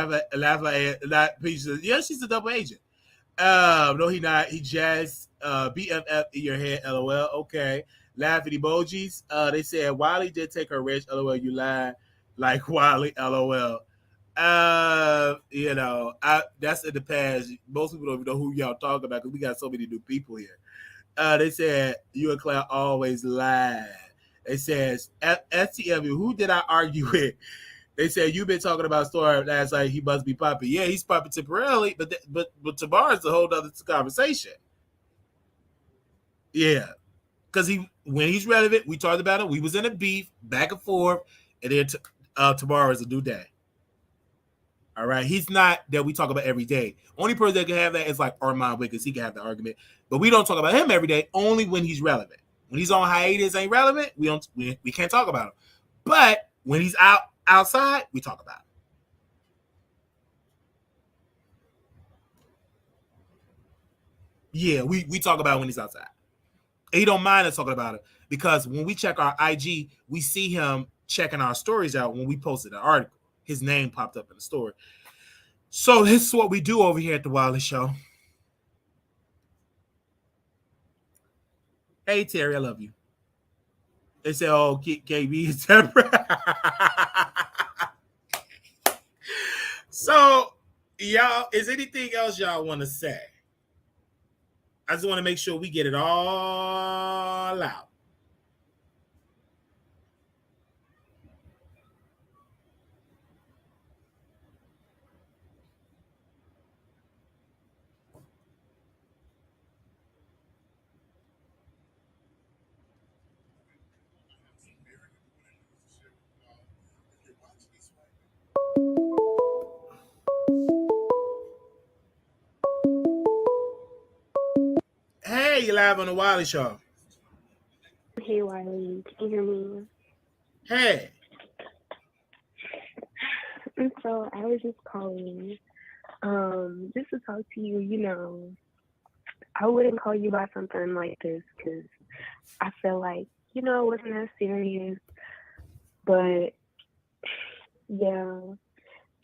yeah, she's a double agent. No, he not. He just BFF in your head, LOL. Okay. Laughing emojis. They said Wiley did take her wrench, LOL. You lied. Like Wiley, LOL. You know, that's in the past. Most people don't even know who y'all talking about because we got so many new people here. They said you and Claire always lie. They said STW, who did I argue with? They said you've been talking about story last night. He must be popping. Yeah, he's popping temporarily, but tomorrow's a whole other conversation. Yeah, because when he's relevant, we talked about it. We was in a beef, back and forth, and then tomorrow is a new day. All right, he's not that we talk about every day. Only person that can have that is like Armand Wiggins. He can have the argument, but we don't talk about him every day. Only when he's relevant. When he's on hiatus, ain't relevant. We can't talk about him. But when he's outside, we talk about him. Yeah, we talk about it when he's outside. He don't mind us talking about it because when we check our IG, we see him checking our stories out when we posted an article. His name popped up in the story. So this is what we do over here at the Wiley Show. Hey, Terry, I love you. They say, oh, KB is temporary. So, y'all, is anything else y'all want to say? I just want to make sure we get it all out. Hey, you're live on the Wiley Show. Hey, Wiley. Can you hear me? Hey. So I was just calling just to talk to you. You know, I wouldn't call you about something like this because I feel like, you know, it wasn't that serious. But, yeah.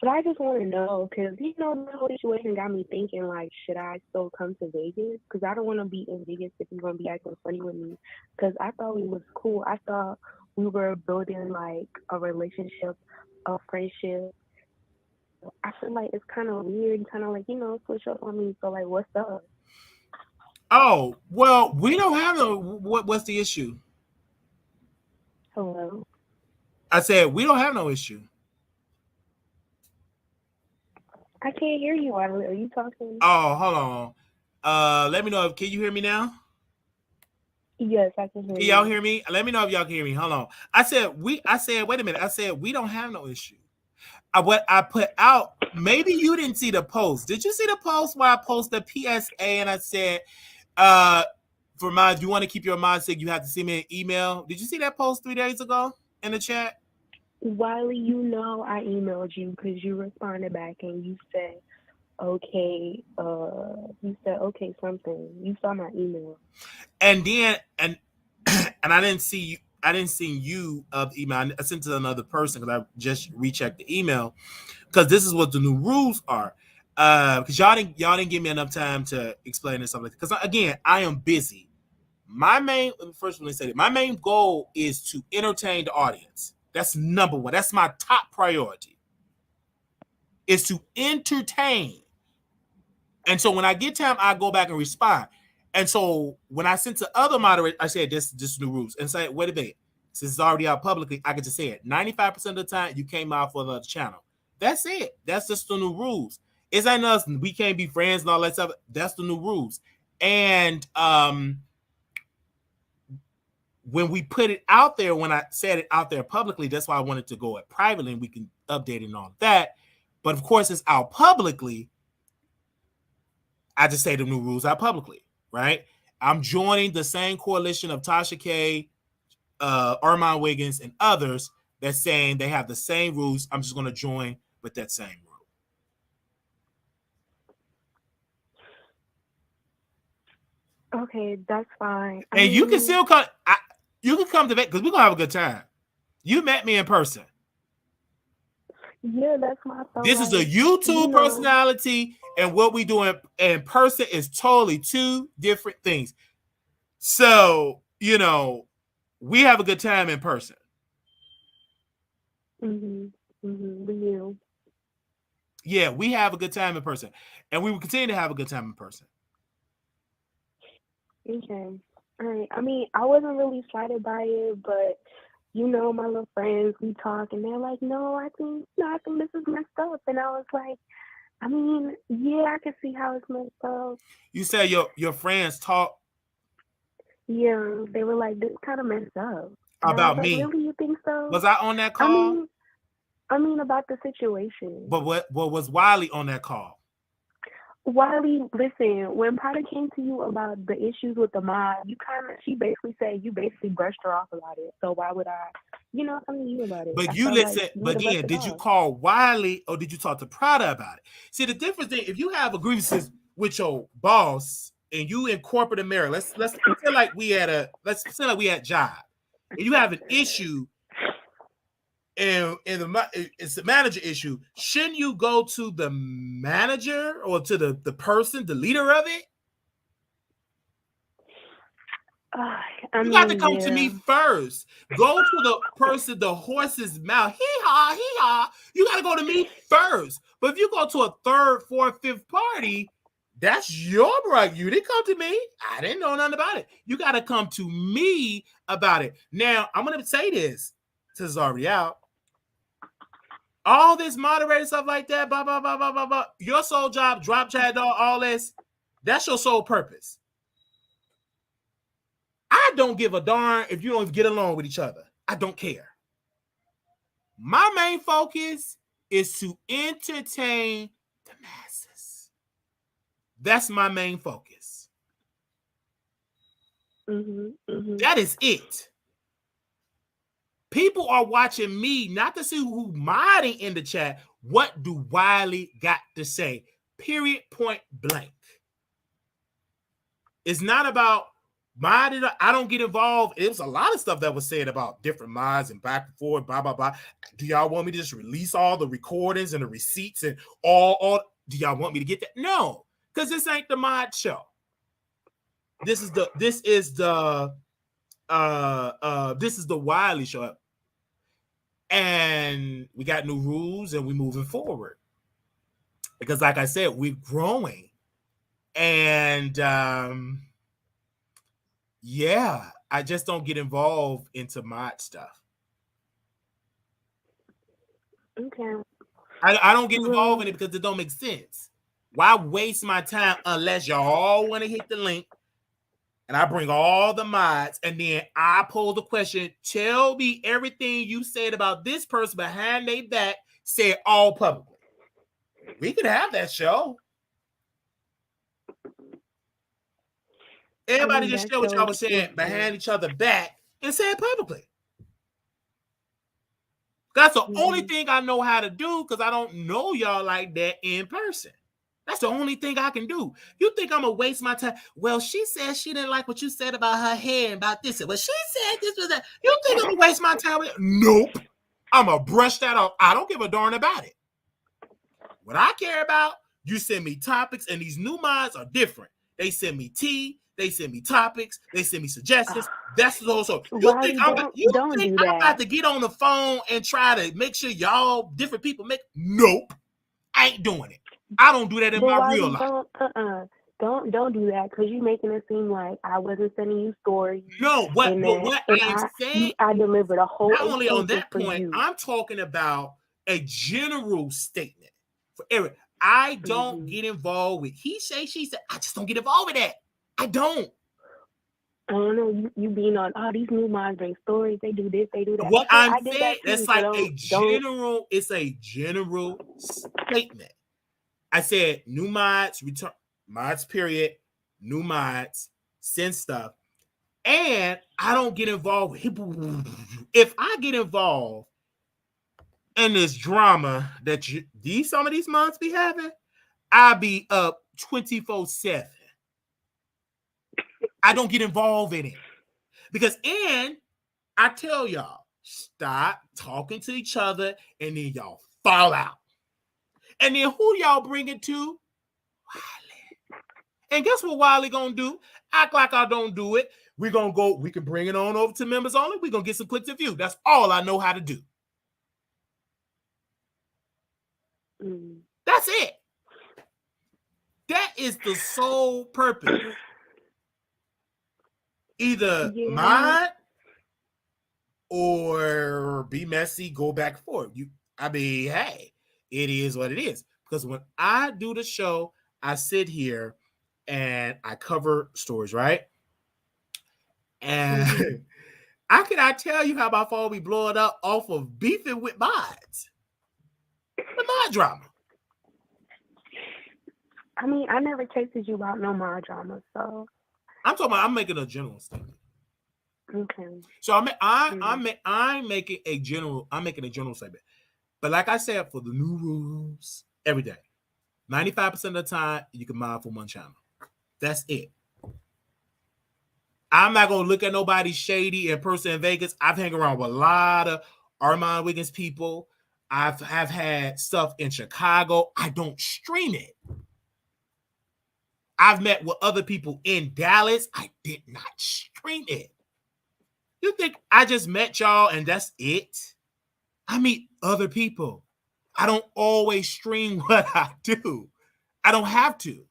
But I just want to know because, you know, the whole situation got me thinking, like, should I still come to Vegas? Because I don't want to be in Vegas if you're going to be acting funny with me. Because I thought we was cool. I thought we were building, like, a relationship, a friendship. I feel like it's kind of weird, kind of like, you know, switch up on me. So, like, what's up? Oh, well, we don't have what's the issue? Hello? I said, we don't have no issue. I can't hear you, Wiley. Are you talking? Oh, hold on. Let me know can you hear me now? Yes, I can hear you. Can y'all hear me? Let me know if y'all can hear me. Hold on. I said, wait a minute. I said, we don't have no issue. What I put out, maybe you didn't see the post. Did you see the post where I posted PSA and I said, for mine, if you want to keep your mindset, you have to send me an email. Did you see that post 3 days ago in the chat? Wiley, you know I emailed you because you responded back and you said, okay, something. You saw my email. And then, and I didn't see you. I didn't see you of the email. I sent it to another person because I just rechecked the email because this is what the new rules are. Because y'all didn't give me enough time to explain this something. Because again, I am busy. My main goal is to entertain the audience. That's number one. That's my top priority. Is to entertain. And so when I get time, I go back and respond. And so when I sent to other moderators, I said this new rules and say, wait a minute, since it's already out publicly, I get to say it. 95% of the time you came out for the channel. That's it. That's just the new rules. It's ain't us. We can't be friends and all that stuff. That's the new rules. And when we put it out there, when I said it out there publicly, that's why I wanted to go it privately and we can update it and all that. But of course, it's out publicly. I just say the new rules out publicly, right? I'm joining the same coalition of Tasha K, Armand Wiggins, and others that's saying they have the same rules. I'm just going to join with that same rule. Okay, that's fine. And you can still come. You can come to that because we're going to have a good time. You met me in person. Yeah, that's my thought. This is a YouTube personality, and what we do in person is totally two different things. So, we have a good time in person. We do. Yeah, we have a good time in person, and we will continue to have a good time in person. Okay. All right. I mean, I wasn't really excited by it, but my little friends, we talk, and they're like, no, I think this is messed up. And I was like, I mean, yeah, I can see how it's messed up. You said your friends talk? Yeah, they were like, this is kind of messed up. About me? Like, really, you think so? Was I on that call? I mean, about the situation. But what was Wiley on that call? Wiley, listen, when Prada came to you about the issues with the mod, she basically said you basically brushed her off about it. So why would I, come to you about it? But you listen, but again, did you call Wiley or did you talk to Prada about it? See, the difference is if you have a grievances with your boss and you in corporate America, let's feel like we had a job, and you have an issue. And it's a manager issue. Shouldn't you go to the manager or to the person, the leader of it? You got to come to me first. Go to the person, the horse's mouth. Hee-haw, hee-haw. You got to go to me first. But if you go to a third, fourth, fifth party, that's your right. You didn't come to me. I didn't know nothing about it. You got to come to me about it. Now, I'm going to say this. This is already out. All this moderator stuff like that, blah, blah, blah, blah, blah, blah. Your sole job, drop chat, all this, that's your sole purpose. I don't give a darn if you don't get along with each other. I don't care. My main focus is to entertain the masses. That's my main focus. That is it. People are watching me not to see who modding in the chat. What do Wiley got to say? Period, point blank. It's not about modding. I don't get involved. It was a lot of stuff that was said about different mods and back and forth, blah, blah, blah. Do y'all want me to just release all the recordings and the receipts and all? Do y'all want me to get that? No, because this ain't the mod show. This is the Wiley Show. And we got new rules and we're moving forward. Because like I said, we're growing. And yeah, I just don't get involved into mod stuff. Okay. I don't get involved in it because it don't make sense. Why waste my time unless y'all all want to hit the link? And I bring all the mods, and then I pose the question, tell me everything you said about this person behind their back, say it all publicly. We could have that show. Everybody just show what y'all was saying behind each other back and say it publicly. That's the only thing I know how to do because I don't know y'all like that in person. That's the only thing I can do. You think I'm gonna waste my time? Well, she said she didn't like what you said about her hair and about this. Well, she said this was that. You think I'm gonna waste my time with it? Nope. I'm gonna brush that off. I don't give a darn about it. What I care about, you send me topics, and these new minds are different. They send me tea, they send me topics, they send me suggestions. That's also. You think I'm about to get on the phone and try to make sure y'all different people make? Nope. I ain't doing it. I don't do that in my real life. Don't do that, because you're making it seem like I wasn't sending you stories. No, what I'm saying, I delivered a whole. Not only on that point, I'm talking about a general statement for Eric. I don't get involved with he say, she said. I just don't get involved with that. I don't. I don't know. You being on these new minds bring stories. They do this, they do that. What I'm saying, that's like a general. It's a general statement. I said new mods return. Mods, period, new mods, send stuff, and I don't get involved with people. If I get involved in this drama that some of these mods be having, I'll be up 24/7. I don't get involved in it because, and I tell y'all, stop talking to each other, and then y'all fall out, and then who y'all bring it to? And guess what Wiley gonna do? Act like I don't do it. We're gonna go, we can bring it on over to members only. We're gonna get some clicks and views. That's all I know how to do. That's it. That is the sole purpose. Either mod or be messy, go back and forth. Hey, it is what it is. Because when I do the show, I sit here and I cover stories, right? And I tell you how my phone be blowing up off of beefing with mods. The mod drama. I mean, I never texted you about no mod drama, so I'm making a general statement. Okay. So I'm making a general statement. But like I said, for the new rules, every day, 95% of the time, you can mod from one channel. That's it. I'm not going to look at nobody shady in person in Vegas. I've hung around with a lot of Armand Wiggins people. I've had stuff in Chicago. I don't stream it. I've met with other people in Dallas. I did not stream it. You think I just met y'all and that's it? I meet other people. I don't always stream what I do. I don't have to.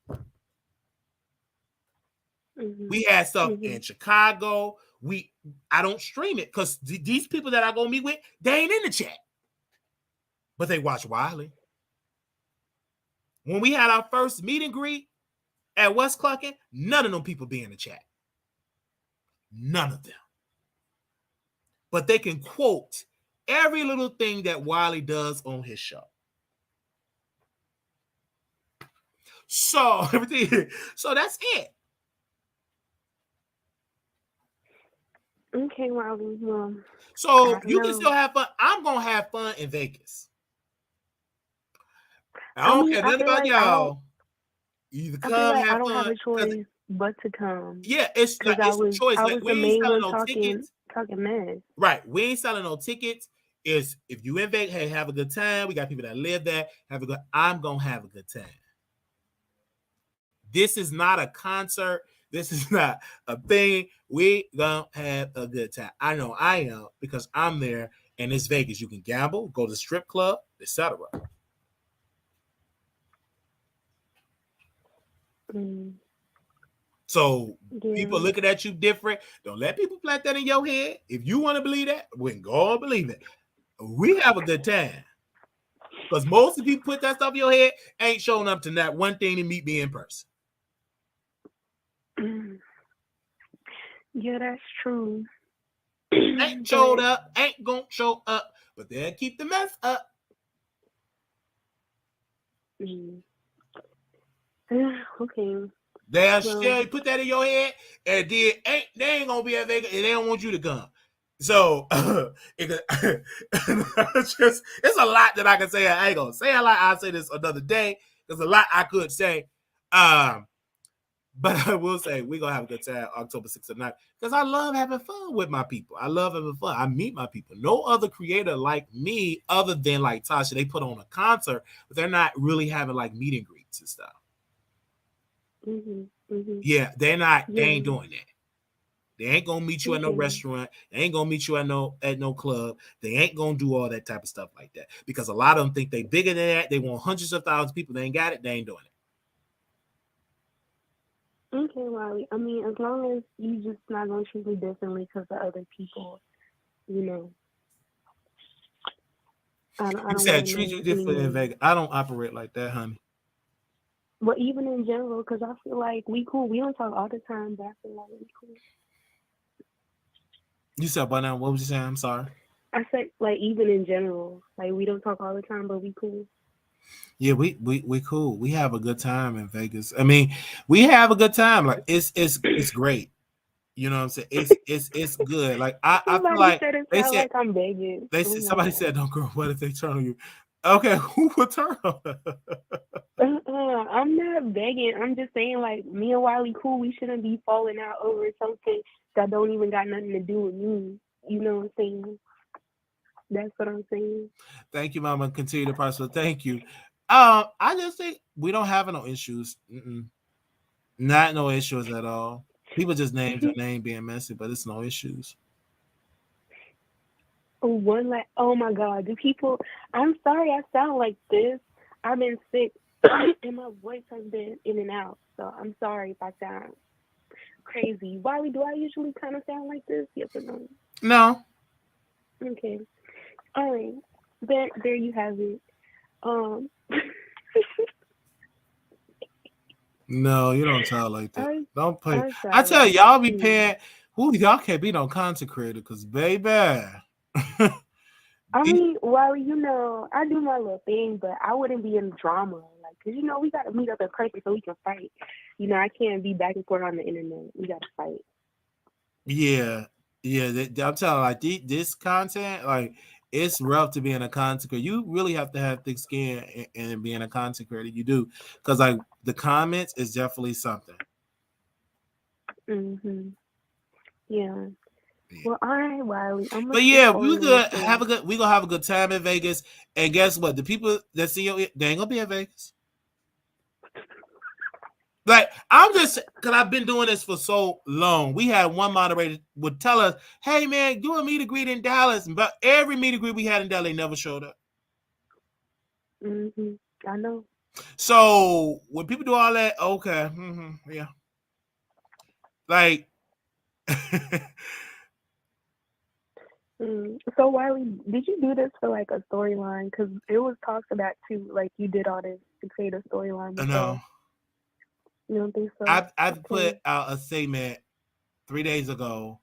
We had stuff in Chicago. I don't stream it because these people that I go meet with, they ain't in the chat. But they watch Wiley. When we had our first meet and greet at West Clucking, none of them people be in the chat. None of them. But they can quote every little thing that Wiley does on his show. So that's it. Okay, Wiley. Well, so you can still have fun. I'm gonna have fun in Vegas. I don't care nothing about y'all. Either come, have fun. I don't have a choice but to come. Yeah, it's a choice. I was we the ain't main selling one no tickets. Talking mess. Right. We ain't selling no tickets. Is if you in Vegas, hey, have a good time. We got people that live there. I'm gonna have a good time. This is not a concert. This is not a thing. We gonna have a good time. I know I am because I'm there and it's Vegas. You can gamble, go to the strip club, etc. So people looking at you different. Don't let people plant that in your head. If you want to believe that, we can go and believe it. We have a good time. Because most of the people put that stuff in your head ain't showing up to that one thing to meet me in person. Yeah, that's true. Ain't showed up, ain't gonna show up, but they'll keep the mess up. Okay. They'll still put that in your head, and then they ain't gonna be at Vegas, and they don't want you to come. So it's a lot that I can say. I ain't gonna say a lot. I'll say this another day There's a lot I could say. But I will say we're gonna have a good time October 6th and 9th because I love having fun with my people. I love having fun. I meet my people. No other creator like me, other than like Tasha, they put on a concert, but they're not really having like meet and greets and stuff. Yeah, they're not. They ain't doing that. They ain't gonna meet you at no restaurant. They ain't gonna meet you at no club. They ain't gonna do all that type of stuff like that because a lot of them think they bigger than that. They want hundreds of thousands of people. They ain't got it. They ain't doing it. Okay, Wiley. I mean, as long as you just not gonna treat me differently because of other people, you know. I You said treat you different in Vegas. I don't operate like that, honey. But even in general, because I feel like we cool. We don't talk all the time, but I feel like we cool. You said what now? What was you saying? I'm sorry. I said like even in general, like we don't talk all the time, but we cool. Yeah, we cool. We have a good time in Vegas. I mean, we have a good time. Like it's great. You know what I'm saying? It's good. Like I feel like they said like I'm begging. They said somebody said, "Don't girl, what if they turn on you?" Okay, who would turn on? I'm not begging. I'm just saying like me and Wiley cool. We shouldn't be falling out over something that don't even got nothing to do with me. You know what I'm saying? That's what I'm saying. Thank you, Mama. Continue to prosper. Thank you. I just think we don't have no issues. Not no issues at all. People just named your name being messy, but it's no issues. One like, oh my God, do people? I'm sorry, I sound like this. I've been sick, and my voice has been in and out. So I'm sorry if I sound crazy. Wiley, do I usually kind of sound like this? Yes or no? No. Okay. All right. There you have it. No, you don't sound like that. Don't pay. I tell you, y'all be paying. Who y'all can't be no content creator, cause baby. I mean, Wiley, you know, I do my little thing, but I wouldn't be in drama, like, cause you know we gotta meet up in person so we can fight. You know, I can't be back and forth on the internet. We gotta fight. Yeah. I'm telling you, like this content, like it's rough to be in a content creator. You really have to have thick skin and being a content creator. You do, because like the comments is definitely something. Yeah. Well, all right, Wiley. But yeah, we gonna have a good time in Vegas. And guess what? The people that see you, they ain't gonna be in Vegas. Like, I'm just, because I've been doing this for so long. We had one moderator would tell us, hey, man, do a meet and greet in Dallas. But every meet and greet we had in Dallas, they never showed up. I know. So when people do all that, okay. Yeah. Like. So, Wiley, did you do this for like a storyline? Because it was talks about too, like you did all this to create a storyline. No. You don't think so? I've put out a statement 3 days ago.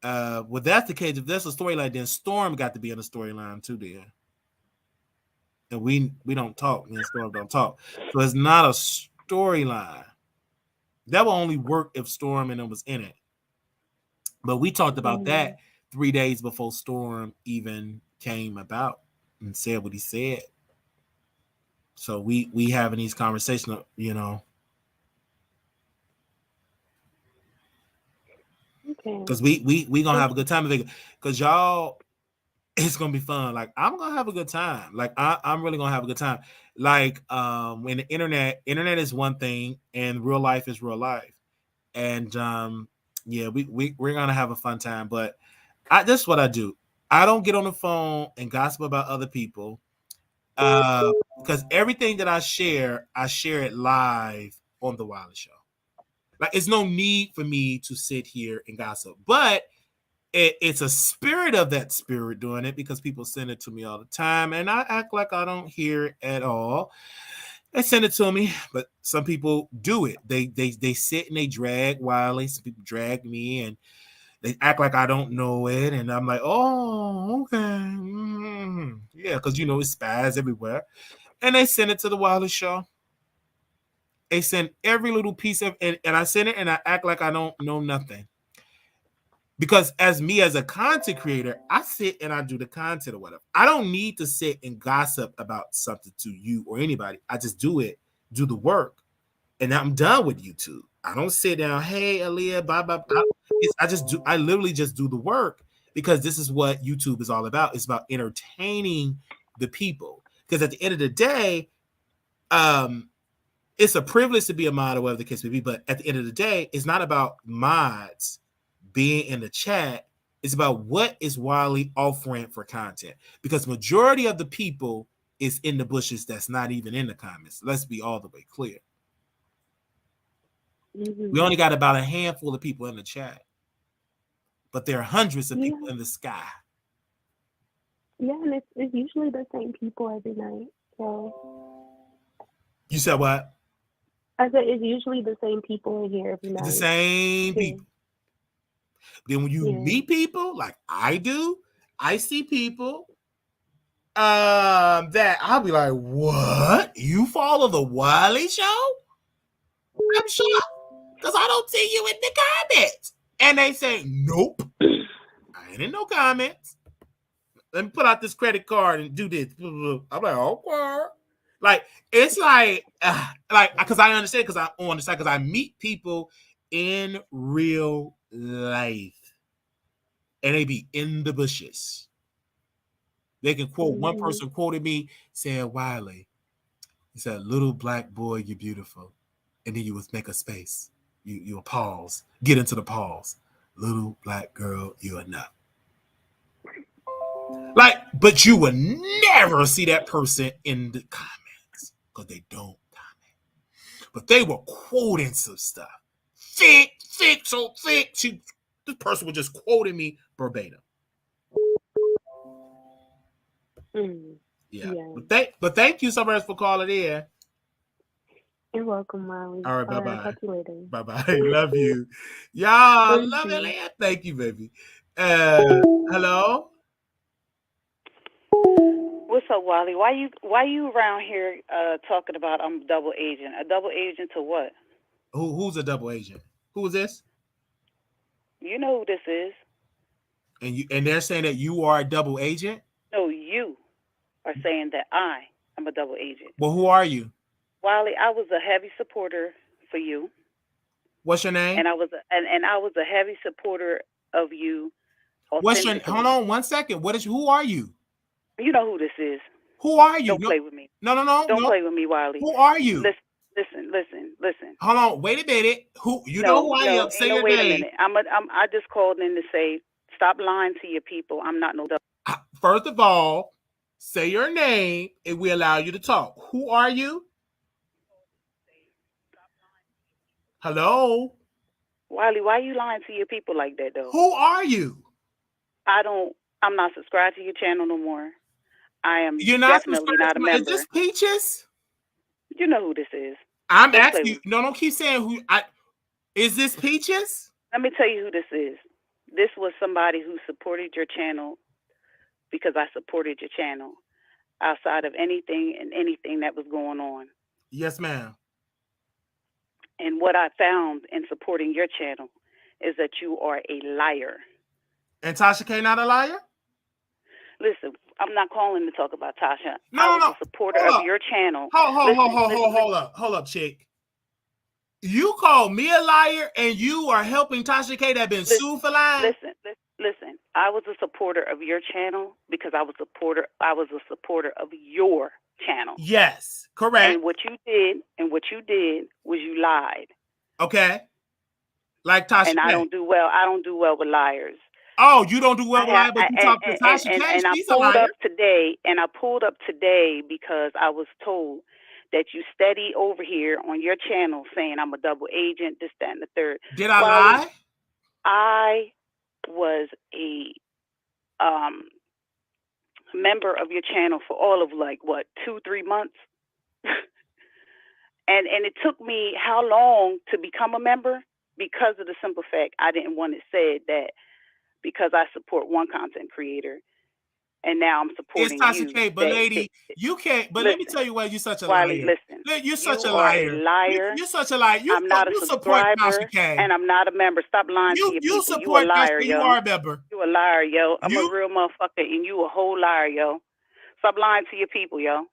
Well, that's the case. If there's a storyline, then Storm got to be in the storyline too, there. And we don't talk. Me and Storm don't talk. So it's not a storyline. That will only work if Storm and it was in it. But we talked about that 3 days before Storm even came about and said what he said. So we having these conversations, you know. Because we gonna have a good time because y'all, it's gonna be fun. Like I'm gonna have a good time. Like I'm really gonna have a good time. Like when the internet is one thing and real life is real life. And yeah, we're gonna have a fun time. But this is what I do. I don't get on the phone and gossip about other people. Because everything that I share it live on the Wiley Show. Like, it's no need for me to sit here and gossip, but it's a spirit of that spirit doing it because people send it to me all the time, and I act like I don't hear it at all. They send it to me, but some people do it. They sit and they drag Wiley. Some people drag me, and they act like I don't know it, and I'm like, oh, okay, yeah, because you know it's spies everywhere, and they send it to the Wiley Show. They send every little piece of, and I send it and I act like I don't know nothing. Because as a content creator, I sit and I do the content or whatever. I don't need to sit and gossip about something to you or anybody. I just do the work, and I'm done with YouTube. I don't sit down, hey, Aaliyah, blah, blah, blah. I literally just do the work because this is what YouTube is all about. It's about entertaining the people. Because at the end of the day, it's a privilege to be a mod or whatever the case may be. But at the end of the day, it's not about mods being in the chat. It's about what is Wiley offering for content. Because majority of the people is in the bushes that's not even in the comments. Let's be all the way clear. Mm-hmm. We only got about a handful of people in the chat. But there are hundreds of people in the sky. Yeah, and it's usually the same people every night. So you said what? I said it's usually the same people in here every night. The same people. Then when you meet people like I do, I see people that I'll be like, what? You follow the Wiley Show? I'm shocked because I don't see you in the comments. And they say, nope. I ain't in no comments. Let me put out this credit card and do this. I'm like, okay. Like, it's like, because I understand, because I meet people in real life. And they be in the bushes. They can quote, one person quoted me saying, Wiley, he said, little black boy, you're beautiful. And then you would make a space. You'll pause, get into the pause. Little black girl, you're enough. Like, but you would never see that person in the comments because they don't comment. But they were quoting some stuff. Thick, so thick. This person was just quoting me verbatim. Yeah. But thank you so much for calling in. You're welcome, Wiley. All right, bye-bye. I'll talk to you later. Bye-bye. Love you. Y'all, love you, man. Thank you, baby. Hello? What's up, Wiley? Why you around here talking about I'm a double agent? A double agent to what? Who's a double agent? Who is this? You know who this is. And they're saying that you are a double agent? No, you are saying that I am a double agent. Well, who are you? Wiley, I was a heavy supporter for you. What's your name? And I was a heavy supporter of you. What's your? Hold on 1 second. Who are you? You know who this is. Who are you? Don't play with me. No. Don't play with me, Wiley. Who are you? Listen. Hold on. Wait a minute. Who? You know who I am? Say your wait name. a minute. I just called in to say, stop lying to your people. I'm not no double. First of all, say your name and we allow you to talk. Who are you? Hello? Wiley, why are you lying to your people like that, though? Who are you? I'm not subscribed to your channel no more. I am definitely not a member. Is this Peaches? You know who this is. I'm asking you. No, don't keep saying who. Is this Peaches? Let me tell you who this is. This was somebody who supported your channel because I supported your channel outside of anything that was going on. Yes, ma'am. And what I found in supporting your channel is that you are a liar. And Tasha K not a liar? Listen, I'm not calling to talk about Tasha. I was a supporter of your channel. Hold up, chick. You call me a liar and you are helping Tasha K that been sued for lying? Listen. I was a supporter of your channel because I was a supporter of your channel. Yes, correct. And what you did was you lied. Okay. Like Tasha and K. I don't do well with liars. Oh, you don't do well with liars, but you talk to Tasha K. And I pulled up today because I was told that you steady over here on your channel saying I'm a double agent, this, that, and the third. Did I lie? I was a member of your channel for all of 2-3 months. and it took me how long to become a member? Because of the simple fact I didn't want it said that because I support one content creator and now I'm supporting It's Tasha you. K, but lady, you can't. But let me tell you what, you're such a Wiley, liar. listen. You're such a You are liar. a liar. You're such a liar. I'm not a support Tasha subscriber, K. and I'm not a member. Stop lying to your people. Support You a liar, Tasha. yo. You are a member. You a liar, yo. I'm a real motherfucker, and you a whole liar, yo. Stop lying to your people, yo.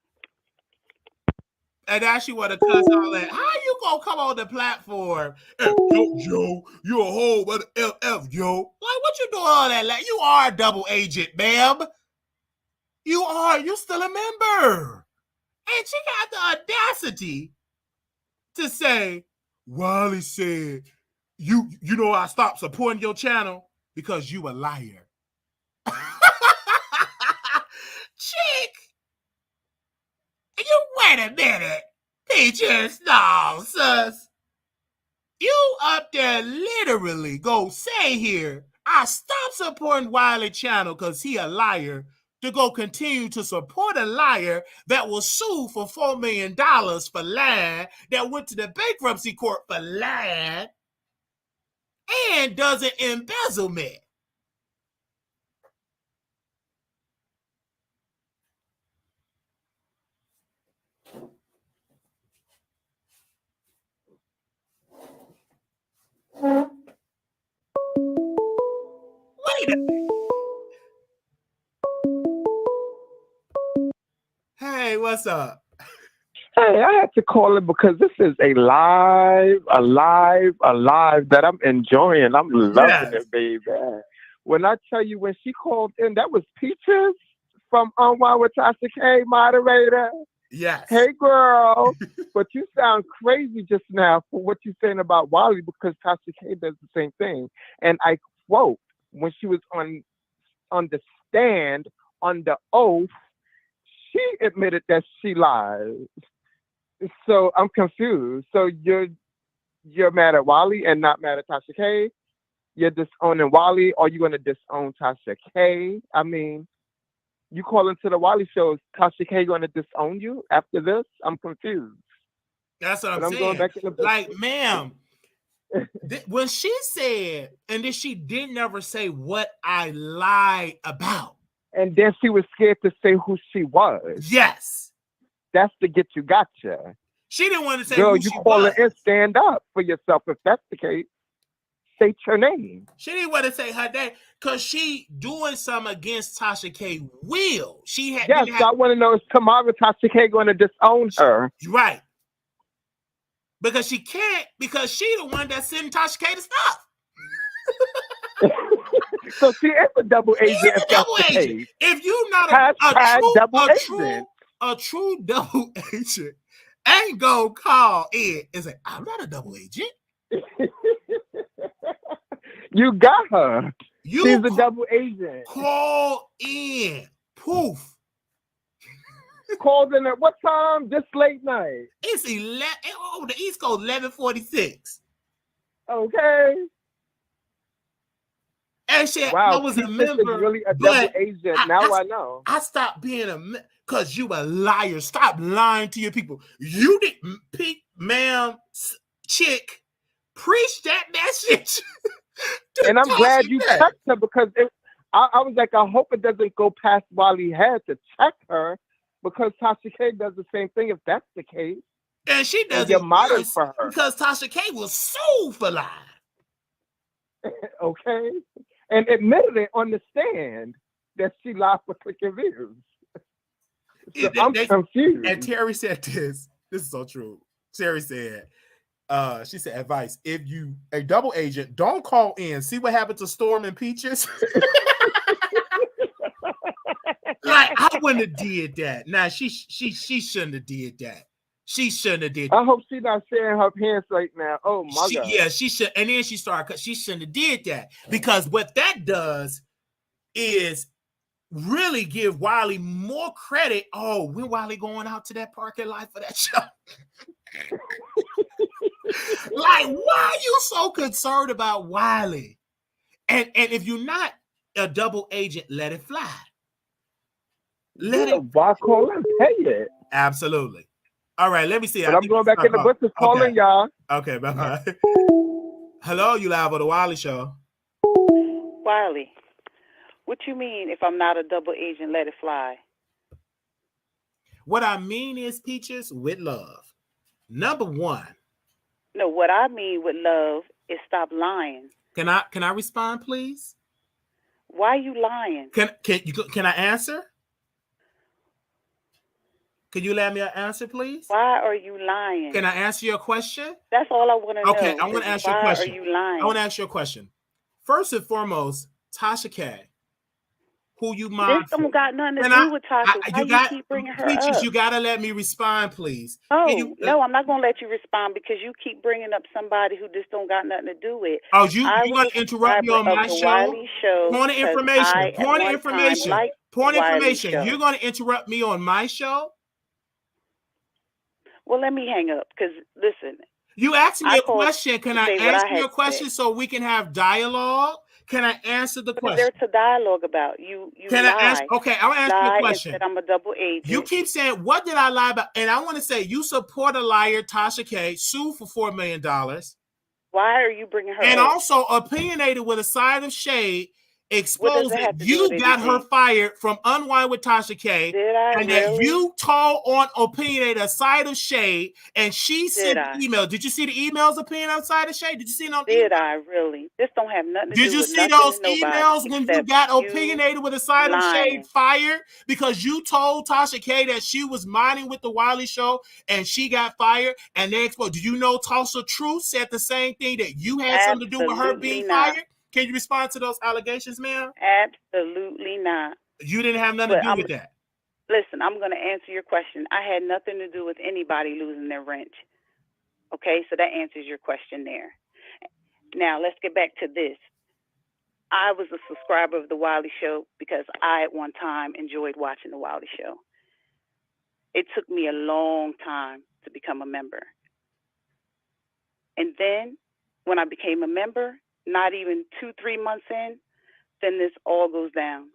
And now she want to cuss all that. How you gonna come on the platform? Yo, you a whole mother LF, yo. Like, what you doing all that? Like, you are a double agent, ma'am. You are. You still a member. And she got the audacity to say, Wiley said, you know I stopped supporting your channel because you a liar. Chick, you wait a minute. Peaches, no, sus. You up there literally go say here, I stopped supporting Wiley channel because he a liar, to go continue to support a liar that was sued for $4 million for lying, that went to the bankruptcy court for lying, and does an embezzlement. Wait a minute. Hey, what's up? Hey, I had to call it because this is a live that I'm enjoying. I'm loving it, baby. When I tell you, when she called in, that was Peaches from Unwind with Tasha K, moderator. Yes. Hey, girl. But you sound crazy just now for what you're saying about Wiley, because Tasha K does the same thing. And I quote, when she was on the stand, on the oath, she admitted that she lied. So I'm confused. So you're mad at Wiley and not mad at Tasha K? You're disowning Wiley, or you going to disown Tasha K? I mean, you call into the Wiley Show, is Tasha K going to disown you after this? I'm confused. That's what I'm saying. Going back in the like, ma'am, when she said, and then she didn't ever say what I lied about. And then she was scared to say who she was. Yes. That's to get you gotcha. She didn't want to say girl, who she was. Girl, you call it and stand up for yourself. If that's the case, state your name. She didn't want to say her name because she doing something against Tasha K. will. She had. Yes, I want to know, is tomorrow Tasha K going to disown her? Right. Because she can't, because she the one that's sending Tasha K to stop. So she is a double agent. If you're not a true double agent, ain't gonna call in and say, I'm not a double agent. You got her. She's a double agent. Call in. Poof. Called in at what time? This late night. It's 11. Oh, the East Coast 11:46. Okay. And she, wow, I was a member. Is really a double agent. Now I know. I stopped being a because you a liar. Stop lying to your people. You didn't, ma'am, chick, preach that message. And I'm glad you checked her, because I was like, I hope it doesn't go past Wiley's head to check her, because Tasha K does the same thing if that's the case. And she does it worse for her, because Tasha K was sued for lying. Okay. And admitted it on the stand that she lied for clicking views. So I'm confused. And Terry said this. This is so true. Terry said, she said, advice, if you a double agent, don't call in. See what happened to Storm and Peaches? Like, I wouldn't have did that. Nah, she shouldn't have did that. She shouldn't have did that. I hope she's not sharing her pants right now. Oh my God. Yeah, she should. And then she started, because she shouldn't have did that. Because what that does is really give Wiley more credit. Oh, when Wiley going out to that parking lot for that show? Like, why are you so concerned about Wiley? And if you're not a double agent, let it fly. Let it. Why call and pay it? Absolutely. All right, let me see. But I'm going back in the bushes calling y'all. Okay, bye-bye. Hello, you live on the Wiley Show. Wiley, What you mean if I'm not a double agent, let it fly? What I mean is, Peaches, with love. Number one. No, what I mean with love is stop lying. Can I respond, please? Why are you lying? Can I answer? Can you let me answer, please? Why are you lying? Can I answer your question? That's all I want to know. Okay, I'm going to ask you a question. Why are you lying? I want to ask you a question. First and foremost, Tasha K, who you mind? This don't got nothing to do with Tasha. Why you keep bringing her Peaches, up? you got to let me respond, please. Oh, no, I'm not going to let you respond because you keep bringing up somebody who just don't got nothing to do with. Oh, you're going to interrupt me on my show? Wiley Show. Point of information. Point of information. Point of information. You're going to interrupt me on my show? Well, let me hang up because, listen. You asked me a question. Can I ask you a question so we can have dialogue? Can I answer the question? There's a dialogue about you. Can lie. I ask? Okay, I'll answer your question. I'm a double agent. You keep saying, what did I lie about? And I want to say, you support a liar, Tasha K, sued for $4 million. Why are you bringing her and up? Also opinionated with a side of shade, exposed that you got her fired from Unwind with Tasha K. And that you told on opinionated a side of shade, and she sent the email. Did you see the emails opinionated outside of shade? Did you see them? Did I really? This don't have nothing to do with Did you see those emails when you got opinionated with a side of shade fired because you told Tasha K that she was minding with the Wiley Show and she got fired and they exposed? Do you know Tasha Truth said the same thing, that you had something to do with her being fired? Can you respond to those allegations, ma'am? Absolutely not. You didn't have nothing to do with that. Listen, I'm going to answer your question. I had nothing to do with anybody losing their wrench. Okay, so that answers your question there. Now, let's get back to this. I was a subscriber of the Wiley Show because I, at one time, enjoyed watching the Wiley Show. It took me a long time to become a member. And then, when I became a member, not even 2-3 months in, then this all goes down.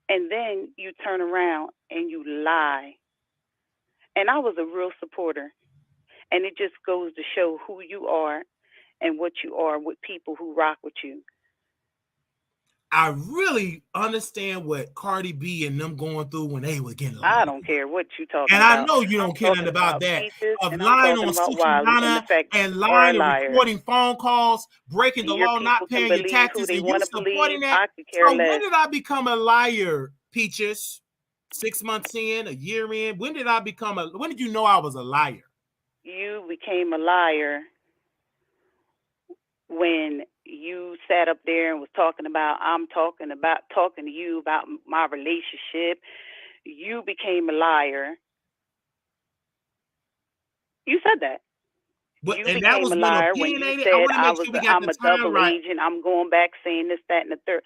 And then you turn around and you lie. And I was a real supporter. And it just goes to show who you are and what you are with people who rock with you. I really understand what Cardi B and them going through when they were getting lying. I don't care what you talking about. And I know you don't care nothing about that. Of lying on Sukiana and lying and recording phone calls, breaking the law, not paying your taxes, and you supporting that. So when did I become a liar, Peaches? 6 months in, a year in? When did you know I was a liar? You became a liar when you sat up there and was talking to you about my relationship. You became a liar. You said that. You became a liar when you said I'm a double agent. I'm going back saying this, that, and the third.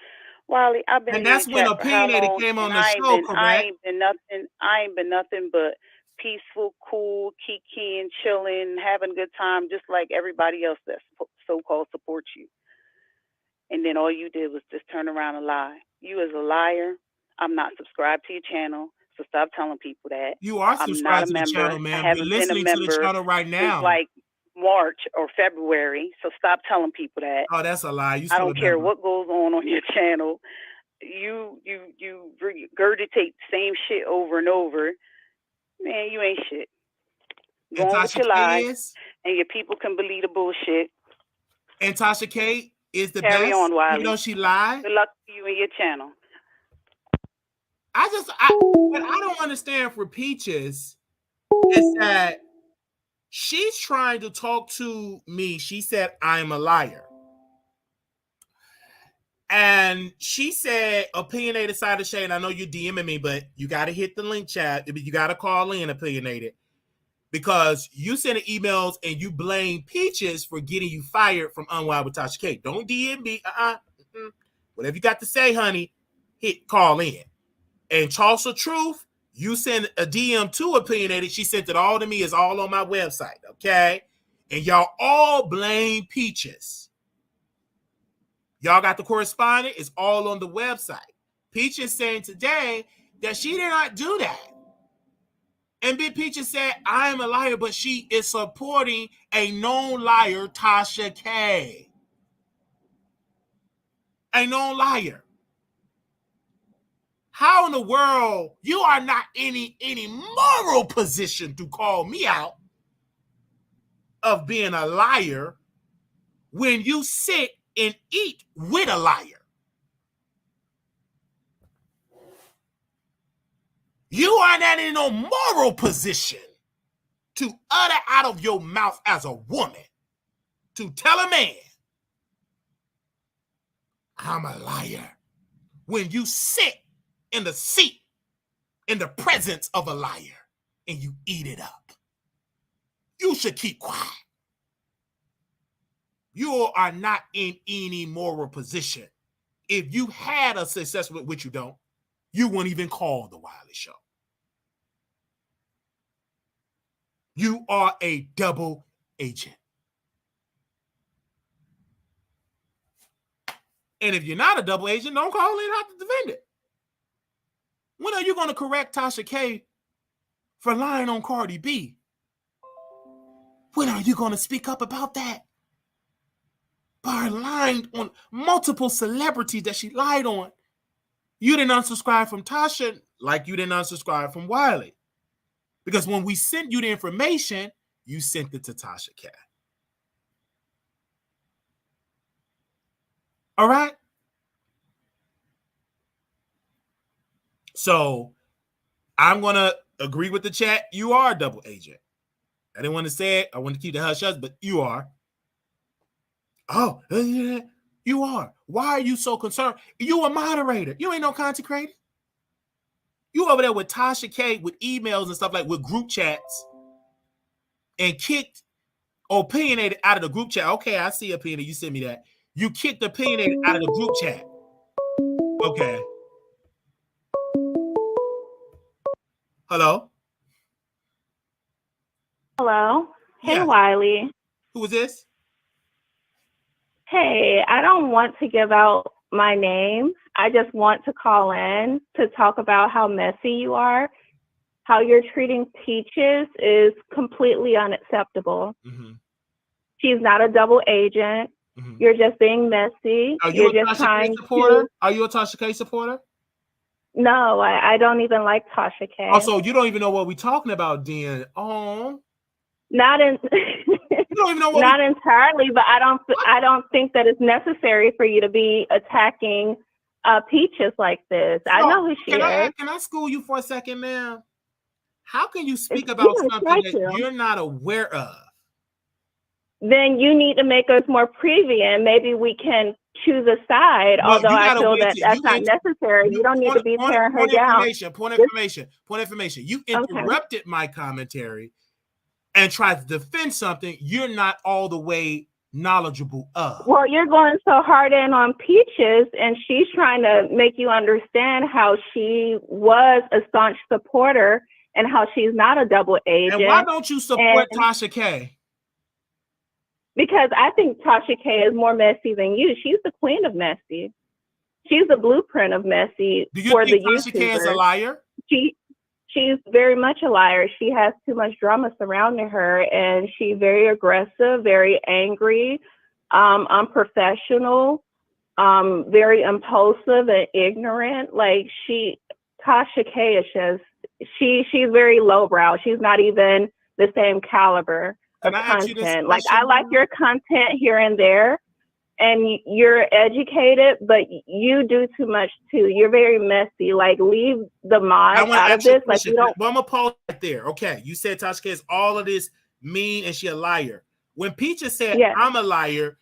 Wiley, I've been and that's when opinionated came on the show, correct? I ain't been nothing but peaceful, cool, kikiing, chilling, having a good time, just like everybody else that so-called supports you. And then all you did was just turn around and lie. You as a liar. I'm not subscribed to your channel, so stop telling people that. You are subscribed to the channel, man. You're listening to the channel right now. Since like March or February, so stop telling people that. Oh, that's a lie. I don't care what goes on your channel. You regurgitate the same shit over and over. Man, you ain't shit. Go on with your lies, and your people can believe the bullshit. And Tasha K is the Carry best. on, Wiley. You know she lied. Good luck to you and your channel. What I don't understand for Peaches is that she's trying to talk to me. She said I'm a liar. And she said, opinionated side of shade. I know you're DMing me, but you got to hit the link chat. You got to call in opinionated. Because you send emails and you blame Peaches for getting you fired from Unwild with Tasha K. Don't DM me. Whatever you got to say, honey, call in. And Tasha Truth, you send a DM to opinionated. She sent it all to me. It's all on my website, okay? And y'all all blame Peaches. Y'all got the correspondent. It's all on the website. Peaches saying today that she did not do that. And Big Peaches said, I am a liar, but she is supporting a known liar, Tasha K. A known liar. How in the world you are not any moral position to call me out of being a liar when you sit and eat with a liar? You are not in no moral position to utter out of your mouth as a woman to tell a man, I'm a liar, when you sit in the seat in the presence of a liar and you eat it up. You should keep quiet. You are not in any moral position. If you had a success with which you don't, you wouldn't even call the Wiley Show. You are a double agent. And if you're not a double agent, don't call in how to defend it. When are you going to correct Tasha K for lying on Cardi B? When are you going to speak up about that? By lying on multiple celebrities that she lied on. You didn't unsubscribe from Tasha like you didn't unsubscribe from Wiley. Because when we sent you the information, you sent it to Tasha K. All right? So I'm going to agree with the chat. You are a double agent. I didn't want to say it. I want to keep the hush hush, but you are. Oh, yeah, you are. Why are you so concerned? You a moderator. You ain't no content creator. You over there with Tasha K with emails and stuff like with group chats and kicked opinionated out of the group chat. Okay, I see opinionated. You sent me that. You kicked opinionated out of the group chat. Okay. Hello? Hello. Hey, Yeah. Wiley. Who is this? Hey, I don't want to give out my name. I just want to call in to talk about how messy you are. How you're treating Peaches is completely unacceptable. Mm-hmm. She's not a double agent. Mm-hmm. You're just being messy. Are you You're a just Tasha trying K supporter? to... Are you a Tasha K supporter? No, I don't even like Tasha K. Also, you don't even know what we're talking about, then. Oh. Not in... You don't even know what Not entirely, but I don't think that it's necessary for you to be attacking Peaches like this. So, I know who she is. Can I school you for a second, ma'am? How can you speak about something that you're not aware of? Then you need to make us more privy, and maybe we can choose a side. Well, although I feel that that's not necessary. You don't need to be tearing her down. Point information. You interrupted my commentary and tried to defend something you're not all the way knowledgeable of. Well, you're going so hard in on Peaches, and she's trying to make you understand how she was a staunch supporter and how she's not a double agent. And why don't you support Tasha K? Because I think Tasha K is more messy than you. She's the queen of messy. She's the blueprint of messy for the YouTubers. Do you think Tasha K is a liar? She's very much a liar. She has too much drama surrounding her, and she's very aggressive, very angry, unprofessional, very impulsive and ignorant. Like Tasha K is just, she's very lowbrow. She's not even the same caliber of content. Like, I like your content here and there, and you're educated, but you do too much too. You're very messy. Like, leave the mod out of this. Like, you don't. Well, I'm gonna pause right there. Okay, you said Tasha K is all of this mean and she a liar. When Peaches said I'm a liar,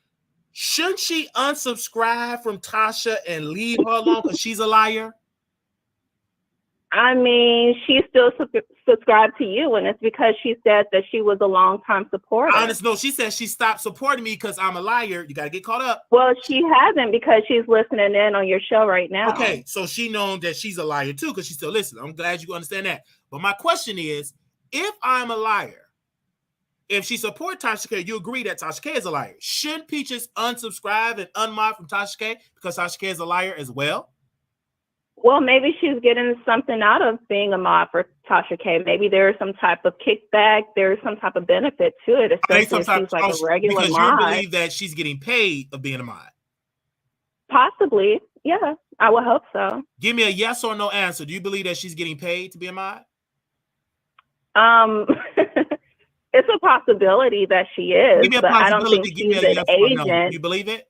shouldn't she unsubscribe from Tasha and leave her alone because she's a liar? I mean, she still subscribed to you, and it's because she said that she was a longtime supporter. No, she said she stopped supporting me because I'm a liar. You got to get caught up. Well, she hasn't, because she's listening in on your show right now. Okay, so she knows that she's a liar too because she's still listening. I'm glad you understand that. But my question is, if I'm a liar, if she supports Tasha K, you agree that Tasha K is a liar. Shouldn't Peaches unsubscribe and unmod from Tasha K because Tasha K is a liar as well? Well, maybe she's getting something out of being a mod for Tasha K. Maybe there's some type of kickback. There's some type of benefit to it, especially if she's like a regular mod. Because you believe that she's getting paid of being a mod. Possibly. Yeah, I would hope so. Give me a yes or no answer. Do you believe that she's getting paid to be a mod? It's a possibility that she is, but I don't think she's an agent. No. You believe it?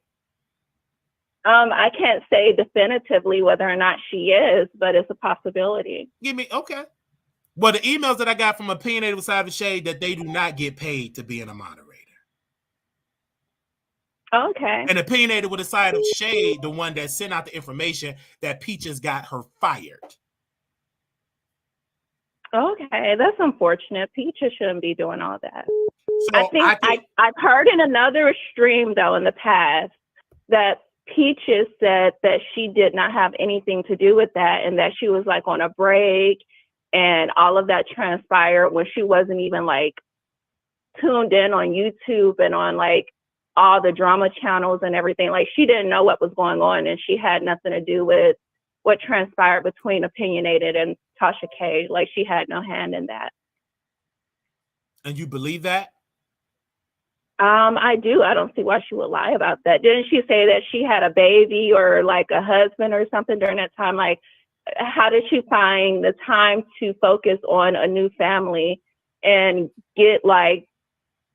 I can't say definitively whether or not she is, but it's a possibility. Okay. Well, the emails that I got from Opinionated with Side of the Shade that they do not get paid to being a moderator. Okay. And Opinionated with a Side of Shade, the one that sent out the information that Peaches got her fired. Okay, that's unfortunate. Peaches shouldn't be doing all that. So I think I've heard in another stream though in the past that Peaches said that she did not have anything to do with that and that she was like on a break and all of that transpired when she wasn't even like tuned in on YouTube and on like all the drama channels and everything. Like she didn't know what was going on and she had nothing to do with what transpired between Opinionated and Tasha K. Like she had no hand in that. And you believe that? I do. I don't see why she would lie about that. Didn't she say that she had a baby or like a husband or something during that time? Like, how did she find the time to focus on a new family and get like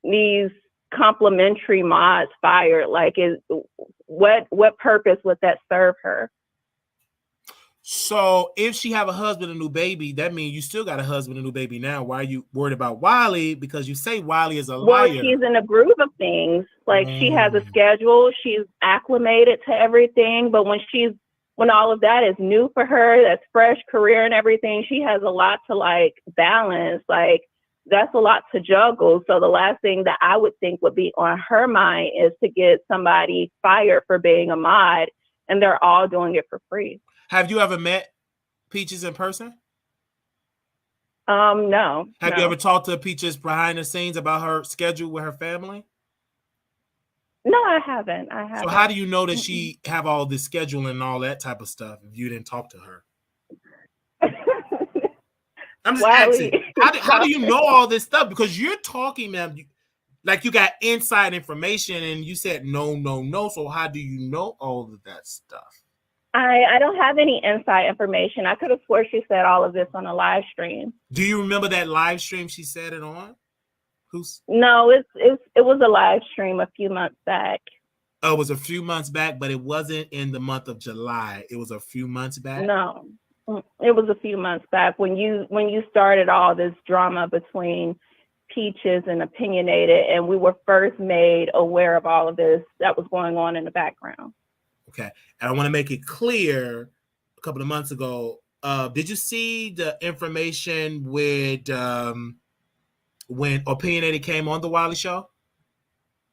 these complimentary mods fired? Like, what purpose would that serve her? So if she have a husband and a new baby, that means you still got a husband and a new baby now. Why are you worried about Wiley? Because you say Wiley is a liar. Well, she's in a groove of things. Like she has a schedule. She's acclimated to everything. But when all of that is new for her, that's fresh career and everything, she has a lot to like balance. Like that's a lot to juggle. So the last thing that I would think would be on her mind is to get somebody fired for being a mod, and they're all doing it for free. Have you ever met Peaches in person? No. Have you ever talked to Peaches behind the scenes about her schedule with her family? No, I haven't. So how do you know that she have all this scheduling and all that type of stuff if you didn't talk to her? I'm just asking. How do you know all this stuff? Because you're talking, ma'am, like you got inside information and you said no. So how do you know all of that stuff? I don't have any inside information. I could have swore she said all of this on a live stream. Do you remember that live stream she said it on? No, it was a live stream a few months back. Oh, it was a few months back, but it wasn't in the month of July. It was a few months back? No, it was a few months back when you started all this drama between Peaches and Opinionated, and we were first made aware of all of this that was going on in the background. Okay. And I want to make it clear, a couple of months ago, did you see the information with when Opinionated came on the Wiley Show?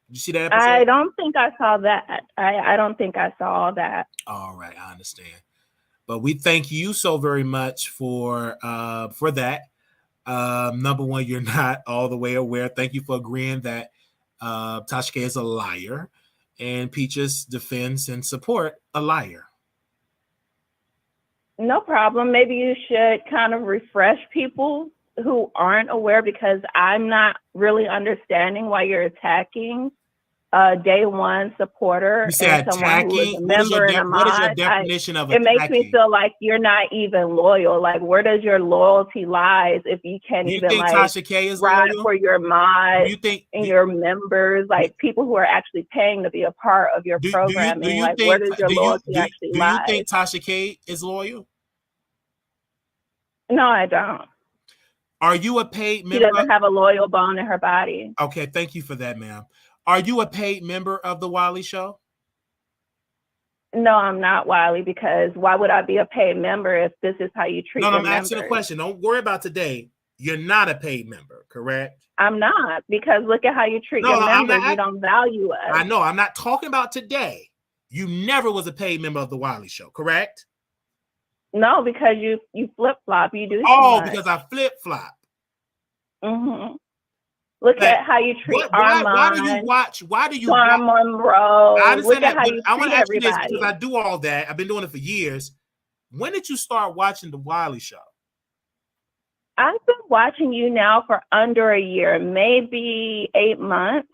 Did you see that episode? I don't think I saw that. I don't think I saw that. All right, I understand. But we thank you so very much for that. Number one, you're not all the way aware. Thank you for agreeing that Tasha K is a liar. And Peaches defends and support a liar. No problem. Maybe you should kind of refresh people who aren't aware, because I'm not really understanding why you're attacking a day one supporter. You say attacking? What is your definition of attacking? It makes me feel like you're not even loyal. Like, where does your loyalty lies if you can't even like Tasha K is ride loyal? for your mods and your members, like people who are actually paying to be a part of your programming? Like, where does your loyalty actually lie? Do you think Tasha K is loyal? No, I don't. Are you a paid member? She doesn't have a loyal bone in her body. Okay, thank you for that, ma'am. Are you a paid member of the Wiley Show? No, I'm not, Wiley, because why would I be a paid member if this is how you treat No, I'm members? asking a question. Don't worry about today. You're not a paid member, correct? I'm not, because look at how you treat your members. You don't value us. I know. I'm not talking about today. You never was a paid member of the Wiley Show, correct? No, because you flip-flop. You do. Because I flip-flop. Mm-hmm. Look at how you treat Armand. Why do you watch? Why do you watch? Monroe. I understand that, how you I want to ask you this everybody. because I do all that. I've been doing it for years. When did you start watching the Wiley Show? I've been watching you now for under a year, maybe 8 months.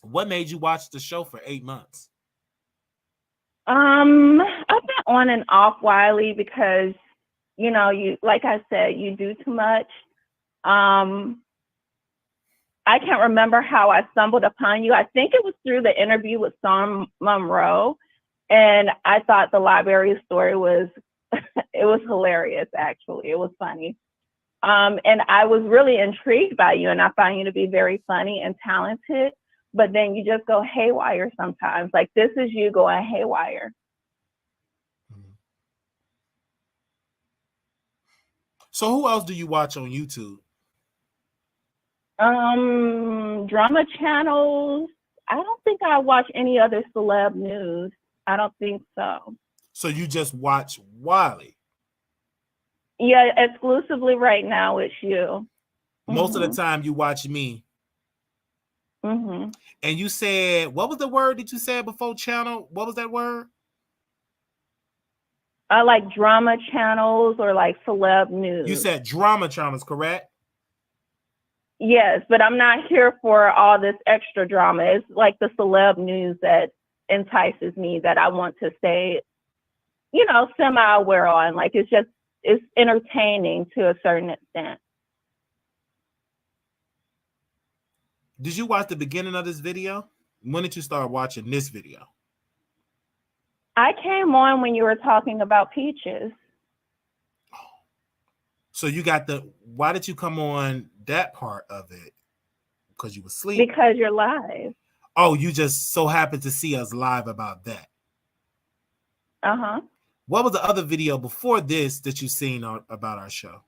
What made you watch the show for 8 months? I've been on and off Wiley because, you know, you, like I said, you do too much. I can't remember how I stumbled upon you. I think it was through the interview with Storm Monroe, and I thought the library story was, it was hilarious, actually. It was funny. And I was really intrigued by you, and I find you to be very funny and talented, but then you just go haywire sometimes. Like, this is you going haywire. So who else do you watch on YouTube? Drama channels. I don't think I watch any other celeb news. I don't think so. So you just watch Wiley? Yeah, exclusively right now it's you. Most of the time you watch me. And you said, what was the word that you said before channel? What was that word? I like drama channels or like celeb news. You said drama channels, correct? Yes, but I'm not here for all this extra drama. It's like the celeb news that entices me, that I want to stay, you know, semi-aware on. Like, it's just, it's entertaining to a certain extent. Did you watch the beginning of this video? When did you start watching this video? I came on when you were talking about peaches. So you got the, why did you come on that part of it? Because you were sleeping? Because you're live. Oh, you just so happened to see us live about that. Uh-huh. What was the other video before this that you seen about our show?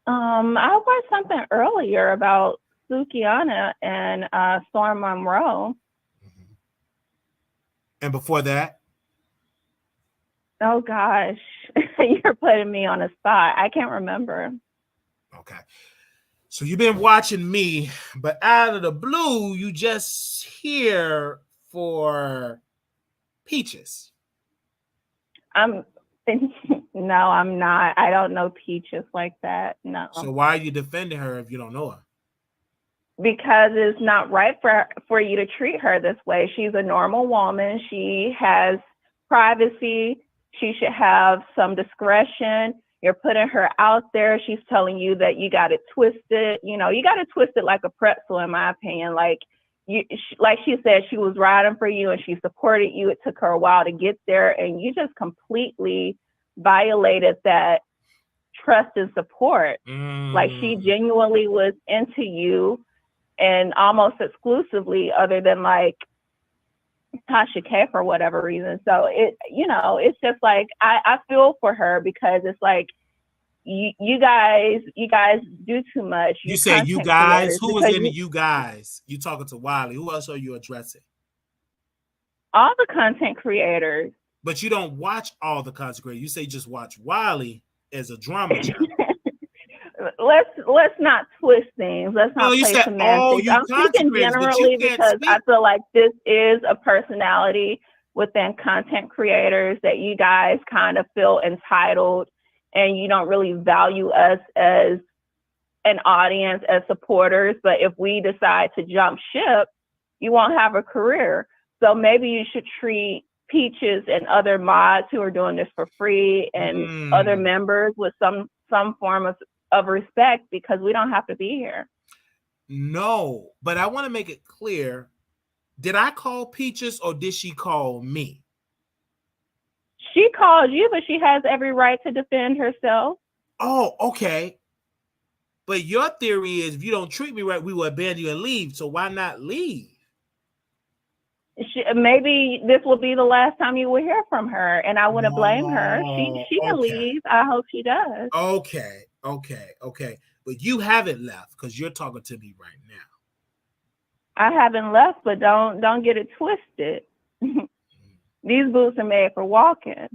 I watched something earlier about Sukiana and Storm Monroe. And before that? Oh gosh, you're putting me on a spot. I can't remember. Okay. So you've been watching me, but out of the blue, you just here for Peaches. No, I'm not. I don't know Peaches like that. No. So why are you defending her if you don't know her? Because it's not right for you to treat her this way. She's a normal woman. She has privacy. She should have some discretion. You're putting her out there. She's telling you that you got it twisted. You know, you got it twisted like a pretzel, in my opinion. Like she said, she was riding for you and she supported you. It took her a while to get there, and you just completely violated that trust and support. Like, she genuinely was into you, and almost exclusively, other than like Tasha K for whatever reason. So it, you know, it's just like, I feel for her, because it's like, you guys do too much. You say you guys? Who was in the you guys? You talking to Wiley? Who else are you addressing? All the content creators. But you don't watch all the content creators. You say just watch Wiley as a drama channel. Let's not twist things. Let's not play semantics. I'm speaking generally because I feel like this is a personality within content creators that you guys kind of feel entitled, and you don't really value us as an audience, as supporters. But if we decide to jump ship, you won't have a career. So maybe you should treat Peaches and other mods who are doing this for free, and other members, with some form of respect, because we don't have to be here. No, but I want to make it clear. Did I call Peaches or did she call me? She called you, but she has every right to defend herself. Oh, okay. But your theory is, if you don't treat me right, we will abandon you and leave. So why not leave? Maybe this will be the last time you will hear from her, and I wouldn't blame her. She can leave. I hope she does. Okay. But you haven't left, because you're talking to me right now. I haven't left, but don't get it twisted. These boots are made for walking.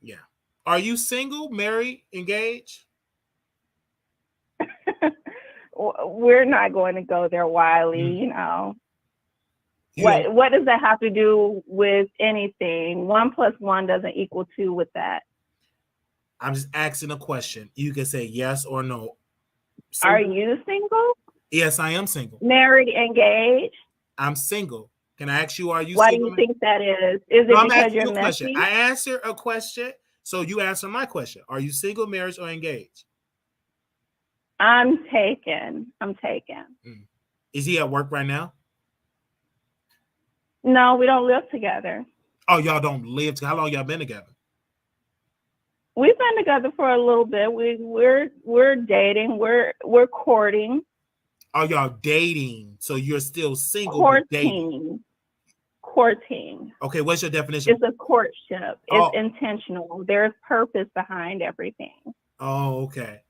Yeah. Are you single, married, engaged? We're not going to go there, Wiley. You know. What does that have to do with anything? 1 + 1 doesn't equal 2 with that. I'm just asking a question. You can say yes or no. Single? Are you single? Yes, I am single. Married, engaged? I'm single Can I ask you, are you Why do single? you think that is? Is it No, I'm because asking you're you a question. messy? I answer a question, so you answer my question. Are you single, married, or engaged? I'm taken. Is he at work right now? No, we don't live together. Oh, y'all don't live together. How long y'all been together? We've been together for a little bit. We're dating. We're courting. Oh, y'all dating. So you're still single but dating. Courting. Okay, what's your definition? It's a courtship. It's intentional. There's purpose behind everything. Oh, okay.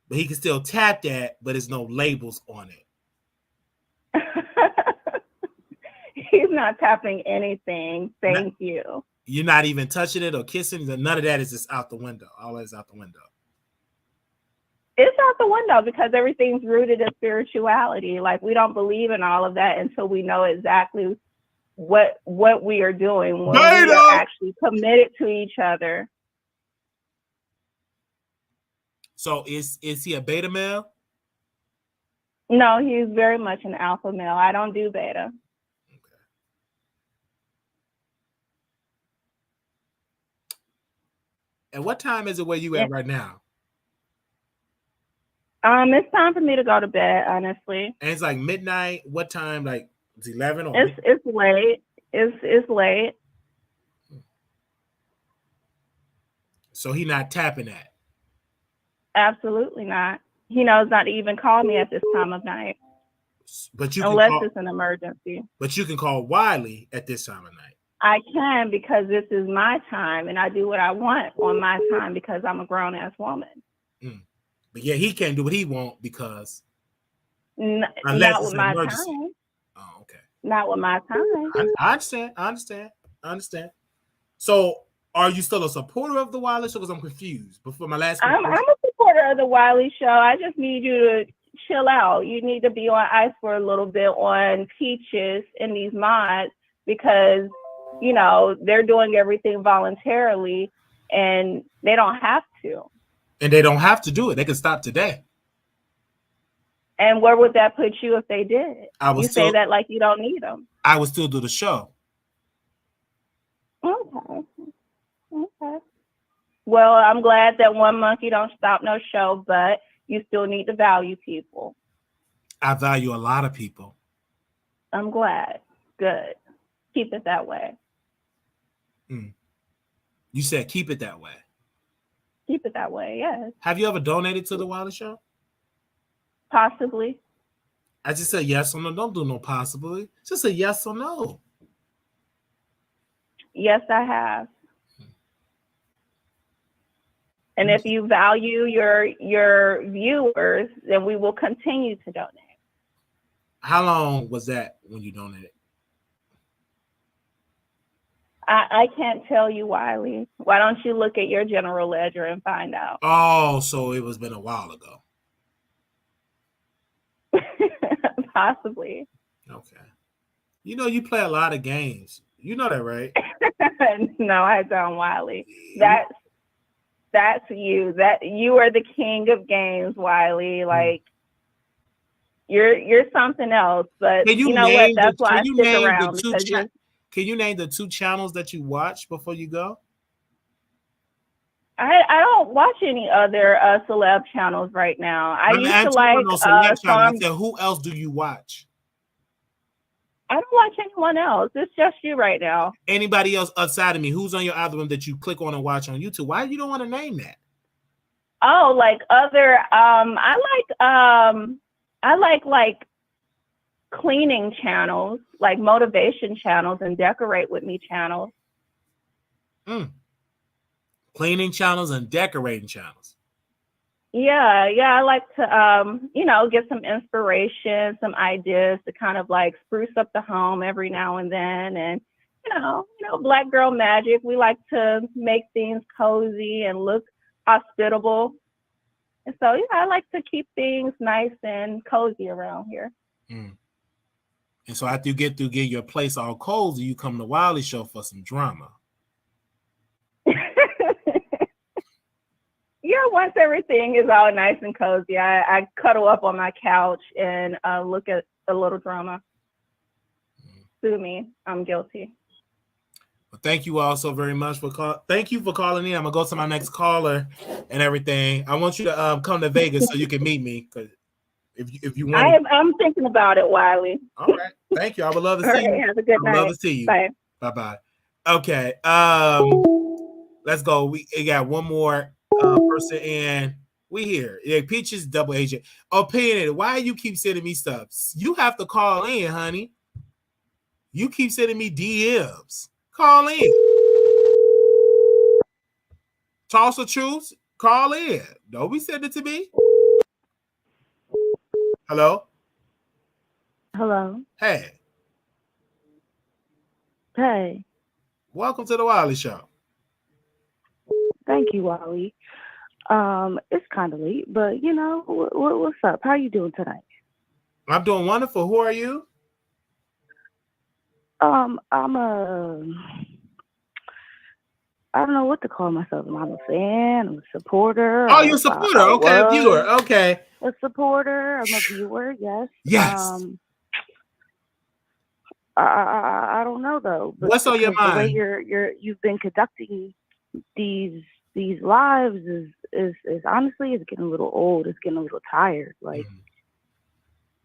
But he can still tap that, but there's no labels on it. He's not tapping anything. Thank you. You're not even touching it or kissing. None of that is just out the window. All that is out the window. It's out the window because everything's rooted in spirituality. Like, we don't believe in all of that until we know exactly what we are doing when we are actually committed to each other. So is he a beta male? No, he's very much an alpha male. I don't do beta. Okay. And what time is it where you at right now? It's time for me to go to bed, honestly. And it's like midnight. What time? Like it's 11 or it's late. It's late. So he not tapping that. Absolutely not. He knows not to even call me at this time of night. But you unless it's an emergency. But you can call Wiley at this time of night. I can, because this is my time and I do what I want on my time because I'm a grown ass woman. But yeah, he can't do what he want because not with my time. Oh, okay. Not with my time. I understand. So are you still a supporter of the Wiley Show? Because I'm confused. Before my last I'm a supporter of the Wiley Show. I just need you to chill out. You need to be on ice for a little bit on Peaches and these mods because, you know, they're doing everything voluntarily and they don't have to. And they don't have to do it. They can stop today. And where would that put you if they did? You still say that like you don't need them. I would still do the show. Okay. Well, I'm glad that one monkey don't stop no show, but you still need to value people. I value a lot of people. I'm glad. Good. Keep it that way. You said keep it that way. Keep it that way, yes. Have you ever donated to the Wiley Show? Possibly. I just said yes or no. Don't do no possibly. Just a yes or no. Yes, I have. And if you value your viewers, then we will continue to donate. How long was that when you donated? I can't tell you, Wiley. Why don't you look at your general ledger and find out? Oh, so it was been a while ago. Possibly. Okay. You know, you play a lot of games. You know that, right? No, I don't, Wiley. That's you. That you are the king of games, Wiley. Like you're something else. But you know what? That's why I stick around because can you name the 2 channels that you watch before you go? I don't watch any other celeb channels right now. I used to like I said, who else do you watch? I don't watch anyone else. It's just you right now. Anybody else outside of me? Who's on your algorithm that you click on and watch on YouTube? Why you don't want to name that? Oh, like other I like cleaning channels, like motivation channels and decorate with me channels. Cleaning channels and decorating channels. Yeah, I like to get some inspiration, some ideas to kind of like spruce up the home every now and then. And Black Girl Magic, we like to make things cozy and look hospitable. And so I like to keep things nice and cozy around here. And so after you get through getting your place all cozy, you come to Wiley Show for some drama. Yeah, once everything is all nice and cozy, I cuddle up on my couch and look at a little drama. Sue me. I'm guilty. Well, thank you all so very much for Thank you for calling in. I'm gonna go to my next caller and everything. I want you to come to Vegas so you can meet me, because if you want. I'm thinking about it, Wiley. All right. Thank you. I would love to see you. Have a good night. I would love to see you. Bye. Bye. Okay. Let's go. We got one more person in. We here. Yeah, Peaches double agent. Opinionated. Why you keep sending me stuff? You have to call in, honey. You keep sending me DMs. Call in. Toss the truth. Call in. Don't be sending it to me. Hello? Hello. Hey. Hey. Welcome to the Wiley Show. Thank you, Wiley. It's kind of late, but you know, what's up? How are you doing tonight? I'm doing wonderful. Who are you? I don't know what to call myself. I'm a fan. I'm a supporter. Oh, you're a supporter. Okay, a viewer. Okay. A supporter. I'm a viewer. Yes. Yes. I don't know though. What's on your mind? The way you've been conducting these lives is honestly, it's getting a little old. It's getting a little tired. Like,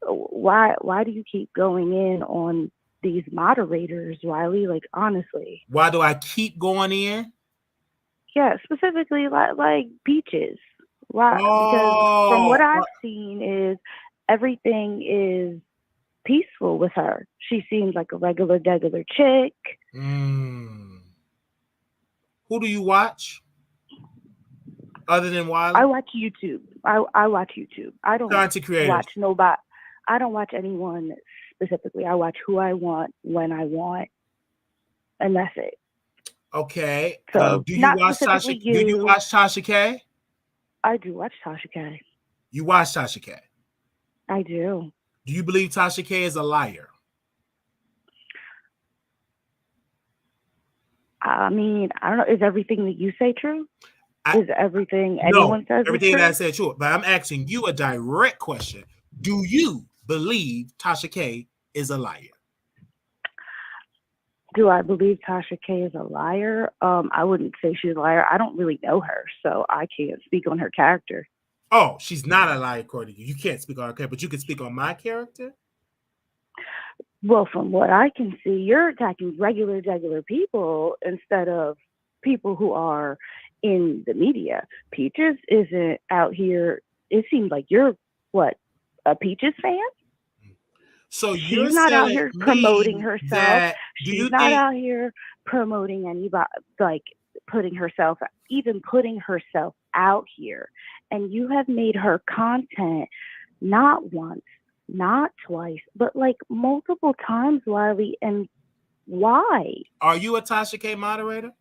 why do you keep going in on these moderators, Wiley? Like, honestly. Why do I keep going in? Yeah, specifically like Peaches. Why? Because from what I've seen is everything is peaceful with her. She seems like a regular chick. Who do you watch? Other than Wiley? I watch YouTube. I watch YouTube. I don't watch nobody. I don't watch anyone specifically. I watch who I want, when I want, and that's it. Okay. So do you watch Tasha? Do you watch Tasha K? I do watch Tasha K. You watch Tasha K? I do. Do you believe Tasha K is a liar? I mean, I don't know. Is everything that you say true? Is everything anyone says everything true? that I said true? But I'm asking you a direct question. Do you believe Tasha K is a liar? Do I believe Tasha K is a liar? I wouldn't say she's a liar. I don't really know her, so I can't speak on her character. Oh, she's not a liar according to you. You can't speak on her character, but you can speak on my character? Well, from what I can see, you're attacking regular people instead of people who are in the media. Peaches isn't out here. It seems like you're, what, a Peaches fan? So she's not out here promoting herself. She's not out here promoting anybody, like putting herself out here. And you have made her content not once, not twice, but like multiple times, Wiley. And why? Are you a Tasha K moderator?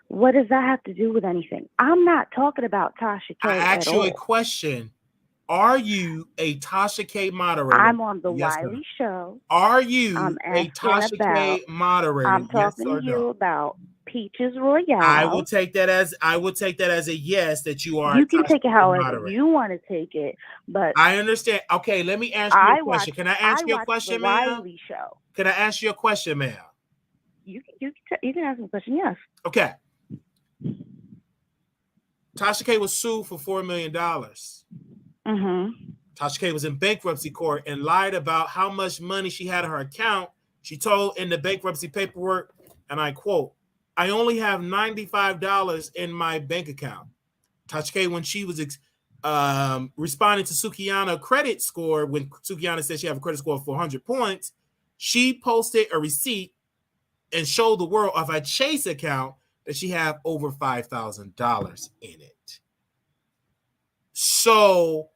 What does that have to do with anything? I'm not talking about Tasha K. I asked you a question. Are you a Tasha K moderator? I'm on the Wiley Show. Are you a Tasha K moderator? I'm talking to you about Peaches Royale. I will take that as a yes that you are. You can take it however you want to take it, but I understand. Okay, let me ask you a question. Can I ask you a question, ma'am? Wiley Show. Can I ask you a question, ma'am? You can ask me a question. Yes. Okay. Tasha K was sued for $4 million. Tasha K was in bankruptcy court and lied about how much money she had in her account. She told in the bankruptcy paperwork, and I quote, "I only have $95 in my bank account." Tasha K, when she was responding to Sukihana credit score, when Sukihana said she had a credit score of 400 points, she posted a receipt and showed the world of a Chase account that she had over $5,000 in it. So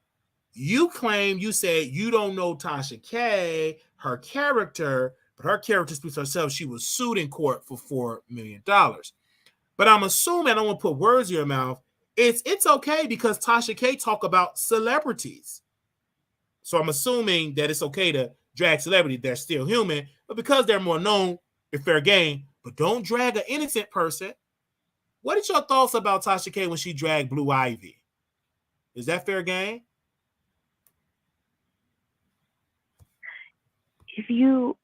you claim, you said you don't know Tasha K, her character, but her character speaks for herself. She was sued in court for $4 million. But I'm assuming, I don't want to put words in your mouth, it's okay because Tasha K talk about celebrities. So I'm assuming that it's okay to drag celebrities. They're still human, but because they're more known, it's fair game. But don't drag an innocent person. What are your thoughts about Tasha K when she dragged Blue Ivy? Is that fair game? if you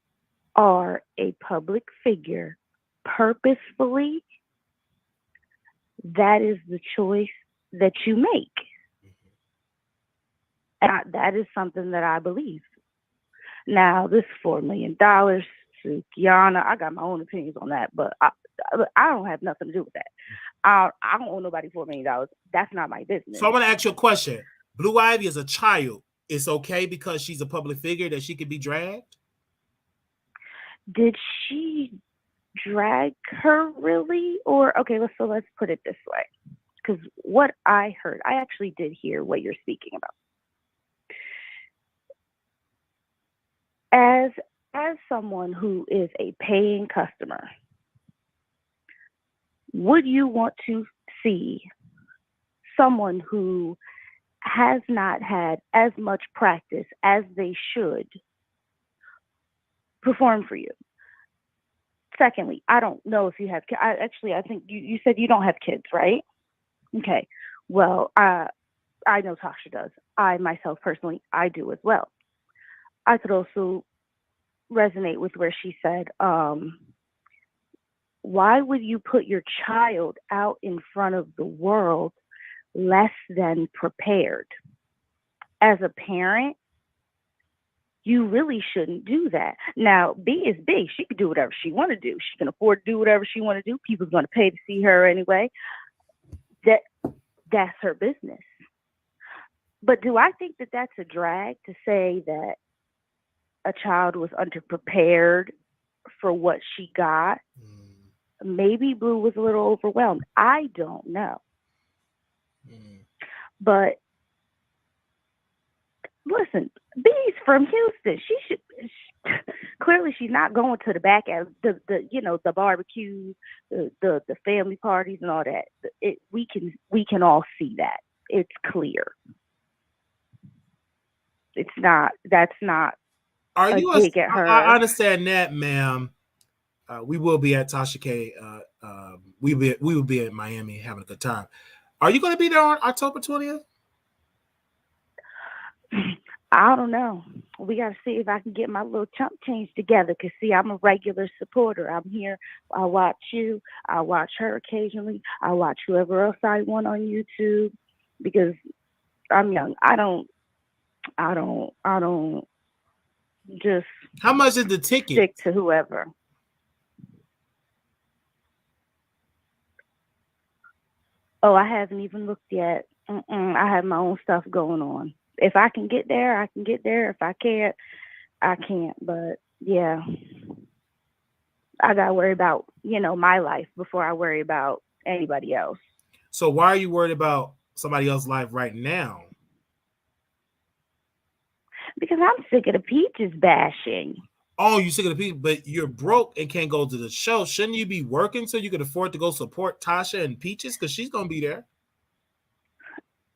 are a public figure purposefully, that is the choice that you make. And that is something that I believe. Now, this $4 million, Kiana, I got my own opinions on that, but I don't have nothing to do with that. I don't owe nobody $4 million. That's not my business. So I want to ask you a question. Blue Ivy is a child. It's okay because she's a public figure that she could be dragged? Did she drag her really? Or, okay, let's put it this way. Because what I heard, I actually did hear what you're speaking about. As someone who is a paying customer, would you want to see someone who has not had as much practice as they should perform for you? Secondly, I don't know if you have kids. I think you said you don't have kids, right? Okay. Well, I know Tasha does. I myself personally, I do as well. I could also resonate with where she said, why would you put your child out in front of the world less than prepared? As a parent, you really shouldn't do that. Now, B is B. She can do whatever she want to do. She can afford to do whatever she want to do. People's going to pay to see her anyway. That's her business. But do I think that that's a drag to say that a child was underprepared for what she got? Maybe Blue was a little overwhelmed. I don't know. But listen, B's from Houston. She should clearly she's not going to the back end, the barbecue, the family parties and all that. We can all see that. It's clear. That's not. Are you a dig at her. I understand that, ma'am. We will be at Tasha K. We will be in Miami having a good time. Are you going to be there on October 20th? I don't know. We got to see if I can get my little chump change together. Because, see, I'm a regular supporter. I'm here. I watch you. I watch her occasionally. I watch whoever else I want on YouTube because I'm young. I don't just. How much is the ticket? Stick to whoever. Oh, I haven't even looked yet. I have my own stuff going on. If I can get there, I can get there. If I can't, I can't. But yeah, I got to worry about, my life before I worry about anybody else. So why are you worried about somebody else's life right now? Because I'm sick of the Peaches bashing. Oh, you're sick of the people, but you're broke and can't go to the show. Shouldn't you be working so you can afford to go support Tasha and Peaches? Because she's going to be there.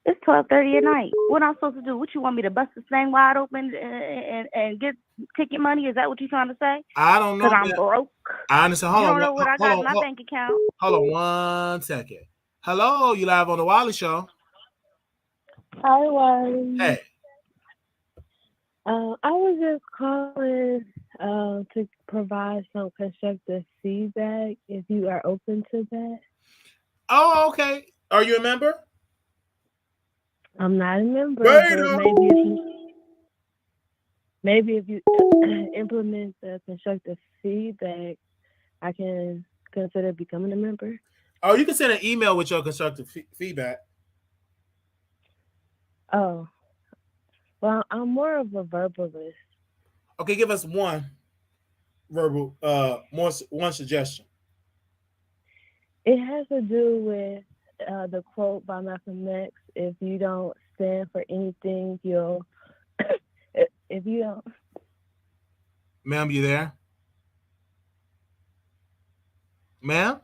It's 12:30 at night. What am I supposed to do? What you want me to bust this thing wide open and get ticket money? Is that what you're trying to say? I don't know. Because I'm broke. I understand. Hold on. You don't know what I got in my bank account. Hold on 1 second. Hello, you live on the Wiley Show. Hi, Wiley. Hey. I was just calling to provide some constructive feedback if you are open to that. Oh, okay. Are you a member? I'm not a member, but maybe if you implement the constructive feedback, I can consider becoming a member. Oh, you can send an email with your constructive feedback. Oh, well, I'm more of a verbalist. Okay, give us one verbal, one suggestion. It has to do with the quote by Malcolm X: "If you don't stand for anything, you'll if you don't." Ma'am, you there? Ma'am?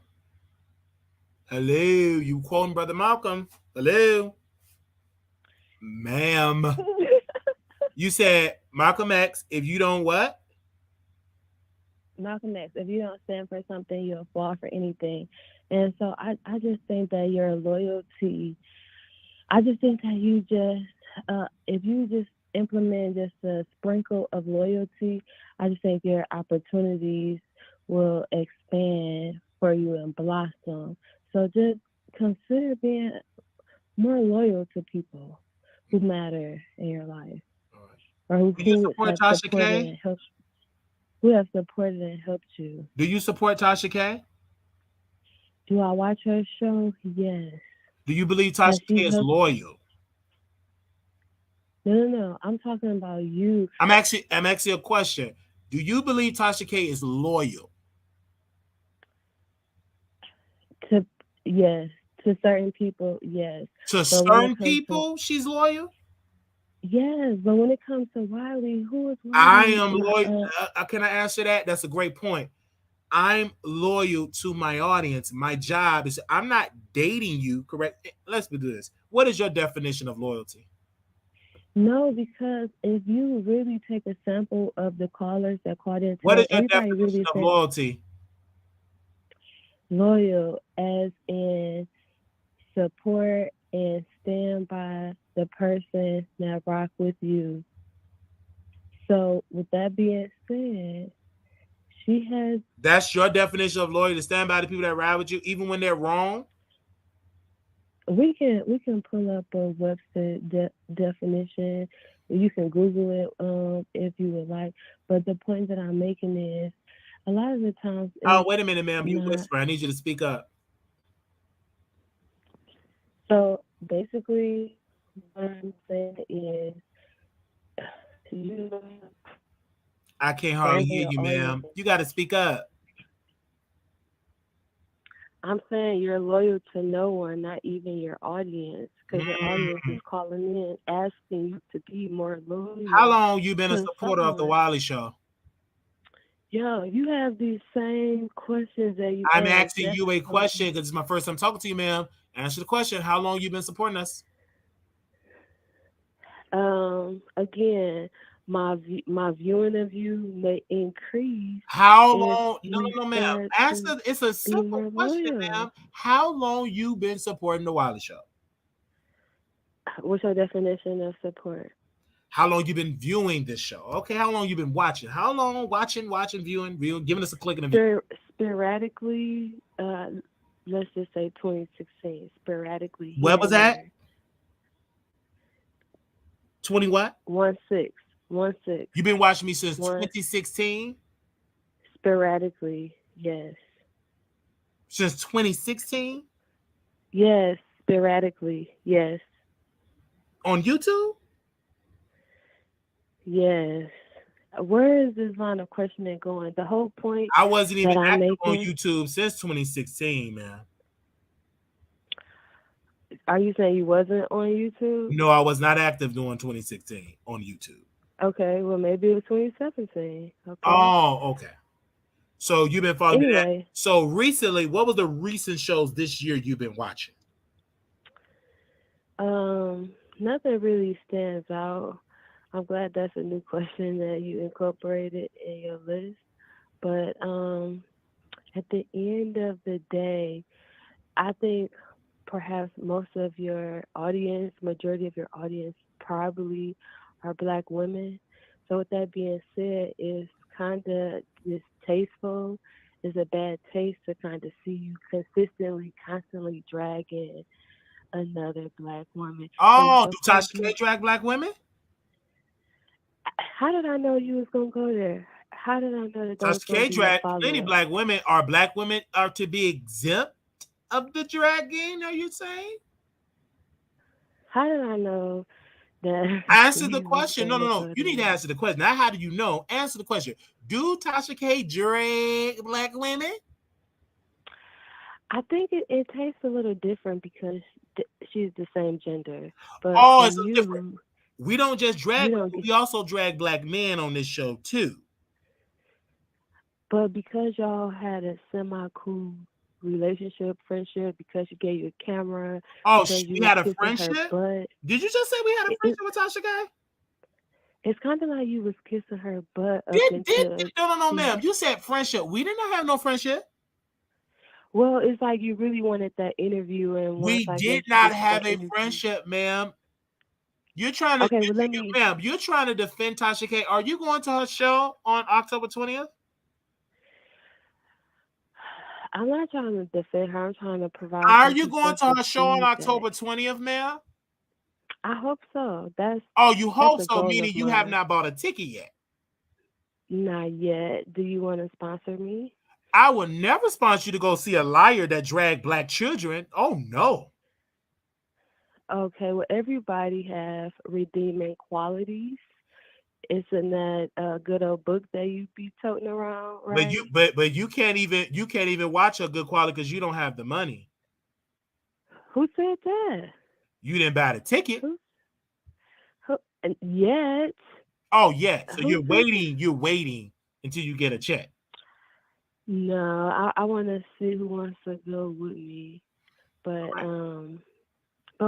Hello, you quoting Brother Malcolm? Hello, ma'am. You said Malcolm X. If you don't what? Malcolm X. If you don't stand for something, you'll fall for anything. And so I just think that your loyalty, I just think that you just, if you just implement just a sprinkle of loyalty, I just think your opportunities will expand for you and blossom. So just consider being more loyal to people who matter in your life, or who Do you support have Tasha supported K? and helped, who have supported and helped you. Do you support Tasha K? Do I watch her show? Yes. Do you believe Has Tasha she K is helped? loyal? No. I'm talking about you. I'm actually a question. Do you believe Tasha K is loyal? Yes. To certain people, yes. To But certain people, she's loyal? Yes, but when it comes to Wiley, who is Wiley? I am loyal. Can I answer that? That's a great point. I'm loyal to my audience. My job is, I'm not dating you, correct? Let's do this. What is your definition of loyalty? No, because if you really take a sample of the callers that called in today, What is your everybody definition really of loyalty? Loyal as in support and stand by the person that rock with you. So with that being said, she has. That's your definition of loyalty, to stand by the people that ride with you, even when they're wrong? We can pull up a Webster definition. You can Google it if you would like. But the point that I'm making is, a lot of the times. Oh, wait a minute, ma'am. You whisper. I need you to speak up. So basically, what I'm saying is, I can't hardly hear you, ma'am. You got to speak up. I'm saying you're loyal to no one, not even your audience, because your audience is calling in, asking you to be more loyal. How long you been a supporter of the Wiley Show? Yo, you have these same questions that you. I'm asking you a question because it's my first time talking to you, ma'am. Answer the question. How long you been supporting us? Again, my viewing of you may increase. How long? No, ma'am. Answer. It's a simple question, ma'am. How long you been supporting the Wiley Show? What's your definition of support? How long you been viewing this show? Okay, how long you been watching? How long watching, viewing, giving us a click and a view? Sporadically, let's just say 2016. Sporadically. Where was that? 20 what? 16. You've been watching me since 2016? Sporadically, yes. Since 2016? Yes, sporadically, yes. On YouTube? Yes. Where is this line of questioning going? The whole point. I wasn't even active on YouTube since 2016, man. Are you saying you wasn't on YouTube? No, I was not active during 2016 on YouTube. Okay, well maybe it was 2017. Okay. Oh, okay. So you've been following anyway. that. So recently, what was the recent shows this year you've been watching? Nothing really stands out. I'm glad that's a new question that you incorporated in your list. But at the end of the day, I think perhaps most of your audience, majority of your audience probably are Black women. So with that being said, it's kind of distasteful. It's a bad taste to kind of see you constantly dragging another Black woman. Oh, do Tasha K drag Black women? How did I know you was gonna go there? How did I know that? Tasha K drag many Black women. Are Black women are to be exempt of the dragging? Are you saying? How did I know that? Answer the question. No. You need to answer the question. Now, how do you know? Answer the question. Do Tasha K drag Black women? I think it tastes a little different because she's the same gender. But it's different. We don't just drag, we also drag Black men on this show too. But because y'all had a semi-cool relationship, friendship, because you gave you a camera. Oh, we had a friendship? Did you just say we had a friendship with Tasha K? It's kind of like you was kissing her butt. No, ma'am. You said friendship. We did not have no friendship. Well, it's like you really wanted that interview. And we did not have a friendship, ma'am. You're trying to, Okay, well, let me. ma'am, you're trying to defend Tasha K. Are you going to her show on October 20th? I'm not trying to defend her. I'm trying to provide. Are some you going to her show on feedback. October 20th, ma'am? I hope so. You hope so, meaning you have not bought a ticket yet. Not yet. Do you want to sponsor me? I will never sponsor you to go see a liar that dragged black children. Oh, no. Okay, well, everybody have redeeming qualities. Isn't that a good old book that you be toting around, right? But you can't even watch a good quality because you don't have the money. Who said that? You didn't buy the ticket. Who yet? Oh, yeah. So you're waiting until you get a check. No, I want to see who wants to go with me. But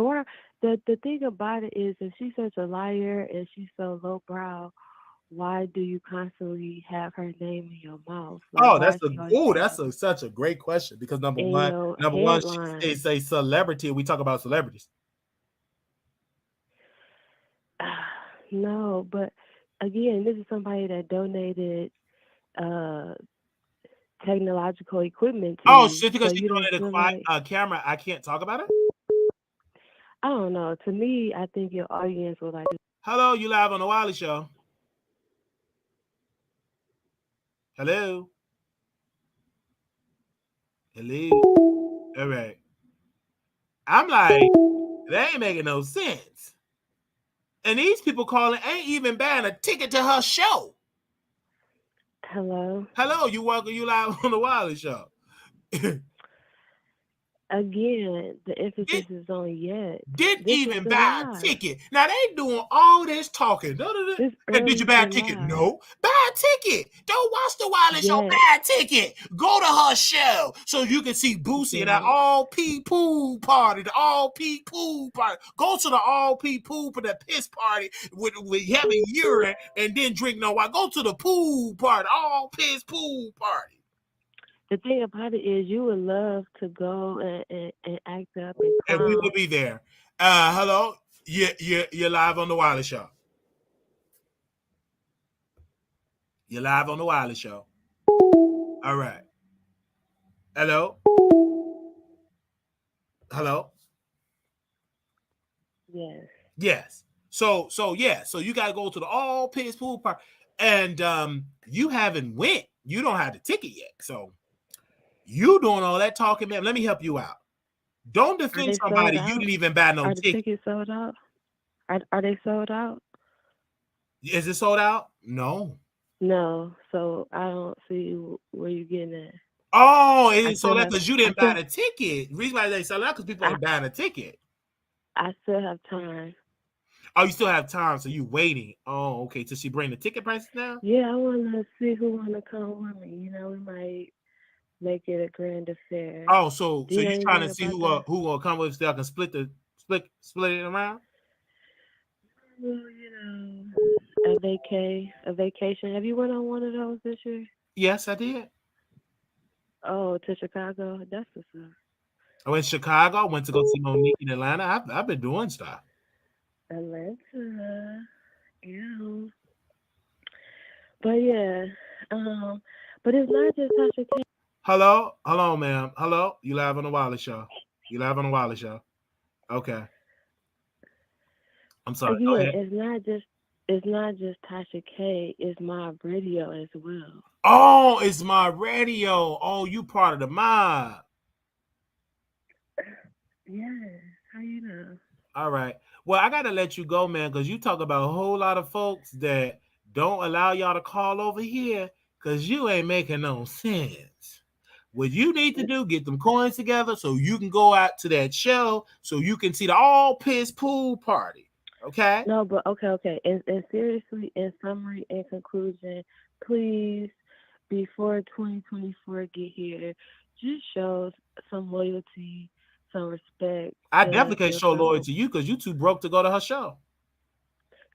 what the thing about it is, if she's such a liar and she's so lowbrow, why do you constantly have her name in your mouth? Like, that's such a great question, because number one, she's a celebrity. We talk about celebrities. No, but again, this is somebody that donated technological equipment to Oh, me, shit, because so you donated a camera, I can't talk about it? I don't know. To me, I think your audience will like it. Hello, you live on the Wiley Show. Hello. All right. I'm like, that ain't making no sense. And these people calling ain't even buying a ticket to her show. Hello, you welcome. You live on the Wiley Show. Again, the emphasis is on yet. Didn't even buy a ticket. Now they doing all this talking. Did you buy a ticket? No. Buy a ticket. Don't watch the Wiley Show. Buy a ticket. Go to her show so you can see Boosie at the all pee pool party. The all pee pool party. Go to the all pee pool for the piss party with having urine and then drink no wine. Go to the pool party. All piss pool party. The thing about it is, you would love to go and act up and we will be there. Hello, you're live on the Wiley Show. You're live on the Wiley Show. All right. Hello. Yes. So you gotta go to the all piss pool party, and you haven't went. You don't have the ticket yet, so. You doing all that talking, man. Let me help you out. Don't defend somebody you didn't even buy no ticket. Are the tickets sold out? Are they sold out? Is it sold out? No. No. So I don't see where you're getting at. Oh, it is sold out because you didn't buy the ticket. The reason why they sold out because people ain't buying a ticket. I still have time. Oh, you still have time, so you waiting. Oh, okay. Till she bring the ticket prices down? Yeah, I want to see who want to come with me. You know, we might make it a grand affair. Oh, so you're trying to see who will come with, so y'all can split it around? Well, you know, a vacation. Have you went on one of those this year? Yes, I did. Oh, to Chicago. That's what's up. I went to Chicago. I went to go see Monique in Atlanta. I've been doing stuff. Atlanta. Yeah. But yeah. But it's not just Tasha K. Hello, ma'am. Hello, you live on the Wiley Show. Okay. I'm sorry. Go ahead. It's not just Tasha K. It's my radio as well. Oh, it's my radio. Oh, you part of the mob. Yeah. How you know? All right. Well, I gotta let you go, man, because you talk about a whole lot of folks that don't allow y'all to call over here because you ain't making no sense. What you need to do, get them coins together so you can go out to that show so you can see the all piss pool party. Okay? No, but okay. And seriously, in summary and conclusion, please, before 2024 get here, just show some loyalty, some respect. I definitely can't show loyalty to you because you too broke to go to her show.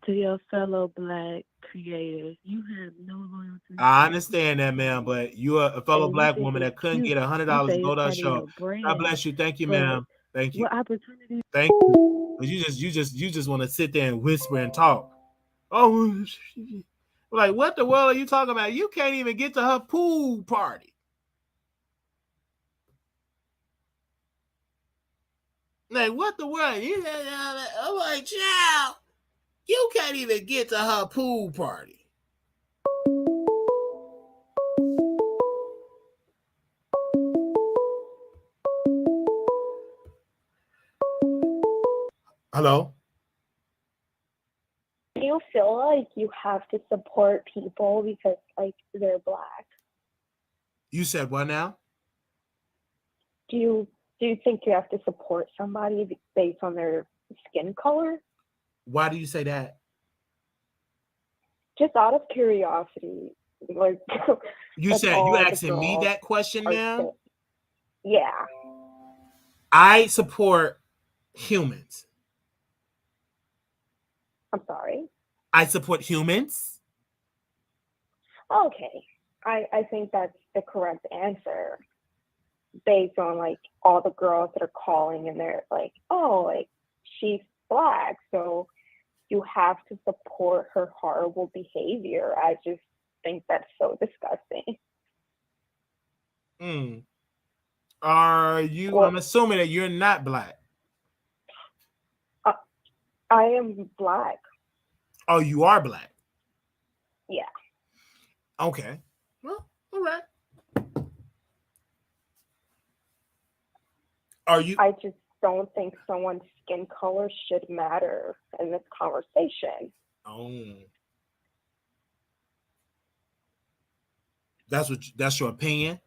To your fellow Black creators, you have no loyalty. I understand that, man, but you're a fellow Black woman that couldn't get $100 to go to her show. God bless you. Thank you, ma'am. Thank you. What opportunity? Thank you. You just want to sit there and whisper and talk. Oh, like what the world are you talking about? You can't even get to her pool party. Like what the world? I'm like, child, you can't even get to her pool party. Hello? Do you feel like you have to support people because like they're black? You said what now? Do you think you have to support somebody based on their skin color? Why do you say that? Just out of curiosity, like you said you asking me that question now? Yeah. I support humans. I'm sorry. I support humans. Okay. I think that's the correct answer based on like all the girls that are calling and they're like, oh, like she's black, so you have to support her horrible behavior. I just think that's so disgusting. Are you, well, I'm assuming that you're not black. I am black. Oh, you are black? Yeah. Okay. Well, all right. Are you? I just don't think someone's skin color should matter in this conversation. Oh. That's your opinion?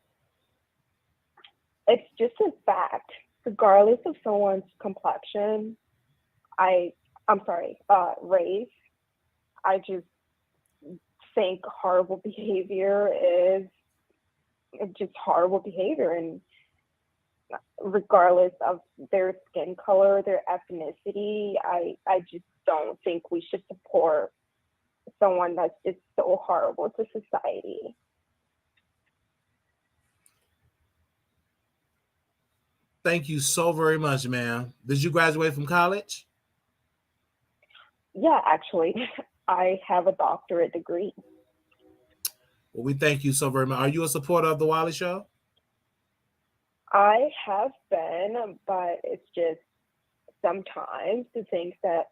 It's just a fact. Regardless of someone's complexion, race, I just think horrible behavior is just horrible behavior, and regardless of their skin color, their ethnicity, I just don't think we should support someone that's just so horrible to society. Thank you so very much, ma'am. Did you graduate from college? Yeah, actually, I have a doctorate degree. Well, we thank you so very much. Are you a supporter of the Wiley Show? I have been, but it's just sometimes the things that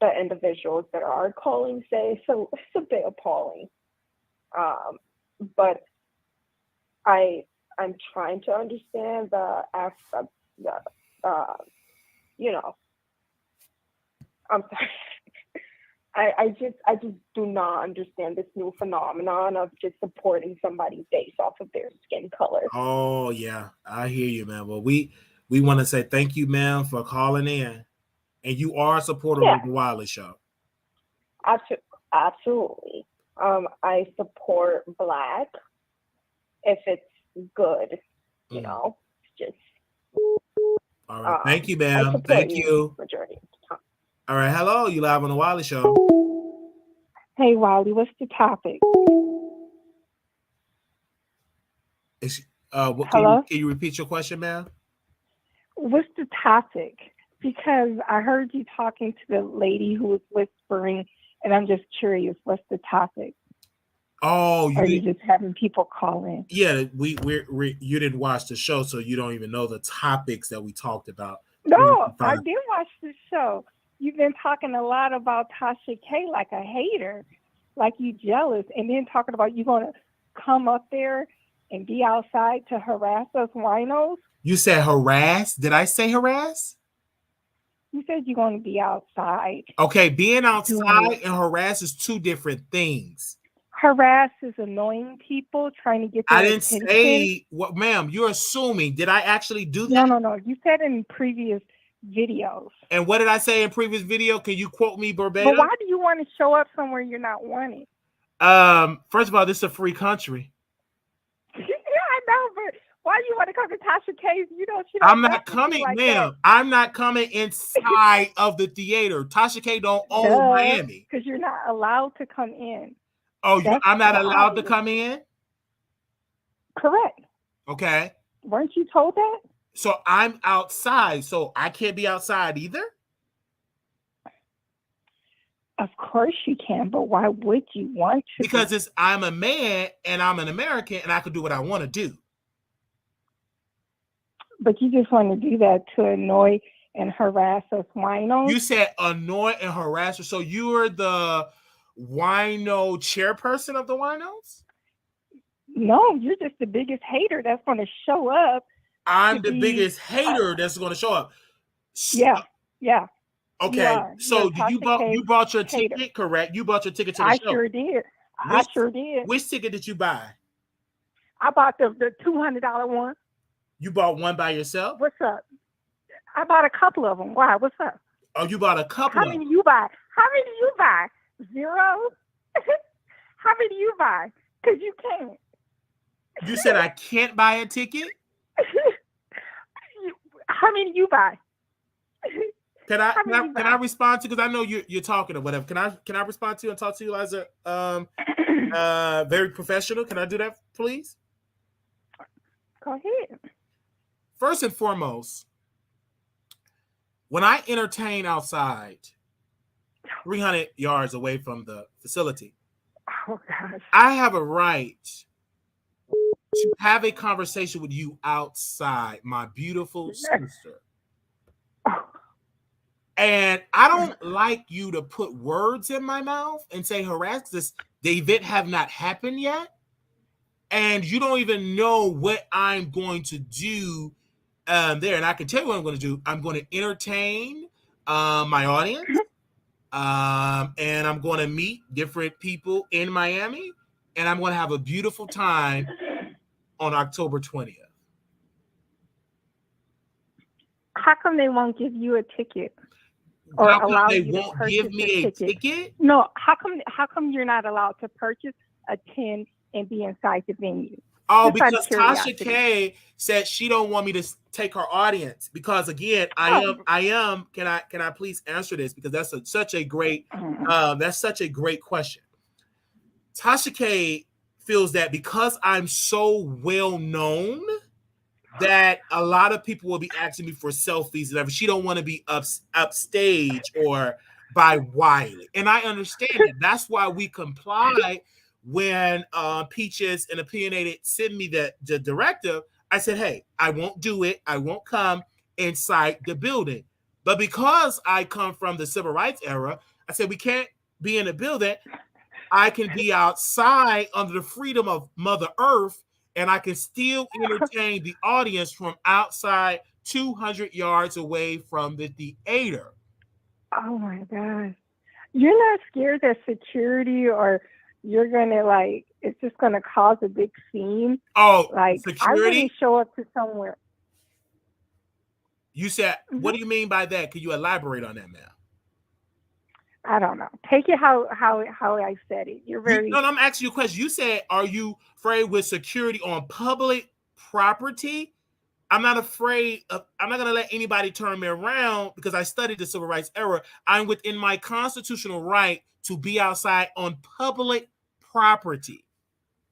the individuals that are calling say, so it's a bit appalling. But I'm trying to understand the aspect, I'm sorry. I just do not understand this new phenomenon of just supporting somebody based off of their skin color. Oh yeah, I hear you, man. Well, we want to say thank you, ma'am, for calling in, and you are a supporter of the Wiley Show. Absolutely. I support black if it's good. You know, just. All right, thank you, ma'am. Thank you. Majority of the time. All right, hello. You live on the Wiley Show. Hey, Wiley, what's the topic? Can you repeat your question, ma'am? What's the topic? Because I heard you talking to the lady who was whispering, and I'm just curious, what's the topic? Oh, you just having people call in? Yeah, we you didn't watch the show, so you don't even know the topics that we talked about. No, I did watch the show. You've been talking a lot about Tasha K like a hater, like you jealous, and then talking about you going to come up there and be outside to harass us winos. You said harass? Did I say harass? You said you're going to be outside. Okay, being outside and harass is two different things. Harass is annoying people, trying to get their attention. I didn't say what, ma'am. You're assuming. Did I actually do that? No. You said in previous videos. And what did I say in previous video? Can you quote me verbatim? But why do you want to show up somewhere you're not wanted? First of all, this is a free country. Yeah, I know, but why do you want to come to Tasha K's? You know, she. I'm not coming, like ma'am. I'm not coming inside of the theater. Tasha K don't own Miami. Because you're not allowed to come in. Oh, I'm not allowed to come in? Correct. Okay. Weren't you told that? So I'm outside, so I can't be outside either? Of course you can, but why would you want to? Because I'm a man and I'm an American and I can do what I want to do. But you just want to do that to annoy and harass us winos? You said annoy and harass her. So you are the wino chairperson of the winos? No, you're just the biggest hater that's going to show up. I'm the biggest hater that's going to show up. Yeah. Okay, so you bought your ticket, correct? You bought your ticket to the show. Sure did. I sure did. Which ticket did you buy? I bought the $200 one. You bought one by yourself? What's up? I bought a couple of them. Why? What's up? Oh, you bought a couple How many you buy? How many you buy? 0? How many you buy? Because you can't. You said I can't buy a ticket? How many you buy? Can I respond to, because I know you're talking or whatever. Can I respond to you and talk to you as a very professional? Can I do that, please? Go ahead. First and foremost, when I entertain outside 300 yards away from the facility, oh gosh, I have a right to have a conversation with you outside, my beautiful sister. And I don't like you to put words in my mouth and say harass this. The event have not happened yet. And you don't even know what I'm going to do there. And I can tell you what I'm going to do. I'm going to entertain my audience. And I'm going to meet different people in Miami. And I'm going to have a beautiful time on October 20th. How come they won't give you a ticket? Or how come allow they you won't to give me a ticket? No, how come you're not allowed to purchase, attend, and be inside the venue? Oh, because Tasha K said she don't want me to take her audience. Because again, I am. Can I please answer this? Because that's such a great question. Tasha K feels that because I'm so well known, that a lot of people will be asking me for selfies and everything. She don't want to be upstage or by Wiley. And I understand that. That's why we comply when Peaches and Opinionated send me the directive. I said, hey, I won't do it. I won't come inside the building. But because I come from the civil rights era, I said we can't be in the building. I can be outside under the freedom of Mother Earth, and I can still entertain the audience from outside 200 yards away from the theater. Oh my God. You're not scared that security or you're going to it's just going to cause a big scene? Oh, security? I wouldn't show up to somewhere. You said, what do you mean by that? Can you elaborate on that, ma'am? I don't know. Take it how I said it. You're very... No, I'm asking you a question. You said, are you afraid with security on public property? I'm not afraid of... I'm not going to let anybody turn me around because I studied the civil rights era. I'm within my constitutional right to be outside on public property.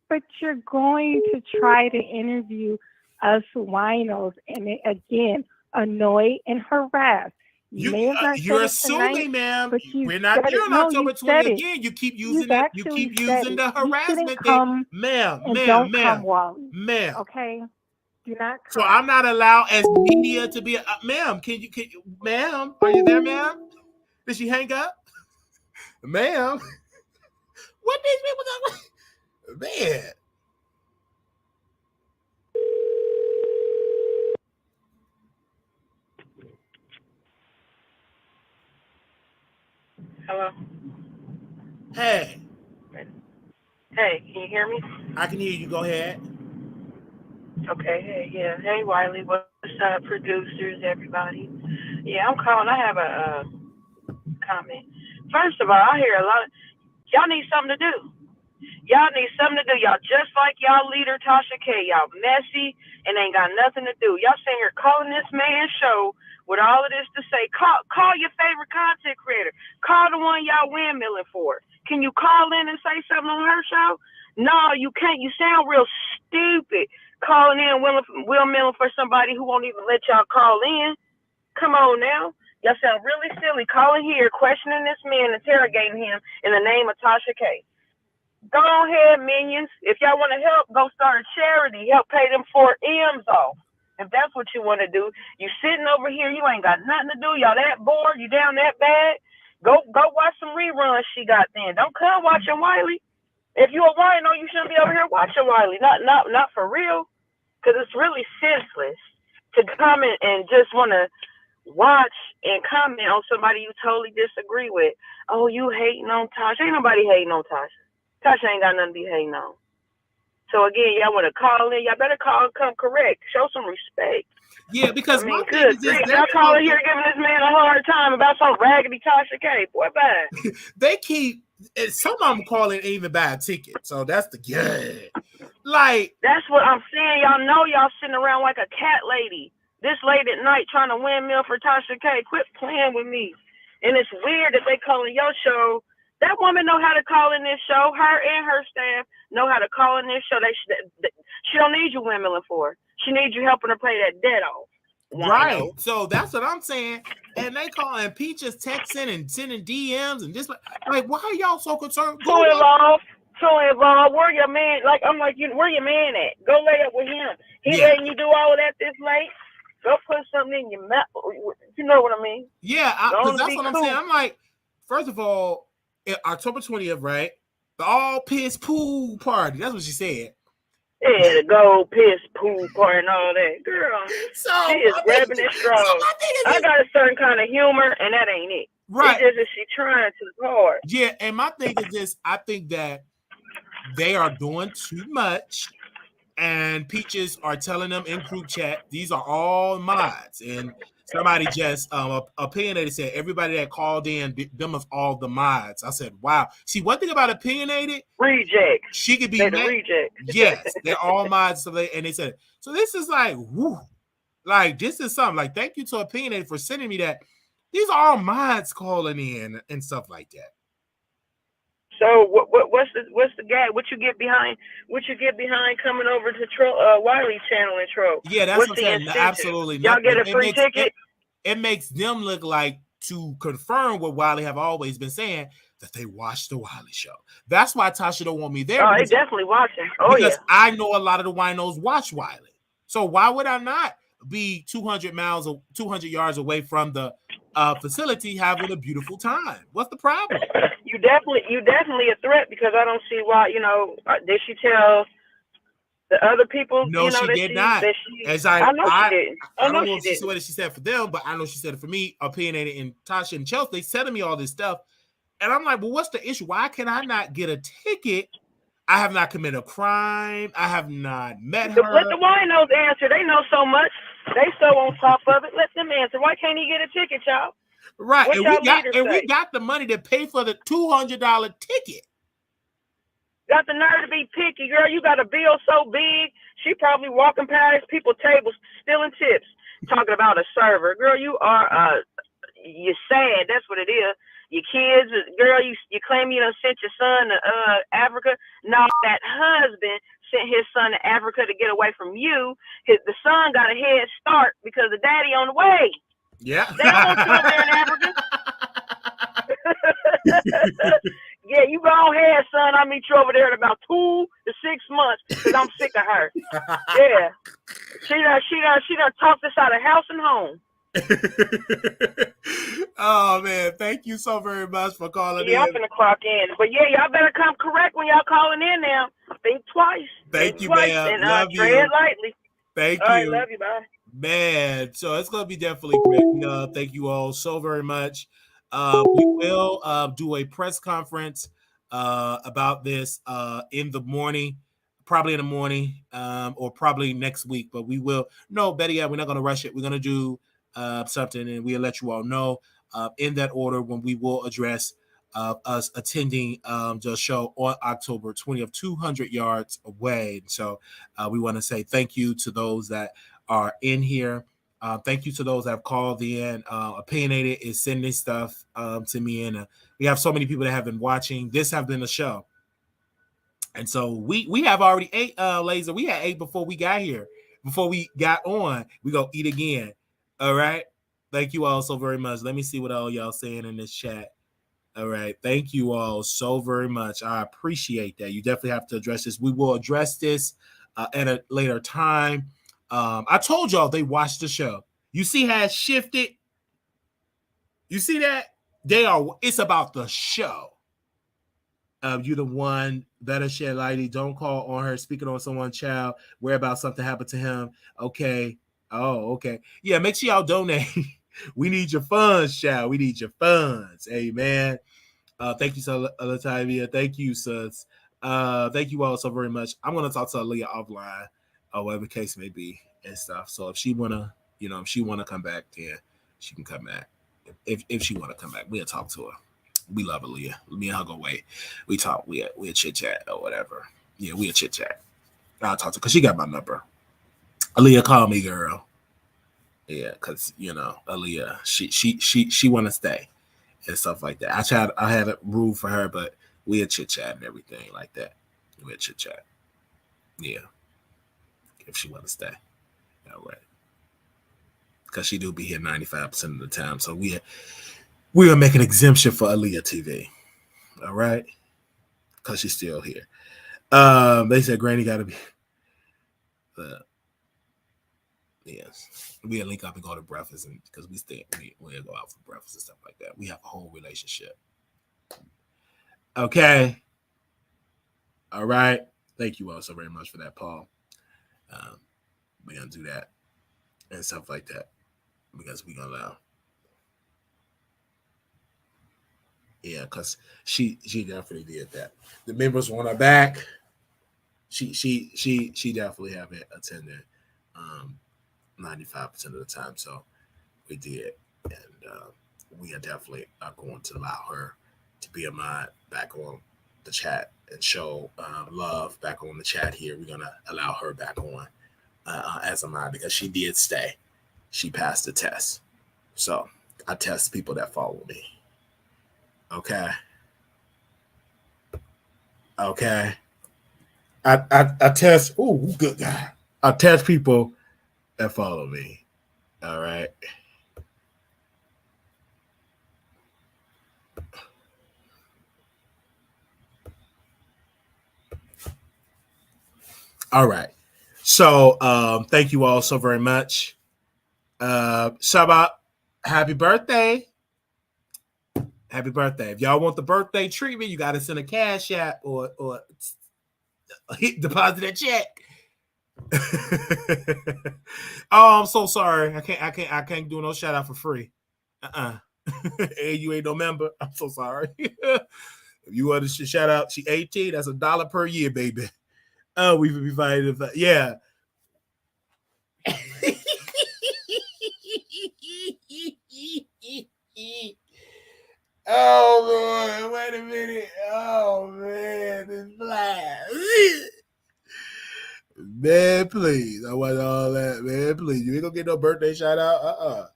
But you're going to try to interview us winos and again, annoy and harass. You're assuming, ma'am. We're not there on October 20th again. You keep using it. You keep using the harassment thing, ma'am. Okay, do not. So I'm not allowed as media to be. Ma'am, can you, ma'am? Are you there, ma'am? Did she hang up, ma'am? What these people got, man? Hello. Hey. Hey, can you hear me? I can hear you. Go ahead. Okay. Hey, yeah. Hey, Wiley. What's up, producers, everybody? Yeah, I'm calling. I have a comment. First of all, I hear a lot of y'all need something to do. Y'all need something to do. Y'all just like y'all leader Tasha K. Y'all messy and ain't got nothing to do. Y'all sitting here calling this man show with all of this to say. Call your favorite content creator. Call the one y'all windmilling for. Can you call in and say something on her show? No, you can't. You sound real stupid. calling in Will Milling for somebody who won't even let y'all call in. Come on now. Y'all sound really silly calling here, questioning this man, interrogating him in the name of Tasha K. Go ahead, minions. If y'all want to help, go start a charity. Help pay them 4 M's off. If that's what you want to do. You sitting over here, you ain't got nothing to do. Y'all that bored, you down that bad. Go watch some reruns she got then. Don't come watching Wiley. If you a wino, you shouldn't be over here watching Wiley. Not for real. Because it's really senseless to come in and just want to watch and comment on somebody you totally disagree with. Oh, you hating on Tasha. Ain't nobody hating on Tasha. Tasha ain't got nothing to be hating on. So again, y'all want to call in, y'all better call and come correct. Show some respect. Yeah, because my thing is this, y'all calling here giving this man a hard time about some raggedy Tasha K. Boy, bye. They keep, some of them calling even buy a ticket. So that's the like. That's what I'm saying. Y'all know y'all sitting around like a cat lady. This late at night trying to windmill for Tasha K. Quit playing with me. And it's weird that they calling your show. That woman know how to call in this show. Her and her staff know how to call in this show. She don't need you windmilling for her. She needs you helping her pay that debt off. Right. So that's what I'm saying. And they calling Peaches texting and sending DMs and just like why are y'all so concerned? Too involved. Where your man? Like I'm like, where your man at? Go lay up with him. He letting you do all of that this late. Go put something in your mouth. You know what I mean? Yeah, because that's what I'm saying. I'm like, first of all, October 20th, right? The all piss pool party. That's what she said. Yeah, the gold piss pool party and all that. Girl, she is grabbing at straws. I got a certain kind of humor, and that ain't it. Right. It's just that she trying too hard. Yeah, and my thing is this. I think that they are doing too much. And Peaches are telling them in group chat, these are all mods. And somebody just opinionated said everybody that called in, them is all the mods. I said, wow. See, one thing about opinionated, reject. She could be reject. Yes, they're all mods. So and they said, so this is like, whoo, like this is something. Like, thank you to opinionated for sending me that. These are all mods calling in and stuff like that. So what's the gag? What you get behind coming over to Wiley channel and Troll? Yeah, that's what I'm saying. Absolutely. Y'all get a free ticket. It makes them look like, to confirm what Wiley have always been saying, that they watch the Wiley Show. That's why Tasha don't want me there. Oh, they definitely watching. Oh, because yeah. I know a lot of the winos watch Wiley. So why would I not be 200 yards away from the facility having a beautiful time? What's the problem? You definitely a threat, because I don't see why. Did she tell the other people? No, she did not. I know she didn't. I don't know if she said what she said for them, but I know she said it for me. Opinionated and Tasha and Chelsea, they telling me all this stuff, and I'm like, well, what's the issue? Why can I not get a ticket? I have not committed a crime. I have not met her. Let the winos answer. They know so much. They so on top of it. Let them answer. Why can't he get a ticket, y'all? Right, and we got the money to pay for the $200 ticket. Got the nerve to be picky, girl. You got a bill so big, she probably walking past people's tables, stealing tips, talking about a server. Girl, you are you're sad. That's what it is. Your kids, girl, you claim you done sent your son to Africa. No, that husband sent his son to Africa to get away from you. The son got a head start because the daddy on the way. Yeah. They don't want you over there in Africa. Yeah, you go ahead, son. I'll meet you over there in about 2 to 6 months, because I'm sick of her. Yeah. She done talked us out of house and home. Oh man, thank you so very much for calling in. Yeah, I'm gonna clock in. But yeah, y'all better come correct when y'all calling in now. Think twice. Thank you, man. And love tread you. lightly. Thank you. All right, love you. Bye. Man, so it's gonna be definitely great. Thank you all so very much. We will do a press conference about this in the morning, probably in the morning, or probably next week. But we will. No, better yet, we're not gonna rush it. We're gonna do something, and we'll let you all know in that order when we will address us attending the show on October 20th, 200 yards away. So we want to say thank you to those that are in here. Thank you to those that have called in. Opinionated is sending stuff to me, and we have so many people that have been watching. This have been a show And so we have already ate Laser. We had ate before we got here. Before we got on, we go eat again. All right. Thank you all so very much. Let me see what all y'all saying in this chat. All right. Thank you all so very much. I appreciate that. You definitely have to address this. We will address this at a later time. I told y'all they watched the show. You see how it shifted? You see that? It's about the show. You the one, better shed lighty. Don't call on her. Speaking on someone's child. Where about something happened to him? Okay. Oh, okay. Yeah, make sure y'all donate. We need your funds, child. We need your funds. Amen. Thank you, Latavia. Thank you, sis. Thank you all so very much. I'm gonna talk to Aaliyah offline, or whatever the case may be, and stuff. So if she wanna, if she wanna come back, then she can come back. If she wanna come back, we'll talk to her. We love Aaliyah. Me and her go away. We talk. We'll chit chat or whatever. Yeah, we'll chit chat. I'll talk to her because she got my number. Aaliyah, call me, girl. Yeah, because Aaliyah, she want to stay and stuff like that. I had a rule for her, but we'll chit chat and everything like that. We'll chit chat. Yeah, if she want to stay, all right. Because she do be here 95% of the time, so we'll make an exemption for Aaliyah TV. All right, because she's still here. They said Granny got to be. Yes, we'll link up and go to breakfast, and because we'll go out for breakfast and stuff like that. We have a whole relationship. Okay. All right. Thank you all so very much for that, Paul. We're gonna do that and stuff like that because we're gonna allow. Yeah, because she definitely did that. The members want her back. She definitely haven't attended 95% of the time. So we did. And we are definitely going to allow her to be a mod back on the chat and show love back on the chat here. We're going to allow her back on as a mod because she did stay. She passed the test. So I test people that follow me. Okay. Okay. I test. Oh, good guy. I test people that follow me. All right. All right. So thank you all so very much. Shabbat, happy birthday. Happy birthday. If y'all want the birthday treatment, you got to send a cash app or deposit a check. Oh, I'm so sorry. I can't do no shout out for free. And you ain't no member. I'm so sorry. If you want to shout out, she 18. That's $1 per year, baby. Oh, we would be fighting. Yeah. Oh Lord, wait a minute. Oh man, this blast. Man, please. I want all that, man. Please. You ain't gonna get no birthday shout out.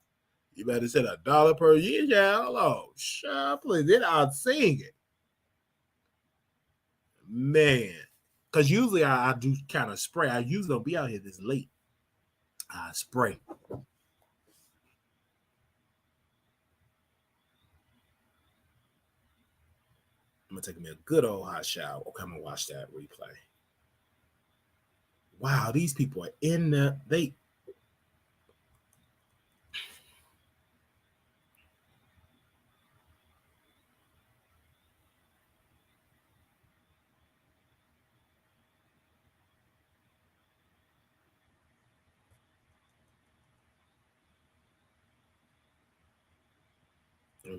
You better send $1 per year, yeah. Hold on. Sure, please. Then I'll sing it. Man. Because usually I do kind of spray. I usually don't be out here this late. I spray. I'm gonna take me a good old hot shower. Okay, I'm gonna watch that replay. Wow, these people are in the let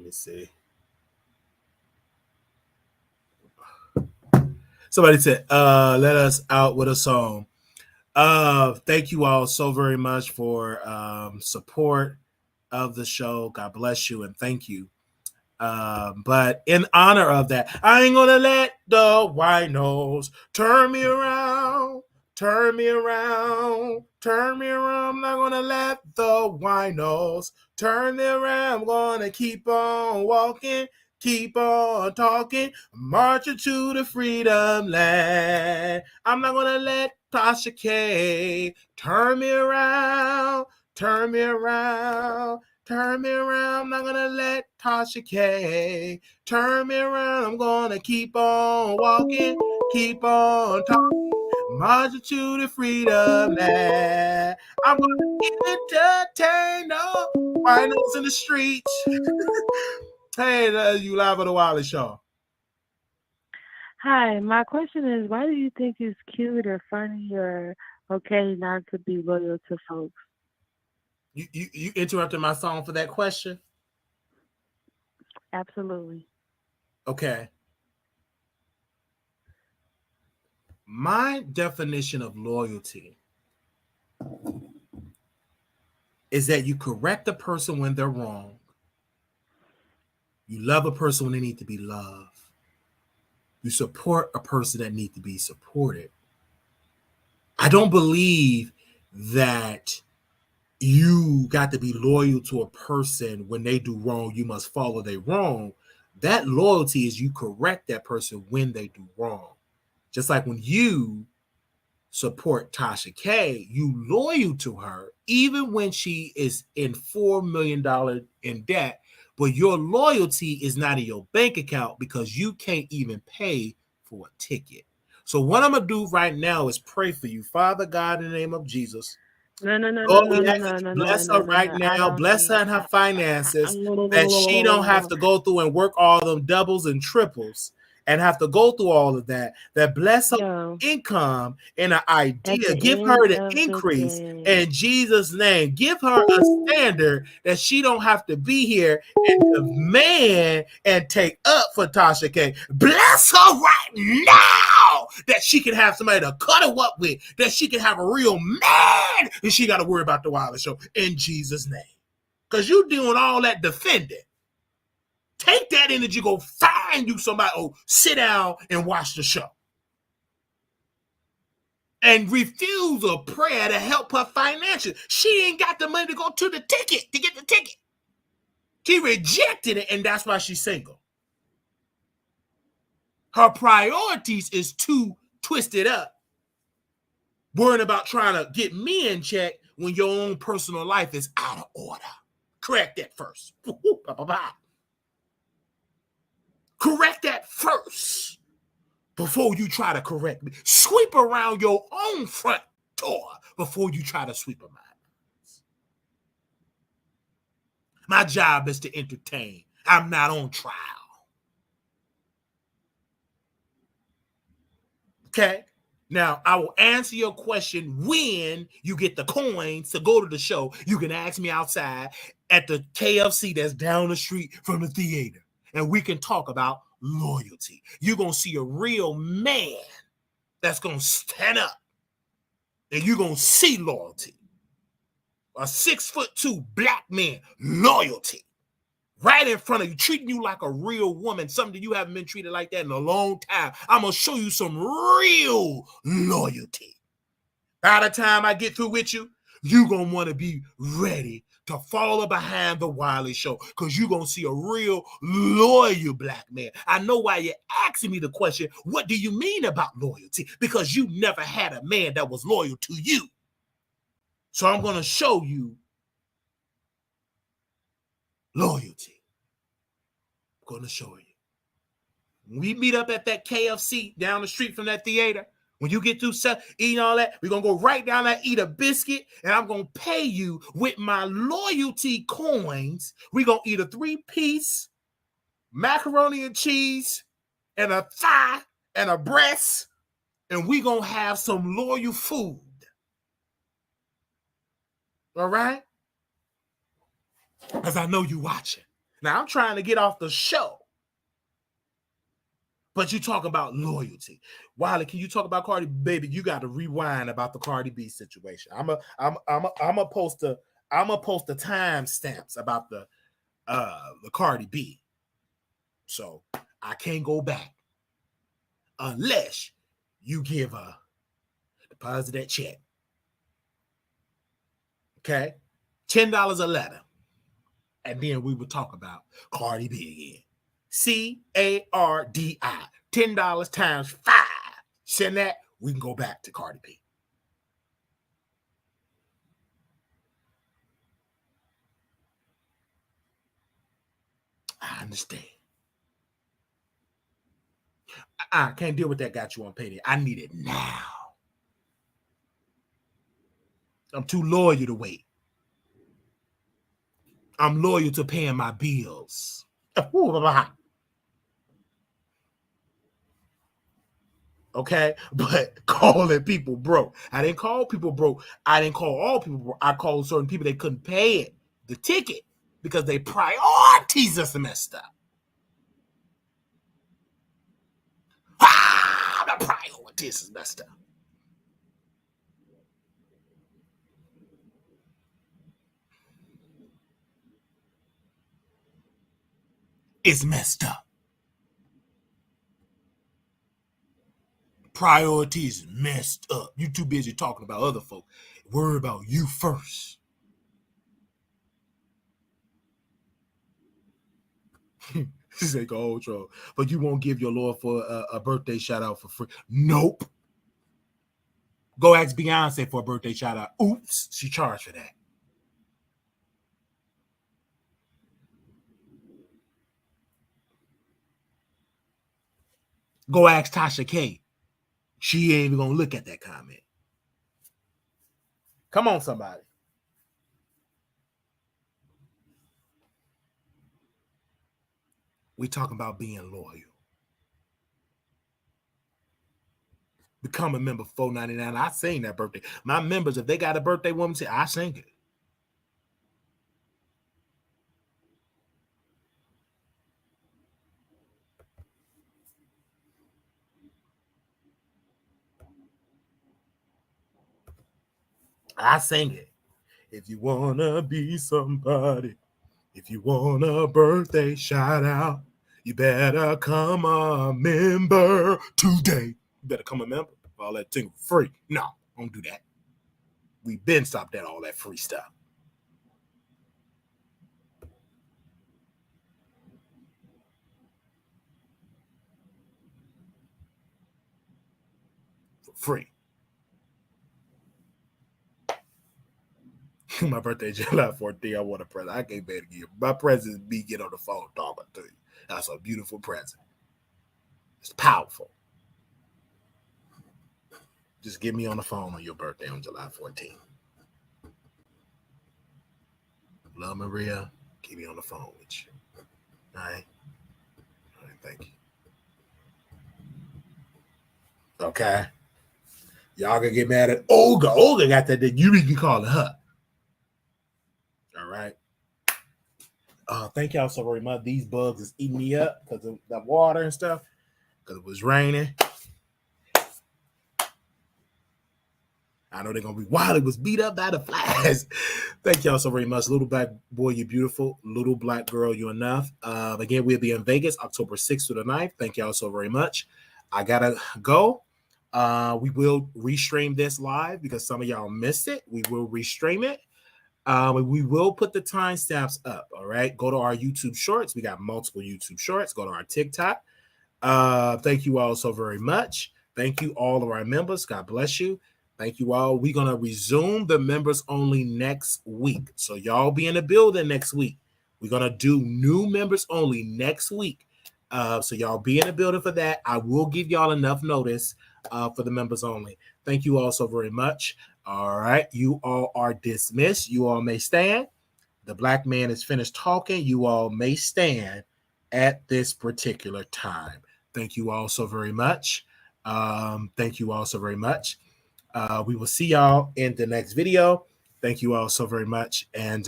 me see. Somebody said, let us out with a song. Thank you all so very much for support of the show. God bless you and thank you. But in honor of that, I ain't gonna let the winos turn me around, turn me around, turn me around. I'm not gonna let the winos turn me around. I'm gonna keep on walking keep on talking, marching to the freedom land. I'm not gonna let Tasha K turn me around, turn me around, turn me around. I'm not gonna let Tasha K turn me around. I'm gonna keep on walking, keep on talking, marching to the freedom land. I'm gonna entertain the Winos in the streets. Hey, you live on the Wiley Show. Hi, my question is, why do you think it's cute or funny or okay not to be loyal to folks? You interrupted my song for that question? Absolutely. Okay. My definition of loyalty is that you correct a person when they're wrong. You love a person when they need to be loved. You support a person that needs to be supported. I don't believe that you got to be loyal to a person when they do wrong. You must follow their wrong. That loyalty is you correct that person when they do wrong. Just like when you support Tasha K, you loyal to her, even when she is in $4 million in debt, but your loyalty is not in your bank account because you can't even pay for a ticket. So what I'm going to do right now is pray for you. Father God, in the name of Jesus. No. Bless her right now. Bless her and her finances, that she don't have to go through and work all them doubles and triples and have to go through all of that. That bless her income and an idea. Give her the increase in Jesus' name. Give her a standard that she don't have to be here and demand and take up for Tasha K. Bless her right now that she can have somebody to cut her up with, that she can have a real man, and she got to worry about the Wiley Show in Jesus' name. Because you doing all that defending. Take that energy, go find you somebody, sit down and watch the show. And refuse a prayer to help her financially. She ain't got the money to go to the ticket, to get the ticket. She rejected it, and that's why she's single. Her priorities is too twisted up. Worrying about trying to get me in check when your own personal life is out of order. Correct that first. Correct that first before you try to correct me. Sweep around your own front door before you try to sweep them out. My job is to entertain. I'm not on trial. Okay? Now, I will answer your question when you get the coins to go to the show. You can ask me outside at the KFC that's down the street from the theater, and we can talk about loyalty. You're going to see a real man that's going to stand up, and you're going to see loyalty. A 6'2" black man, loyalty. Right in front of you, treating you like a real woman, something you haven't been treated like that in a long time. I'm going to show you some real loyalty. By the time I get through with you, you're going to want to be ready to follow behind the Wiley Show because you're going to see a real loyal black man. I know why you're asking me the question, what do you mean about loyalty? Because you never had a man that was loyal to you. So I'm going to show you loyalty. I'm going to show you. When we meet up at that KFC down the street from that theater, when you get through eating all that, we're going to go right down there, eat a biscuit, and I'm going to pay you with my loyalty coins. We're going to eat a 3-piece macaroni and cheese and a thigh and a breast, and we're going to have some loyal food. All right? Because I know you're watching. Now, I'm trying to get off the show. But you talk about loyalty. Wiley, can you talk about Cardi? Baby, you got to rewind about the Cardi B situation. I'm a post the timestamps about the Cardi B. So I can't go back unless you give a deposit that check. Okay? $10 a letter. And then we would talk about Cardi B again. CARDI. $10 times 5. Send that. We can go back to Cardi B. I understand. I can't deal with that. Got you on payday. I need it now. I'm too loyal to wait. I'm loyal to paying my bills. Okay, but calling people broke. I didn't call people broke. I didn't call all people broke. I called certain people that couldn't pay it, the ticket, because their priorities are messed up. The priorities is messed up. It's messed up. Priorities messed up. You too busy talking about other folks. Worry about you first. This ain't old troll. But you won't give your Lord for a birthday shout out for free. Nope. Go ask Beyonce for a birthday shout out. Oops, she charged for that. Go ask Tasha K. She ain't even gonna look at that comment. Come on, somebody. We talking about being loyal. Become a member, $4.99. I sing that birthday. My members, if they got a birthday woman, I sing it. I sing it. If you wanna be somebody, if you want a birthday shout out, you better come a member today. You better come a member. All that thing free. No, don't do that. We been stopped at all that free stuff. For free. My birthday, July 14th. I want a present. I can't bear to give. My present is me get on the phone talking to you. That's a beautiful present. It's powerful. Just get me on the phone on your birthday on July 14th. Love, Maria. Keep me on the phone with you. All right? All right, thank you. Okay? Y'all gonna get mad at Olga. Olga got that you need to be calling her. All right? Thank y'all so very much. These bugs is eating me up because of the water and stuff, because it was raining. I know they're going to be wild. It was beat up by the flies. Thank y'all so very much. Little black boy, you're beautiful. Little black girl, you're enough. Again, we'll be in Vegas, October 6th to the 9th. Thank y'all so very much. I got to go. We will restream this live because some of y'all missed it. We will restream it. We will put the timestamps up, all right? Go to our YouTube shorts. We got multiple YouTube shorts. Go to our TikTok. Thank you all so very much. Thank you, all of our members. God bless you. Thank you all. We're going to resume the members only next week. So y'all be in the building next week. We're going to do new members only next week. So y'all be in the building for that. I will give y'all enough notice for the members only. Thank you all so very much. All right. You all are dismissed. You all may stand. The black man is finished talking. You all may stand at this particular time. Thank you all so very much. Thank you all so very much. We will see y'all in the next video. Thank you all so very much. And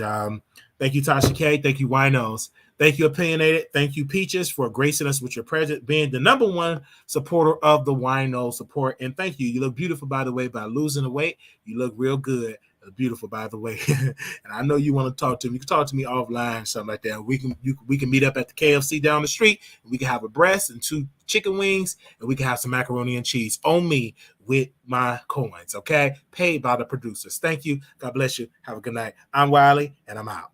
thank you, Tasha K. Thank you, Winos. Thank you, Opinionated. Thank you, Peaches, for gracing us with your presence, being the #1 supporter of the Wino support. And thank you. You look beautiful, by the way, by losing the weight. You look real good. Beautiful, by the way. And I know you want to talk to me. You can talk to me offline, something like that. We can meet up at the KFC down the street. And we can have a breast and 2 chicken wings, and we can have some macaroni and cheese on me with my coins. Okay, paid by the producers. Thank you. God bless you. Have a good night. I'm Wiley, and I'm out.